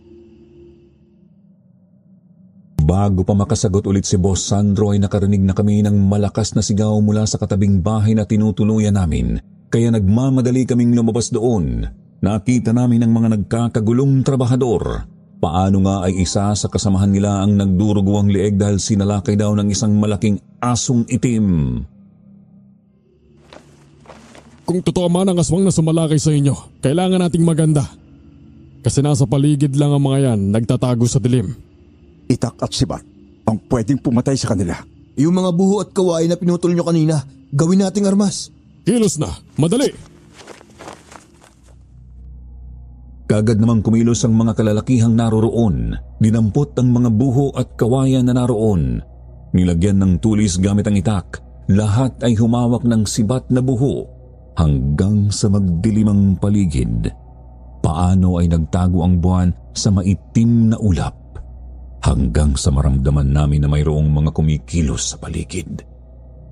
A: Bago pa makasagot ulit si Boss Sandro ay nakarinig na kami ng malakas na sigaw mula sa katabing bahay na tinutuluyan namin. Kaya nagmamadali kaming lumabas doon. Nakita namin ang mga nagkakagulong trabahador. Paano nga ay isa sa kasamahan nila ang nagduruguang lieg dahil sinalakay daw ng isang malaking asong itim.
C: Kung totoo man ang aswang na sumalakay sa inyo, kailangan nating maganda. Kasi nasa paligid lang ang mga yan, nagtatago sa dilim.
N: Itak at Sibat ang pwedeng pumatay sa kanila.
L: Yung mga buho at kawain na pinutol nyo kanina, gawin nating armas.
C: Kilos na, madali!
A: Kagad namang kumilos ang mga kalalakihang naroroon. Dinampot ang mga buho at kawayan na naroon. Nilagyan ng tulis gamit ang itak. Lahat ay humawak ng sibat na buho hanggang sa magdilimang paligid. Paano ay nagtago ang buwan sa maitim na ulap hanggang sa maramdaman namin na mayroong mga kumikilos sa paligid.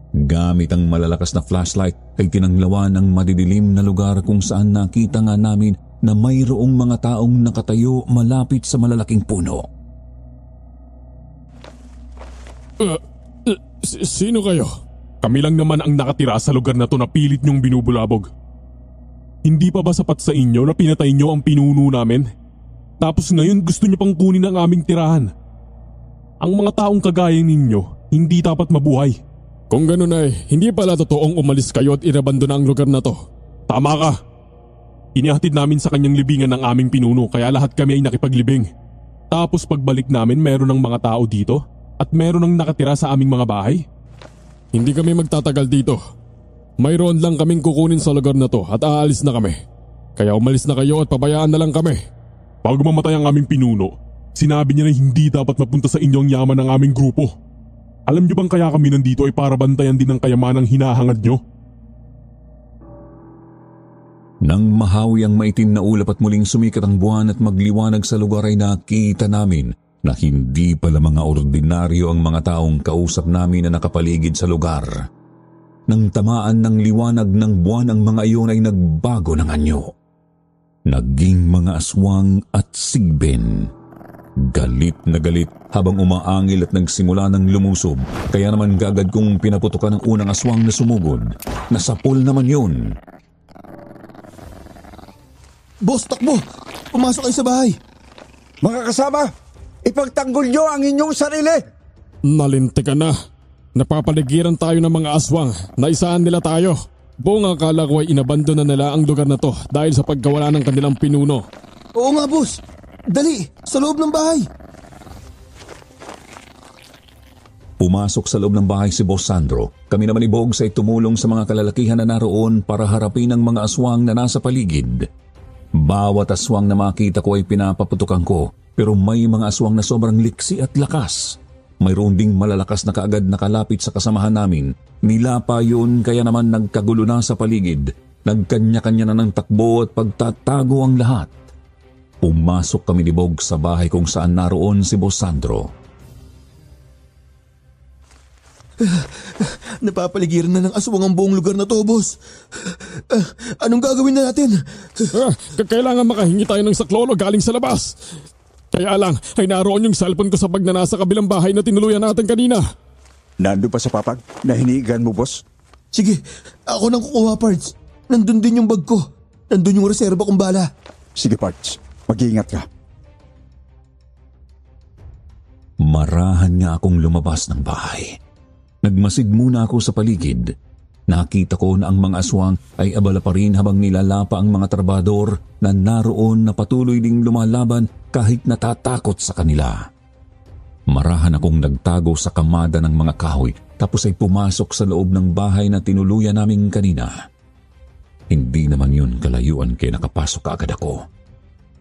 A: Gamit ang malalakas na flashlight ay tinanglawan ang madidilim na lugar kung saan nakita nga namin na mayroong mga taong nakatayo malapit sa malalaking puno.
C: Sino kayo? Kami lang naman ang nakatira sa lugar na to na pilit niyong binubulabog. Hindi pa ba sapat sa inyo na pinatay niyo ang pinuno namin? Tapos ngayon gusto niyo pang kunin ang aming tirahan. Ang mga taong kagaya ninyo, hindi dapat mabuhay. Kung ganun ay, hindi pala totoong umalis kayo at inabandon ang lugar na to. Tama ka. Inihatid namin sa kanyang libingan ng aming pinuno kaya lahat kami ay nakipaglibing. Tapos pagbalik namin meron ng mga tao dito at meron ng nakatira sa aming mga bahay. Hindi kami magtatagal dito. Mayroon lang kaming kukunin sa lugar na to at aalis na kami. Kaya umalis na kayo at pabayaan na lang kami. Bago mamatay ang aming pinuno, sinabi niya na hindi dapat mapunta sa inyo ang yaman ng aming grupo. Alam niyo bang kaya kami nandito ay para bantayan din ang kayamanang hinahangad niyo?
A: Nang mahawi ang maitim na ulap at muling sumikat ang buwan at magliwanag sa lugar ay nakita namin na hindi pala mga ordinaryo ang mga taong kausap namin na nakapaligid sa lugar. Nang tamaan ng liwanag ng buwan ang mga iyon ay nagbago ng anyo. Naging mga aswang at sigbin. Galit na galit habang umaangil at nagsimula ng lumusob. Kaya naman gagad kong pinaputukan ang unang aswang na sumugod. Nasapol naman yun.
L: Boss, takbo! Pumasok kayo sa bahay!
M: Mga kasama, ipagtanggol nyo ang inyong sarili!
C: Nalintik ka na. Napapaligiran tayo ng mga aswang. Naisaan nila tayo. Buong akala ko ay inabandon na nila ang lugar na to dahil sa pagkawala ng kanilang pinuno.
L: Oo nga, boss! Dali! Sa loob ng bahay!
A: Pumasok sa loob ng bahay si Boss Sandro. Kami naman ni Bogs ay tumulong sa mga kalalakihan na naroon para harapin ang mga aswang na nasa paligid. Bawat aswang na makita ko ay pinapaputukan ko, pero may mga aswang na sobrang liksi at lakas. Mayroon ding malalakas na kaagad na kalapit sa kasamahan namin. Nilapa yun kaya naman nagkagulo na sa paligid. Nagkanya-kanya na ng takbo at pagtatago ang lahat. Pumasok kami ni Bog sa bahay kung saan naroon si Boss Sandro.
L: Napapaligiran na ng aswang ang buong lugar na to, boss. Anong gagawin na natin?
C: Kailangan makahingi tayo ng saklolo galing sa labas. Kaya lang, ay naroon yung cellphone ko sa bag na nasa kabilang bahay na tinuluyan natin kanina.
N: Nandun pa sa papag na hinihigan mo, boss?
L: Sige, ako nang kukuha, parts. Nandun din yung bag ko. Nandun yung reserba kong bala.
N: Sige, parts. Mag-iingat ka.
A: Marahan nga akong lumabas ng bahay. Nagmasid muna ako sa paligid. Nakita ko na ang mga aswang ay abala pa rin habang nilalapa ang mga trabador na naroon na patuloy ding lumalaban kahit natatakot sa kanila. Marahan akong nagtago sa kamada ng mga kahoy tapos ay pumasok sa loob ng bahay na tinuluyan namin kanina. Hindi naman yun kalayuan kaya nakapasok agad ako.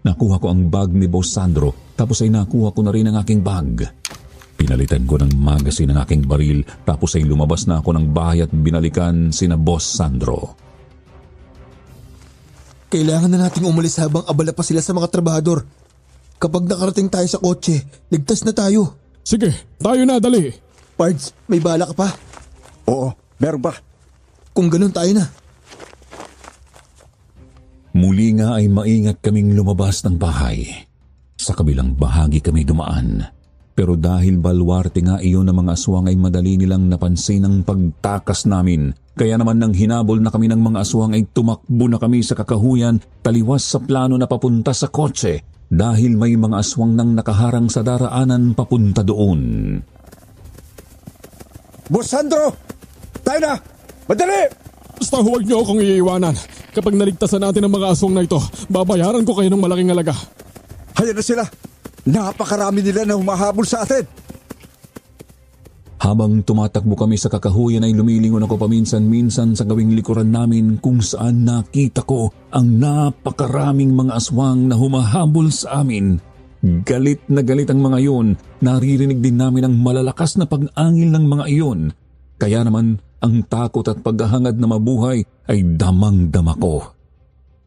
A: Nakuha ko ang bag ni Boss Sandro tapos ay nakuha ko na rin ang aking bag. Pinalitan ko ng magasin ng aking baril tapos ay lumabas na ako ng bahay at binalikan sina Boss Sandro.
L: Kailangan na nating umalis habang abala pa sila sa mga trabahador. Kapag nakarating tayo sa kotse, ligtas na tayo.
C: Sige, tayo na, dali.
L: Pards, may bala ka pa?
N: Oo, meron ba?
L: Kung ganun tayo na.
A: Muli nga ay maingat kaming lumabas ng bahay. Sa kabilang bahagi kami dumaan. Pero dahil balwarte nga iyon ng mga aswang ay madali nilang napansin ang pagtakas namin. Kaya naman nang hinabol na kami ng mga aswang ay tumakbo na kami sa kakahuyan taliwas sa plano na papunta sa kotse dahil may mga aswang nang nakaharang sa daraanan papunta doon.
N: Boss Sandro! Tayo na! Madali!
C: Basta huwag niyo akong iiwanan. Kapag naligtasan natin ang mga aswang na ito, babayaran ko kayo ng malaking halaga.
N: Hayaan na sila! Napakarami nila na humahabol sa atin!
A: Habang tumatakbo kami sa kakahuyan ay lumilingon ako paminsan-minsan sa gawing likuran namin kung saan nakita ko ang napakaraming mga aswang na humahabol sa amin. Galit na galit ang mga iyon. Naririnig din namin ang malalakas na pag-angil ng mga iyon. Kaya naman ang takot at paghahangad na mabuhay ay damang-dama ko.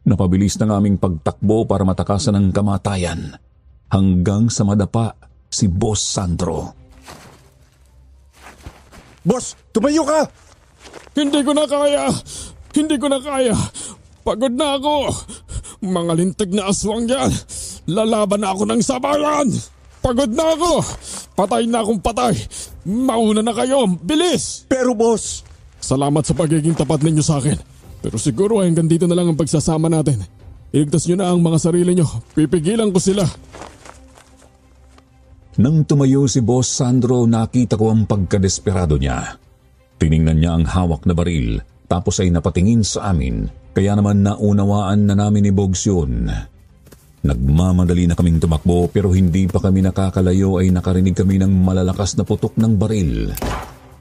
A: Napabilis ng aming pagtakbo para matakasan ang kamatayan. Hanggang sa madapa si Boss Sandro.
N: Boss, tumayo ka!
C: Hindi ko na kaya! Hindi ko na kaya! Pagod na ako! Mga lintig na aswang yan! Lalaban na ako ng sabayan! Pagod na ako! Patay na akong patay! Mauna na kayo! Bilis!
N: Pero boss!
C: Salamat sa pagiging tapat ninyo sa akin. Pero siguro hanggang dito na lang ang pagsasama natin. Iligtas nyo na ang mga sarili nyo. Pipigilan ko sila.
A: Nang tumayo si Boss Sandro, nakita ko ang pagkadesperado niya. Tiningnan niya ang hawak na baril, tapos ay napatingin sa amin, kaya naman naunawaan na namin ni Bogs yun. Nagmamadali na kaming tumakbo pero hindi pa kami nakakalayo ay nakarinig kami ng malalakas na putok ng baril.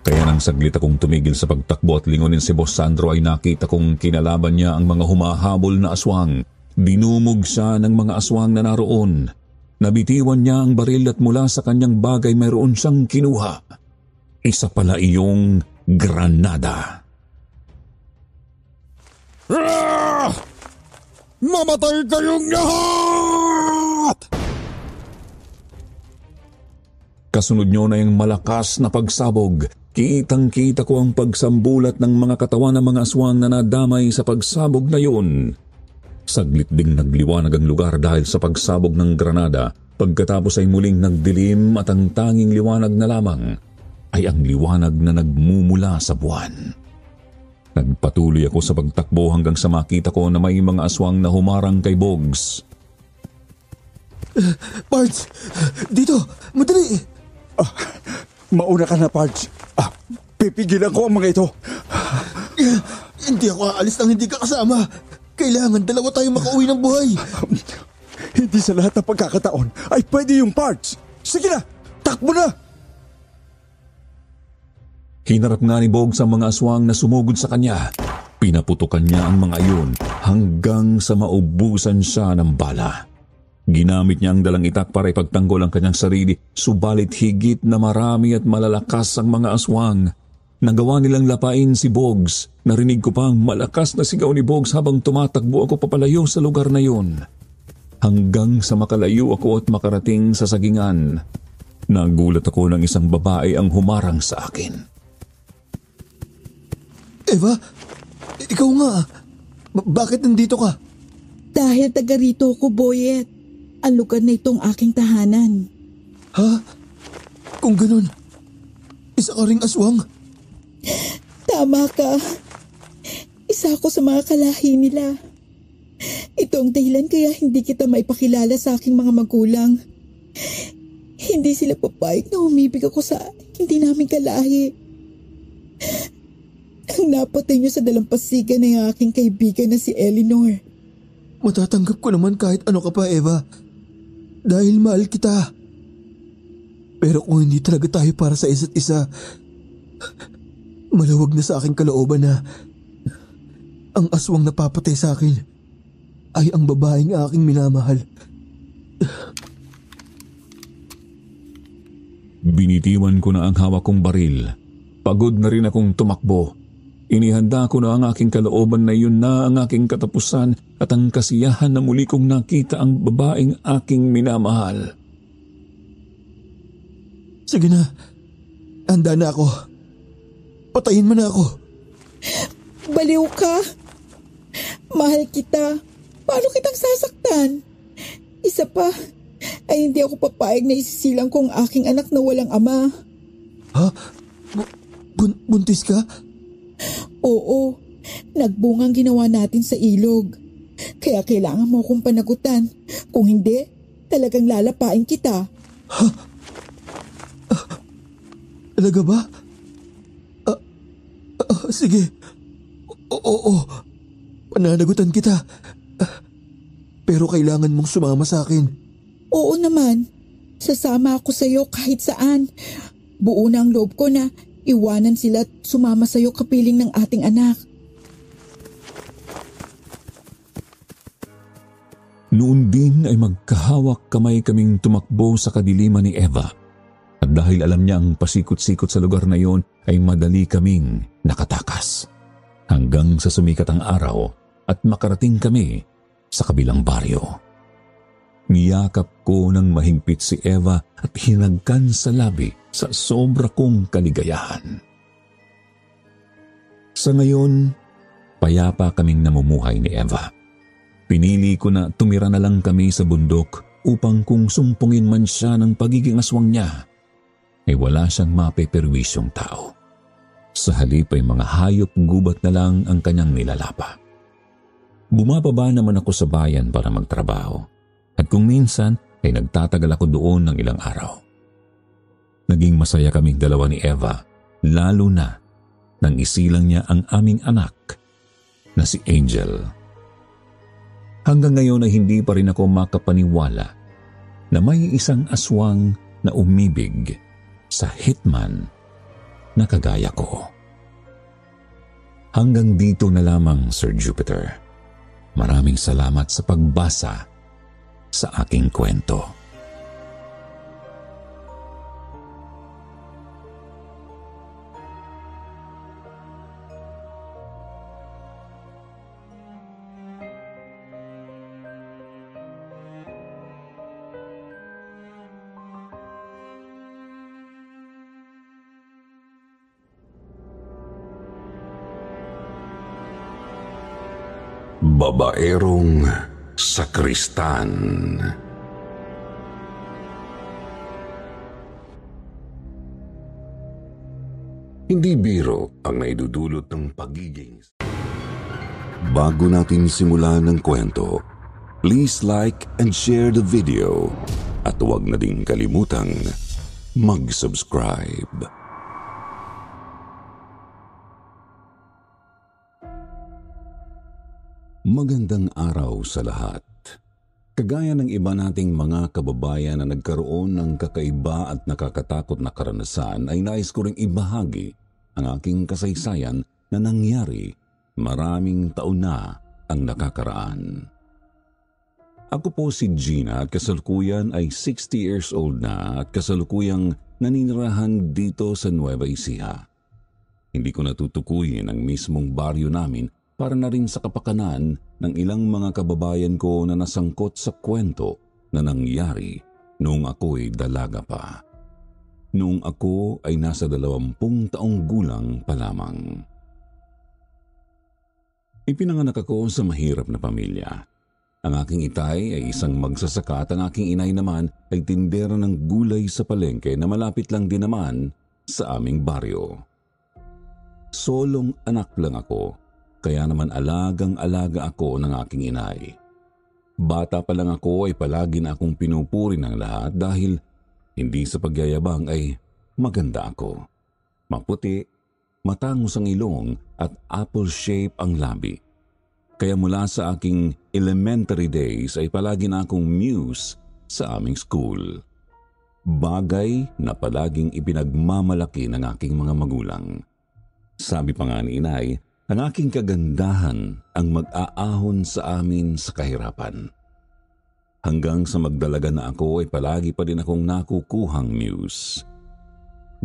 A: Kaya nang saglit akong tumigil sa pagtakbo at lingunin si Boss Sandro ay nakita kong kinalaban niya ang mga humahabol na aswang. Dinumog siya ng mga aswang na naroon. Nabitiwan niya ang baril at mula sa kanyang bagay mayroon siyang kinuha. Isa pala iyong granada.
C: Ah! Mamatay kayong lahat!
A: Kasunod niyo na yung malakas na pagsabog. Kitang-kita ko ang pagsambulat ng mga katawan ng mga aswang na nadamay sa pagsabog na yun. Saglit ding nagliwanag ang lugar dahil sa pagsabog ng granada. Pagkatapos ay muling nagdilim at ang tanging liwanag na lamang ay ang liwanag na nagmumula sa buwan. Nagpatuloy ako sa pagtakbo hanggang sa makita ko na may mga aswang na humarang kay Bogs.
L: Pards! Dito! Madali!
N: Mauna ka na, Pards. Pipigilan ko ang mga ito.
L: Hindi ako aalis nang hindi ka kasama. Kailangan dalawa tayong makauwi ng buhay.
N: Hindi sa lahat ng pagkakataon ay pwede yung Pards. Sige na, takbo na!
A: Hinarap nga ni Bogs ang mga aswang na sumugod sa kanya. Pinaputukan niya ang mga iyon hanggang sa maubusan siya ng bala. Ginamit niya ang dalang itak para ipagtanggol ang kanyang sarili, subalit higit na marami at malalakas ang mga aswang. Nagawa nilang lapain si Bogs. Narinig ko pang malakas na sigaw ni Bogs habang tumatakbo ako papalayo sa lugar na yun. Hanggang sa makalayo ako at makarating sa sagingan. Nagulat ako ng isang babae ang humarang sa akin.
L: Eva, ikaw nga. Bakit nandito ka?
B: Dahil taga rito ko, Boyet. Ang lugar na itong aking tahanan.
L: Ha? Kung ganun, isa ka ring aswang?
B: Tama ka. Isa ako sa mga kalahi nila. Ito ang dahilan kaya hindi kita maipakilala sa aking mga magulang. Hindi sila papayag na umibig ako sa hindi namin kalahi. Ang napatay niyo sa dalampasigan ng aking kaibigan na si Eleanor.
L: Matatanggap ko naman kahit ano ka pa, Eva. Dahil mahal kita. Pero kung hindi talaga tayo para sa isa't isa, maluwag na sa aking kalooban na ang aswang napapatay sa akin ay ang babaeng aking minamahal.
A: Binitiwan ko na ang hawak kong baril. Pagod na rin akong tumakbo. Inihanda ko na ang aking kalooban na yun na ang aking katapusan at ang kasiyahan na muli kong nakita ang babaeng aking minamahal.
L: Sige na, handa na ako. Patayin mo na ako.
B: Baliw ka. Mahal kita. Paano kitang sasaktan? Isa pa, ay hindi ako papayag na isisilang ko ang aking anak na walang ama.
L: Ha? Buntis ka?
B: Oo, nagbungang ginawa natin sa ilog. Kaya kailangan mo akong panagutan. Kung hindi, talagang lalapain kita.
L: Ha? Talaga ba? Sige. Oo. Pananagutan kita. Pero kailangan mong sumama sa akin.
B: Oo naman. Sasama ako sa iyo kahit saan. Buo na ang loob ko na iwanan sila at sumama sa iyo kapiling ng ating anak.
A: Noon din ay magkahawak kamay kaming tumakbo sa kadiliman ni Eva. At dahil alam niya ang pasikot-sikot sa lugar na yon, ay madali kaming nakatakas. Hanggang sa sumikat ang araw at makarating kami sa kabilang baryo. Niyakap ko ng mahigpit si Eva at hinagkan sa labi sa sobra kong kaligayahan. Sa ngayon, payapa kaming namumuhay ni Eva. Pinili ko na tumira na lang kami sa bundok upang kung sumpungin man siya ng pagiging aswang niya, ay wala siyang mapeperwisyong tao. Sa halip ay mga hayop gubat na lang ang kanyang nilalapa. Bumababa naman ako sa bayan para magtrabaho at kung minsan ay nagtatagal ako doon ng ilang araw. Naging masaya kaming dalawa ni Eva, lalo na nang isilang niya ang aming anak na si Angel. Hanggang ngayon ay hindi pa rin ako makapaniwala na may isang aswang na umibig sa hitman na kagaya ko. Hanggang dito na lamang, Sir Jupiter. Maraming salamat sa pagbasa sa aking kwento.
G: Babaerong Sakristan. Hindi biro ang naidudulot ng pagiging. Bago natin simulan ng kwento, please like and share the video at huwag na din kalimutang mag-subscribe. Magandang araw sa lahat. Kagaya ng iba nating mga kababayan na nagkaroon ng kakaiba at nakakatakot na karanasan, ay nais ko ring ibahagi ang aking kasaysayan na nangyari maraming taon na ang nakakaraan. Ako po si Gina at kasalukuyan ay 60 years old na at kasalukuyang naninirahan dito sa Nueva Ecija. Hindi ko natutukuyin ang mismong baryo namin para na rin sa kapakanan ng ilang mga kababayan ko na nasangkot sa kwento na nangyari noong ako'y dalaga pa. Noong ako ay nasa 20 taong gulang pa lamang. Ipinanganak ako sa mahirap na pamilya. Ang aking itay ay isang magsasaka at ang aking inay naman ay tindera ng gulay sa palengke na malapit lang din naman sa aming baryo. Solong anak lang ako. Kaya naman alagang-alaga ako ng aking inay. Bata pa lang ako ay palagi na akong pinupuri ng lahat dahil hindi sa pagyayabang ay maganda ako. Maputi, matangos ang ilong at apple shape ang labi. Kaya mula sa aking elementary days ay palagi na akong muse sa aming school.
A: bagay na palaging ipinagmamalaki ng aking mga magulang. Sabi pa nga ni inay, ang aking kagandahan ang mag-aahon sa amin sa kahirapan. Hanggang sa magdalaga na ako ay palagi pa din akong nakukuhang muse.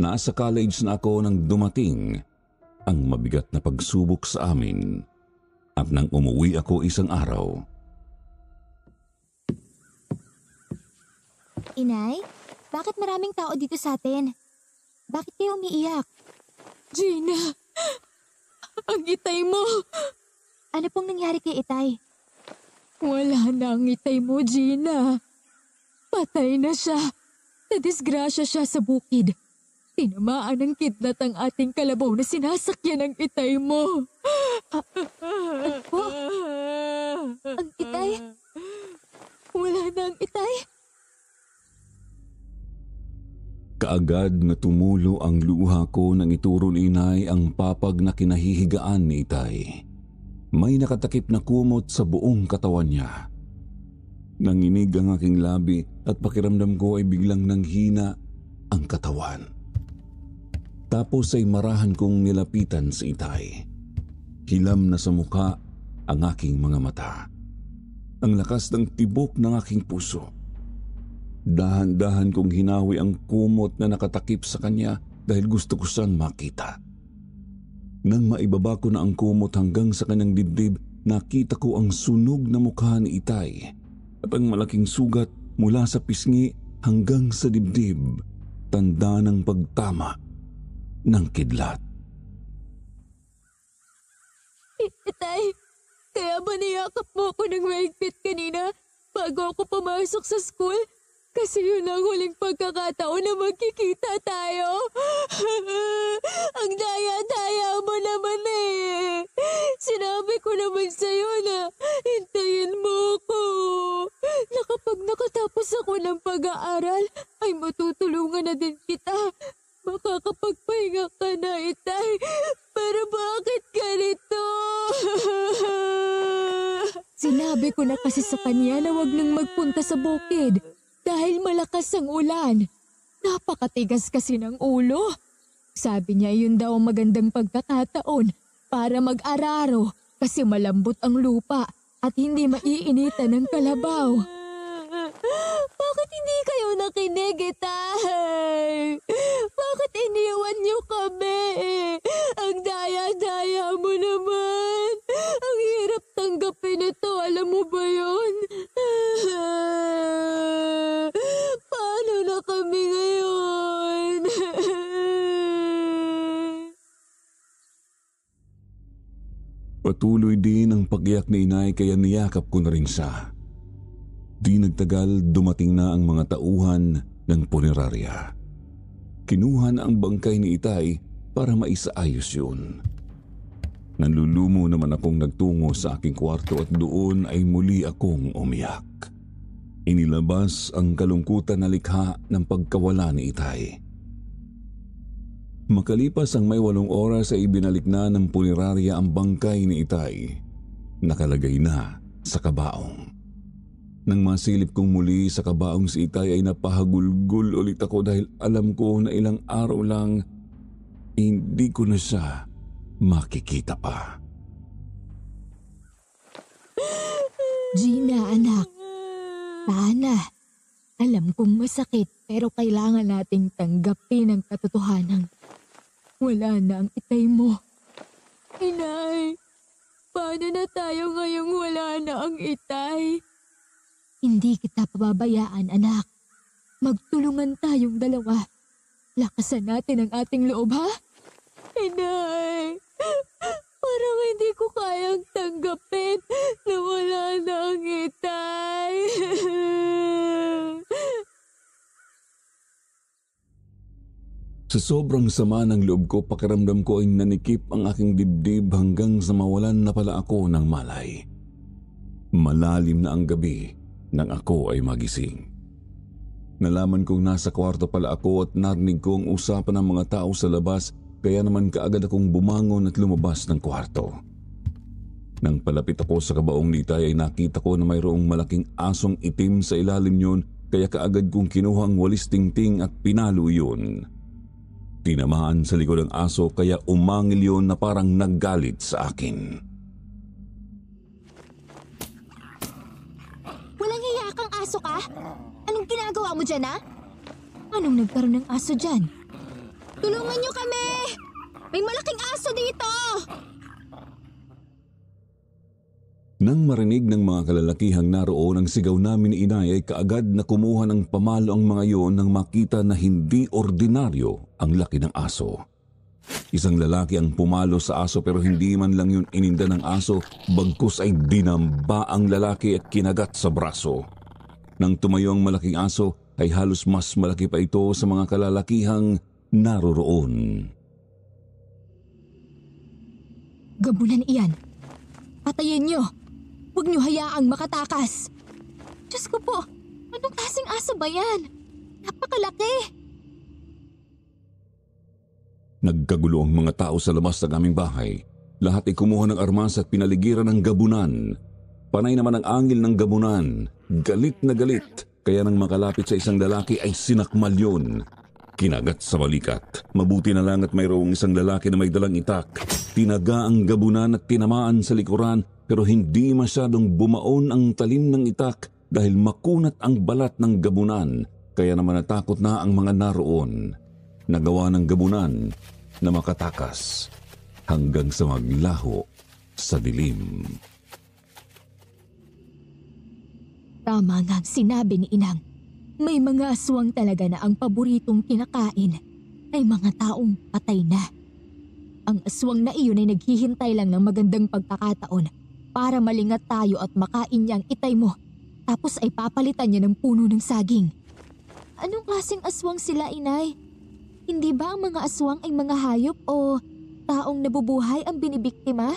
A: Nasa college na ako nang dumating ang mabigat na pagsubok sa amin at nang umuwi ako isang araw.
H: Inay, bakit maraming tao dito sa atin? Bakit kayo umiiyak?
E: Gina, ang itay mo.
H: Ano pong nangyari kay itay?
E: Wala na ang itay mo, Gina. Patay na siya. Nadisgrasya siya sa bukid. Tinamaan ng kidlat ang ating kalabaw na sinasakyan ng itay mo.
H: Ano po? Ang itay?
E: Wala na ang itay?
A: Kaagad na tumulo ang luha ko nang ituro ni inay ang papag na kinahihigaan ni itay. May nakatakip na kumot sa buong katawan niya. Nanginig ang aking labi at pakiramdam ko ay biglang nanghina ang katawan. Tapos ay marahan kong nilapitan si itay. Hilam na sa mukha ang aking mga mata. Ang lakas ng tibok ng aking puso. Dahan-dahan kong hinawi ang kumot na nakatakip sa kanya dahil gusto ko siyang makita. Nang maibaba ko na ang kumot hanggang sa kanyang dibdib, nakita ko ang sunog na mukha ni itay at ang malaking sugat mula sa pisngi hanggang sa dibdib, tanda ng pagtama ng kidlat.
E: Itay, kaya ba niyakap mo ako ng mahigpit kanina bago ako pumasok sa school? Kasi yun ang huling pagkakataon na magkikita tayo. Ang daya-daya mo naman eh. Sinabi ko naman sa'yo na hintayin mo ko. Na kapag nakatapos ako ng pag-aaral, ay matutulungan na din kita. Makakapagpahinga ka na, itay. Pero bakit ganito? Sinabi ko na kasi sa kanya na wag nang magpunta sa bukid. Dahil malakas ang ulan. Napakatigas kasi ng ulo. Sabi niya yun daw ang magandang pagkakataon para mag-araro kasi malambot ang lupa at hindi maiinitan ng kalabaw. Bakit hindi kayo nakinig, itay? Bakit iniwan niyo kami? Ang daya-daya mo naman. Ang hirap tanggapin ito, alam mo ba yun? Paano na kami ngayon?
A: Patuloy din ang pag-iyak ni inay kaya niyakap ko na rin siya. Di nagtagal dumating na ang mga tauhan ng punerarya. Kinuha na ang bangkay ni itay para maisaayos yun. Nanlulumo naman akong nagtungo sa aking kwarto at doon ay muli akong umiyak. Inilabas ang kalungkutan na likha ng pagkawala ni itay. Makalipas ang may 8 oras ay ibinalik na ng punerarya ang bangkay ni itay. Nakalagay na sa kabaong. Nang masilip kong muli sa kabaong si itay ay napahagulgul ulit ako dahil alam ko na ilang araw lang hindi ko na siya makikita pa.
E: Gina, anak. Sana. Alam kong masakit pero kailangan nating tanggapin ang katotohanan. Wala na ang itay mo. Inay, paano na tayo ngayong wala na ang itay? Hindi kita pababayaan, anak. Magtulungan tayong dalawa. Lakasan natin ang ating loob, ha? Inay, parang hindi ko kayang tanggapin na wala na ang itay.
A: Sa sobrang sama ng loob ko, pakiramdam ko ay nanikip ang aking dibdib hanggang sa mawalan na pala ako ng malay. Malalim na ang gabi nang ako ay magising. Nalaman kong nasa kwarto pala ako at narinig ko ang usapan ng mga tao sa labas kaya naman kaagad akong bumangon at lumabas ng kwarto. Nang palapit ako sa kabaong ni itay ay nakita ko na mayroong malaking asong itim sa ilalim niyon kaya kaagad kong kinuha ang walis tingting at pinalo yun. Tinamaan sa likod ng aso kaya umangil yun na parang naggalit sa akin.
H: Walang hiya kang aso ka? Anong ginagawa mo dyan, ha? Anong nagkaroon ng aso dyan? Tulungan niyo kami! May malaking aso dito!
A: Nang marinig ng mga kalalakihang naroon ang sigaw namin ni inay ay kaagad na kumuha ng pamalo ang mga yon nang makita na hindi ordinaryo ang laki ng aso. Isang lalaki ang pumalo sa aso pero hindi man lang yun ininda ng aso, bagkus ay dinamba ang lalaki at kinagat sa braso. Nang tumayo ang malaking aso ay halos mas malaki pa ito sa mga kalalakihang naroroon.
H: Gabunan iyan. Patayin niyo! Huwag niyo hayaang makatakas! Diyos ko po, anong klaseng aso ba yan? Napakalaki!
A: Nagkagulo ang mga tao sa labas ng aming bahay. Lahat ay kumuha ng armas at pinaligiran ng gabunan. Panay naman ang angil ng gabunan. Galit na galit. Kaya nang makalapit sa isang lalaki ay sinakmal yun. Kinagat sa balikat. Mabuti na lang at mayroong isang lalaki na may dalang itak. Tinaga ang gabunan at tinamaan sa likuran pero hindi masyadong bumaon ang talim ng itak dahil makunat ang balat ng gabunan. Kaya naman natakot na ang mga naroon. Nagawa ng gabunan na makatakas hanggang sa maglaho sa dilim.
H: Tama nga ang sinabi ni Inang. May mga aswang talaga na ang paboritong kinakain ay mga taong patay na. Ang aswang na iyon ay naghihintay lang ng magandang pagkakataon para malingat tayo at makain niya ang itay mo, tapos ay papalitan niya ng puno ng saging. Anong klaseng aswang sila, Inay? Hindi ba ang mga aswang ay mga hayop o taong nabubuhay ang binibiktima?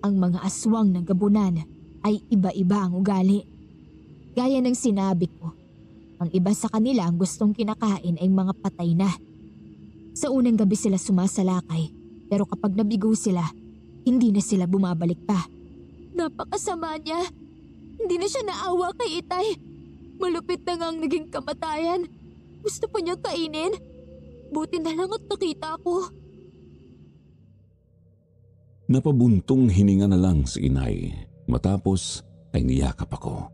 H: Ang mga aswang ng gabunan ay iba-iba ang ugali. Gaya ng sinabi ko, ang iba sa kanila ang gustong kinakain ay mga patay na. Sa unang gabi sila sumasalakay, pero kapag nabigo sila, hindi na sila bumabalik pa. Napakasama niya. Hindi na siya naawa kay Itay. Malupit na nga ang naging kamatayan. Gusto pa niyang kainin. Buti na lang at nakita ko.
A: Napabuntong hininga na lang si inay. Matapos ay niyakap ako.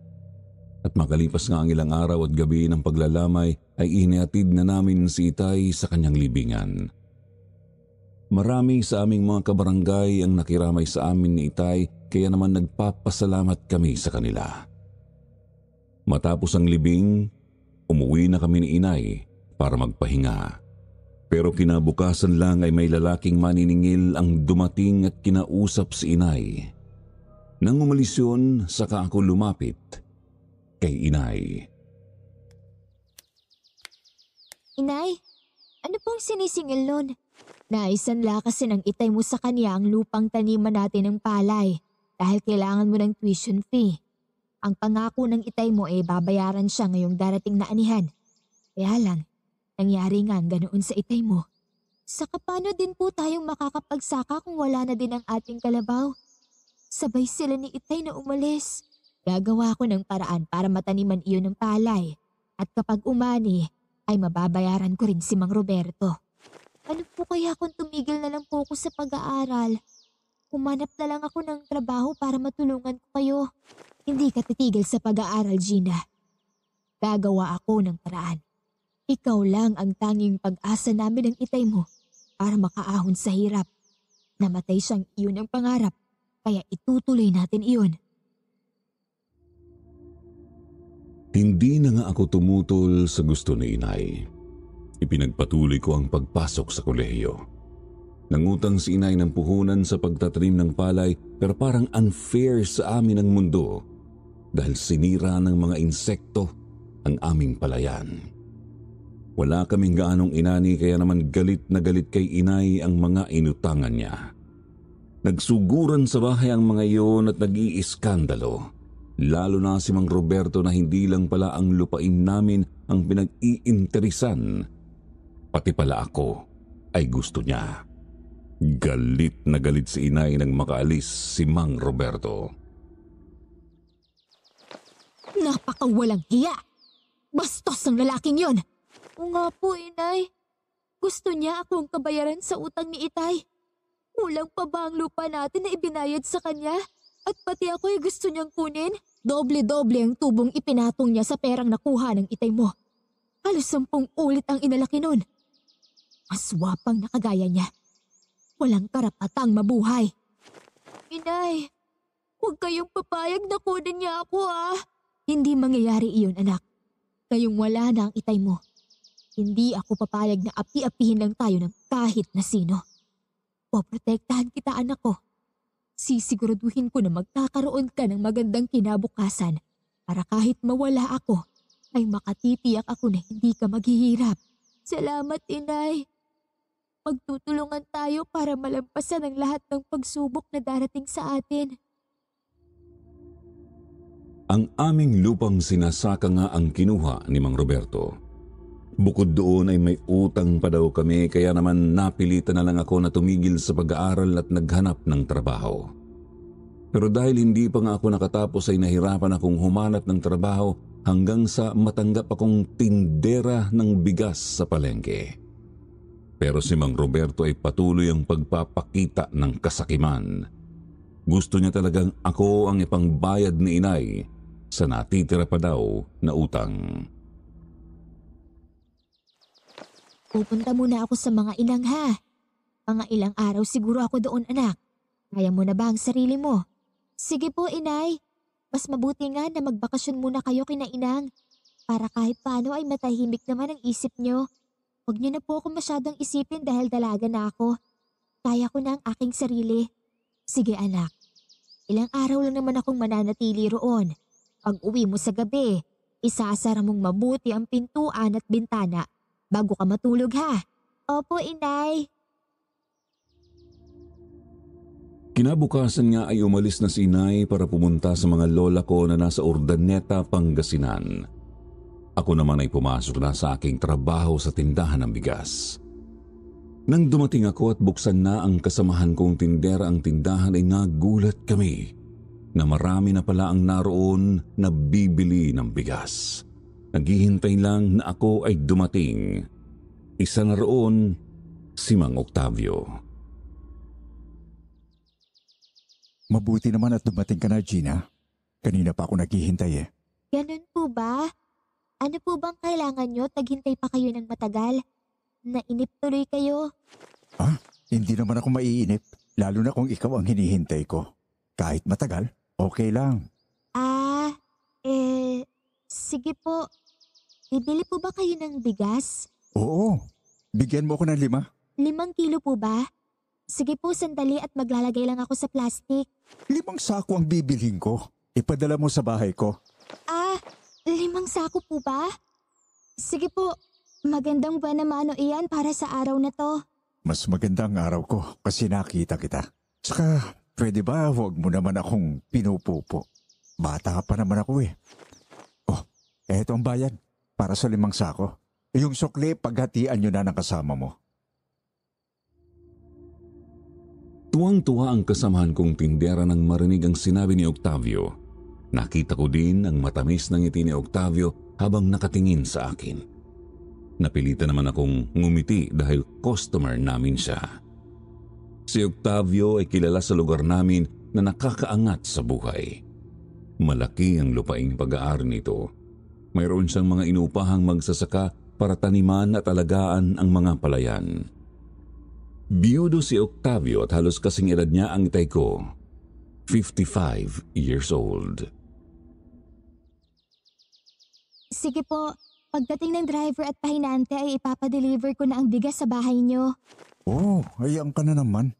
A: At makalipas nga ang ilang araw at gabi ng paglalamay ay inihatid na namin si Itay sa kanyang libingan. Marami sa aming mga kabarangay ang nakiramay sa amin ni Itay kaya naman nagpapasalamat kami sa kanila. Matapos ang libing, umuwi na kami ni inay para magpahinga. Pero kinabukasan lang ay may lalaking maniningil ang dumating at kinausap si inay. Nang umalis yun, saka ako lumapit kay inay.
H: Inay, ano pong sinisingil nun? Naisanla kasi ng Itay mo sa kanya ang lupang taniman natin ng palay dahil kailangan mo ng tuition fee. Ang pangako ng Itay mo ay babayaran siya ngayong darating na anihan. Kaya lang, nangyari nga ang ganoon sa Itay mo. Saka paano din po tayong makakapagsaka kung wala na din ang ating kalabaw? Sabay sila ni Itay na umalis. Gagawa ko ng paraan para mataniman iyon ng palay. At kapag umani, ay mababayaran ko rin si Mang Roberto. Ano po kaya kung tumigil na lang po ako sa pag-aaral? Humanap na lang ako ng trabaho para matulungan ko kayo. Hindi ka titigil sa pag-aaral, Gina. Gagawa ako ng paraan. Ikaw lang ang tanging pag-asa namin ng Itay mo para makaahon sa hirap. Namatay siyang iyon ang pangarap, kaya itutuloy natin iyon.
A: Hindi na nga ako tumutol sa gusto ni inay. Ipinagpatuloy ko ang pagpasok sa kolehiyo. Nangutang si inay ng puhunan sa pagtatanim ng palay pero parang unfair sa amin ang mundo dahil sinira ng mga insekto ang aming palayan. Wala kaming gaanong inani kaya naman galit na galit kay inay ang mga inutangan niya. Nagsuguran sa bahay ang mga iyon at nag-iiskandalo. Lalo na si Mang Roberto na hindi lang pala ang lupain namin ang pinag-iinteresan. Pati pala ako ay gusto niya. Galit na galit si inay nang makaalis si Mang Roberto.
H: Napakawalang hiya! Bastos ang lalaking yon! O nga po, inay. Gusto niya akong kabayaran sa utang ni itay. Kulang pa ba ang lupa natin na ibinayad sa kanya? At pati ako ay gusto niyang kunin? Doble-doble ang tubong ipinatong niya sa perang nakuha ng itay mo. Halos 10 ulit ang inalaki nun. Aswapang nakagaya niya. Walang karapatang mabuhay. Inay, huwag kayong papayag na kunin niya ako Hindi mangyayari iyon, anak. Ngayong wala na ang itay mo. Hindi ako papayag na api-apihin lang tayo ng kahit na sino. Poprotektahan kita, anak ko. Sisiguraduhin ko na magkakaroon ka ng magandang kinabukasan para kahit mawala ako, ay makatitiyak ako na hindi ka maghihirap. Salamat, inay. Magtutulungan tayo para malampasan ang lahat ng pagsubok na darating sa atin.
A: Ang aming lupang sinasaka nga ang kinuha ni Mang Roberto. Bukod doon ay may utang pa daw kami kaya naman napilitan na lang ako na tumigil sa pag-aaral at naghanap ng trabaho. Pero dahil hindi pa nga ako nakatapos ay nahirapan akong humanap ng trabaho hanggang sa matanggap akong tindera ng bigas sa palengke. Pero si Mang Roberto ay patuloy ang pagpapakita ng kasakiman. Gusto niya talagang ako ang ipangbayad ni inay sa natitira pa daw na utang.
H: Pupunta muna ako sa mga ilang Mga ilang araw siguro ako doon, anak. Kaya mo na ba ang sarili mo? Sige po, inay. Mas mabuti nga na magbakasyon muna kayo kina inang. Para kahit paano ay matahimik naman ang isip nyo. Huwag nyo na po ako masyadong isipin dahil dalaga na ako. Kaya ko na ang aking sarili. Sige, anak. Ilang araw lang naman akong mananatili roon. Pag uwi mo sa gabi, isasara mong mabuti ang pintuan at bintana bago ka matulog, Opo, inay.
A: Kinabukasan nga ay umalis na si inay para pumunta sa mga lola ko na nasa Urdaneta, Pangasinan. Ako naman ay pumasok na sa aking trabaho sa tindahan ng bigas. Nang dumating ako at buksan na ang kasamahan kong tindera ang tindahan ay nagulat kami na marami na pala ang naroon na bibili ng bigas. Naghihintay lang na ako ay dumating. Isa na roon si Mang Octavio.
N: Mabuti naman at dumating ka na, Gina. Kanina pa ako naghihintay
H: Ganun po ba? Ano po bang kailangan nyo? Taghintay pa kayo ng matagal? Nainip tuloy kayo?
N: Hindi naman ako maiinip. Lalo na kung ikaw ang hinihintay ko. Kahit matagal, okay lang.
H: Sige po. Bibili po ba kayo ng bigas?
N: Oo. Bigyan mo ako ng 5.
H: 5 kilo po ba? Sige po, sandali at maglalagay lang ako sa plastic.
N: 5 sako ang bibilhin ko. Ipadala mo sa bahay ko.
H: 5 sako po ba? Sige po, magandang buwan naman iyan para sa araw na to.
N: Mas maganda ang araw ko kasi nakita kita. Saka, pwede ba huwag mo naman akong pinupupo? Bata pa naman ako eto ang bayad para sa 5 sako. Yung sukli, paghatian nyo na ng kasama mo.
A: Tuwang-tuwa ang kasamahan kong tindera nang marinig ang sinabi ni Octavio. Nakita ko din ang matamis na ngiti ni Octavio habang nakatingin sa akin. Napilitan naman akong ngumiti dahil customer namin siya. Si Octavio ay kilala sa lugar namin na nakakaangat sa buhay. Malaki ang lupaing pag-aari nito. Mayroon siyang mga inupahang magsasaka para taniman at alagaan ang mga palayan. Biyudo si Octavio at halos kasing edad niya ang itay ko, 55 years old.
H: Sige po, pagdating ng driver at pahinante ay ipapadeliver ko na ang bigas sa bahay niyo.
N: Hayaan ka na naman.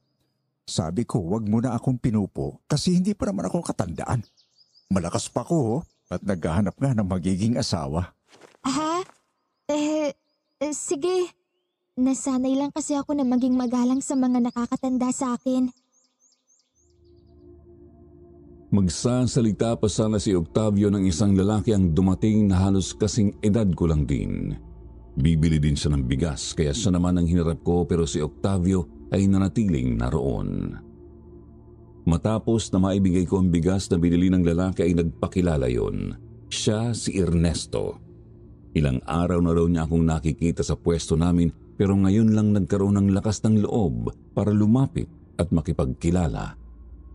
N: Sabi ko, wag mo na akong pinupo kasi hindi pa naman ako katandaan. Malakas pa ko at naghahanap nga ng magiging asawa.
H: Sige. Nasanay lang kasi ako na maging magalang sa mga nakakatanda sa akin.
A: Magsasalita pa sana si Octavio ng isang lalaki ang dumating na halos kasing edad ko lang din. Bibili din siya ng bigas kaya siya naman ang hinarap ko pero si Octavio ay nanatiling naroon. Matapos na maibigay ko ang bigas na binili ng lalaki ay nagpakilala yon. Siya si Ernesto. Ilang araw na raw niya akong nakikita sa pwesto namin pero ngayon lang nagkaroon ng lakas ng loob para lumapit at makipagkilala.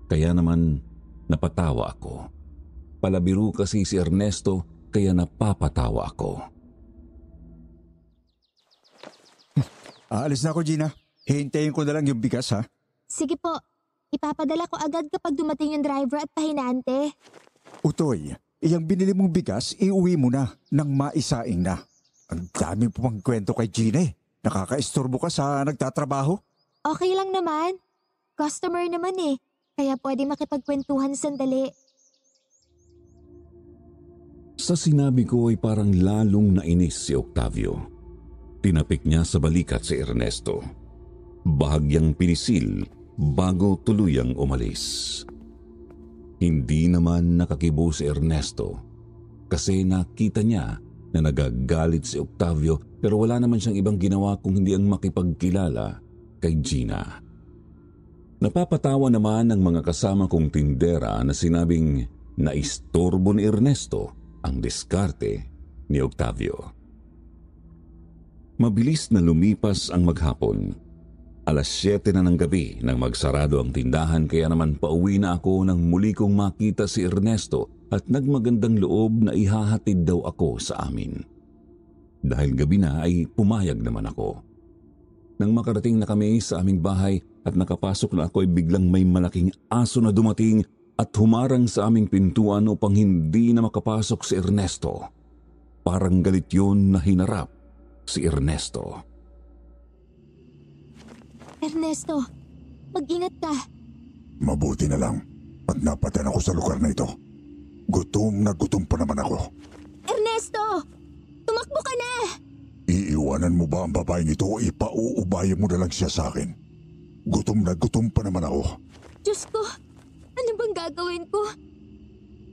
A: Kaya naman napatawa ako. Palabiro kasi si Ernesto kaya napapatawa ako.
N: Aalis na ako, Gina. Hintayin ko na lang yung bigas, ha?
H: Sige po. Ipapadala ko agad kapag dumating yung driver at pahinante.
N: Utoy, iyang binili mong bigas, iuwi mo na nang maisaing na. Ang dami po pang kwento kay Gina eh. Nakakaistorbo ka sa nagtatrabaho.
H: Okay lang naman. Customer naman eh. Kaya pwede makipagkwentuhan sandali.
A: Sa sinabi ko ay parang lalong nainis si Octavio. Tinapik niya sa balikat si Ernesto. Bahagyang pinisil bago tuluyang umalis. Hindi naman nakakibo si Ernesto kasi nakita niya na nagagalit si Octavio pero wala naman siyang ibang ginawa kung hindi ang makipagkilala kay Gina. Napapatawa naman ng mga kasama kong tindera na sinabing naistorbo ni Ernesto ang diskarte ni Octavio. Mabilis na lumipas ang maghapon. 7:00 na ng gabi nang magsarado ang tindahan kaya naman pauwi na ako nang muli kong makita si Ernesto at nagmagandang loob na ihahatid daw ako sa amin. Dahil gabi na ay pumayag naman ako. Nang makarating na kami sa aming bahay at nakapasok na ako ay biglang may malaking aso na dumating at humarang sa aming pintuan upang hindi na makapasok si Ernesto. Parang galit yun na hinarap si Ernesto.
H: Ernesto, mag-ingat ka.
M: Mabuti na lang at napatan ako sa lugar na ito. Gutom na gutom pa naman ako.
H: Ernesto! Tumakbo ka na!
M: Iiwanan mo ba ang babaeng ito o ipauubayan mo na lang siya sa akin? Gutom na gutom pa naman ako.
H: Diyos ko, ano bang gagawin ko?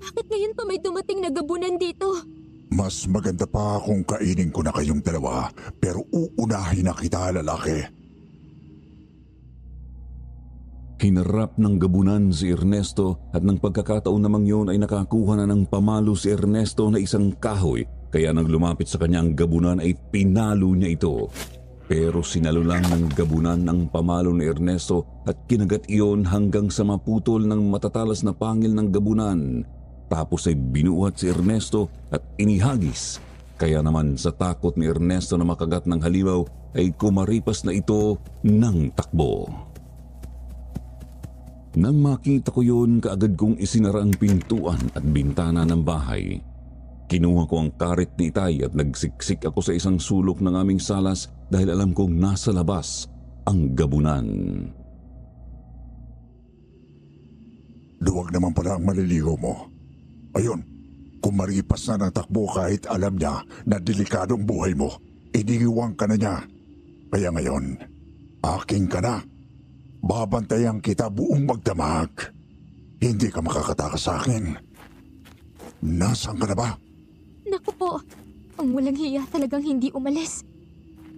H: Bakit ngayon pa may dumating na gabunan dito?
M: Mas maganda pa kung kainin ko na kayong dalawa pero uunahin na kita, lalaki.
A: Hinarap ng gabunan si Ernesto at ng pagkakataon namang yun ay nakakuha na ng pamalo si Ernesto na isang kahoy kaya nang lumapit sa kanya ang gabunan ay pinalo niya ito. Pero sinalo lang ng gabunan ang pamalo ni Ernesto at kinagat iyon hanggang sa maputol ng matatalas na pangil ng gabunan. Tapos ay binuhat si Ernesto at inihagis. Kaya naman sa takot ni Ernesto na makagat ng halimaw ay kumaripas na ito ng takbo. Nang makita ko yun, kaagad kong isinara ang pintuan at bintana ng bahay. Kinuha ko ang karit ni Itay at nagsiksik ako sa isang sulok ng aming salas dahil alam kong nasa labas ang gabunan.
M: Duwag naman pala ang maliligaw mo. Ayun, kumaripas na ng takbo kahit alam niya na delikadong buhay mo, iniiwang ka na niya. Kaya ngayon, aking ka na. Babantayan kita buong magdamag. Hindi ka makakatakas sa akin. Nasaan ka na ba?
H: Naku po, ang walang hiya talagang hindi umalis.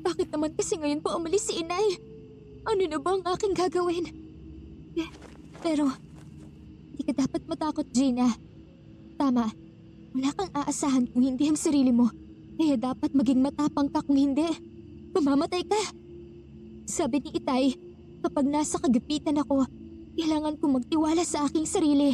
H: Bakit naman kasi ngayon pa umalis si Inay? Ano na ba ang aking gagawin? Pero, hindi ka dapat matakot, Gina. Tama, wala kang aasahan kung hindi ang sarili mo. Kaya dapat maging matapang ka kung hindi. Mamamatay ka. Sabi ni Itay, kapag nasa kagipitan ako, kailangan kong magtiwala sa aking sarili.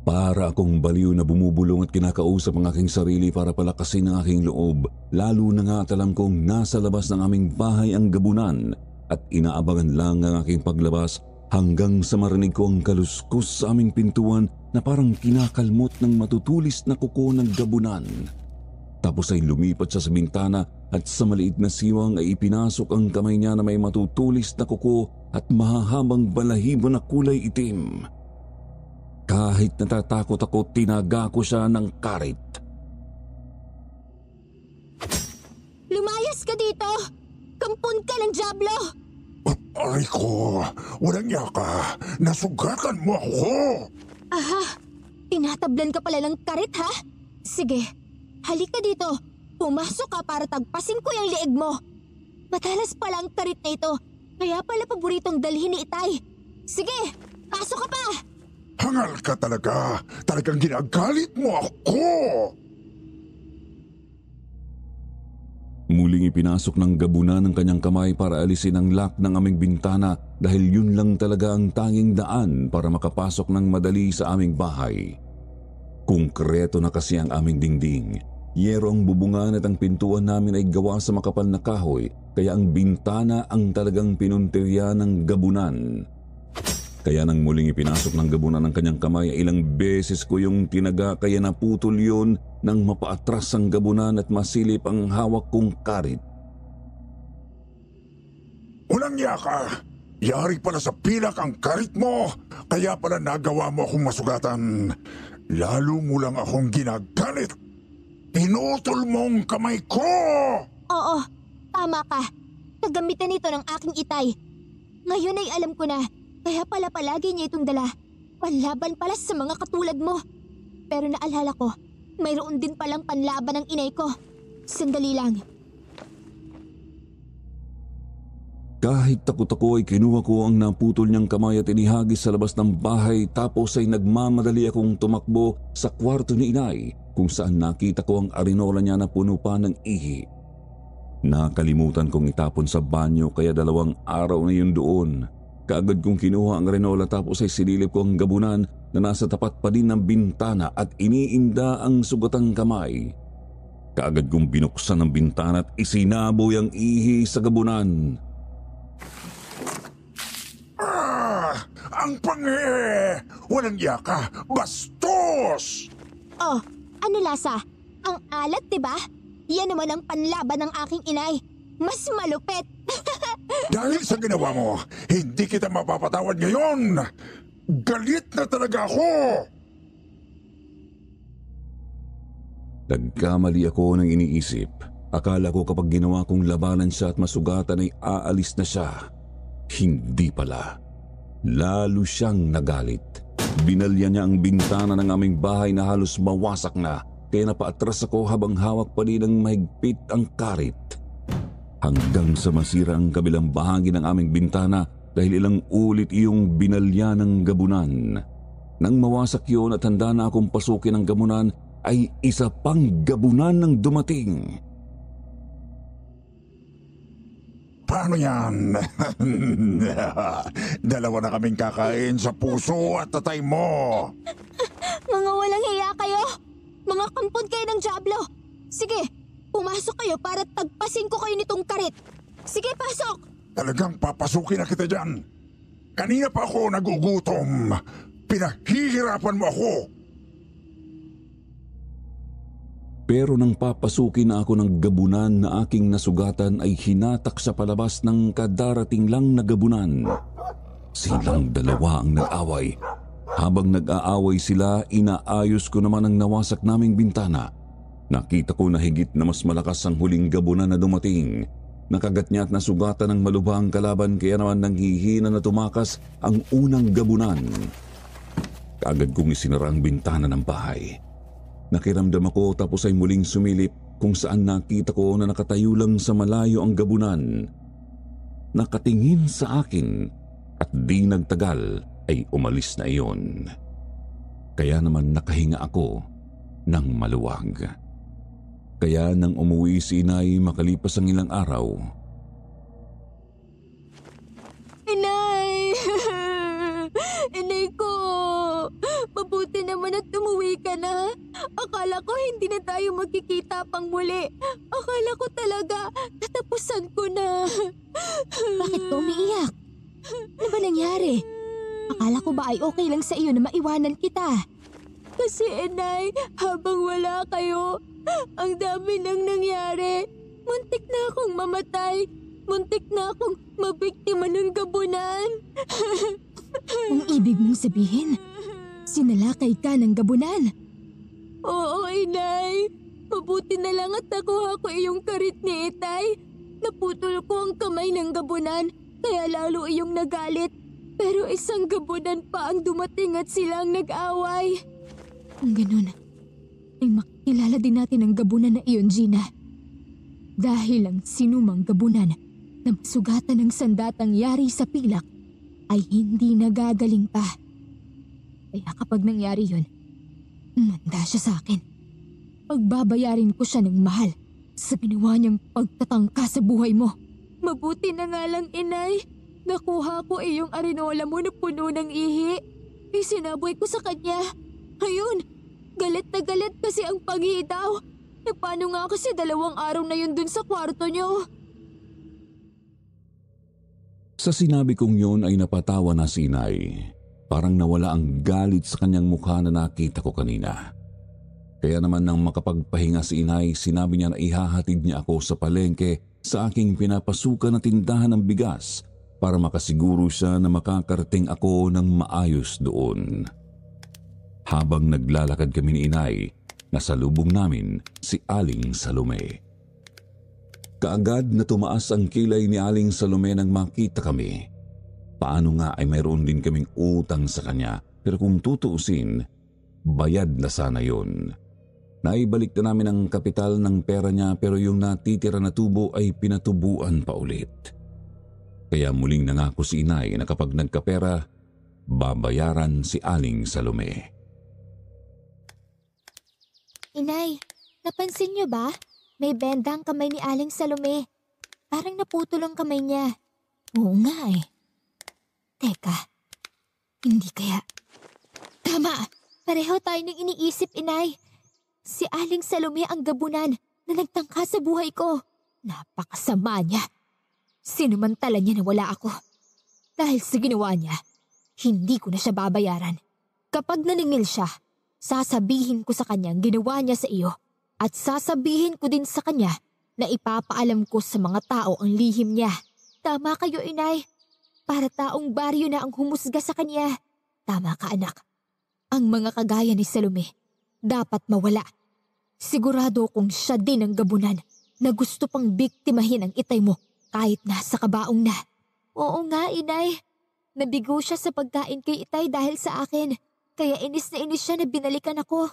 A: Para akong baliw na bumubulong at kinakausap ang aking sarili para palakasin ang aking loob. Lalo na nga at alam kong nasa labas ng aming bahay ang gabunan at inaabangan lang ang aking paglabas hanggang sa marinig ko ang kaluskus sa aming pintuan na parang kinakalmot ng matutulis na kuko ng gabunan. Tapos ay lumipat siya sa bintana at sa maliit na siwang ay ipinasok ang kamay niya na may matutulis na kuko at mahahabang balahibo na kulay itim. Kahit natatakot ako, tinaga ko siya ng karit.
H: Lumayas ka dito! Kampun ka ng dyablo!
M: Aray ko, walang iya ka. Nasugatan mo ako!
H: Aha, tinatablan ka pala ng karit ha? Sige, halika dito. Pumasok ka para tagpasin ko yung leeg mo. Matalas pala ang karit na ito, kaya pala paboritong dalhin ni Itay. Sige, pasok ka pa!
M: Hangal ka talaga. Talagang ginagalit mo ako.
A: Muling ipinasok ng gabunan ng kanyang kamay para alisin ang lock ng aming bintana dahil yun lang talaga ang tanging daan para makapasok ng madali sa aming bahay. Konkreto na kasi ang aming dingding. Yero ang bubungan at ang pintuan namin ay gawa sa makapal na kahoy, kaya ang bintana ang talagang pinuntirya ng gabunan. Kaya nang muling ipinasok ng gabunan ng kanyang kamay, ilang beses ko yung tinaga kaya naputol yun nang mapaatras ang gabunan at masilip ang hawak kong karit.
M: Unang yaka! Yari pala sa pilak ang karit mo, kaya pala nagawa mo akong masugatan. Lalo mo lang akong ginagalit. Pinutol mong kamay ko!
H: Oo, tama ka. Nagamitan ito ng aking itay. Ngayon ay alam ko na, kaya pala palagi niya itong dala. Panlaban pala sa mga katulad mo. Pero naalala ko, mayroon din palang panlaban ng inay ko. Sandali lang.
A: Kahit takot ako ay kinuha ko ang naputol niyang kamay at inihagis sa labas ng bahay, tapos ay nagmamadali akong tumakbo sa kwarto ni inay kung saan nakita ko ang arinola niya na puno pa ng ihi. Nakalimutan kong itapon sa banyo kaya 2 araw na yun doon. Kaagad kong kinuha ang arinola tapos ay sinilip ko ang gabunan na nasa tapat pa din ng bintana at iniinda ang sugatang kamay. Kaagad kong binuksan ang bintana at isinaboy ang ihi sa gabunan.
M: Ang pangi! Walang yaka! Bastos!
H: Oh, ano lasa? Ang alat, diba? Yan naman ang panlaban ng aking inay. Mas malupit!
M: Dahil sa ginawa mo, hindi kita mapapatawad ngayon! Galit na talaga ako!
A: Nagkamali ako ng iniisip. Akala ko kapag ginawa kong labanan siya at masugatan ay aalis na siya. Hindi pala. Lalo siyang nagalit. Binalya niya ang bintana ng aming bahay na halos mawasak na, kaya napaatras ako habang hawak pa din ng mahigpit ang karit. Hanggang sa masira ang kabilang bahagi ng aming bintana dahil ilang ulit iyong binalya ng gabunan. Nang mawasak yun at handa na akong pasukin ang gabunan, ay isa pang gabunan ng dumating.
M: Paano yan? 2 na kaming kakain sa puso at tatay mo.
H: Mga walang hiya kayo! Mga kampon kayo ng dyablo! Sige, pumasok kayo para tagpasin ko kayo nitong karit. Sige, pasok!
M: Talagang papasukin na kita dyan. Kanina pa ako nagugutom. Pinahihirapan mo ako.
A: Pero nang papasukin na ako ng gabunan na aking nasugatan ay hinatak sa palabas ng kadarating lang na gabunan. Silang 2 ang nag-away. Habang nag-aaway sila, inaayos ko naman ang nawasak naming bintana. Nakita ko na higit na mas malakas ang huling gabunan na dumating. Nakagat niya at nasugatan ng malubhang kalaban kaya naman nanghihina na tumakas ang unang gabunan. Kaagad kong isinara ang bintana ng bahay. Nakiramdam ako tapos ay muling sumilip kung saan nakita ko na nakatayo lang sa malayo ang gabunan. Nakatingin sa akin at di nagtagal ay umalis na iyon. Kaya naman nakahinga ako ng maluwag. Kaya nang umuwi si inay makalipas ang ilang araw.
H: Inay! Inay ko! Mabuti naman at umuwi ka na. Akala ko hindi na tayo magkikita pang muli. Akala ko talaga tatapusan ko na. Bakit ka umiiyak? Ano ba nangyari? Akala ko ba ay okay lang sa iyo na maiwanan kita? Kasi inay, habang wala kayo, ang dami nang nangyari. Muntik na akong mamatay. Muntik na akong mabiktima ng gabunan. Ang ibig mong sabihin, sinalakay ka ng gabunan? Oo, inay. Mabuti na lang at nakuha ko iyong karit ni itay. Naputol ko ang kamay ng gabunan, kaya lalo iyong nagalit. Pero isang gabunan pa ang dumating at silang nag-away. Kung ganun, ay makikilala din natin ang gabunan na iyon, Gina. Dahil ang sinumang gabunan na masugatan ng sandatang yari sa pilak ay hindi nagagaling pa. Kaya kapag nangyari yun, manda siya sa akin. Pagbabayarin ko siya ng mahal
O: sa ginawa niyang pagtatangka sa buhay mo. Mabuti na nga lang, inay. Nakuha ko yung arenola mo na puno ng ihi. Isinaboy ko sa kanya. Ayun, galit na galit kasi ang panghi daw. E paano nga kasi 2 araw na yun dun sa kwarto niyo?
A: Sa sinabi kong yun ay napatawa na si inay. Parang nawala ang galit sa kanyang mukha na nakita ko kanina. Kaya naman nang makapagpahinga si inay, sinabi niya na ihahatid niya ako sa palengke sa aking pinapasukan na tindahan ng bigas para makasiguro siya na makakarating ako ng maayos doon. Habang naglalakad kami ni inay, nasalubong namin si Aling Salome. Kaagad na tumaas ang kilay ni Aling Salome nang makita kami. Paano nga ay mayroon din kaming utang sa kanya, pero kung tutuusin, bayad na sana yun. Naibalik na namin ang kapital ng pera niya pero yung natitira na tubo ay pinatubuan pa ulit. Kaya muling nangako si inay na kapag nagkapera, babayaran si Aling Salome.
H: Inay, napansin niyo ba? May benda ang kamay ni Aling Salome. Parang naputol ang kamay niya.
O: Oo nga eh.
H: Teka, hindi kaya.
O: Tama!
H: Pareho tayo nang iniisip, inay. Si Aling Salome ang gabunan na nagtangka sa buhay ko. Napakasama niya. Sinamantala niya na wala ako. Dahil sa ginawa niya, hindi ko na siya babayaran. Kapag naningil siya, sasabihin ko sa kanya ang ginawa niya sa iyo. At sasabihin ko din sa kanya na ipapaalam ko sa mga tao ang lihim niya. Tama kayo, inay. Para taong baryo na ang humusga sa kanya. Tama ka, anak. Ang mga kagaya ni Salome dapat mawala. Sigurado kong siya din ang gabunan na gusto pang biktimahin ang itay mo kahit nasa kabaong na. Oo nga, inay. Nabigo siya sa pagkain kay itay dahil sa akin. Kaya inis na inis siya na binalikan ako.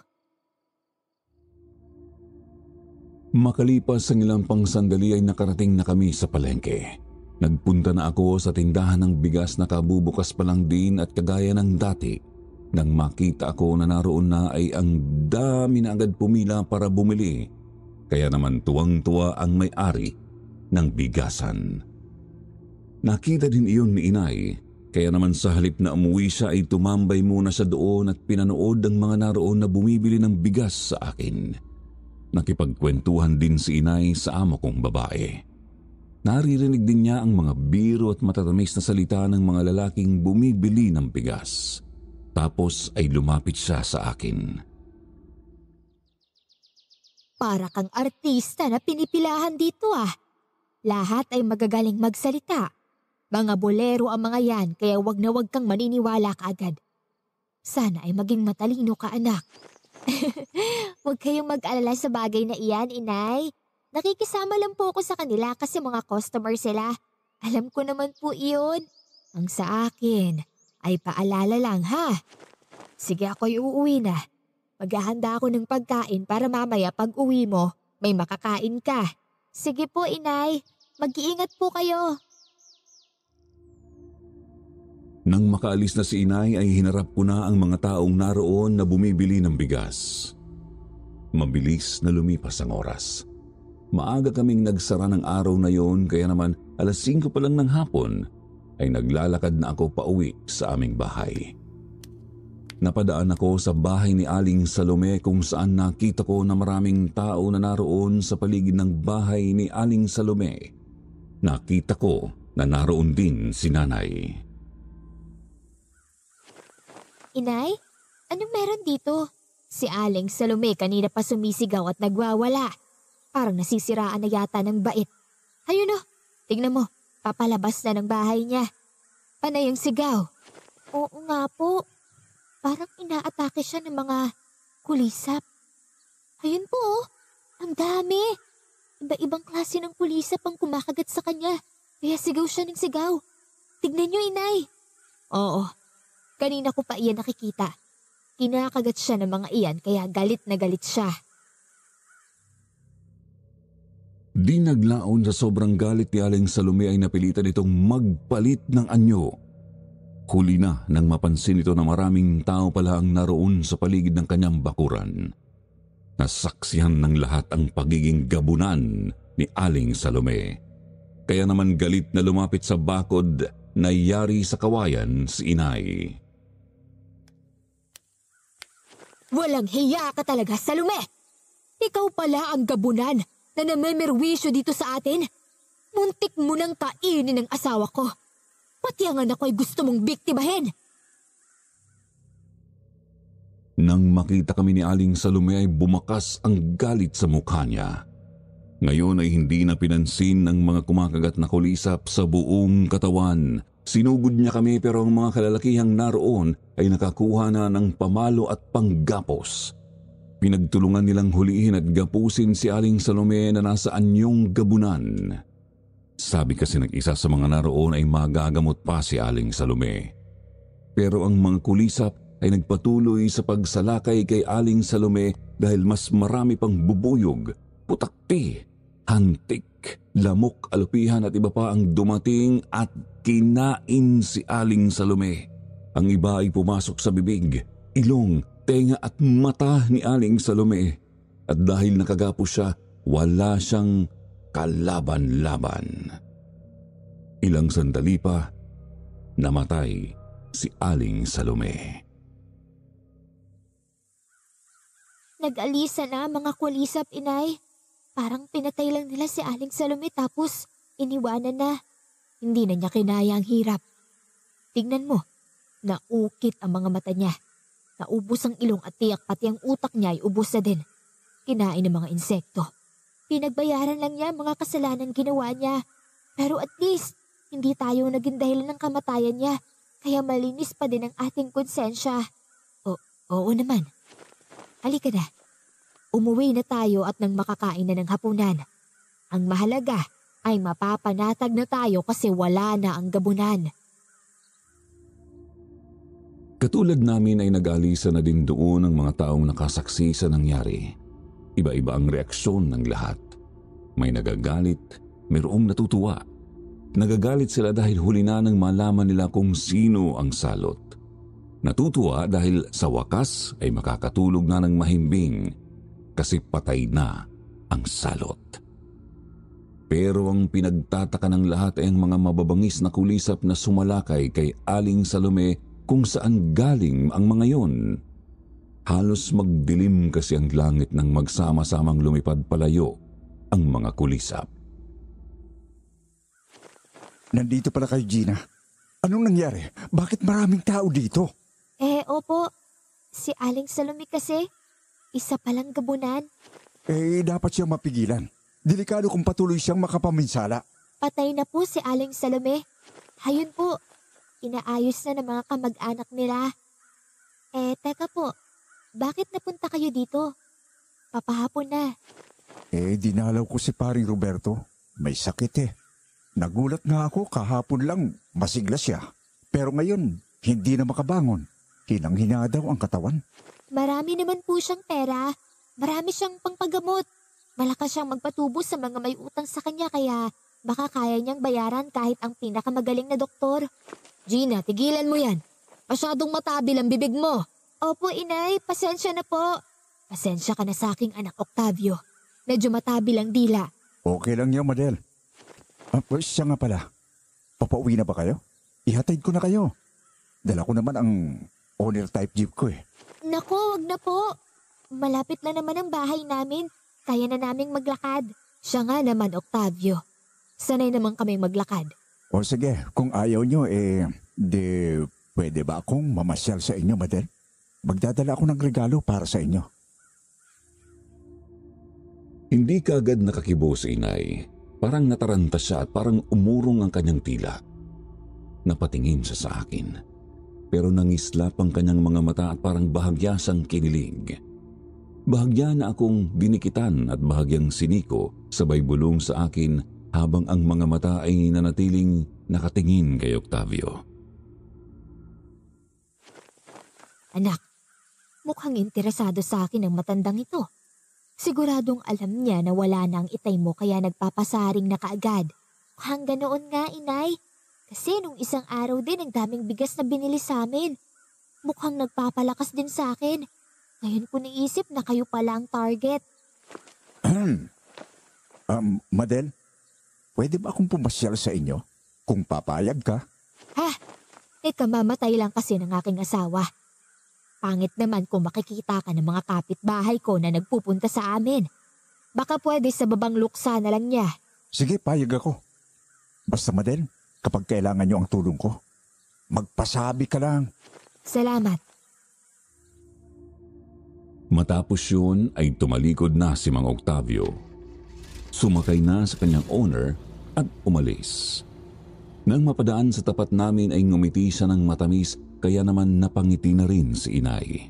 A: Makalipas ang ilang pang sandali ay nakarating na kami sa palengke. Nagpunta na ako sa tindahan ng bigas na kabubukas pa lang din at kagaya ng dati. Nang makita ako na naroon na ay ang dami na agad pumila para bumili. Kaya naman tuwang-tuwa ang may-ari ng bigasan. Nakita din iyon ni inay. Kaya naman sa halip na umuwi siya ay tumambay muna siya doon at pinanood ang mga naroon na bumibili ng bigas sa akin. Nakipagkwentuhan din si inay sa amo kong babae. Naririnig din niya ang mga biro at matatamis na salita ng mga lalaking bumibili ng bigas. Tapos ay lumapit siya sa akin.
H: Para kang artista na pinipilahan dito ah. Lahat ay magagaling magsalita. Mga bolero ang mga yan kaya wag na wag kang maniniwala kaagad. Sana ay maging matalino ka, anak. Huwag kayong mag-alala sa bagay na iyan, inay. Nakikisama lang po ako sa kanila kasi mga customer sila. Alam ko naman po iyon. Ang sa akin ay paalala lang, ha? Sige, ako'y uuwi na. Maghahanda ako ng pagkain para mamaya pag uwi mo, may makakain ka. Sige po, inay. Mag-iingat po kayo.
A: Nang makaalis na si inay ay hinarap ko na ang mga taong naroon na bumibili ng bigas. Mabilis na lumipas ang oras. Maaga kaming nagsara ng araw na yon kaya naman 5:00 pa lang ng hapon ay naglalakad na ako pauwi sa aming bahay. Napadaan ako sa bahay ni Aling Salome kung saan nakita ko na maraming tao na naroon sa paligid ng bahay ni Aling Salome. Nakita ko na naroon din si nanay.
H: Inay, anong meron dito? Si Aling Salome kanina pa sumisigaw at nagwawala. Parang nasisiraan na yata ng bait. Ayun o, tignan mo, papalabas na ng bahay niya. Panay ang sigaw. Oo nga po, parang inaatake siya ng mga kulisap. Ayun po, ang dami. Iba-ibang klase ng kulisap ang kumakagat sa kanya. Kaya sigaw siya ng sigaw. Tignan niyo, inay. Oo. Kanina ko pa iyan nakikita. Kinakagat siya ng mga iyan kaya galit na galit siya.
A: Di naglaon sa sobrang galit ni Aling Salome ay napilitan itong magpalit ng anyo. Huli na nang mapansin ito na maraming tao pala ang naroon sa paligid ng kanyang bakuran. Nasaksihan ng lahat ang pagiging gabunan ni Aling Salome. Kaya naman galit na lumapit sa bakod na yari sa kawayan si inay.
O: Walang hiya ka talaga, Salome! Ikaw pala ang gabunan na namemerwisyo dito sa atin. Muntik mo nang kainin ng asawa ko. Pati ang anak ko'y gusto mong biktimahin.
A: Nang makita kami ni Aling Salome ay bumakas ang galit sa mukha niya. Ngayon ay hindi na pinansin ng mga kumakagat na kulisap sa buong katawan. Sinugod niya kami pero ang mga kalalakihang naroon ay nakakuha na ng pamalo at panggapos. Pinagtulungan nilang hulihin at gapusin si Aling Salome na nasa anyong gabunan. Sabi kasi ng isa sa mga naroon ay magagamot pa si Aling Salome. Pero ang mga kulisap ay nagpatuloy sa pagsalakay kay Aling Salome dahil mas marami pang bubuyog, putakti, hantik, lamok, alupihan at iba pa ang dumating at kinain si Aling Salome. Ang iba ay pumasok sa bibig, ilong, tenga at mata ni Aling Salome. At dahil nakagapos siya, wala siyang kalaban-laban. Ilang sandali pa, namatay si Aling Salome.
E: Nag-alisa na mga kulisap, inay. Parang pinatay lang nila si Aling Salome tapos iniwanan na. Hindi na niya kinaya ang hirap. Tignan mo, naukit ang mga mata niya. Naubos ang ilong at tiyak pati ang utak niya ay ubos na din. Kinain ng mga insekto. Pinagbayaran lang niya mga kasalanan ginawa niya. Pero at least, hindi tayo naging dahilan ng kamatayan niya. Kaya malinis pa din ang ating konsensya. Oo naman. Halika na. Umuwi na tayo at nang makakain na ng hapunan. Ang mahalaga ay mapapanatag na tayo kasi wala na ang gabunan.
A: Katulad namin ay nag-alisa na din doon ang mga taong nakasaksi sa nangyari. Iba-iba ang reaksyon ng lahat. May nagagalit, mayroong natutuwa. Nagagalit sila dahil huli na nang malaman nila kung sino ang salot. Natutuwa dahil sa wakas ay makakatulog na ng mahimbing kasi patay na ang salot. Pero ang pinagtataka ng lahat ay ang mga mababangis na kulisap na sumalakay kay Aling Salome kung saan galing ang mga yon. Halos magdilim kasi ang langit nang magsama-samang lumipad palayo ang mga kulisap.
N: Nandito pala kayo, Gina. Anong nangyari? Bakit maraming tao dito?
E: Opo. Si Aling Salome kasi, isa palang gabunan.
N: Dapat siyang mapigilan. Delikado kung patuloy siyang makapaminsala.
E: Patay na po si Aling Salome. Hayun po, inaayos na ng mga kamag-anak nila. Teka po, bakit napunta kayo dito? Papahapon na.
N: Dinalaw ko si paring Roberto. May sakit Nagulat nga ako kahapon lang, masigla siya. Pero ngayon, hindi na makabangon. Hinang-hina daw ang katawan.
E: Marami naman po siyang pera. Marami siyang pangpagamot. Malakas siyang magpatubo sa mga may utang sa kanya kaya baka kaya niyang bayaran kahit ang pinakamagaling na doktor.
O: Gina, tigilan mo yan. Masyadong matabil ang bibig mo.
E: Opo, inay. Pasensya na po.
O: Pasensya ka na sa aking anak, Octavio. Medyo matabil ang dila.
N: Okay lang yan, Madel. Siya nga pala. Papauwi na ba kayo? Ihatid ko na kayo. Dala ko naman ang owner type jeep ko
E: Naku, wag na po. Malapit na naman ang bahay namin. Kaya na naming maglakad.
O: Siya nga naman, Octavio. Sanay naman kaming maglakad.
N: O sige, kung ayaw nyo, pwede ba akong mamasyal sa inyo, Madel? Magdadala ako ng regalo para sa inyo.
A: Hindi kaagad nakakibo si inay. Parang nataranta siya at parang umurong ang kanyang tila. Napatingin siya sa akin. Pero nangislap ang kanyang mga mata at parang bahagya siyang kinilig. Bahagya na akong dinikitan at bahagyang siniko sabay bulong sa akin habang ang mga mata ay nanatiling nakatingin kay Octavio.
O: Anak, mukhang interesado sa akin ang matandang ito. Siguradong alam niya na wala na ang itay mo kaya nagpapasaring na kaagad.
E: Mukhang ganoon nga, inay. Kasi nung isang araw din ang daming bigas na binili sa amin. Mukhang nagpapalakas din sa akin.
H: Ngayon ko naisip na kayo pala ang target.
M: Madel, pwede ba akong pumasyal sa inyo kung papayag ka?
H: Ha? Kamamatay lang kasi ng aking asawa. Pangit naman kung makikita ka ng mga kapitbahay ko na nagpupunta sa amin. Baka pwede sa babang luksa na lang niya.
M: Sige, payag ako. Basta Madel, kapag kailangan nyo ang tulong ko, magpasabi ka lang.
H: Salamat.
A: Matapos yun ay tumalikod na si Mang Octavio. Sumakay na sa kanyang owner at umalis. Nang mapadaan sa tapat namin ay ngumiti siya ng matamis, kaya naman napangiti na rin si Inay.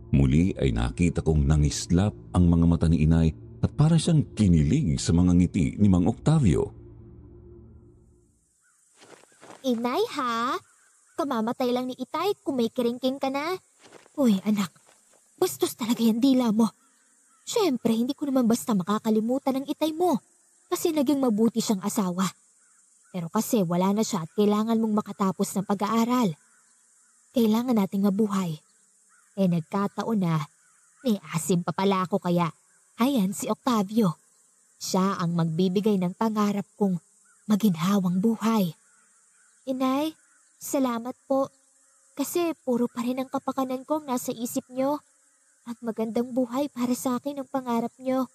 A: Muli ay nakita kong nangislap ang mga mata ni Inay at para siyang kinilig sa mga ngiti ni Mang Octavio.
H: Inay ha? Kamamatay lang ni Itay kung may kiringking ka na. Uy anak, bastos talaga yan dila mo. Siyempre, hindi ko naman basta makakalimutan ng Itay mo kasi naging mabuti siyang asawa. Pero kasi wala na siya at kailangan mong makatapos ng pag-aaral. Kailangan nating mabuhay. Nagkataon na, may asim pa pala ako kaya, ayan si Octavio. Siya ang magbibigay ng pangarap kong maginhawang buhay. Inay, salamat po. Kasi puro pa rin ang kapakanan kong nasa isip niyo. At magandang buhay para sa akin ang pangarap niyo.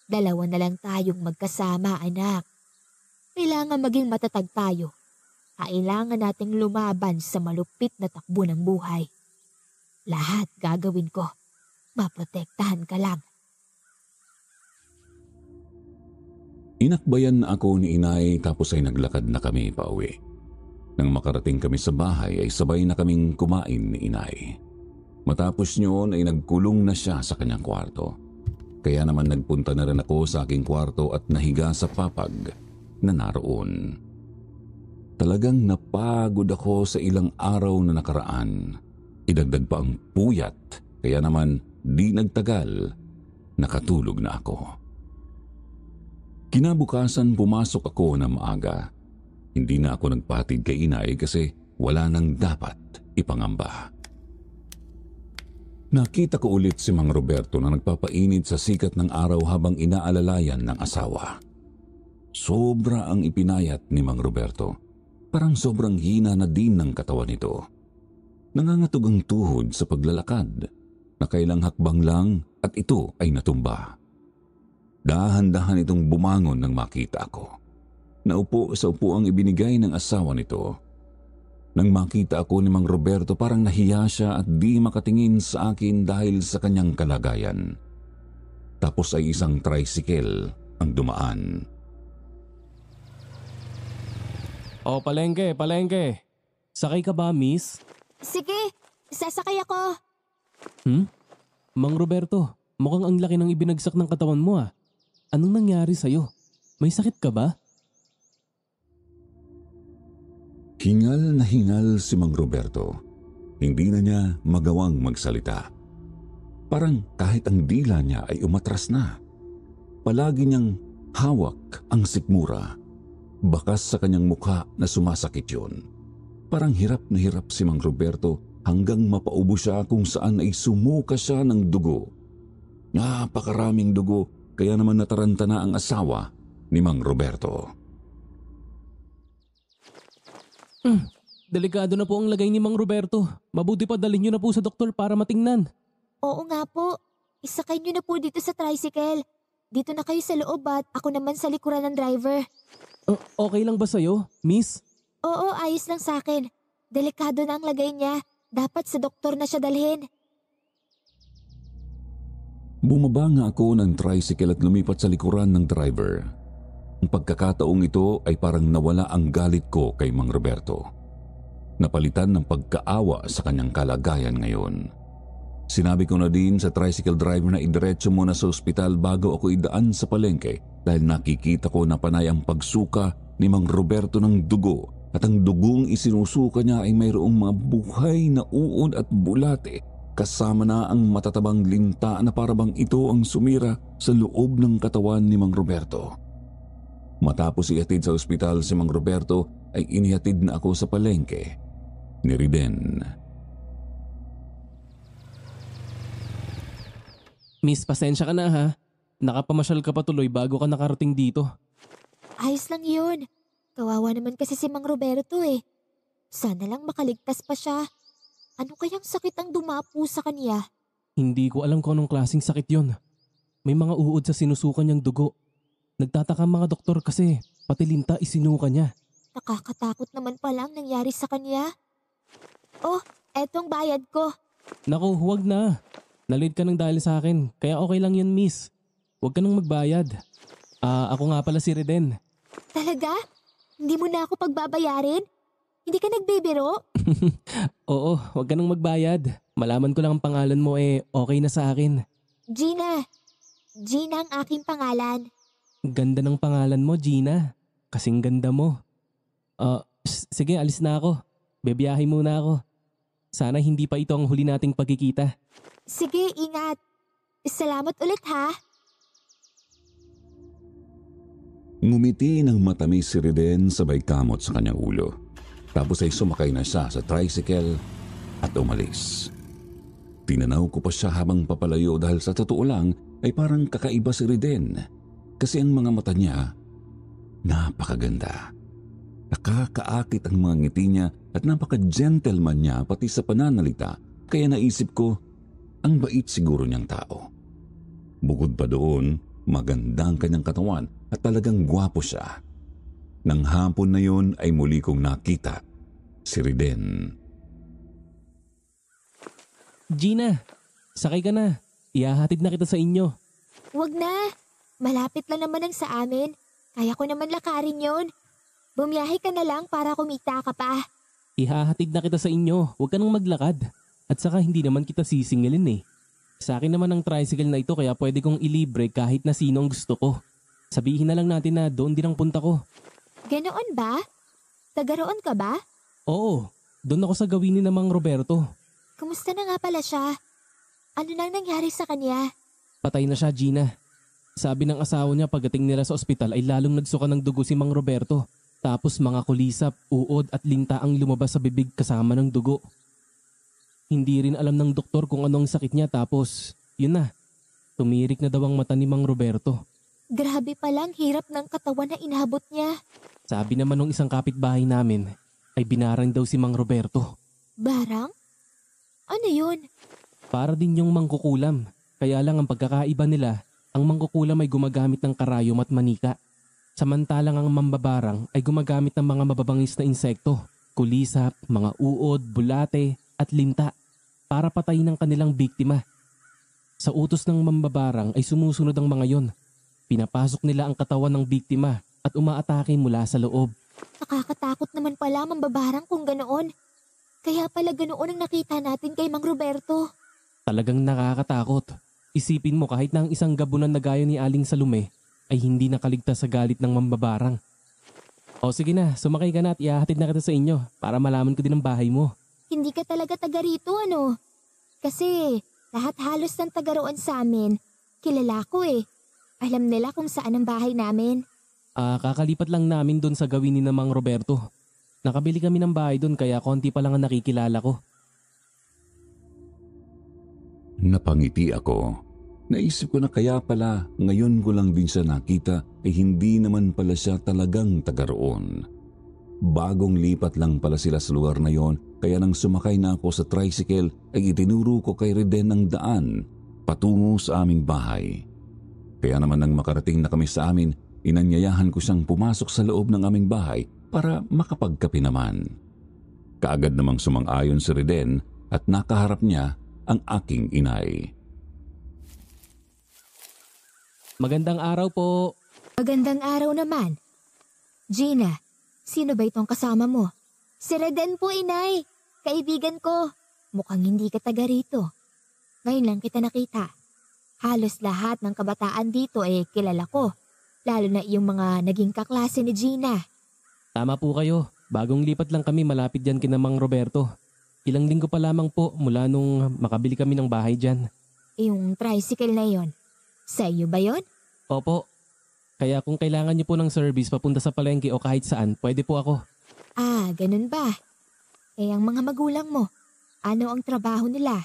H: Dalawa na lang tayong magkasama, anak. Kailangan maging matatag tayo. Kailangan nating lumaban sa malupit na takbo ng buhay. Lahat gagawin ko. Maprotektahan ka lang.
A: Inakbayan na ako ni Inay tapos ay naglakad na kami pauwi. Nang makarating kami sa bahay ay sabay na kaming kumain ni Inay. Matapos nyon ay nagkulong na siya sa kanyang kwarto. Kaya naman nagpunta na rin ako sa aking kwarto at nahiga sa papag na naroon. Talagang napagod ako sa ilang araw na nakaraan. Idagdag pa ang puyat, kaya naman di nagtagal, nakatulog na ako. Kinabukasan pumasok ako na maaga. Hindi na ako nagpatid kay Inay kasi wala nang dapat ipangamba. Nakita ko ulit si Mang Roberto na nagpapainit sa sikat ng araw habang inaalalayan ng asawa. Sobra ang ipinayat ni Mang Roberto. Parang sobrang hina na din ng katawan nito. Nangangatog ang tuhod sa paglalakad. Nakailang hakbang lang at ito ay natumba. Dahan-dahan itong bumangon nang makita ako. Naupo sa upuang ibinigay ng asawa nito. Nang makita ako ni Mang Roberto parang nahiya siya at di makatingin sa akin dahil sa kanyang kalagayan. Tapos ay isang tricycle ang dumaan.
J: Oh, palengke. Sakay ka ba, miss?
H: Sige, sasakay ako.
J: Mang Roberto, mukhang ang laki ng ibinagsak ng katawan mo ah. Anong nangyari sa'yo? May sakit ka ba?
A: Hingal na hingal si Mang Roberto. Hindi na niya magawang magsalita. Parang kahit ang dila niya ay umatras na. Palagi niyang hawak ang sikmura. Bakas sa kanyang mukha na sumasakit yun. Parang hirap na hirap si Mang Roberto hanggang mapaubo siya kung saan ay sumuka siya ng dugo. Napakaraming dugo kaya naman nataranta na ang asawa ni Mang Roberto.
J: Delikado na po ang lagay ni Mang Roberto. Mabuti pa dalhin niyo na po sa doktor para matingnan.
H: Oo nga po. Isakay niyo na po dito sa tricycle. Dito na kayo sa loob at ako naman sa likuran ng driver.
J: Okay lang ba sa'yo, miss?
H: Oo, ayos lang sa akin. Delikado na ang lagay niya. Dapat sa doktor na siya dalhin.
A: Bumaba nga ako ng tricycle at lumipat sa likuran ng driver. Ang pagkakataong ito ay parang nawala ang galit ko kay Mang Roberto. Napalitan ng pagkaawa sa kanyang kalagayan ngayon. Sinabi ko na din sa tricycle driver na idiretso muna sa ospital bago ako idaan sa palengke dahil nakikita ko na panay ang pagsuka ni Mang Roberto ng dugo at ang dugong isinusuka niya ay mayroong mga buhay na uod at bulate kasama na ang matatabang linta na parabang ito ang sumira sa loob ng katawan ni Mang Roberto. Matapos ihatid sa ospital si Mang Roberto ay inihatid na ako sa palengke ni Riden.
J: Miss, pasensya ka na ha. Nakapamasyal ka pa tuloy bago ka nakarating dito.
H: Ayos lang yun. Kawawa naman kasi si Mang Roberto eh. Sana lang makaligtas pa siya. Ano kayang sakit ang dumapo sa kanya?
J: Hindi ko alam kung anong klaseng sakit yon. May mga uod sa sinusukan niyang dugo. Nagtataka mga doktor kasi pati linta isinuka niya.
H: Nakakatakot naman pala ang nangyari sa kanya. Oh, etong bayad ko.
J: Naku, huwag na. Nalate ka ng dahil sa akin, kaya okay lang yun, miss. Huwag ka nang magbayad. Ako nga pala si Reden.
H: Talaga? Hindi mo na ako pagbabayarin? Hindi ka nagbibiro?
J: Oo, huwag ka nang magbayad. Malaman ko lang ang pangalan mo okay na sa akin.
H: Gina. Gina ang aking pangalan.
J: Ganda ng pangalan mo, Gina. Kasing ganda mo. Sige, alis na ako. Bebiyahe muna ako. Sana hindi pa ito ang huli nating pagkikita.
H: Sige, ingat. Salamat ulit ha.
A: Ngumiti ng matamis si Reden sabay kamot sa kanyang ulo. Tapos ay sumakay na siya sa tricycle at umalis. Tinanaw ko pa siya habang papalayo dahil sa totoo lang ay parang kakaiba si Reden. Kasi ang mga mata niya, napakaganda. Nakakaakit ang mga ngiti niya at napaka-gentleman niya pati sa pananalita. Kaya naisip ko, ang bait siguro niyang tao. Bukod pa doon, maganda ang kanyang katawan at talagang gwapo siya. Nang hapon na yun ay muli kong nakita si Reden.
J: Gina, sakay ka na. Ihahatid na kita sa inyo.
H: Wag na. Malapit lang naman ang sa amin. Kaya ko naman lakarin yon. Bumiyahe ka na lang para kumita ka pa.
J: Ihahatid na kita sa inyo. Huwag ka nang maglakad. At saka hindi naman kita sisingilin eh. Sa akin naman ang tricycle na ito kaya pwede kong ilibre kahit na sino ang gusto ko. Sabihin na lang natin na doon din ang punta ko.
H: Ganoon ba? Taga-roon ka ba?
J: Oo, doon ako sa gawin ni Mang Roberto.
H: Kumusta na nga pala siya? Ano nang nangyari sa kanya?
J: Patay na siya, Gina. Sabi ng asawa niya pagdating nila sa ospital ay lalong nagsuka ng dugo si Mang Roberto. Tapos mga kulisap, uod at linta ang lumabas sa bibig kasama ng dugo. Hindi rin alam ng doktor kung anong sakit niya tapos, yun na, tumirik na daw ang mata ni Mang Roberto.
H: Grabe palang hirap ng katawan na inabot niya.
J: Sabi naman ng isang kapitbahay namin ay binarang daw si Mang Roberto.
H: Barang? Ano yun?
J: Para din yung mangkukulam. Kaya lang ang pagkakaiba nila, ang mangkukulam ay gumagamit ng karayom at manika. Samantalang ang mambabarang ay gumagamit ng mga mababangis na insekto, kulisap, mga uod, bulate at linta para patayin ang kanilang biktima. Sa utos ng mambabarang ay sumusunod ang mga yon. Pinapasok nila ang katawan ng biktima at umaatake mula sa loob.
H: Nakakatakot naman pala mambabarang kung ganoon. Kaya pala ganoon ang nakita natin kay Mang Roberto.
J: Talagang nakakatakot. Isipin mo kahit na ang isang gabunan na gaya ni Aling Salome ay hindi nakaligtas sa galit ng mambabarang. O sige na, sumakay ka na at ihahatid na kita sa inyo para malaman ko din ang bahay mo.
H: Hindi ka talaga taga rito ano? Kasi lahat halos ng taga roon sa amin, kilala ko eh. Alam nila kung saan ang bahay namin.
J: Kakalipat lang namin doon sa gawin ni Mang Roberto. Nakabili kami ng bahay doon kaya konti pa lang ang nakikilala ko.
A: Napangiti ako. Naisip ko na kaya pala ngayon ko lang din siya nakita ay hindi naman pala siya talagang taga roon. Bagong lipat lang pala sila sa lugar na yon kaya nang sumakay na ako sa tricycle ay itinuro ko kay Reden ang daan patungo sa aming bahay. Kaya naman nang makarating na kami sa amin, inanyayahan ko siyang pumasok sa loob ng aming bahay para makapagkape naman. Kaagad namang sumang-ayon si Reden at nakaharap niya ang aking inay.
J: Magandang araw po.
H: Magandang araw naman. Gina, sino ba itong kasama mo? Si Reden po, inay. Kaibigan ko. Mukhang hindi ka taga rito. Ngayon lang kita nakita. Halos lahat ng kabataan dito ay kilala ko. Lalo na yung mga naging kaklase ni Gina.
J: Tama po kayo. Bagong lipat lang kami malapit dyan kina Mang Roberto. Ilang linggo pa lamang po mula nung makabili kami ng bahay dyan.
H: Yung tricycle na yon, sa iyo ba yon?
J: Opo. Kaya kung kailangan niyo po ng service papunta sa palengke o kahit saan, pwede po ako.
H: Ah, ganun ba? Eh ang mga magulang mo, ano ang trabaho nila?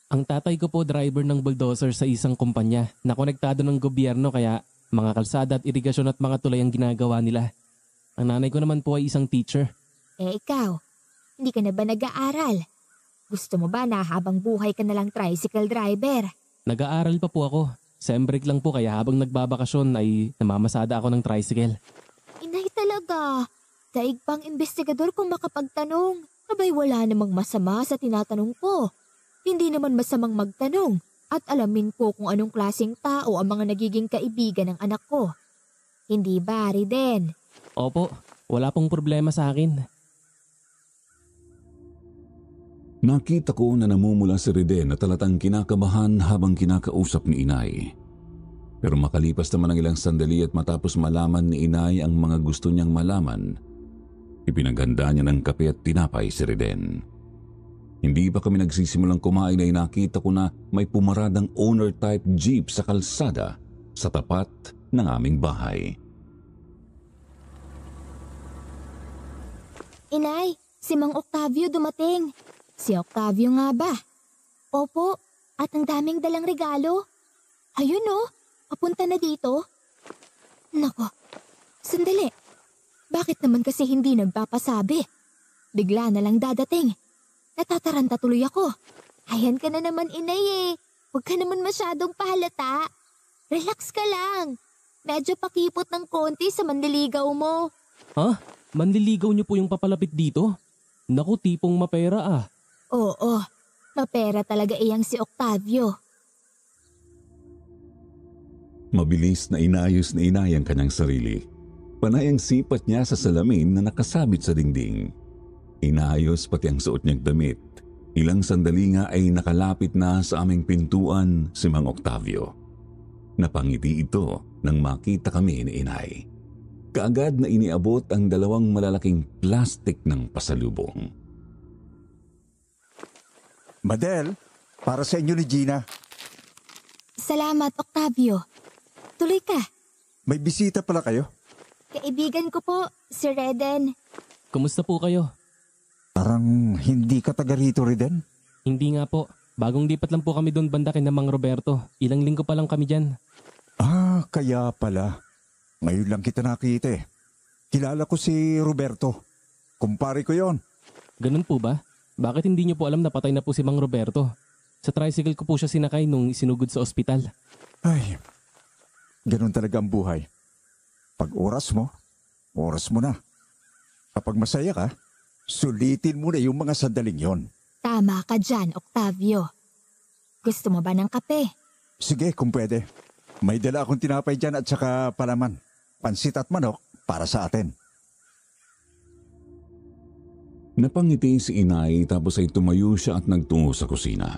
J: Ang tatay ko po driver ng bulldozer sa isang kumpanya na konektado ng gobyerno kaya mga kalsada at irigasyon at mga tulay ang ginagawa nila. Ang nanay ko naman po ay isang teacher.
E: Ikaw, hindi ka na ba nag-aaral? Gusto mo ba na habang buhay ka na lang tricycle driver?
J: Nag-aaral pa po ako. Sem break lang po kaya habang nagbabakasyon ay namamasada ako ng tricycle.
E: Inay talaga. Daig pang investigador kung makapagtanong. Abay wala namang masama sa tinatanong ko. Hindi naman masamang magtanong at alamin ko kung anong klaseng tao ang mga nagiging kaibigan ng anak ko. Hindi ba, Riden?
J: Opo, wala pong problema sa akin.
A: Nakita ko na namumula si Riden at talatang kinakabahan habang kinakausap ni Inay. Pero makalipas naman ang ilang sandali at matapos malaman ni Inay ang mga gusto niyang malaman, ipinaghanda niya ng kape at tinapay si Riden. Hindi pa kami nagsisimulang kumain ay nakita ko na may pumaradang owner-type jeep sa kalsada sa tapat ng aming bahay.
E: Inay, si Mang Octavio dumating. Si Octavio nga ba? Opo, at ang daming dalang regalo. Ayun oh, papunta na dito. Nako, sandali. Bakit naman kasi hindi nagpapasabi? Bigla na lang dadating. Natataranta tuloy ako. Ayan ka na naman, Inay eh. Huwag ka naman masyadong pahalata. Relax ka lang. Medyo pakipot ng konti sa manliligaw mo.
J: Ha? Manliligaw niyo po yung papalapit dito? Naku, tipong mapera ah.
E: Oo, mapera talaga iyang si Octavio.
A: Mabilis na inayos na Inay ang kanyang sarili. Panay ang sipat niya sa salamin na nakasabit sa dingding. Inayos pati ang suot niyang damit. Ilang sandali nga ay nakalapit na sa aming pintuan si Mang Octavio. Napangiti ito nang makita kami ni Inay. Kaagad na iniabot ang dalawang malalaking plastik ng pasalubong.
N: Madel, para sa inyo ni Gina.
E: Salamat, Octavio. Tuloy ka.
N: May bisita pala kayo?
E: Kaibigan ko po, si Reden.
J: Kumusta po kayo?
N: Parang hindi ka taga rito, Reden?
J: Hindi nga po. Bagong lipat lang po kami doon banda kina Mang Roberto. Ilang linggo pa lang kami dyan.
N: Ah, kaya pala. Ngayon lang kita nakita eh. Kilala ko si Roberto. Kumpare ko yon.
J: Ganun po ba? Bakit hindi niyo po alam na patay na po si Mang Roberto? Sa tricycle ko po siya sinakay nung isinugod sa ospital.
N: Ay, ganun talaga ang buhay. Pag oras mo na. Kapag masaya ka, sulitin mo na yung mga sandaling yon.
E: Tama ka dyan, Octavio. Gusto mo ba ng kape?
N: Sige, kung pwede. May dala akong tinapay dyan at saka palaman. Pansit at manok para sa atin.
A: Napangiti si Inay tapos ay tumayo siya at nagtungo sa kusina.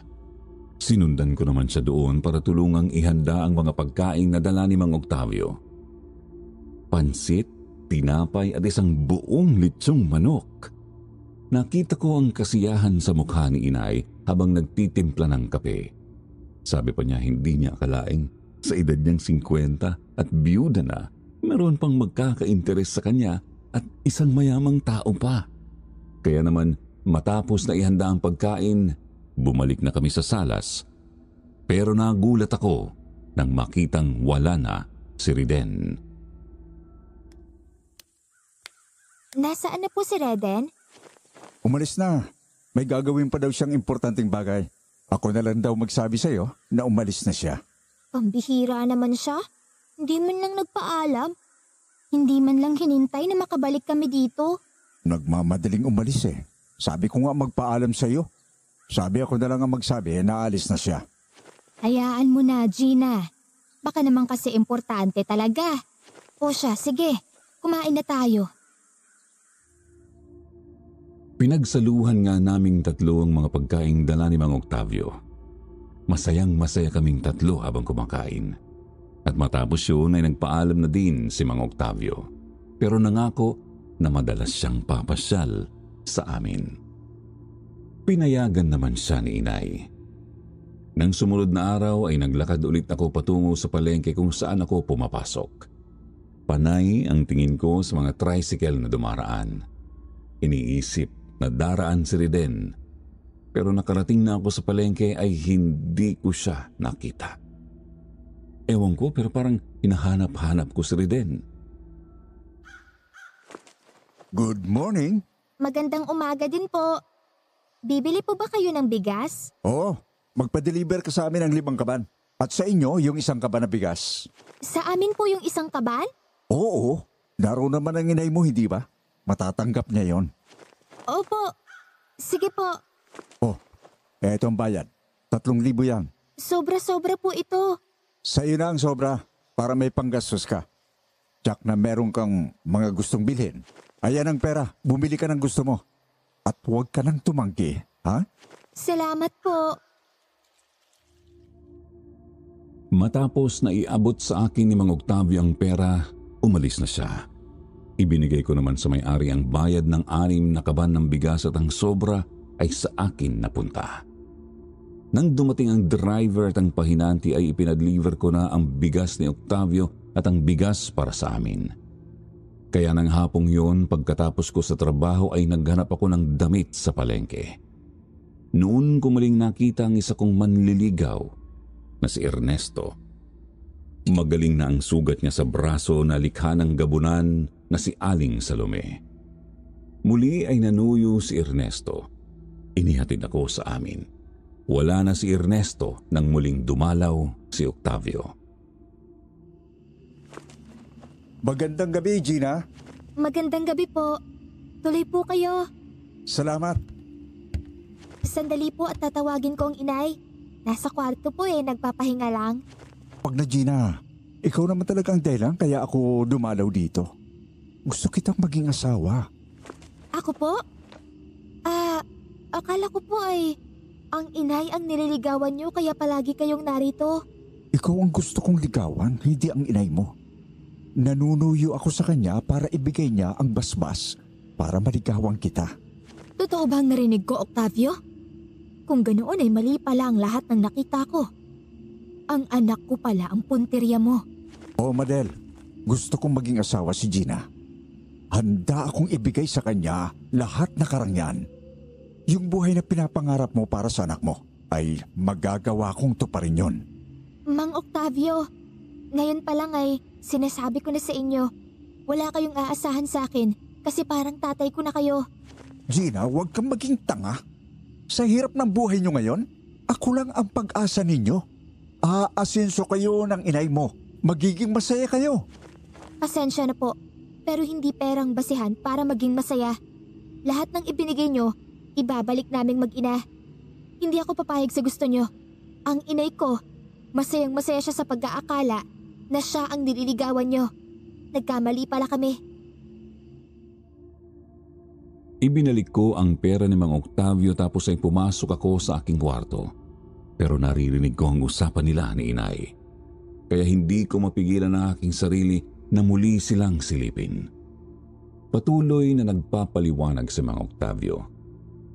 A: Sinundan ko naman siya doon para tulungang ihanda ang mga pagkain na dala ni Mang Octavio. Pansit, tinapay at isang buong litsong manok. Nakita ko ang kasiyahan sa mukha ni Inay habang nagtitimpla ng kape. Sabi pa niya hindi niya akalaing sa edad niyang 50 at biyuda na, meron pang magkaka-interes sa kanya at isang mayamang tao pa. Kaya naman matapos na ihanda ang pagkain, bumalik na kami sa salas. Pero nagulat ako nang makitang wala na si Riden.
E: Nasaan na po si Reden?
N: Umalis na. May gagawin pa daw siyang importanteng bagay. Ako na lang daw magsabi sa'yo na umalis na siya.
E: Pambihira naman siya. Hindi man lang nagpaalam. Hindi man lang hinintay na makabalik kami dito.
N: Nagmamadaling umalis eh. Sabi ko nga magpaalam sa'yo. Sabi ako na lang ang magsabi na alis na siya.
E: Hayaan mo na, Gina. Baka naman kasi importante talaga. O siya, sige. Kumain na tayo.
A: Pinagsaluhan nga naming tatlo ang mga pagkaing dala ni Mang Octavio. Masayang masaya kaming tatlo habang kumakain. At matapos yun ay nagpaalam na din si Mang Octavio. Pero nangako na madalas siyang papasyal sa amin. Pinayagan naman siya ni Inay. Nang sumunod na araw ay naglakad ulit ako patungo sa palengke kung saan ako pumapasok. Panay ang tingin ko sa mga tricycle na dumaraan. Iniisip na daraan si Riden. Pero nakarating na ako sa palengke ay hindi ko siya nakita. Ewan ko pero parang hinahanap-hanap ko si Riden.
M: Good morning.
H: Magandang umaga din po. Bibili po ba kayo ng bigas?
M: Oo, magpa-deliver ka sa amin ng 5 kaban. At sa inyo, yung 1 kaban na bigas.
H: Sa amin po yung 1 kaban?
M: Oo, naroon naman ang inay mo, hindi ba? Matatanggap niya yon.
H: Opo, sige po.
M: Oh, eto ang bayad. 3,000 yan.
H: Sobra-sobra po ito.
M: Sa iyo na ang sobra para may panggastos ka. Tsak na meron kang mga gustong bilhin. Ayan ang pera, bumili ka ng gusto mo. At huwag ka nang tumanggi, ha?
H: Salamat po.
A: Matapos na iabot sa akin ni Mang Octavio ang pera, umalis na siya. Ibinigay ko naman sa may-ari ang bayad ng 6 na kaban ng bigas at ang sobra ay sa akin napunta. Nang dumating ang driver at ang pahinanti ay ipinadeliver ko na ang bigas ni Octavio at ang bigas para sa amin. Kaya nang hapong yun, pagkatapos ko sa trabaho ay naghanap ako ng damit sa palengke. Noon ko muling nakita ang isa kong manliligaw na si Ernesto. Magaling na ang sugat niya sa braso na likha ng gabunan na si Aling Salome. Muli ay nanuyo si Ernesto. Inihatid ako sa amin. Wala na si Ernesto nang muling dumalaw si Octavio.
M: Magandang gabi, Gina.
H: Magandang gabi po. Tuloy po kayo.
M: Salamat.
H: Sandali po at tatawagin ko ang inay. Nasa kwarto po nagpapahinga lang.
M: Wag na, Gina. Ikaw naman talaga ang dahilan kaya ako dumalaw dito. Gusto kitang maging asawa.
H: Ako po? Akala ko po ang inay ang nililigawan niyo kaya palagi kayong narito.
M: Ikaw ang gusto kong ligawan, hindi ang inay mo. Nanunuyo ako sa kanya para ibigay niya ang basbas para maligawan kita.
H: Totoo bang narinig ko, Octavio? Kung ganoon ay mali pala ang lahat ng nakita ko. Ang anak ko pala ang punteriya mo.
M: Oo, Madel. Gusto kong maging asawa si Gina. Handa akong ibigay sa kanya lahat na karangyaan. Yung buhay na pinapangarap mo para sa anak mo ay magagawa kong tuparin yon.
H: Mang Octavio, ngayon pa lang ay sinasabi ko na sa inyo, wala kayong aasahan sa akin kasi parang tatay ko na kayo.
M: Gina, huwag kang maging tanga. Sa hirap ng buhay nyo ngayon, ako lang ang pag-asa ninyo. Aasenso kayo ng inay mo. Magiging masaya kayo.
H: Pasensya na po, pero hindi perang basihan para maging masaya. Lahat ng ibinigay nyo, ibabalik naming mag-ina. Hindi ako papayag sa gusto nyo. Ang inay ko, masayang masaya siya sa pag-aakala na siya ang nililigawan nyo. Nagkamali pala kami.
A: Ibinalik ko ang pera ni Mang Octavio tapos ay pumasok ako sa aking kwarto. Pero naririnig ko ang usapan nila ni inay. Kaya hindi ko mapigilan ang aking sarili na muli silang silipin. Patuloy na nagpapaliwanag si Mang Octavio.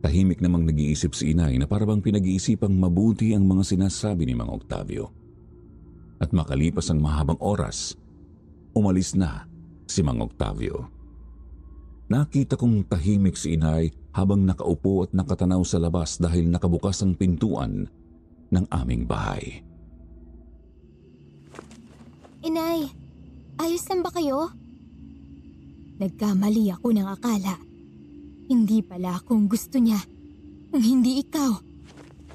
A: Tahimik namang nag-iisip si inay na parabang pinag-iisipang mabuti ang mga sinasabi ni Mang Octavio. At makalipas ang mahabang oras, umalis na si Mang Octavio. Nakita kong tahimik si inay habang nakaupo at nakatanaw sa labas dahil nakabukas ang pintuan ng aming bahay.
H: Inay, ayos lang ba kayo? Nagkamali ako ng akala. Hindi pala akong gusto niya. Kung hindi ikaw.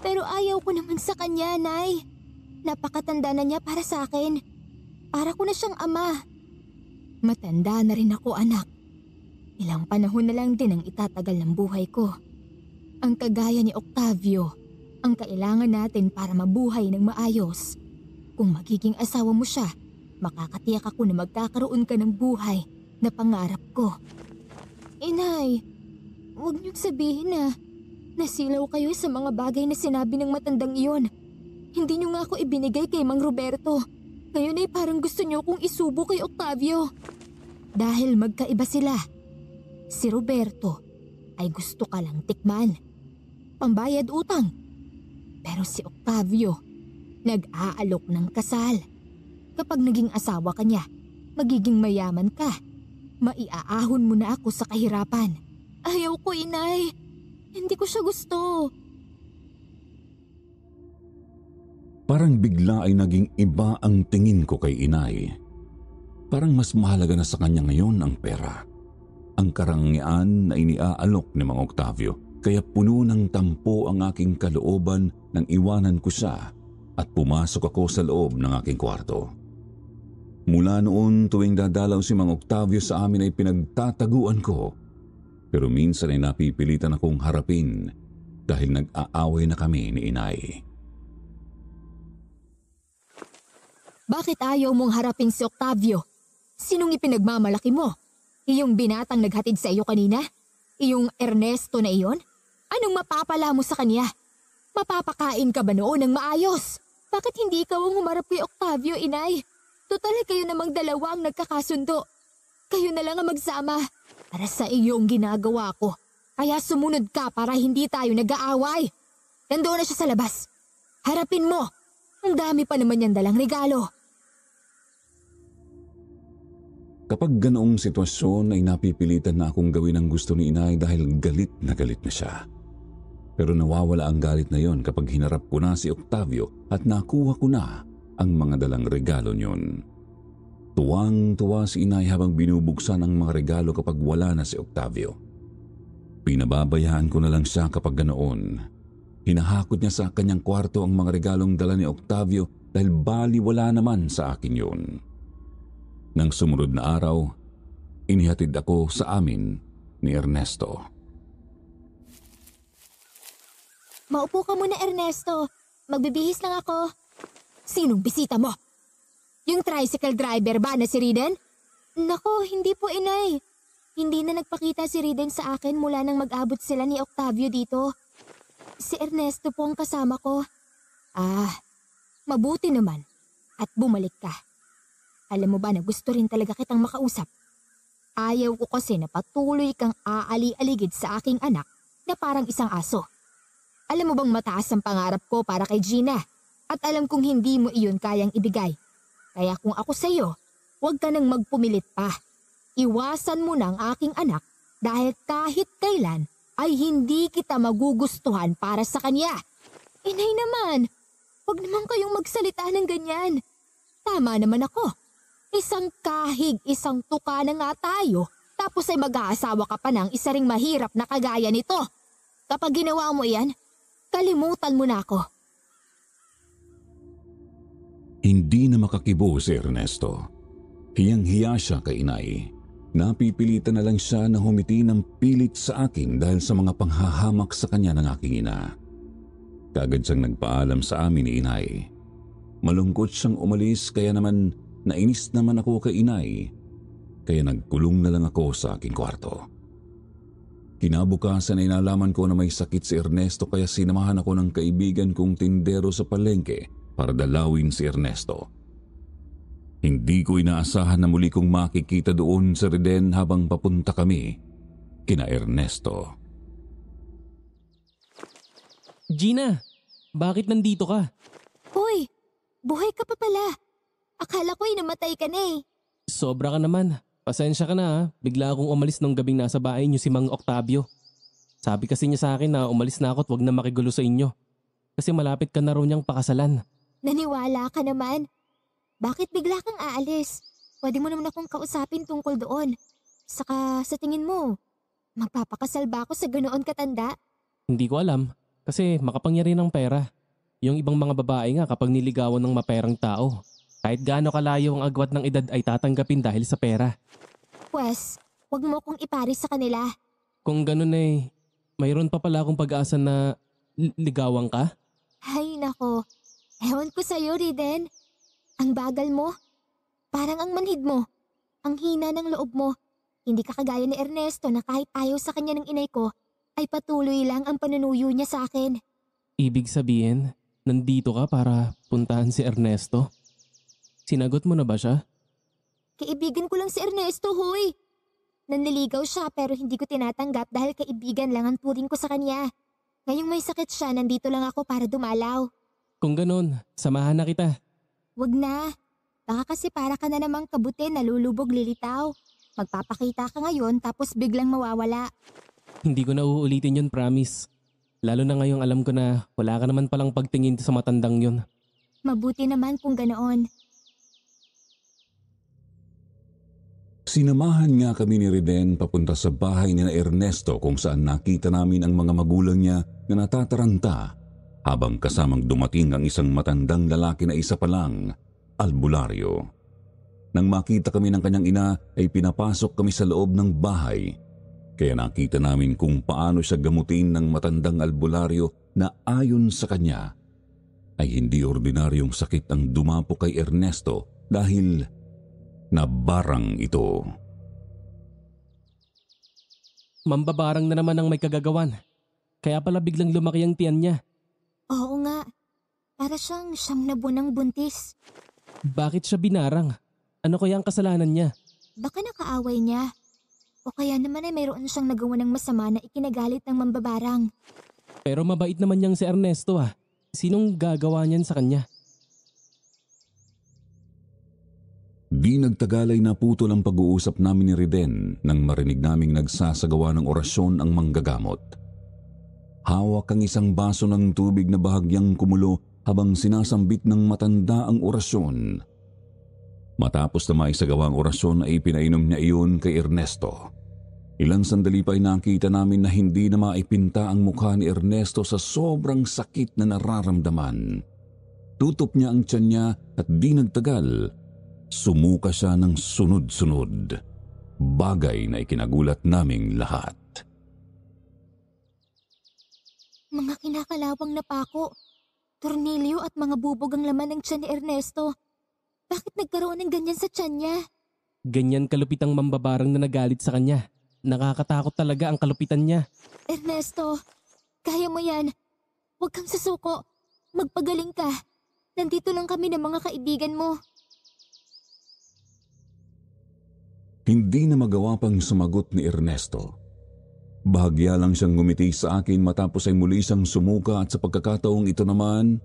H: Pero ayaw ko naman sa kanya, Nay. Napakatanda na niya para sa akin. Para ko na siyang ama. Matanda na rin ako, anak. Ilang panahon na lang din ang itatagal ng buhay ko. Ang kagaya ni Octavio, ang kailangan natin para mabuhay ng maayos. Kung magiging asawa mo siya, makakatiyak ako na magkakaroon ka ng buhay na pangarap ko. Inay, huwag niyong sabihin na nasilaw kayo sa mga bagay na sinabi ng matandang iyon. Hindi niyo nga ako ibinigay kay Mang Roberto. Ngayon ay parang gusto niyo kong isubo kay Octavio. Dahil magkaiba sila. Si Roberto ay gusto ka lang tikman. Pambayad utang. Pero si Octavio, nag-aalok ng kasal. Kapag naging asawa ka niya, magiging mayaman ka. Maiaahon mo na ako sa kahirapan. Ayaw ko, inay. Hindi ko siya gusto.
A: Parang bigla ay naging iba ang tingin ko kay inay. Parang mas mahalaga na sa kanya ngayon ang pera. Ang karangyaan na iniaalok ni Mang Octavio, kaya puno ng tampo ang aking kalooban nang iwanan ko siya at pumasok ako sa loob ng aking kwarto. Mula noon tuwing dadalaw si Mang Octavio sa amin ay pinagtataguan ko, pero minsan ay napipilitan akong harapin dahil nag-aaway na kami ni inay.
O: Bakit ayaw mong harapin si Octavio? Sinong ipinagmamalaki mo? Iyong binatang naghatid sa iyo kanina? Iyong Ernesto na iyon? Anong mapapala mo sa kanya? Mapapakain ka ba noon ng maayos? Bakit hindi ikaw ang humarap kay Octavio, inay? Total kayo namang dalawa ang nagkakasundo. Kayo na lang ang magsama para sa iyong ginagawa ko. Kaya sumunod ka para hindi tayo nag-aaway. Nandoon na siya sa labas. Harapin mo. Ang dami pa naman yan dalang regalo.
A: Kapag ganoong sitwasyon ay napipilitan na akong gawin ang gusto ni inay dahil galit na siya. Pero nawawala ang galit na yon kapag hinarap ko na si Octavio at nakuha ko na ang mga dalang regalo niyon. Tuwang-tuwa si inay habang binubuksan ang mga regalo kapag wala na si Octavio. Pinababayaan ko na lang siya kapag ganoon. Hinahakot niya sa kanyang kwarto ang mga regalong dala ni Octavio dahil baliwala naman sa akin yun. Nang sumunod na araw, inihatid ako sa amin ni Ernesto.
O: Maupo ka muna, Ernesto. Magbibihis lang ako. Sinong bisita mo? Yung tricycle driver ba na si Riden? Nako, hindi po, inay. Hindi na nagpakita si Riden sa akin mula nang mag-abot sila ni Octavio dito. Si Ernesto po ang kasama ko. Mabuti naman. At bumalik ka. Alam mo ba na gusto rin talaga kitang makausap? Ayaw ko kasi na patuloy kang aali-aligid sa aking anak na parang isang aso. Alam mo bang mataas ang pangarap ko para kay Gina? At alam kong hindi mo iyon kayang ibigay. Kaya kung ako sa'yo, huwag ka nang magpumilit pa. Iwasan mo na ang aking anak dahil kahit kailan ay hindi kita magugustuhan para sa kanya. Inay naman, huwag naman kayong magsalita ng ganyan. Tama naman ako. Isang kahig, isang tuka na nga tayo, tapos ay mag-aasawa ka pa ng isa ring mahirap na kagaya nito. Kapag ginawa mo iyan, kalimutan mo na ako.
A: Hindi na makakibo si Ernesto. Hiyang-hiya siya kay inay. Napipilitan na lang siya na humiti ng pilit sa akin dahil sa mga panghahamak sa kanya ng aking ina. Kagad siyang nagpaalam sa amin ni inay. Malungkot siyang umalis kaya naman nainis naman ako kay inay. Kaya nagkulong na lang ako sa aking kwarto. Kinabukasan ay nalaman ko na may sakit si Ernesto kaya sinamahan ako ng kaibigan kong tindero sa palengke para dalawin si Ernesto. Hindi ko inaasahan na muli kong makikita doon sa Reden habang papunta kami kina Ernesto.
J: Gina, bakit nandito ka?
O: Hoy, buhay ka pa pala. Akala ko ay namatay ka na eh.
J: Sobra ka naman. Pasensya ka na ha. Bigla akong umalis nung gabing nasa bahay niyo si Mang Octavio. Sabi kasi niya sa akin na umalis na ako at wag na makigulo sa inyo. Kasi malapit ka na raw niyang pakasalan.
O: Naniwala ka naman. Bakit bigla kang aalis? Pwede mo naman akong kausapin tungkol doon. Saka sa tingin mo, magpapakasal ba ako sa ganoon katanda?
J: Hindi ko alam. Kasi makapangyarihan ng pera. Yung ibang mga babae nga kapag niligawan ng maperang tao. Kahit gaano kalayo ang agwat ng edad ay tatanggapin dahil sa pera.
O: Pwes, wag mo kong ipari sa kanila.
J: Kung ganun eh, mayroon pa pala akong pag-asa na ligawan ka?
O: Ay nako, ewan ko sa'yo, Riden. Ang bagal mo. Parang ang manhid mo. Ang hina ng loob mo. Hindi ka kagaya ni Ernesto na kahit ayaw sa kanya ng inay ko, ay patuloy lang ang panunuyo niya sa akin.
J: Ibig sabihin, nandito ka para puntahan si Ernesto? Sinagot mo na ba siya?
O: Kaibigan ko lang si Ernesto, hoy. Nanliligaw siya pero hindi ko tinatanggap dahil kaibigan lang ang turing ko sa kanya. Ngayong may sakit siya, nandito lang ako para dumalaw.
J: Kung ganun, samahan na kita.
O: Wag na. Baka kasi para ka na namang kabuti na lulubog lilitaw. Magpapakita ka ngayon tapos biglang mawawala.
J: Hindi ko na uulitin yun, promise. Lalo na ngayong alam ko na wala ka naman palang pagtingin sa matandang yun.
O: Mabuti naman kung ganoon.
A: Sinamahan nga kami ni Reden papunta sa bahay ni na Ernesto kung saan nakita namin ang mga magulang niya na natataranta habang kasamang dumating ang isang matandang lalaki na isa pa lang, albularyo. Nang makita kami ng kanyang ina ay pinapasok kami sa loob ng bahay. Kaya nakita namin kung paano siya gamutin ng matandang albularyo na ayon sa kanya ay hindi ordinaryong sakit ang dumapo kay Ernesto dahil nabarang ito.
J: Mambabarang na naman ang may kagagawan. Kaya pala biglang lumaki ang tiyan niya.
O: Oo nga. Para siyang 9 buwanang buntis.
J: Bakit siya binarang? Ano kaya ang kasalanan niya?
O: Baka nakaaway niya. O kaya naman ay mayroon siyang nagawa ng masama na ikinagalit ng mambabarang.
J: Pero mabait naman niyang si Ernesto ah. Sinong gagawa niyan sa kanya?
A: Di nagtagal ay naputol ang pag-uusap namin ni Reden nang marinig naming nagsasagawa ng orasyon ang manggagamot. Hawak ang isang baso ng tubig na bahagyang kumulo habang sinasambit ng matanda ang orasyon. Matapos na maisagawa ang orasyon ay pinainom niya iyon kay Ernesto. Ilang sandali pa ay nakita namin na hindi na maipinta ang mukha ni Ernesto sa sobrang sakit na nararamdaman. Tutop niya ang tiyan niya at di nagtagal, sumuka siya ng sunod-sunod. Bagay na ikinagulat naming lahat.
O: Mga kinakalawang na pako, tornilyo at mga bubog ang laman ng tiyan ni Ernesto. Bakit nagkaroon ng ganyan sa tiyan niya?
J: Ganyan kalupit ang mambabarang na nagalit sa kanya. Nakakatakot talaga ang kalupitan niya.
O: Ernesto, kaya mo yan. Huwag kang susuko. Magpagaling ka. Nandito lang kami ng mga kaibigan mo.
A: Hindi na magawa pang sumagot ni Ernesto. Bahagya lang siyang ngumiti sa akin matapos ay muli siyang sumuka at sa pagkakataong ito naman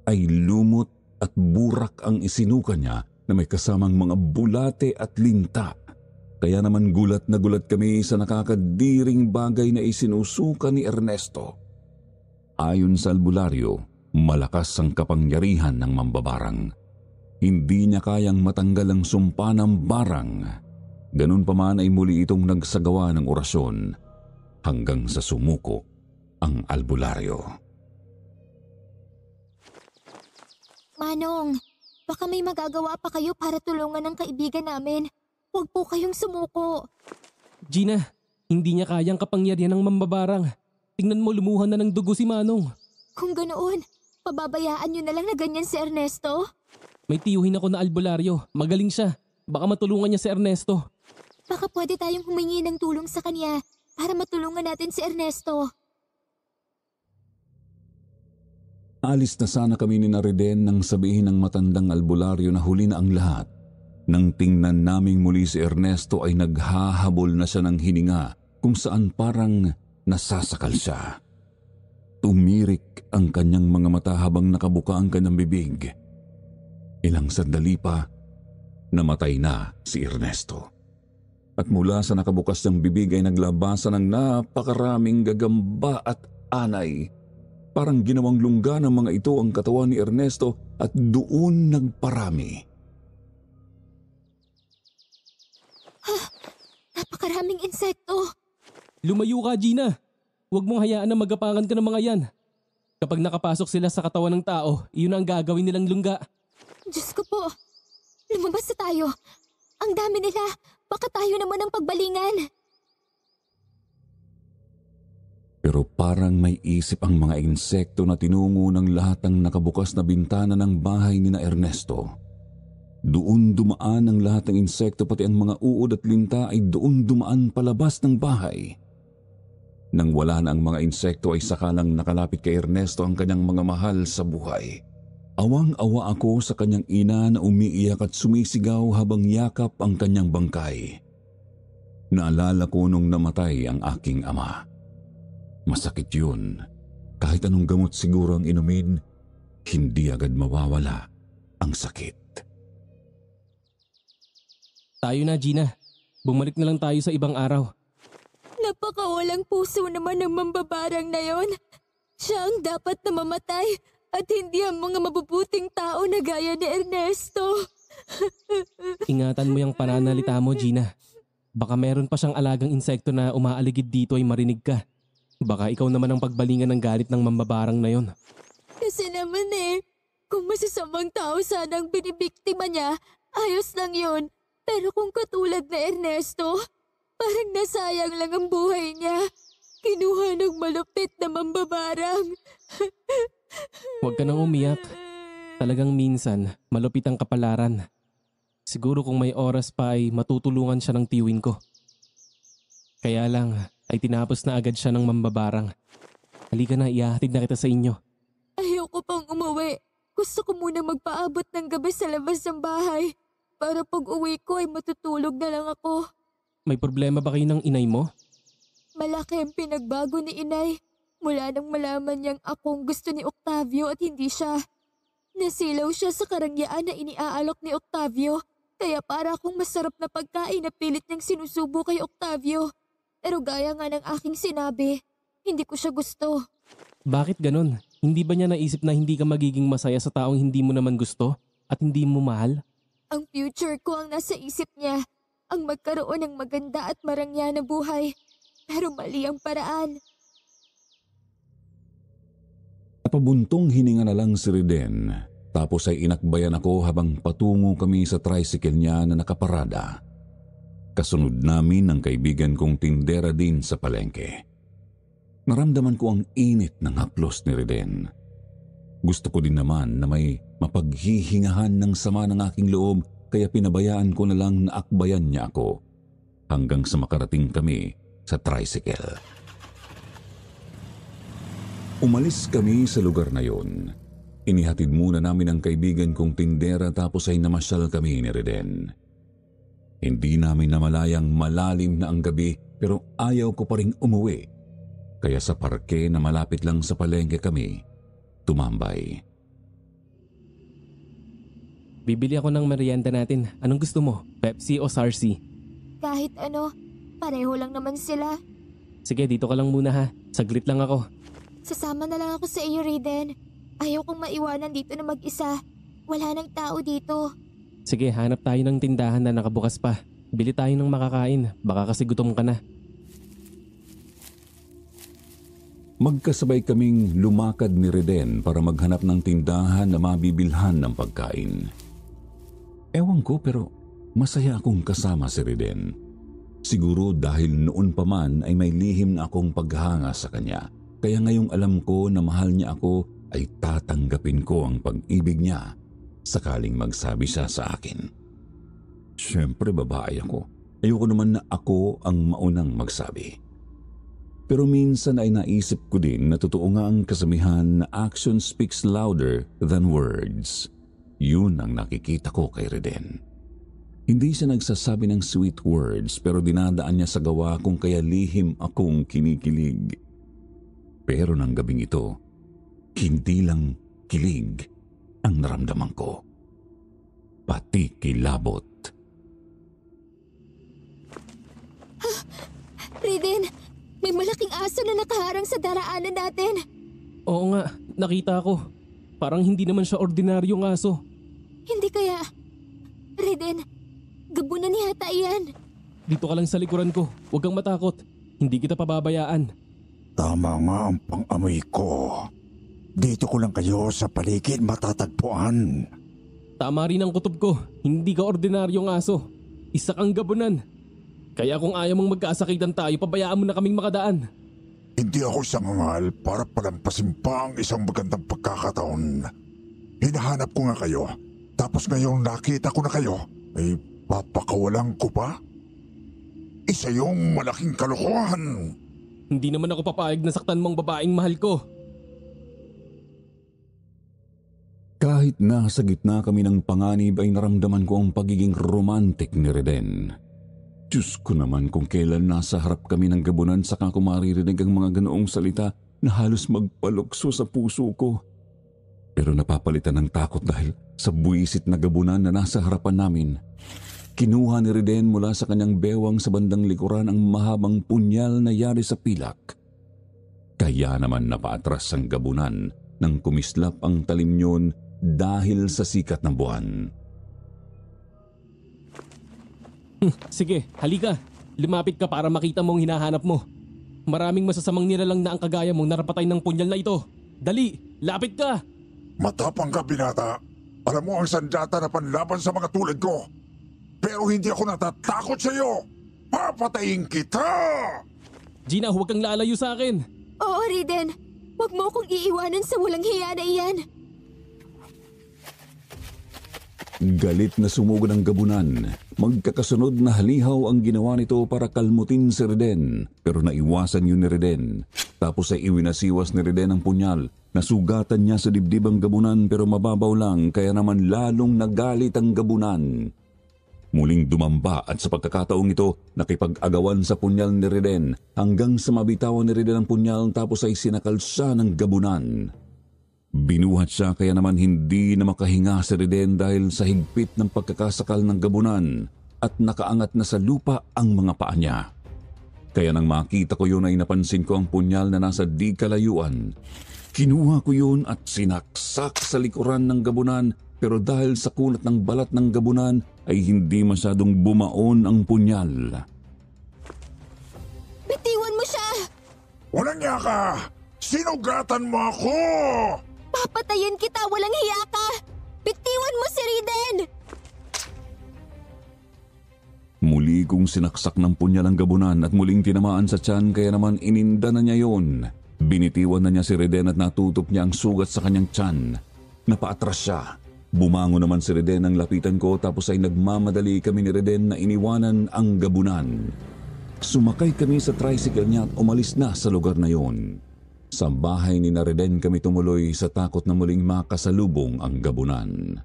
A: ay lumot at burak ang isinuka niya na may kasamang mga bulate at linta. Kaya naman gulat na gulat kami sa nakakadiring bagay na isinusuka ni Ernesto. Ayon sa albularyo, malakas ang kapangyarihan ng mambabarang. Hindi niya kayang matanggal ang sumpa ng barang. Ganun pa man ay muli itong nagsagawa ng orasyon hanggang sa sumuko ang albularyo.
O: Manong, baka may magagawa pa kayo para tulungan ang kaibigan namin. Huwag po kayong sumuko.
J: Gina, hindi niya kayang kapangyarihan ng mambabarang. Tingnan mo, lumuhan na ng dugo si Manong.
O: Kung ganoon, pababayaan niyo na lang na ganyan si Ernesto?
J: May tiyuhin ako na albularyo. Magaling siya. Baka matulungan niya si Ernesto.
O: Baka pwede tayong humingi ng tulong sa kanya para matulungan natin si Ernesto.
A: Alis na sana kami ni Reden nang sabihin ng matandang albularyo na huli na ang lahat. Nang tingnan naming muli si Ernesto ay naghahabol na siya ng hininga kung saan parang nasasakal siya. Tumirik ang kanyang mga mata habang nakabuka ang kanyang bibig. Ilang sandali pa, namatay na si Ernesto. At mula sa nakabukas niyang bibig ay naglabasan ng napakaraming gagamba at anay. Parang ginawang lungga ng mga ito ang katawan ni Ernesto at doon nagparami.
O: Napakaraming insekto.
J: Lumayo ka, Gina. Huwag mong hayaan na magapangan ka ng mga yan. Kapag nakapasok sila sa katawan ng tao, iyon ang gagawin nilang lungga.
O: Diyos ko po. Lumabas na tayo. Ang dami nila. Baka tayo naman ang pagbalingan.
A: Pero parang may isip ang mga insekto na tinungo ng lahat ng nakabukas na bintana ng bahay ni na Ernesto. Doon dumaan ang lahat ng insekto pati ang mga uod at linta ay doon dumaan palabas ng bahay. Nang wala na ang mga insekto ay sakalang nakalapit kay Ernesto ang kanyang mga mahal sa buhay. Awang-awa ako sa kanyang ina na umiiyak at sumisigaw habang yakap ang kanyang bangkay. Naalala ko nung namatay ang aking ama. Masakit yun. Kahit anong gamot siguro ang inumin, hindi agad mawawala ang sakit.
J: Tayo na, Gina. Bumalik na lang tayo sa ibang araw.
O: Napakawalang puso naman ng mambabarang na yon. Siya ang dapat na mamatay at hindi ang mga mabubuting tao na gaya ni Ernesto.
J: Ingatan mo yung pananalita mo, Gina. Baka meron pa siyang alagang insekto na umaaligid dito ay marinig ka. Baka ikaw naman ang pagbalingan ng galit ng mambabarang na yon.
O: Kasi naman kung masasamang tao sana ang binibiktima niya, ayos lang yun. Pero kung katulad na Ernesto, parang nasayang lang ang buhay niya. Kinuha ng malupit na mambabarang.
J: Huwag ka nang umiyak. Talagang minsan, malupit ang kapalaran. Siguro kung may oras pa ay matutulungan siya ng tiwin ko. Kaya lang ay tinapos na agad siya ng mambabarang. Halika na, ihahatid na kita sa inyo.
O: Ayoko pang umuwi. Gusto ko muna magpaabot ng gabi sa labas ng bahay. Para pag uwi ko ay matutulog na lang ako.
J: May problema ba kayo ng inay mo?
O: Malaki ang pinagbago ni inay. Mula nang malaman niyang akong gusto ni Octavio at hindi siya. Nasilaw siya sa karangyaan na iniaalok ni Octavio. Kaya para akong masarap na pagkain na pilit niyang sinusubo kay Octavio. Pero gaya nga ng aking sinabi, hindi ko siya gusto.
J: Bakit ganon? Hindi ba niya naisip na hindi ka magiging masaya sa taong hindi mo naman gusto at hindi mo mahal?
O: Ang future ko ang nasa isip niya. Ang magkaroon ng maganda at marangya na buhay. Pero mali ang paraan.
A: Napabuntong hininga na lang si Riden, tapos ay inakbayan ako habang patungo kami sa tricycle niya na nakaparada. Kasunod namin ang kaibigan kong tindera din sa palengke. Naramdaman ko ang init ng haplos ni Riden. Gusto ko din naman na may mapaghihingahan ng sama ng aking loob, kaya pinabayaan ko na lang na akbayan niya ako hanggang sa makarating kami sa tricycle. Umalis kami sa lugar na yon. Inihatid muna namin ang kaibigan kong tindera tapos ay namasyal kami ni Reden. Hindi namin namalayang malalim na ang gabi pero ayaw ko pa rin umuwi. Kaya sa parke na malapit lang sa palengke kami tumambay.
J: Bibili ako ng merienda natin. Anong gusto mo? Pepsi o Sarsi?
O: Kahit ano, pareho lang naman sila.
J: Sige, dito ka lang muna ha. Saglit lang ako.
O: Sasama na lang ako sa iyo, Raiden. Ayaw kong maiwanan dito na mag-isa. Wala nang tao dito.
J: Sige, hanap tayo ng tindahan na nakabukas pa. Bili tayo ng makakain. Baka kasi gutom ka na.
A: Magkasabay kaming lumakad ni Reden para maghanap ng tindahan na mabibilhan ng pagkain. Ewan ko pero masaya akong kasama si Reden. Siguro dahil noon pa man ay may lihim na akong paghanga sa kanya. Kaya ngayong alam ko na mahal niya ako ay tatanggapin ko ang pag-ibig niya sakaling magsabi siya sa akin. Siyempre babae ako. Ayoko naman na ako ang maunang magsabi. Pero minsan ay naisip ko din na totoo nga ang kasabihan na action speaks louder than words. Yun ang nakikita ko kay Reden. Hindi siya nagsasabi ng sweet words pero dinadaan niya sa gawa kung kaya lihim akong kinikilig. Pero ng gabing ito, hindi lang kilig ang naramdaman ko. Pati kilabot.
O: Reden, may malaking aso na nakaharang sa daraanan natin.
J: Oo nga, nakita ko. Parang hindi naman siya ordinaryong aso.
O: Hindi kaya. Reden, gabunan ni Hata iyan.
J: Dito ka lang sa likuran ko. Huwag kang matakot. Hindi kita pababayaan.
M: Tama nga ang pang-amoy ko. Dito ko lang kayo sa paligid matatagpuan.
J: Tama rin ang kutob ko. Hindi ka ordinaryong aso. Isa kang gabunan. Kaya kung ayaw mong magkaasakitan tayo, pabayaan mo na kaming makadaan.
M: Hindi ako sangangal para palampasin pa ang isang magandang pagkakataon. Hinahanap ko nga kayo. Tapos ngayong nakita ko na kayo, ay papakawalan ko pa? Isa yung malaking kalokohan.
J: Hindi naman ako papayag na saktan mong babaeng mahal ko.
A: Kahit nasa gitna kami ng panganib ay naramdaman ko ang pagiging romantic ni Reden. Diyos ko naman kung kailan nasa harap kami ng gabunan saka ko maririnig ang mga ganoong salita na halos magpalukso sa puso ko. Pero napapalitan ng takot dahil sa buwisit na gabunan na nasa harapan namin. Kinuha ni Reden mula sa kanyang bewang sa bandang likuran ang mahabang punyal na yari sa pilak. Kaya naman napaatras ang gabunan nang kumislap ang talim yun dahil sa sikat ng buwan.
J: Sige, halika. Lumapit ka para makita mo ang hinahanap mo. Maraming masasamang nilalang na ang kagaya mong narapatay ng punyal na ito. Dali, lapit ka!
P: Matapang ka, binata. Alam mo ang sandata na panlaban sa mga tulad ko. Pero hindi ako natatakot sa iyo. Papatayin kita!
J: Gina, huwag kang lalayo sa akin.
O: Oo, Riden. Huwag mo akong iiwanan sa walang hiya na iyan.
A: Galit na sumugod ang gabunan. Magkakasunod na halihaw ang ginawa nito para kalmutin si Reden. Pero naiwasan yun ni Reden. Tapos ay iwinasiwas ni Reden ang punyal. Nasugatan niya sa dibdib ang gabunan pero mababaw lang kaya naman lalong nagalit ang gabunan. Muling dumamba at sa pagkakataong ito nakipag-agawan sa punyal ni Reden hanggang sa mabitawan ni Reden ang punyal tapos ay sinakal siya ng gabunan. Binuhat siya kaya naman hindi na makahinga si Reden dahil sa higpit ng pagkakasakal ng gabunan at nakaangat na sa lupa ang mga paa niya. Kaya nang makita ko yun ay napansin ko ang punyal na nasa di kalayuan. Kinuha ko yun at sinaksak sa likuran ng gabunan pero dahil sa kunat ng balat ng gabunan ay hindi masyadong bumaon ang punyal.
O: Bitiwan mo siya!
P: Walang niya ka! Sinugatan mo ako!
O: Papatayin kita! Walang hiya ka! Bitiwan mo si Riden!
A: Muli kong sinaksak ng punyal ang gabunan at muling tinamaan sa tiyan kaya naman ininda na niya yun. Binitiwan na niya si Reden at natutok niya ang sugat sa kanyang tiyan. Napaatras siya. Bumango naman si Reden ang lapitan ko tapos ay nagmamadali kami ni Reden na iniwanan ang gabunan. Sumakay kami sa tricycle niya at umalis na sa lugar na yun. Sa bahay ni Reden kami tumuloy sa takot na muling makasalubong ang gabunan.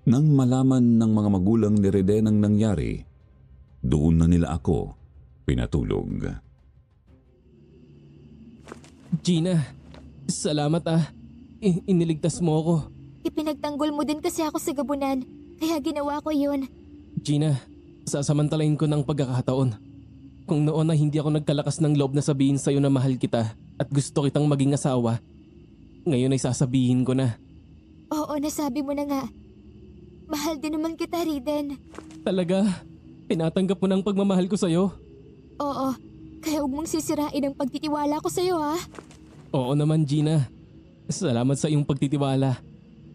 A: Nang malaman ng mga magulang ni Reden ang nangyari, doon na nila ako pinatulog.
J: Gina, salamat iniligtas mo ako.
O: Ipinagtanggol mo din kasi ako sa gabunan, kaya ginawa ko yun.
J: Gina, sasamantalain ko ng pagkakataon. Kung noon na hindi ako nagkalakas ng loob na sabihin sa'yo na mahal kita at gusto kitang maging asawa, ngayon ay sasabihin ko na.
O: Oo, nasabi mo na nga. Mahal din naman kita, Riden.
J: Talaga? Pinatanggap mo ng pagmamahal ko sa'yo?
O: Oo, kaya huwag mong sisirain ang pagtitiwala ko sa'yo, ha?
J: Oo naman, Gina. Salamat sa iyong pagtitiwala.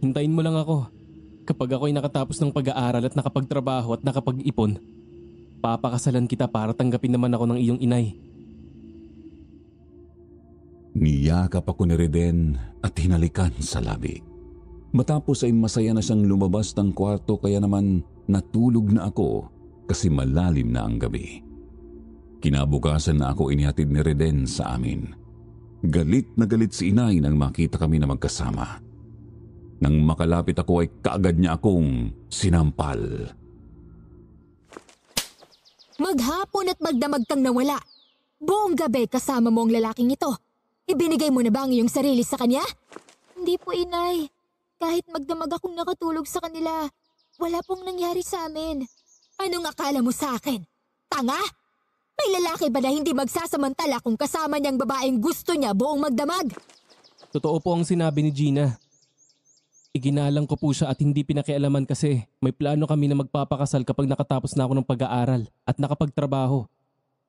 J: Hintayin mo lang ako. Kapag ako'y nakatapos ng pag-aaral at nakapagtrabaho at nakapag-ipon, papakasalan kita para tanggapin naman ako ng iyong inay.
A: Niyakap ako ni Reden at hinalikan sa labi. Matapos ay masaya na siyang lumabas ng kwarto kaya naman natulog na ako kasi malalim na ang gabi. Kinabukasan na ako inihatid ni Reden sa amin. Galit na galit si inay nang makita kami na magkasama. Nang makalapit ako ay kaagad niya akong sinampal.
O: Maghapon at magdamag kang nawala. Buong gabi kasama mo ang lalaking ito. Ibinigay mo na ba ang iyong sarili sa kanya? Hindi po, inay. Kahit magdamag akong nakatulog sa kanila, wala pong nangyari sa amin. Anong akala mo sa akin? Tanga? May lalaki ba na hindi magsasamantala kung kasama niyang babaeng gusto niya buong magdamag?
J: Totoo po ang sinabi ni Gina. Iginalang ko po siya at hindi pinakialaman kasi may plano kami na magpapakasal kapag nakatapos na ako ng pag-aaral at nakapagtrabaho.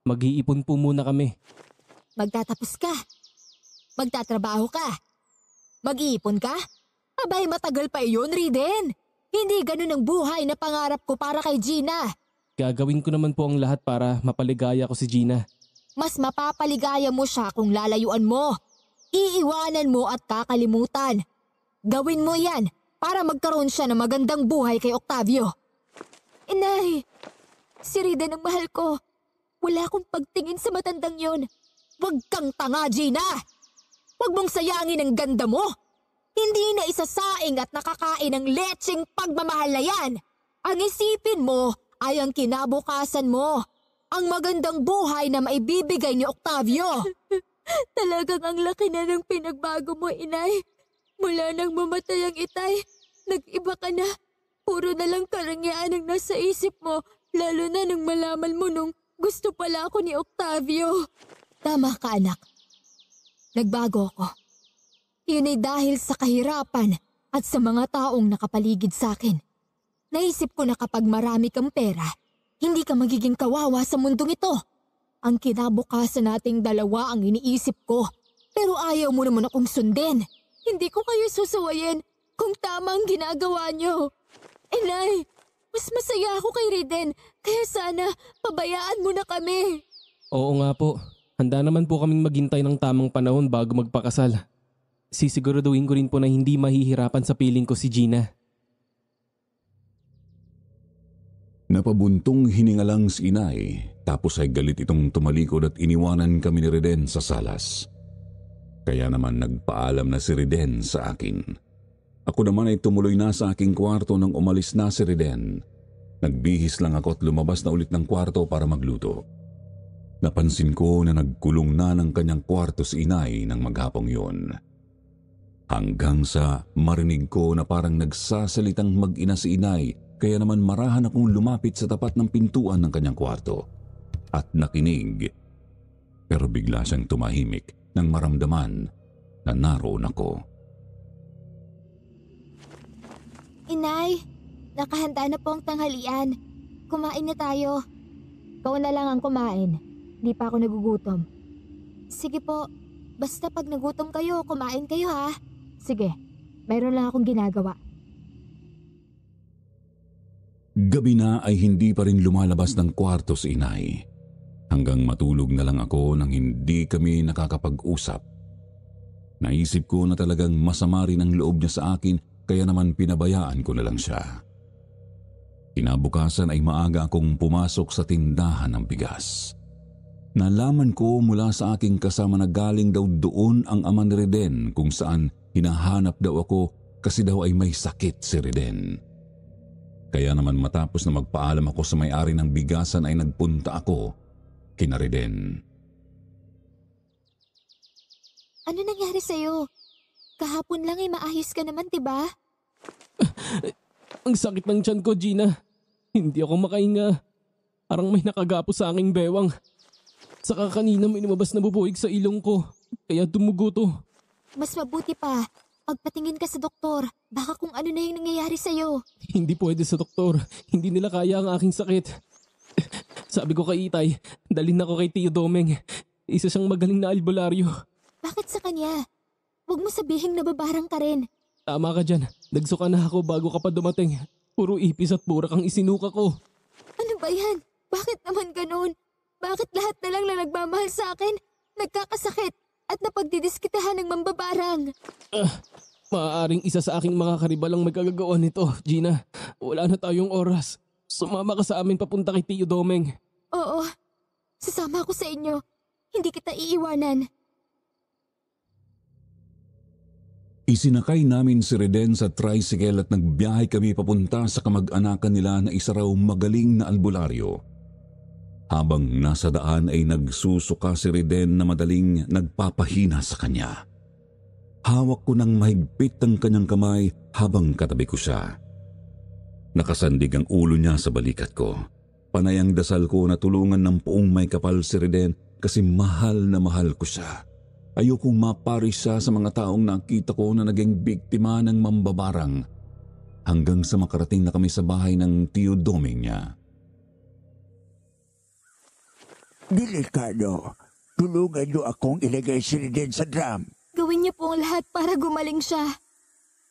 J: Mag-iipon po muna kami.
O: Magtatapos ka? Magtatrabaho ka? Mag-iipon ka? Abay, matagal pa iyon, Riden. Hindi ganun ang buhay na pangarap ko para kay Gina.
J: Gagawin ko naman po ang lahat para mapaligaya ko si Gina.
O: Mas mapapaligaya mo siya kung lalayuan mo. Iiwanan mo at kakalimutan. Gawin mo yan para magkaroon siya ng magandang buhay kay Octavio. Inay, si Riden ang mahal ko. Wala akong pagtingin sa matandang yon. Huwag kang tanga, Gina! Huwag mong sayangin ang ganda mo! Hindi na isasaing at nakakain ng lecheng pagmamahal na yan. Ang isipin mo ay ang kinabukasan mo. Ang magandang buhay na maibibigay ni Octavio. Talagang ang laki na ng pinagbago mo, inay. Mula nang mamatay ang itay, nag-iba ka na. Puro na lang karangyaan ang nasa isip mo, lalo na nang malaman mo nung gusto pala ako ni Octavio. Tama ka, anak. Nagbago ako. Yun ay dahil sa kahirapan at sa mga taong nakapaligid sa akin. Naisip ko na kapag marami kang pera, hindi ka magiging kawawa sa mundong ito. Ang kinabukasan nating dalawa ang iniisip ko. Pero ayaw mo naman akong sundin. Hindi ko kayo susuwayin kung tama ang ginagawa niyo. Inay, mas masaya ako kay Riden, kaya sana pabayaan mo na kami.
J: Oo nga po. Handa naman po kaming maghintay ng tamang panahon bago magpakasal. Sisiguraduhin ko rin po na hindi mahihirapan sa piling ko si Gina.
A: Napabuntong hininga lang si inay, tapos ay galit itong tumalikod at iniwanan kami ni Reden sa salas. Kaya naman nagpaalam na si Reden sa akin. Ako naman ay tumuloy na sa aking kwarto nang umalis na si Reden. Nagbihis lang ako at lumabas na ulit ng kwarto para magluto. Napansin ko na nagkulong na ng kanyang kwarto si inay ng maghapong yun. Hanggang sa marinig ko na parang nagsasalitang mag-ina si inay, kaya naman marahan akong lumapit sa tapat ng pintuan ng kanyang kwarto at nakinig. Pero bigla siyang tumahimik nang maramdaman na naroon ako.
E: Inay, nakahanda na po ang tanghalian. Kumain na tayo. Ikaw na lang ang kumain. Di pa ako nagugutom. Sige po, basta pag nagutom kayo, kumain kayo ha. Sige, mayroon lang akong ginagawa.
A: Gabi na ay hindi pa rin lumalabas ng kwarto si inay. Hanggang matulog na lang ako nang hindi kami nakakapag-usap. Naisip ko na talagang masama rin ang loob niya sa akin, kaya naman pinabayaan ko na lang siya. Kinabukasan ay maaga akong pumasok sa tindahan ng bigas. Nalaman ko mula sa aking kasama na galing daw doon ang ama ni Reden kung saan hinahanap daw ako kasi daw ay may sakit si Reden. Kaya naman matapos na magpaalam ako sa may-ari ng bigasan ay nagpunta ako kina Reden.
E: Ano nangyari sa'yo? Kahapon lang ay maayos ka naman, diba?
J: Ang sakit ng tiyan ko, Gina. Hindi ako makahinga. Parang may nakagapo sa aking bewang. Saka kanina may lumabas na bubuig sa ilong ko, kaya dumugo to.
E: Mas mabuti pa, pagpatingin ka sa doktor, baka kung ano na yung nangyayari sa'yo.
J: Hindi pwede sa doktor, hindi nila kaya ang aking sakit. Sabi ko kay Itay, dalhin ako kay Tio Domeng. Isa siyang magaling na albularyo.
E: Bakit sa kanya? Huwag mo sabihing nababarang ka rin.
J: Tama ka dyan, nagsuka na ako bago ka pa dumating. Puro ipis at burak ang isinuka ko.
E: Ano ba yan? Bakit naman ganun? Bakit lahat na lang na nagmamahal sa akin, nagkakasakit at napagdidiskitahan ng mambabarang?
J: Maaaring isa sa aking mga karibalang may kagagawa nito, Gina. Wala na tayong oras. Sumama ka sa amin papunta kay Tio Domeng.
E: Oo, sasama ako sa inyo. Hindi kita iiwanan.
A: Isinakay namin si Reden sa tricycle at nagbiyahe kami papunta sa kamag-anakan nila na isa raw magaling na albularyo. Habang nasa daan ay nagsusuka si Reden na madaling nagpapahina sa kanya. Hawak ko ng mahigpit ang kanyang kamay habang katabi ko siya. Nakasandig ang ulo niya sa balikat ko. Panay ang dasal ko na tulungan ng puong may kapal si Reden kasi mahal na mahal ko siya. Ayokong maparis siya sa mga taong nakita ko na naging biktima ng mambabarang hanggang sa makarating na kami sa bahay ng Tio Domeng niya.
M: Delikado, tulungan niyo akong ilagay si Reden sa drum.
E: Gawin niyo po ang lahat para gumaling siya.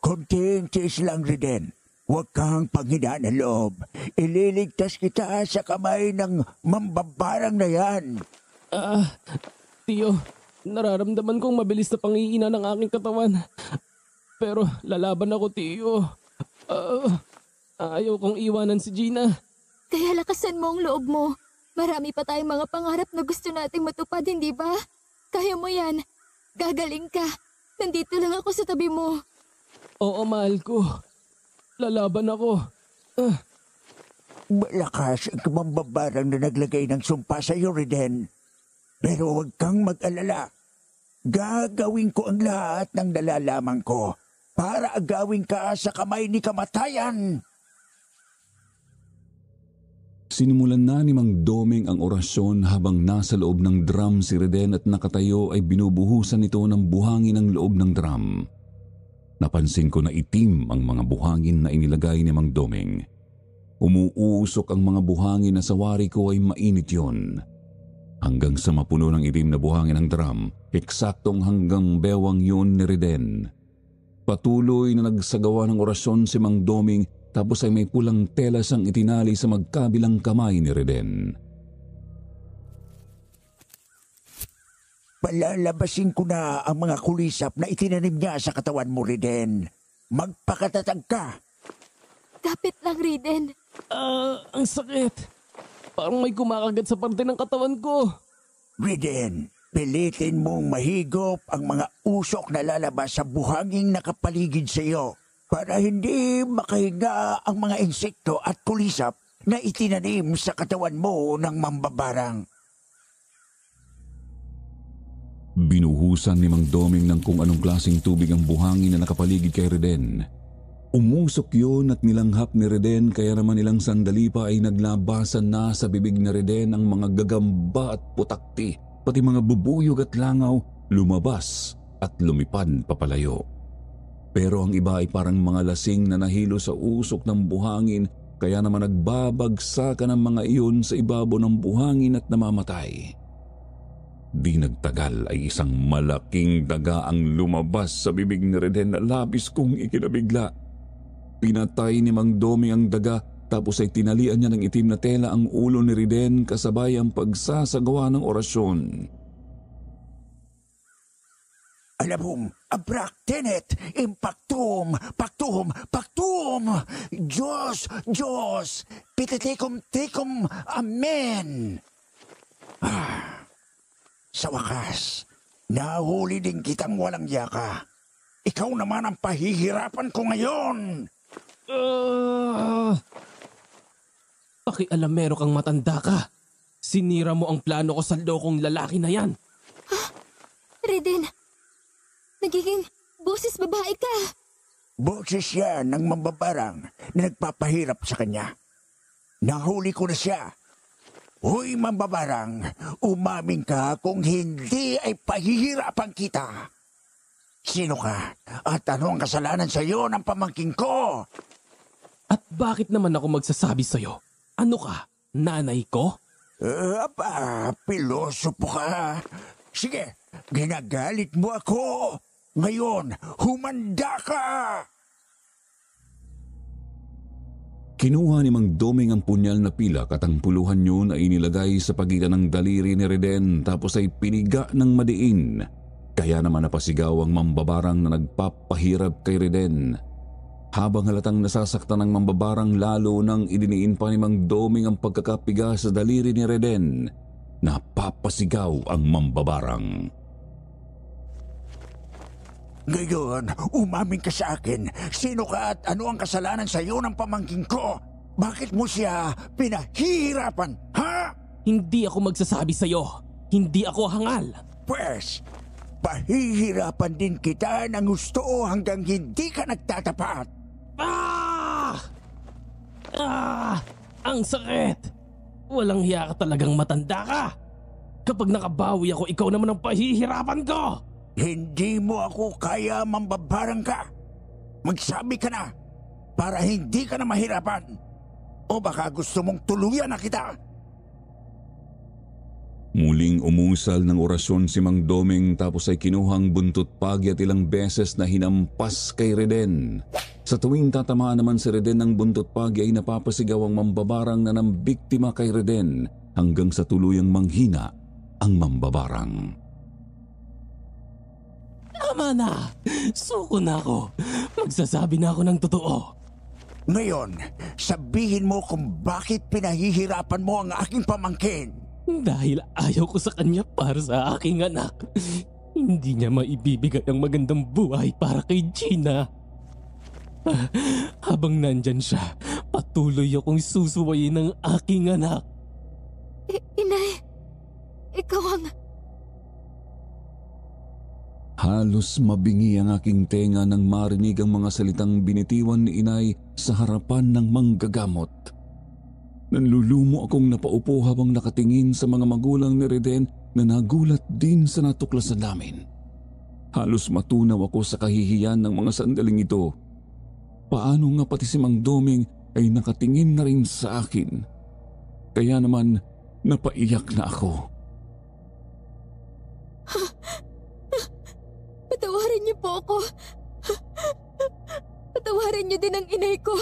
M: Konting tiis lang, Reden. Huwag kang panghinaan ng loob. Ililigtas kita sa kamay ng mambabarang na yan.
J: Tio, nararamdaman kong mabilis na pangiina ng aking katawan. Pero lalaban ako, Tio. Ayaw kong iwanan si Gina.
E: Kaya lakasan mo ang loob mo. Marami pa tayong mga pangarap na gusto nating matupad, hindi ba? Kaya mo yan. Gagaling ka. Nandito lang ako sa tabi mo.
J: Oo, mahal ko. Lalaban ako.
M: Malakas ang mambabarang na naglagay ng sumpa sa iyo, Reden. Pero huwag kang mag-alala. Gagawin ko ang lahat ng nalalaman ko para agawin ka sa kamay ni kamatayan.
A: Sinimulan na ni Mang Doming ang orasyon habang nasa loob ng drum si Reden at nakatayo ay binubuhusan nito ng buhangin ang loob ng drum. Napansin ko na itim ang mga buhangin na inilagay ni Mang Doming. Umuusok ang mga buhangin na sa wari ko ay mainit yon. Hanggang sa mapuno ng itim na buhangin ng drum, eksaktong hanggang bewang yun ni Reden. Patuloy na nagsagawa ng orasyon si Mang Doming tapos ay may pulang telas ang itinali sa magkabilang kamay ni Reden.
M: Palalabasin ko na ang mga kulisap na itinanim niya sa katawan mo, Reden. Magpakatatag ka.
O: Kapit lang, Reden.
J: Ang sakit. Parang may kumakagat sa parte ng katawan ko.
M: Reden, pilitin mong mahigop ang mga usok na lalabas sa buhanging nakapaligid sa iyo para hindi makahinga ang mga insekto at kulisap na itinanim sa katawan mo ng mambabarang.
A: Binuhusan ni Mang Doming ng kung anong klaseng tubig ang buhangin na nakapaligid kay Reden. Umusok yun at nilanghap ni Reden kaya naman ilang sandali pa ay naglabasan na sa bibig ni Reden ang mga gagamba at putakti, pati mga bubuyog at langaw lumabas at lumipad papalayo. Pero ang iba ay parang mga lasing na nahilo sa usok ng buhangin kaya naman nagbabagsakan ang mga iyon sa ibabaw ng buhangin at namamatay. Di nagtagal ay isang malaking daga ang lumabas sa bibig ni Reden na labis kong ikinabigla. Pinatay ni Mang Doming ang daga tapos ay tinalian niya ng itim na tela ang ulo ni Reden kasabay ang pagsasagawa ng orasyon.
M: Alabum, abrak, tenet, impactum, pactum, pactum, Diyos, Diyos, pititikum, tikum, amen. Sa wakas, nahuli din kitang walang yaka. Ikaw naman ang pahihirapan ko ngayon.
J: Pakialamero kang matanda ka. Sinira mo ang plano ko sa lokong lalaki na yan.
O: Reden, nagiging boses babae ka.
M: Boses yan ng mambabarang na nagpapahirap sa kanya. Nahuli ko na siya. Hoy mambabarang, umamin ka kung hindi ay pahihirapan kita. Sino ka? At ano ang kasalanan sa iyo ng pamangking ko?
J: At bakit naman ako magsasabi sa iyo? Ano ka? Nanay ko?
M: Pilosopo ka. Sige, ginagalit mo ako. Ngayon, humanda ka!
A: Kinuha ni Mang Doming ang punyal na pilak at ang puluhan yun ay inilagay sa pagitan ng daliri ni Reden tapos ay piniga ng madiin. Kaya naman napasigaw ang mambabarang na nagpapahirap kay Reden. Habang halatang nasasaktan ng mambabarang lalo nang idiniin pa ni Mang Doming ang pagkakapiga sa daliri ni Reden, napapasigaw ang mambabarang.
M: Ngayon, umamin ka sa akin. Sino ka at ano ang kasalanan sa iyo ng pamangking ko? Bakit mo siya pinahihirapan, ha?
J: Hindi ako magsasabi sa iyo. Hindi ako hangal.
M: Pwes, pahihirapan din kita ng gusto hanggang hindi ka nagtatapat.
J: Ang sakit! Walang hiya ka talagang matanda ka. Kapag nakabawi ako, ikaw naman ang pahihirapan ko.
M: Hindi mo ako kaya mambabarang ka. Magsabi ka na para hindi ka na mahirapan. O baka gusto mong tuluyan na kita.
A: Muling umusal ng orasyon si Mang Doming tapos ay kinuhang buntot pagi at ilang beses na hinampas kay Reden. Sa tuwing tatamaan naman si Reden ng buntot pagi ay napapasigaw ang mambabarang na nambiktima kay Reden hanggang sa tuluyang manghina ang mambabarang.
J: Tama na! Suko na ako. Magsasabi na ako ng totoo.
M: Ngayon, sabihin mo kung bakit pinahihirapan mo ang aking pamangkin.
J: Dahil ayaw ko sa kanya para sa aking anak. Hindi niya maibibigay ang magandang buhay para kay Gina. Habang nandyan siya, patuloy akong susuwayin ng aking anak.
O: Inay, ikaw ang...
A: Halos mabingi ang aking tenga nang marinig ang mga salitang binitiwan ni Inay sa harapan ng manggagamot. Nanlulumo akong napaupo habang nakatingin sa mga magulang ni Reden na nagulat din sa natuklasan namin. Halos matunaw ako sa kahihiyan ng mga sandaling ito. Paano nga pati si Mang Doming ay nakatingin na rin sa akin. Kaya naman napaiyak na ako.
O: Patawarin niyo po ako. Patawarin niyo din ang inay ko.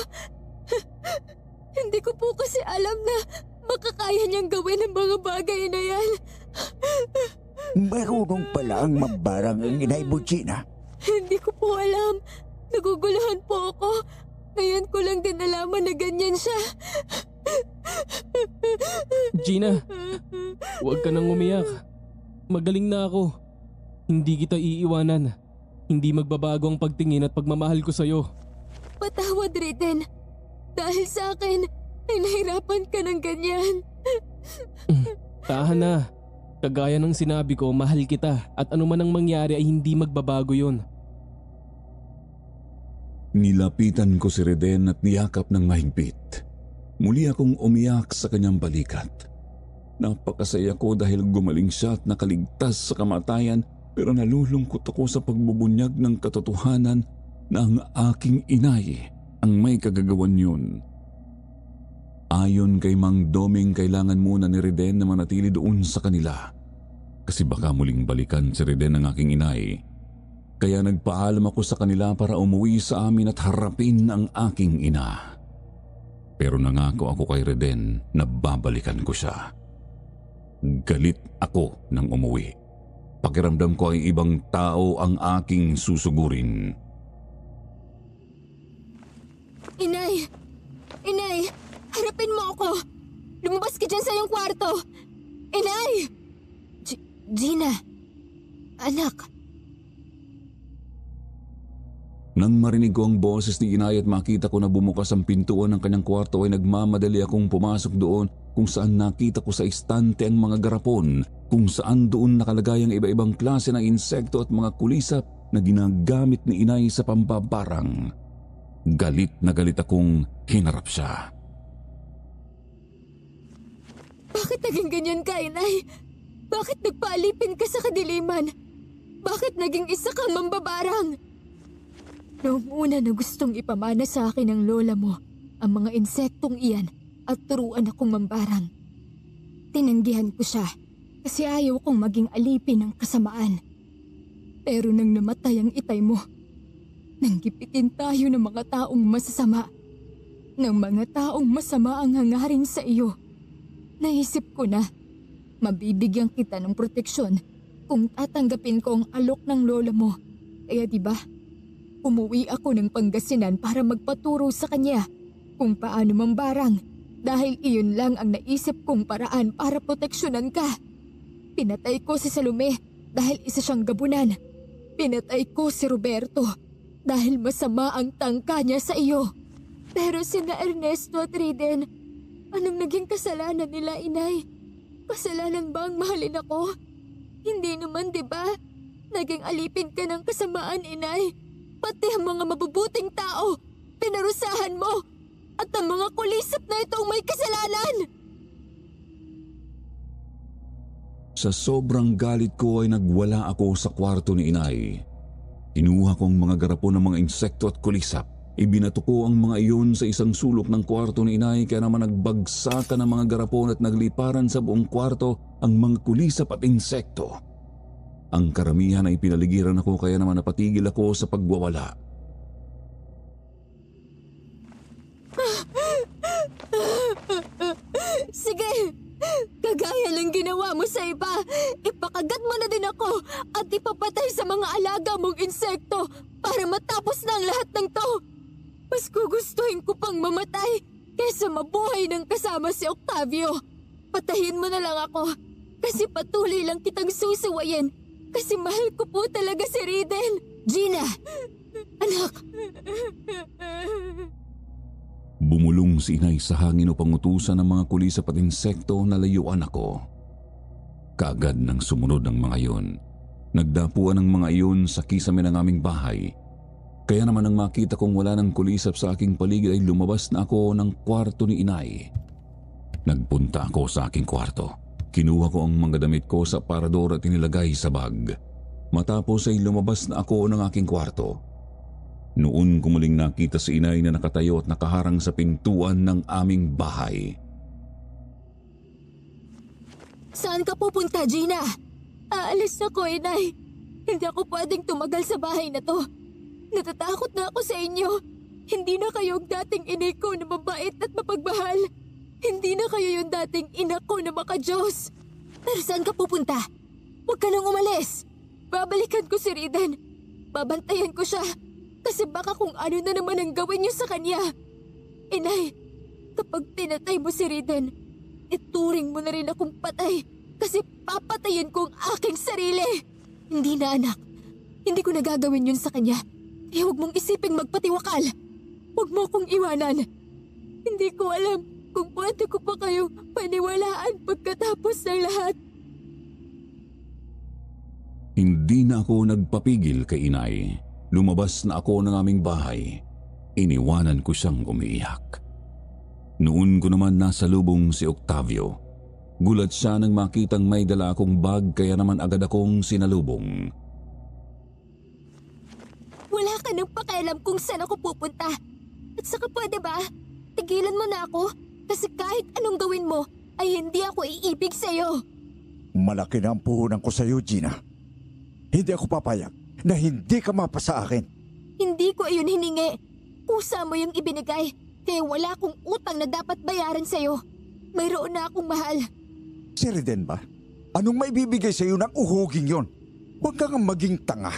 O: Hindi ko po kasi alam na makakaya niyang gawin ang mga bagay na yan.
M: Marunong pala ang mambarang ang inay mo, Gina.
O: Hindi ko po alam. Naguguluhan po ako. Ngayon ko lang din nalaman na ganyan siya.
J: Gina, huwag ka nang umiyak. Magaling na ako. Hindi kita iiwanan. Hindi magbabago ang pagtingin at pagmamahal ko sa'yo.
O: Patawad, Reden. Dahil sa akin, ay nahirapan ka ng ganyan.
J: Tahan na. Kagaya ng sinabi ko, mahal kita at anuman ang mangyari ay hindi magbabago yon.
A: Nilapitan ko si Reden at niyakap ng mahigpit. Muli akong umiyak sa kanyang balikat. Napakasaya ko dahil gumaling siya at nakaligtas sa kamatayan, pero nalulungkot ako sa pagbubunyag ng katotohanan na ang aking inay ang may kagagawan yun. Ayon kay Mang Doming, kailangan muna ni Reden na manatili doon sa kanila. Kasi baka muling balikan si Reden ng aking inay. Kaya nagpaalam ako sa kanila para umuwi sa amin at harapin ang aking ina. Pero nangako ako kay Reden na babalikan ko siya. Galit ako nang umuwi. Pakiramdam ko ay ibang tao ang aking susugurin.
O: Inay! Inay! Harapin mo ako! Lumabas ka dyan sa iyong kwarto! Inay! Gina! Anak!
A: Nang marinig ko ang boses ni inay at makita ko na bumukas ang pintuan ng kanyang kwarto ay nagmamadali akong pumasok doon kung saan nakita ko sa istante ang mga garapon kung saan doon nakalagay ang iba-ibang klase ng insekto at mga kulisap na ginagamit ni inay sa pambabarang. Galit na galit akong hinarap siya.
O: Bakit naging ganyan ka, inay? Bakit nagpaalipin ka sa kadiliman? Bakit naging isa kang mambabarang? Noong una na gustong ipamana sa akin ng lola mo ang mga insektong iyan at turuan akong mambarang. Tinanggihan ko siya kasi ayaw kong maging alipin ng kasamaan. Pero nang namatay ang itay mo, nang gipitin tayo ng mga taong masasama, ng mga taong masama ang hangarin sa iyo, naisip ko na mabibigyan kita ng proteksyon kung tatanggapin ko ang alok ng lola mo. Kaya diba, umuwi ako ng Pangasinan para magpaturo sa kanya kung paano mambarang dahil iyon lang ang naisip kong paraan para proteksyonan ka. Pinatay ko si Salome dahil isa siyang gabunan. Pinatay ko si Roberto dahil masama ang tangka niya sa iyo. Pero sina Ernesto at Reden, anong naging kasalanan nila, inay? Kasalanan ba ang mahalin ako? Hindi naman, diba? Naging alipin ka ng kasamaan, inay. Pati ang mga mabubuting tao, pinarusahan mo. At ang mga kulisap na ito ang may kasalanan.
A: Sa sobrang galit ko ay nagwala ako sa kwarto ni inay. Kinuha ko ang mga garapon ng mga insekto at kulisap. Ibinato ko ang mga iyon sa isang sulok ng kwarto ni inay kaya naman nagbagsakan ng mga garapon at nagliparan sa buong kwarto ang mga kulisap at insekto. Ang karamihan ay pinaligiran ako kaya naman napatigil ako sa pagwawala.
O: Sige! Kagaya ng ginawa mo sa iba, ipakagat mo na din ako at ipapatay sa mga alaga mong insekto para matapos na ang lahat ng to. Mas gugustuhin ko pang mamatay kaysa mabuhay ng kasama si Octavio. Patayin mo na lang ako kasi patuloy lang kitang susuwayin kasi mahal ko po talaga si Reden. Gina! Anak!
A: Bumulong si inay sa hangin upang utusan ng mga kulisap at insekto na layuan ako. Kaagad nang sumunod ng mga iyon, nagdapuan ng mga iyon sa kisame ng aming bahay. Kaya naman nang makita kong wala ng kulisap sa aking paligid ay lumabas na ako ng kwarto ni inay. Nagpunta ako sa aking kwarto. Kinuha ko ang mga damit ko sa aparador at inilagay sa bag. Matapos ay lumabas na ako ng aking kwarto. Noon ko muling nakita si inay na nakatayo at nakaharang sa pintuan ng aming bahay.
O: Saan ka pupunta, Gina? Aalis ako, inay. Hindi ako pwedeng tumagal sa bahay na to. Natatakot na ako sa inyo. Hindi na kayo ang dating inay ko na mabait at mapagmahal. Hindi na kayo yung dating ina ko na makajos. Pero saan ka pupunta? Huwag ka nang umalis. Babalikan ko si Riden. Babantayan ko siya. Kasi baka kung ano na naman ang gawin niyo sa kanya. Inay, kapag pinatay mo si Riden, ituring mo na rin akong patay. Kasi papatayin ko ang aking sarili. Hindi na, anak. Hindi ko nagagawin yun sa kanya. Kaya huwag mong isiping magpatiwakal. Huwag mo akong iwanan. Hindi ko alam kung pwede ko pa kayong paniwalaan pagkatapos ng lahat.
A: Hindi na ako nagpapigil kay inay. Lumabas na ako ng aming bahay. Iniwanan ko siyang umiiyak. Noon ko naman nasa lubong si Octavio. Gulat siya nang makitang may dala akong bag kaya naman agad akong sinalubong.
O: Wala ka nang pakialam kung saan ako pupunta. At saka pwede ba, tigilan mo na ako? Kasi kahit anong gawin mo, ay hindi ako iibig sa'yo.
M: Malaki na ang puhunan ko sa'yo, Gina. Hindi ako papayag na hindi ka mapa sa akin.
O: Hindi ko iyon hiningi. Kusa mo yung ibinigay. Kaya wala akong utang na dapat bayaran sa'yo. Mayroon na akong mahal.
M: Si Riden ba? Anong maibibigay sa'yo ng uhuging yon? Huwag kang maging tanga.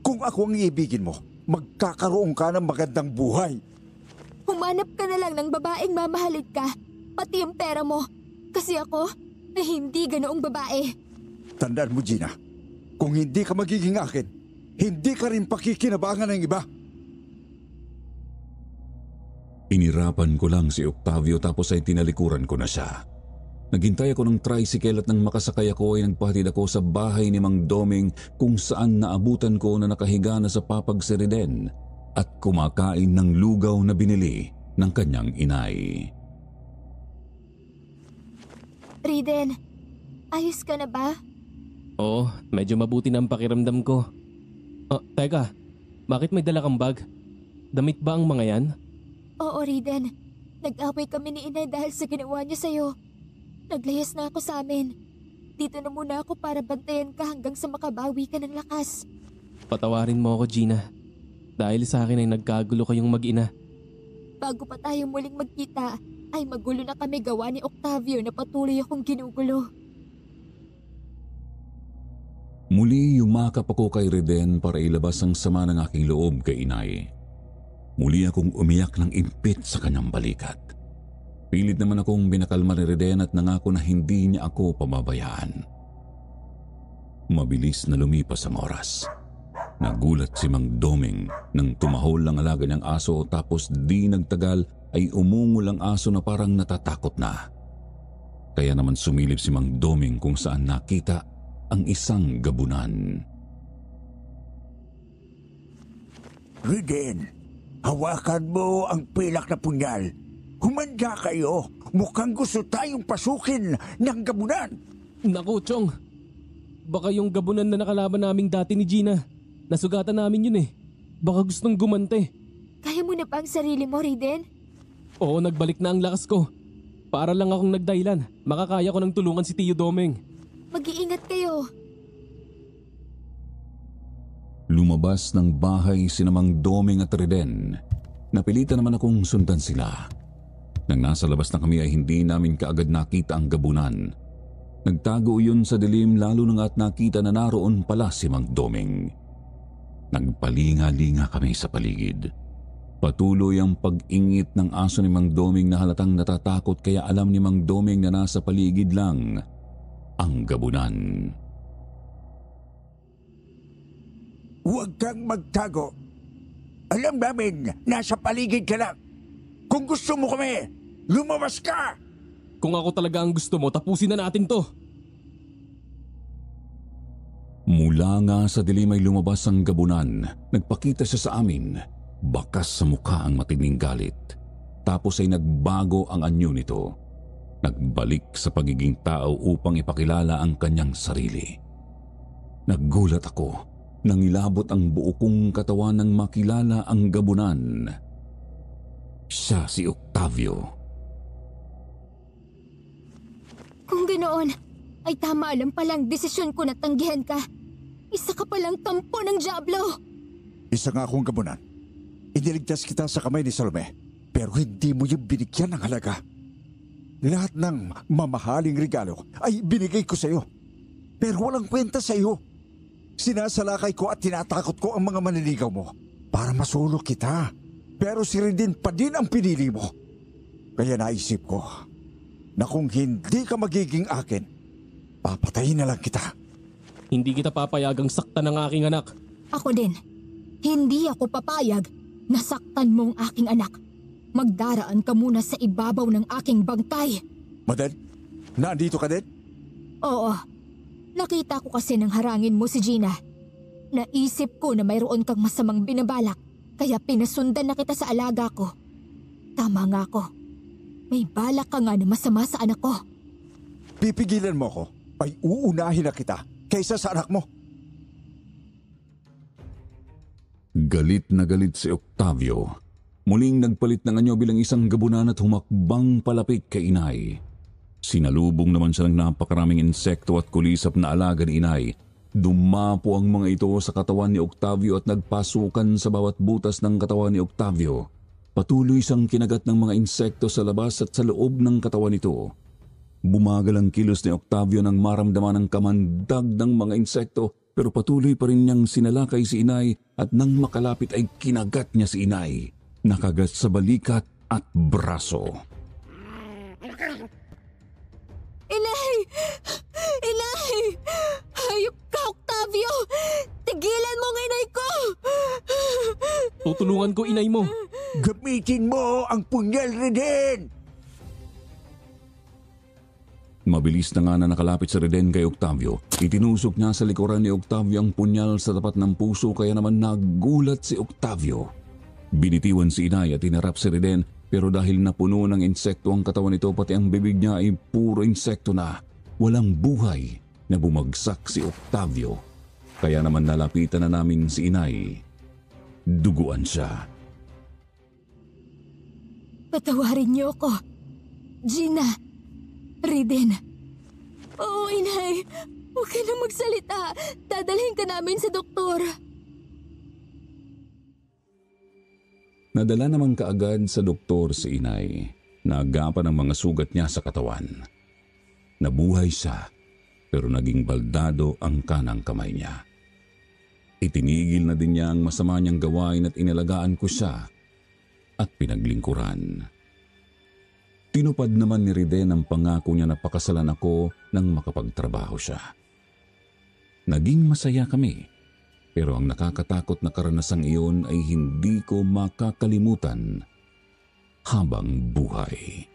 M: Kung ako ang iibigin mo, magkakaroon ka ng magandang buhay.
O: Humanap ka na lang ng babaeng mamahalin ka, pati ang pera mo. Kasi ako, ay hindi ganoong babae.
M: Tandaan mo, Gina, kung hindi ka magiging akin, hindi ka rin pakikinabangan ng iba.
A: Inirapan ko lang si Octavio tapos ay tinalikuran ko na siya. Naghintay ako ng tricycle at nang makasakay ako ay nagpahatid ako sa bahay ni Mang Doming kung saan naabutan ko na nakahiga na sa papag si Riden at kumakain ng lugaw na binili ng kanyang inay.
O: Riden, ayos ka na ba?
J: Oo, medyo mabuti na ang pakiramdam ko. Teka, bakit may dala kang bag? Damit ba ang mga yan?
O: Oo, Riden. Nag-away kami ni inay dahil sa ginawa niya sa'yo. Naglayas na ako sa amin. Dito na muna ako para bantayan ka hanggang sa makabawi ka ng lakas.
J: Patawarin mo ako, Gina. Dahil sa akin ay nagkagulo kayong mag-ina.
O: Bago pa tayo muling magkita, ay magulo na kami gawa ni Octavio na patuloy akong ginugulo.
A: Muli yumakap ako kay Riden para ilabas ang sama ng aking loob kay inay. Muli akong umiyak ng impit sa kanyang balikat. Pilit naman akong binakalma ni Riden at nangako na hindi niya ako pababayaan. Mabilis na lumipas ang oras. Nagulat si Mang Doming nang tumahol ang alaga niyang aso tapos di nagtagal ay umungol ang aso na parang natatakot na. Kaya naman sumilip si Mang Doming kung saan nakita ang isang gabunan.
M: Riden, hawakan mo ang pilak na punyal. Humanda kayo. Mukhang gusto tayong pasukin ng gabunan.
J: Naku, Chong. Baka yung gabunan na nakalaban naming dati ni Gina. Nasugatan namin yun eh. Baka gustong gumante.
O: Kaya mo na ba ang sarili mo, Riden?
J: Oo, nagbalik na ang lakas ko. Para lang akong nagdahilan. Makakaya ko ng tulungan si Tio Domeng.
O: Mag-iingat kayo.
A: Lumabas ng bahay si Mang Doming at Riden. Napilitan naman akong sundan sila. Nang nasa labas na kami ay hindi namin kaagad nakita ang gabunan. Nagtago yun sa dilim lalo na at nakita na naroon pala si Mang Doming. Nagpalinga-linga kami sa paligid. Patuloy ang pag-ingit ng aso ni Mang Doming na halatang natatakot kaya alam ni Mang Doming na nasa paligid lang ang gabunan.
M: Huwag kang magtago. Alam namin, nasa paligid ka lang. Kung gusto mo kami, lumabas ka!
J: Kung ako talaga ang gusto mo, tapusin na natin to.
A: Mula nga sa dilim ay lumabas ang gabunan. Nagpakita siya sa amin. Bakas sa mukha ang matinding galit. Tapos ay nagbago ang anyo nito. Nagbalik sa pagiging tao upang ipakilala ang kanyang sarili. Naggulat ako nang ilabot ang buo kong katawan nang makilala ang gabunan. Siya si Octavio.
O: Kung ganoon, ay tama lang palang desisyon ko na tanggihan ka. Isa ka palang kampo ng Diablo.
M: Isa nga akong gabunan. Iniligtas kita sa kamay ni Salome, pero hindi mo yung binigyan ng halaga. Lahat ng mamahaling regalo ay binigay ko sa iyo, pero walang kwenta sa iyo. Sinasalakay ko at tinatakot ko ang mga manliligaw mo para masulok kita. Pero si Riden pa din ang pinili mo. Kaya naisip ko na kung hindi ka magiging akin, papatayin na lang kita.
J: Hindi kita papayagang saktan ng aking anak.
O: Ako din. Hindi ako papayag na saktan mong aking anak. Magdaraan ka muna sa ibabaw ng aking bangkay.
M: Maden, nandito ka din?
O: Oo. Nakita ko kasi nang harangin mo si Gina. Naisip ko na mayroon kang masamang binabalak, kaya pinasundan na kita sa alaga ko. Tama nga ako. May balak ka nga na masama sa anak ko.
M: Pipigilan mo ko, ay uunahin na kita kaysa sa anak mo.
A: Galit na galit si Octavio. Muling nagpalit ng anyo bilang isang gabunan at humakbang palapit kay inay. Sinalubong naman siya ng napakaraming insekto at kulisap na alaga ni inay. Dumapo ang mga ito sa katawan ni Octavio at nagpasukan sa bawat butas ng katawan ni Octavio. Patuloy siyang kinagat ng mga insekto sa labas at sa loob ng katawan nito. Bumagal ang kilos ni Octavio nang maramdaman ang kamandag ng mga insekto, pero patuloy pa rin niyang sinalakay si inay at nang makalapit ay kinagat niya si inay. Nakagat sa balikat at braso.
O: Inay! Inay! Hayop ka, Octavio! Tigilan mo ang inay ko!
J: Tutulungan ko inay mo.
M: Gamitin mo ang punyal, Reden!
A: Mabilis na nga na nakalapit si Reden kay Octavio. Itinusok niya sa likuran ni Octavio ang punyal sa tapat ng puso, kaya naman nagulat si Octavio. Binitiwan si inay at inarap si Reden, pero dahil napuno ng insekto ang katawan nito, pati ang bibig niya ay puro insekto na. Walang buhay na bumagsak si Octavio. Kaya naman nalapitan na namin si inay. Duguan siya.
O: Patawarin niyo ako. Gina. Riden. Oo, inay. Huwag ka na magsalita. Dadalhin ka namin sa doktor.
A: Nadala naman kaagad sa doktor si inay. Naagapan ang mga sugat niya sa katawan. Nabuhay siya, pero naging baldado ang kanang kamay niya. Itinigil na din niya ang masama niyang gawain at inalagaan ko siya at pinaglingkuran. Tinupad naman ni Riden ang pangako niya na pakasalan ako nang makapagtrabaho siya. Naging masaya kami. Pero ang nakakatakot na karanasang iyon ay hindi ko makakalimutan habang buhay.